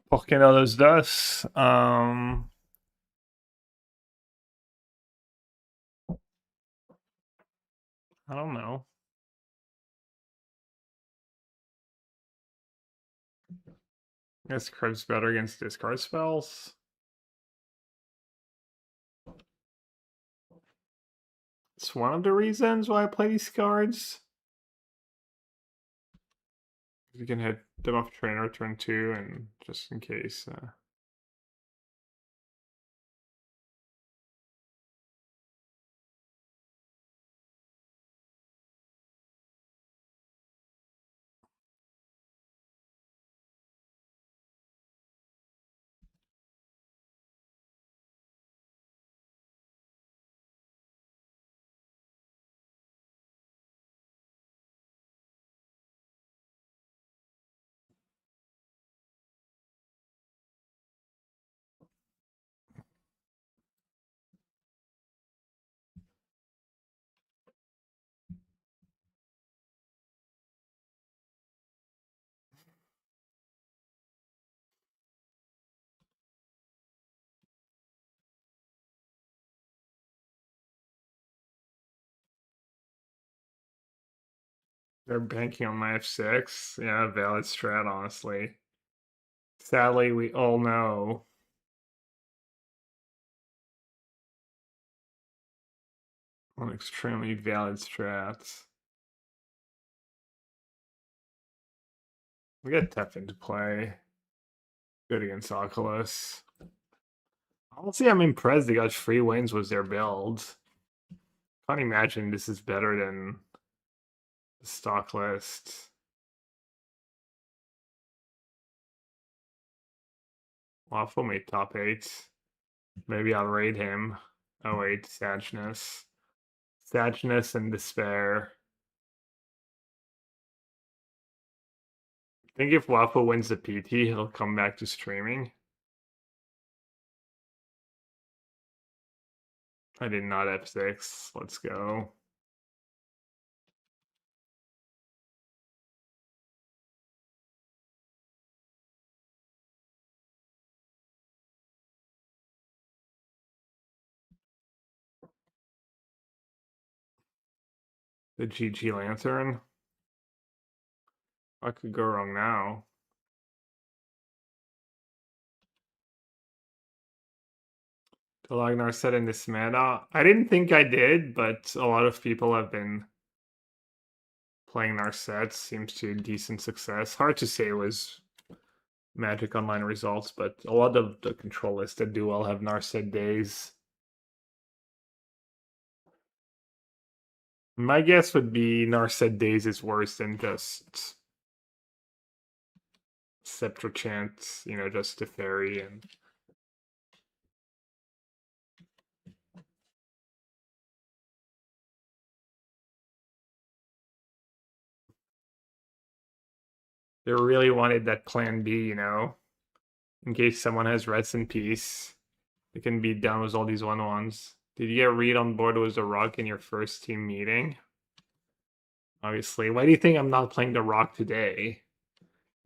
¿Por qué no los dos? I don't know. I guess crypt's better against discard spells. It's one of the reasons why I play these cards. You can hit them off trainer turn 2, and just in case. They're banking on my f6. Yeah, valid strat, honestly. Sadly, we all know. An extremely valid strat. We got Tef into play. Good against Oculus. Honestly, I'm impressed they got free wins with their build. Can't imagine this is better than the stock list. Waffle made top 8. Maybe I'll raid him. Oh wait, sadness. Sadness and despair. I think if Waffle wins the PT, he'll come back to streaming. I did not F6. Let's go. The GG Lantern. I could go wrong now. Delagnar said in this meta. I didn't think I did, but a lot of people have been playing Narset. Seems to decent success. Hard to say it was Magic Online results, but a lot of the control lists that do well have Narset days. My guess would be Narset days is worse than just Scepter Chant, you know, just the fairy and they really wanted that plan B, you know, in case someone has Rest in Peace. They can be done with all these 1/1s. Did you get Reed on board with the Rock in your first team meeting? Obviously. Why do you think I'm not playing the Rock today?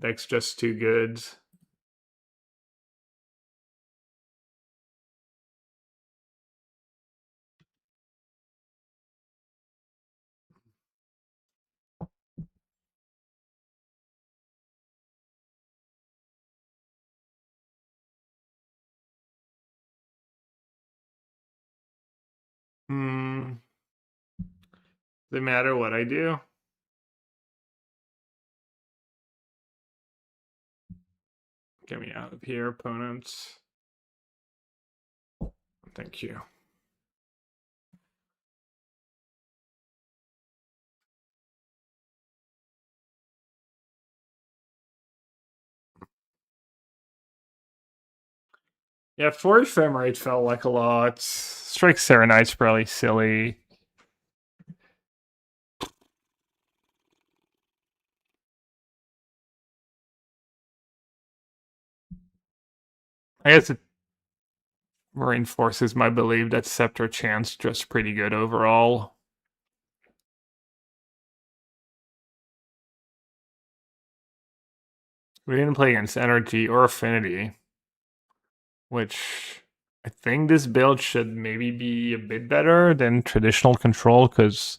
Deck's just too good. Does it matter what I do? Get me out of here, opponents. Thank you. Yeah, 4 ephemerate felt like a lot. Strike Serenite's probably silly. I guess it reinforces my belief that Scepter Chant's just pretty good overall. We didn't play against Energy or Affinity, which I think this build should maybe be a bit better than traditional control, because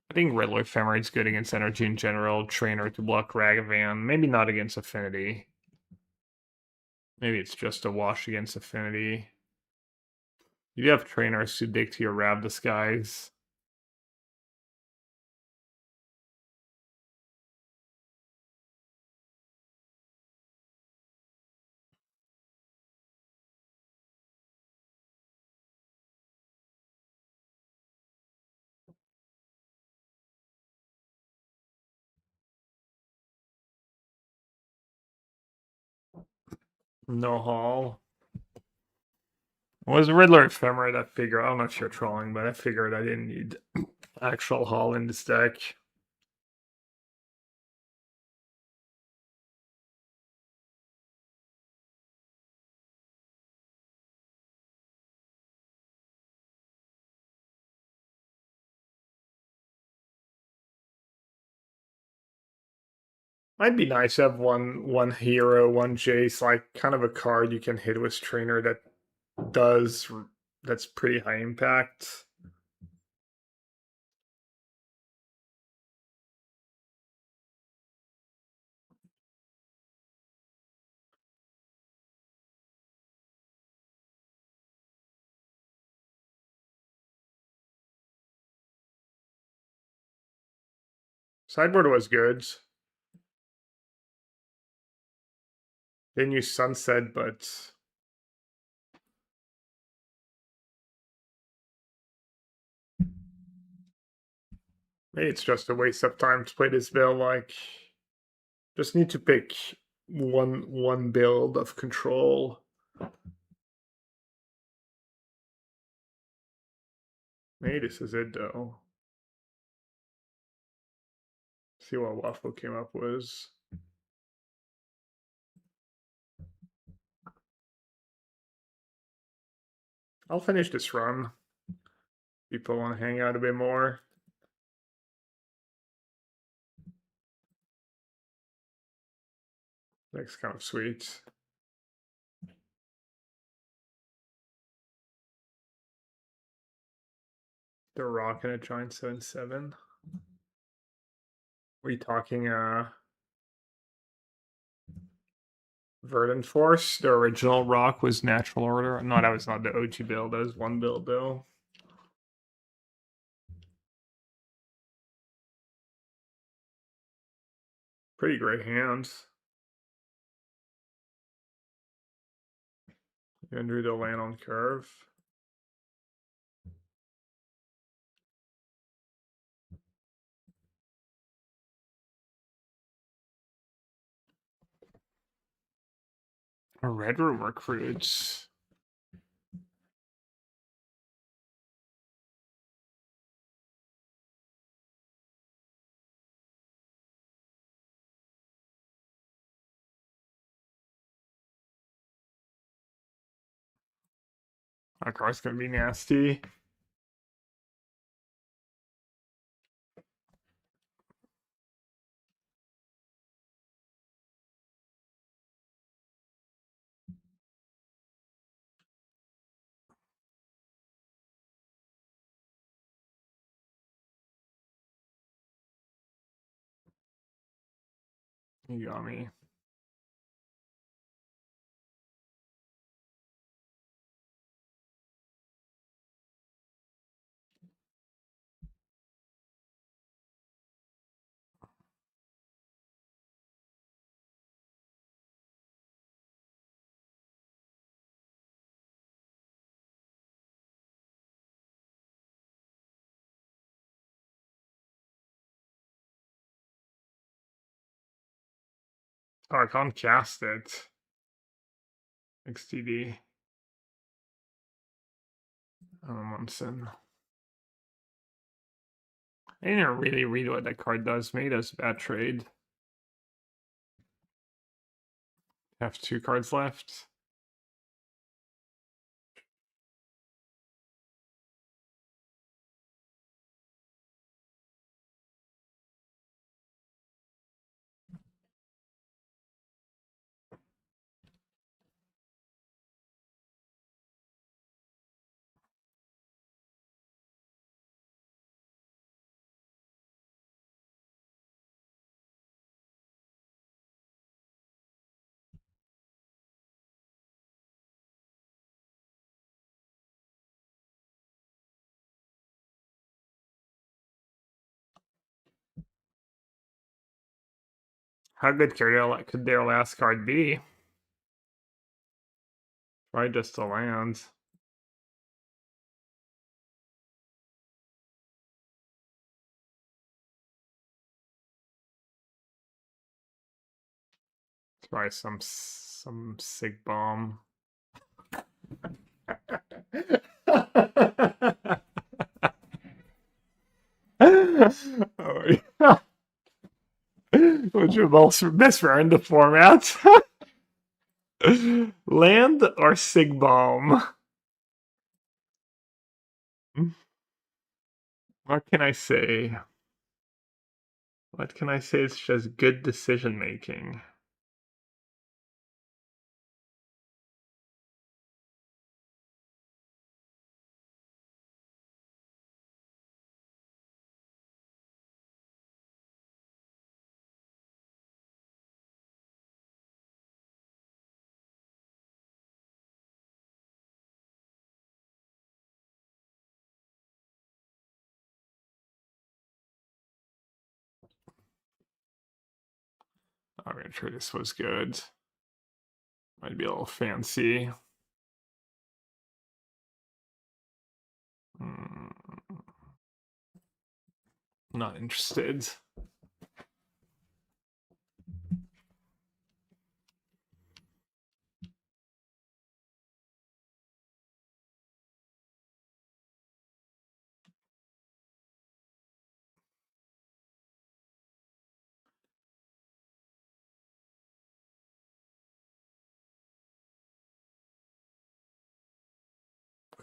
I think Riddler Ephemerate's good against Energy in general, Trainer to block Ragavan, maybe not against Affinity. Maybe it's just a wash against Affinity. You do have Trainers who dig to your Rav Disguise. No haul. Was Riddler Ephemerate? I figured, I'm not sure trolling, but I figured I didn't need actual haul in this deck. Might be nice to have one hero, one Jace, like kind of a card you can hit with Trainer that's pretty high impact. Sideboard was good. Didn't use Sunset, but Maybe it's just a waste of time to play this build. Like, just need to pick one build of control. Maybe this is it though. See what Waffle came up with. I'll finish this run. People want to hang out a bit more. That's kind of sweet. The Rock and a Giant 7/7. We talking Verdant Force? The original Rock was Natural Order. No, that was not the OG build. That was one build though. Pretty great hands. And do the land on curve. A Red Room recruits. That card's gonna be nasty. You got me. Oh, I can't cast it. XTD. Munson. I didn't really read what that card does. Maybe that's a bad trade. Have 2 cards left. How good could their last card be? Probably just a land. It's probably some sick bomb. Oh, yeah. What's your best friend the format? Land or Sig Bomb? What can I say? What can I say? It's just good decision making. I'm gonna sure this was good. Might be a little fancy. Not interested.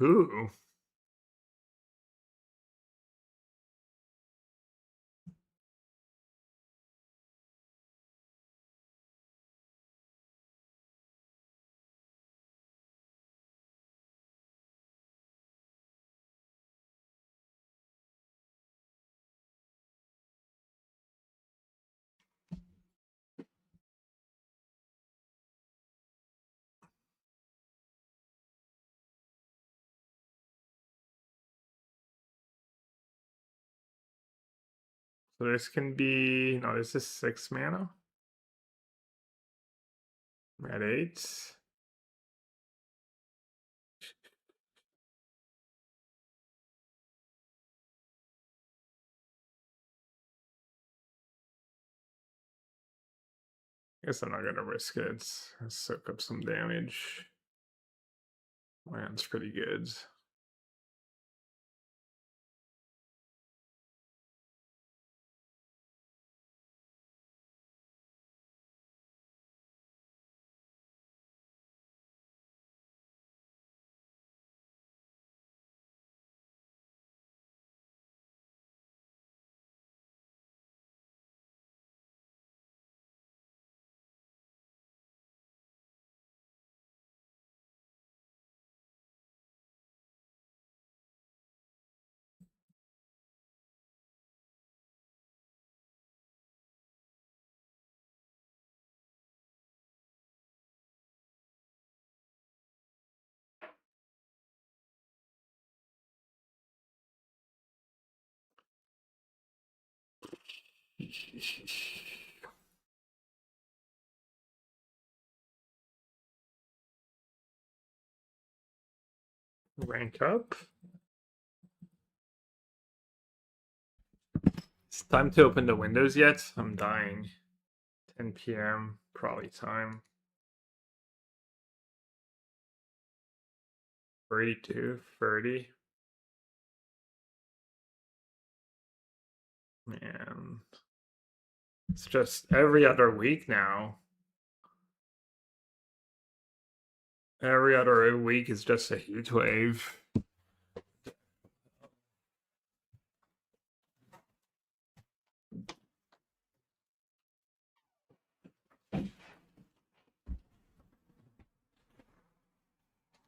Ooh. So this can be, no, this is 6 mana. I'm at 8. Guess I'm not gonna risk it. I'll soak up some damage. Land's pretty good. Rank up. It's time to open the windows yet? I'm dying. 10 p.m. Probably time. 32, 30. Man. It's just every other week now. Every other week is just a heat wave.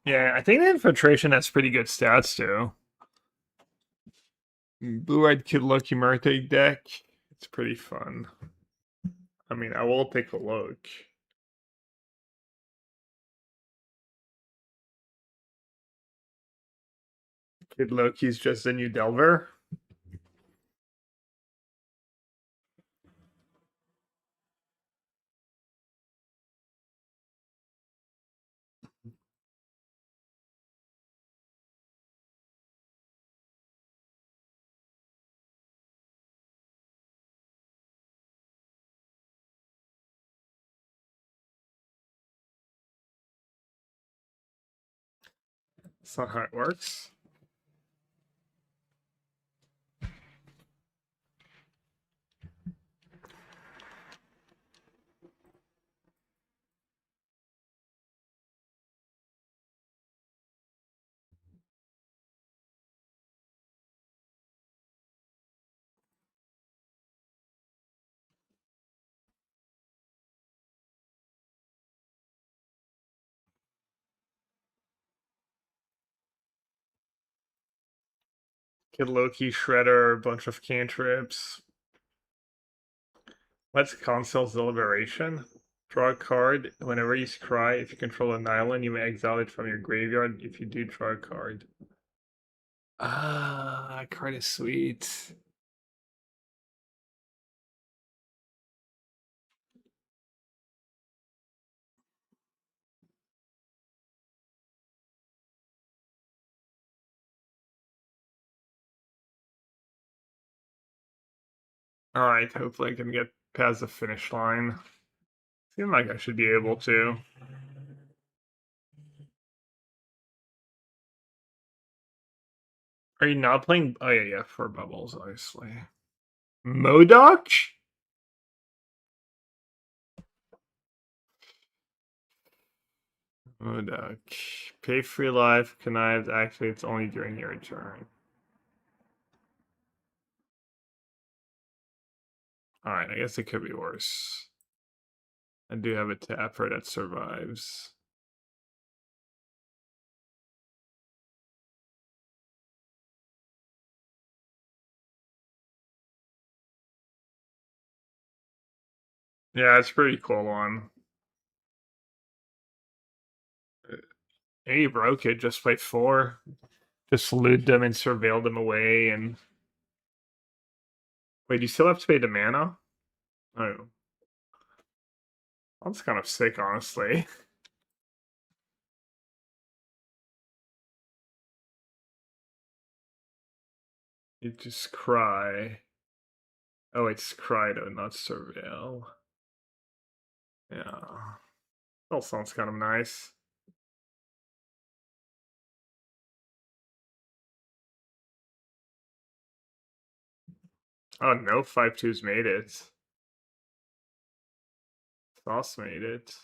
Yeah, I think the infiltration has pretty good stats too. Blue-eyed Kid Lucky Murtagh deck. It's pretty fun. I mean, I will take a look. Kid Loki's just a new Delver. That's not how it works. Kid Loki, Shredder, a bunch of cantrips. What's Consul's Deliberation? Draw a card. Whenever you scry, if you control an island, you may exile it from your graveyard. If you do, draw a card. Ah, that card is sweet. Alright, hopefully I can get past the finish line. Seems like I should be able to. Are you not playing? Oh, yeah, for bubbles, obviously. Modok? Modok. Pay free life, connived, activates only during your turn. Alright, I guess it could be worse. I do have a tapper that survives. Yeah, it's a pretty cool one. Hey, you broke it. Just played 4. Just loot them and surveil them away and... Wait, do you still have to pay the mana? Oh. That's kind of sick, honestly. You just cry. Oh, it's cry though, not surveil. Yeah. That sounds kind of nice. Oh no, 5-2's made it. Sauce made it.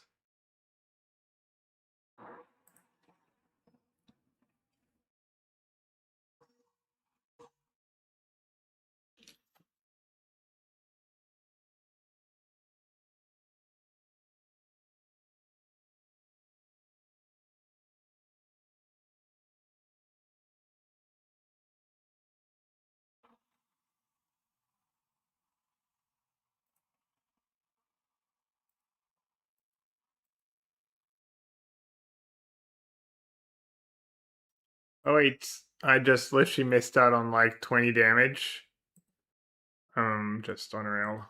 Oh wait, I just literally missed out on like 20 damage. Just unreal.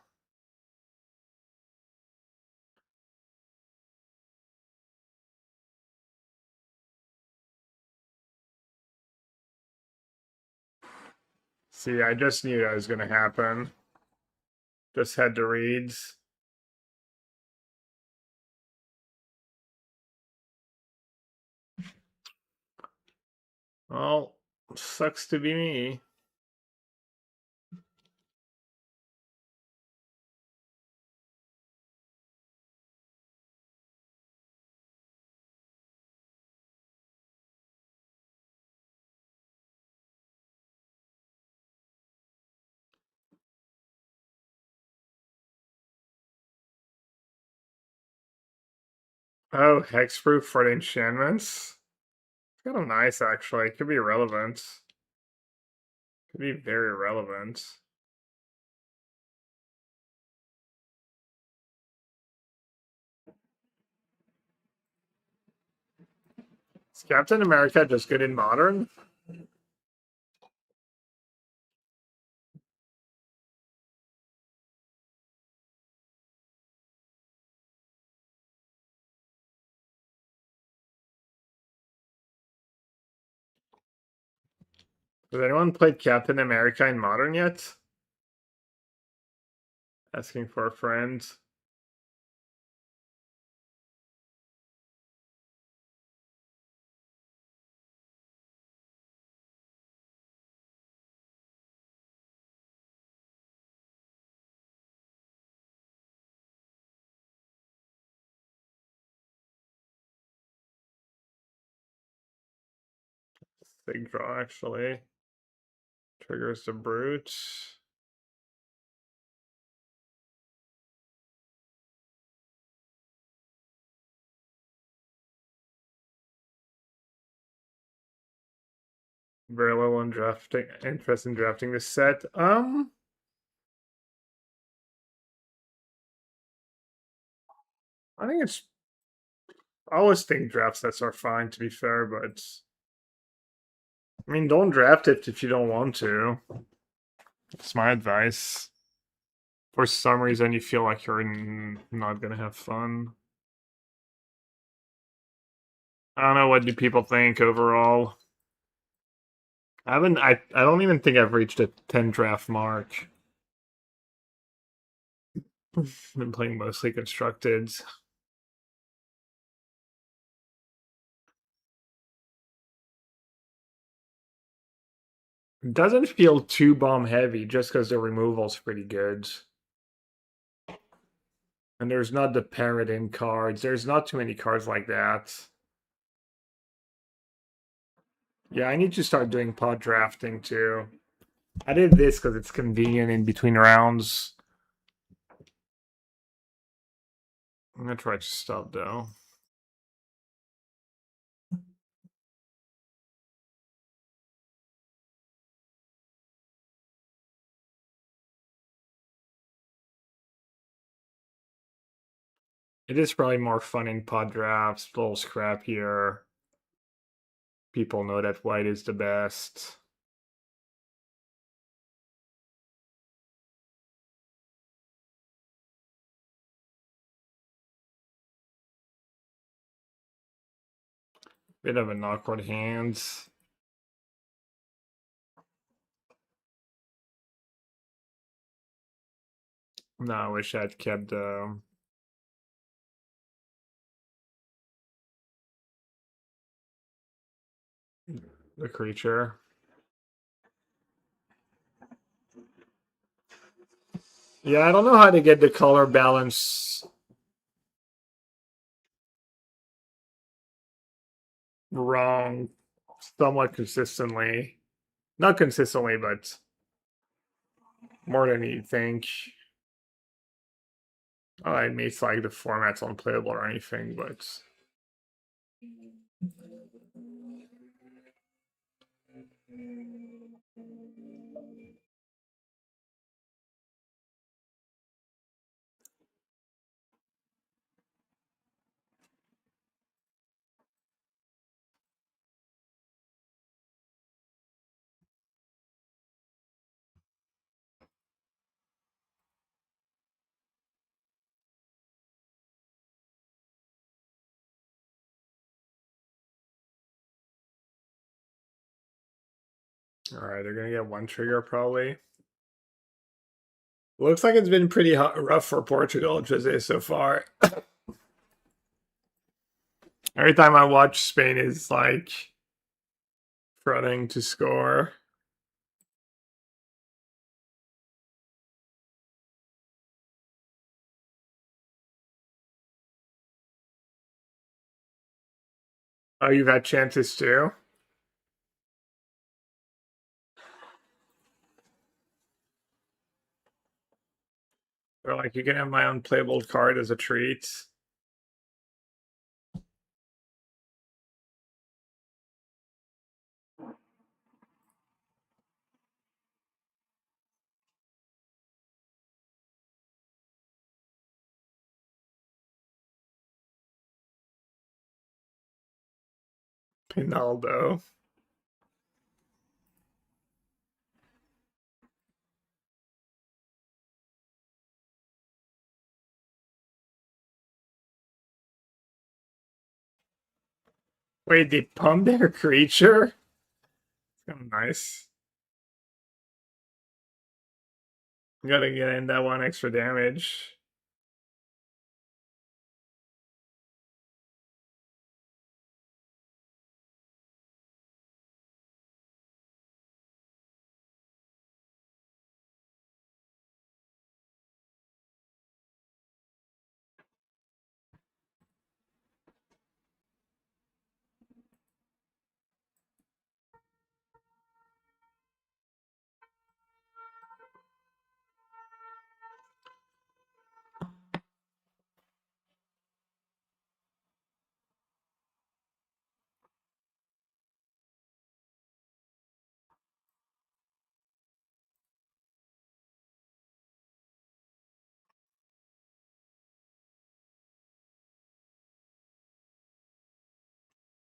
See, I just knew that was gonna happen. Just had the reads. Well, sucks to be me. Oh, hexproof for the enchantments? It's kind of nice, actually. It could be relevant. Could be very relevant. Is Captain America just good in Modern? Has anyone played Captain America in Modern yet? Asking for a friend. Big draw, actually. Triggers the brute. Very low on drafting. Interest in drafting this set. I think it's. I always think draft sets are fine, to be fair, but I mean, don't draft it if you don't want to. That's my advice. For some reason, you feel like you're not gonna have fun. I don't know. What do people think overall? I don't even think I've reached a 10 draft mark. Been playing mostly constructed. It doesn't feel too bomb heavy just because the removal's pretty good. And there's not the Paradin cards. There's not too many cards like that. Yeah, I need to start doing pod drafting too. I did this because it's convenient in between rounds. I'm gonna try to stop though. It is probably more fun in pod drafts, a little scrappier. People know that white is the best. Bit of an awkward hand. No, I wish I'd kept the creature. Yeah, I don't know how to get the color balance wrong somewhat consistently. Not consistently, but more than you think. It makes like the format's unplayable or anything, but all right, they're gonna get one trigger probably. Looks like it's been pretty rough for Portugal, Jose, so far. Every time I watch, Spain is like fronting to score. Oh, you've had chances too? Or like you can have my unplayable card as a treat. Pinaldo. Wait, they pump their creature? Kind of nice. Gotta get in that one extra damage.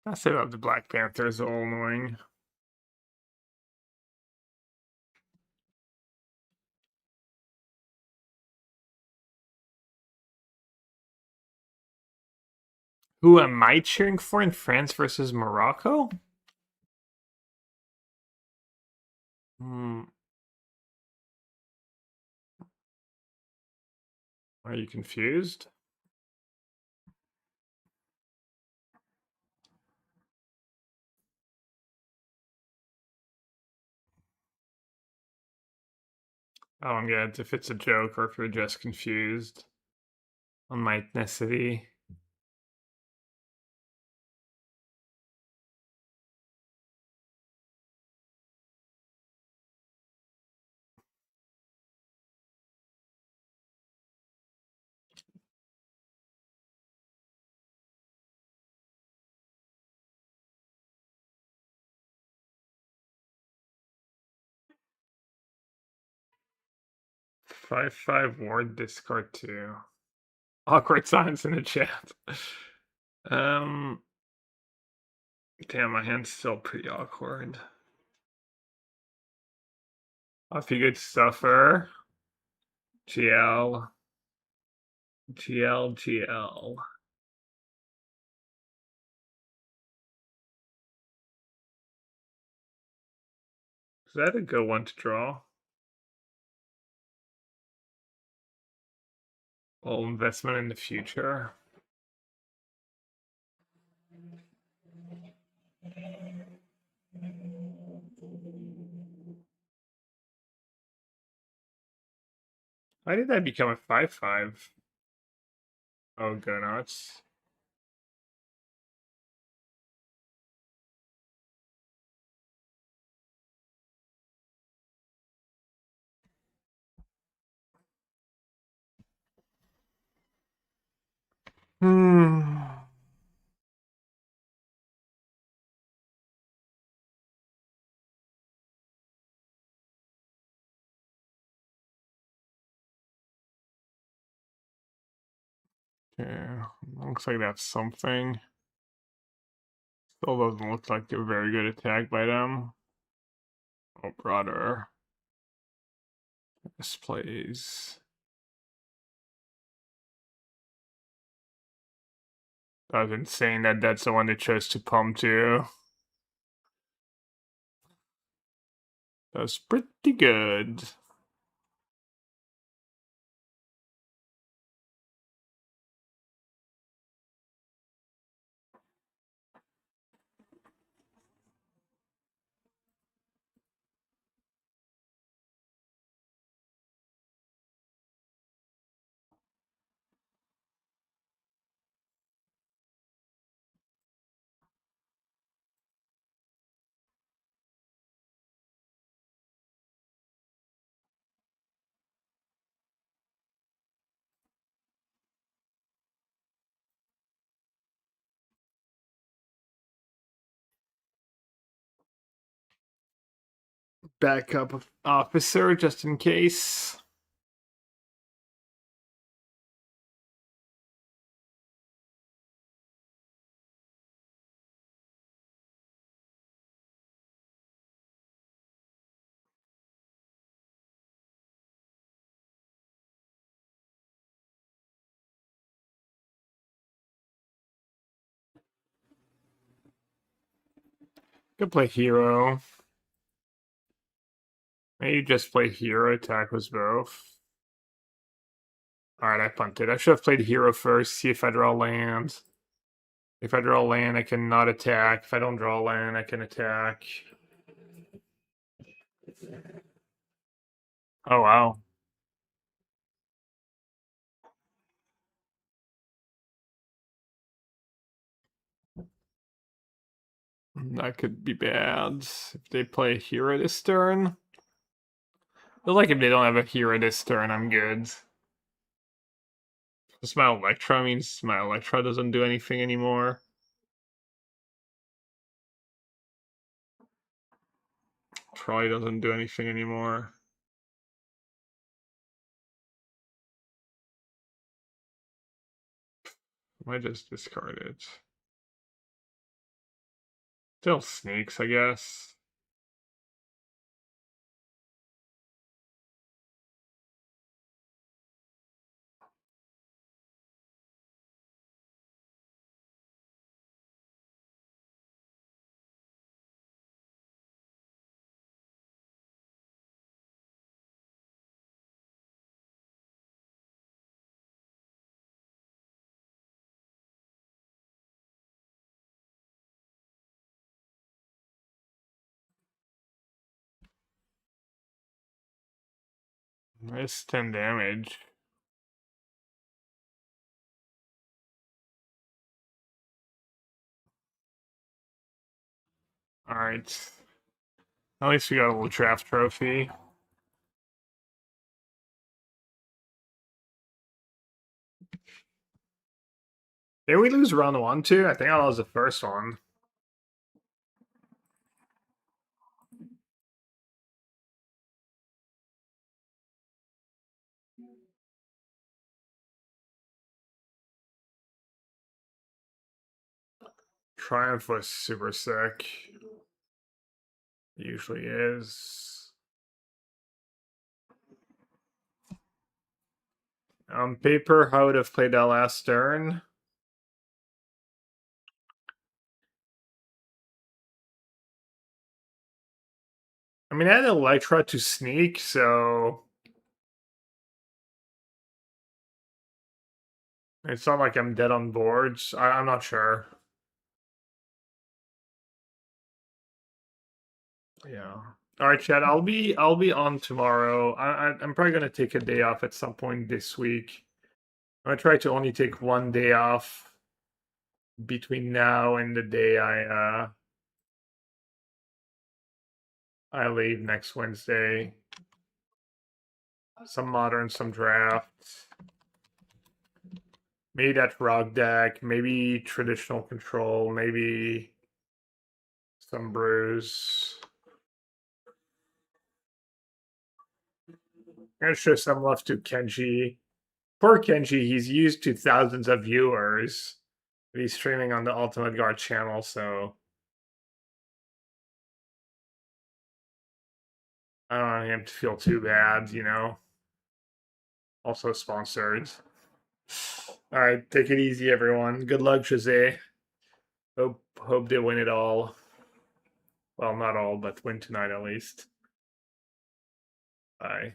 I say about the Black Panther is all annoying. Who am I cheering for in France versus Morocco? Hmm. Are you confused? I don't get if it's a joke or if you're just confused on my ethnicity. Five ward discard 2. Awkward silence in the chat. Damn, my hand's still pretty awkward. Off you could suffer. GL. GL. Is that a good one to draw? All investment in the future. Why did that become a 5/5? Oh, go nuts. Hmm. Yeah, looks like that's something. Still doesn't look like a very good attack by them. Oh, brother. This plays. That was insane that that's the one they chose to pump to. That's pretty good. Backup officer just in case. Could play hero. Maybe just play hero, attack was both. Alright, I punted. I should have played hero first, see if I draw land. If I draw land, I can not attack. If I don't draw land, I can attack. Oh, wow. That could be bad. If they play hero this turn. Feels like if they don't have a hero this turn, I'm good. Because my Electra means my Electra doesn't do anything anymore. Probably doesn't do anything anymore. Might just discard it. Still sneaks, I guess. That's 10 damage. Alright. At least we got a little draft trophy. Did we lose round 1 too? I think that was the first one. Triumph was super sick. Usually is. On paper, I would have played that last turn. I mean, I had Electra to sneak, so it's not like I'm dead on boards. I'm not sure. Yeah. All right, Chad. I'll be on tomorrow. I'm probably gonna take a day off at some point this week. I'm gonna try to only take one day off between now and the day I leave next Wednesday. Some modern, some draft. Maybe that rock deck, maybe traditional control, maybe some brews. I'm gonna show some love to Kenji. Poor Kenji, he's used to thousands of viewers. He's streaming on the Ultimate Guard channel, so I don't want him to feel too bad, you know. Also sponsored. All right, take it easy, everyone. Good luck, Jose. Hope they win it all. Well, not all, but win tonight at least. Bye.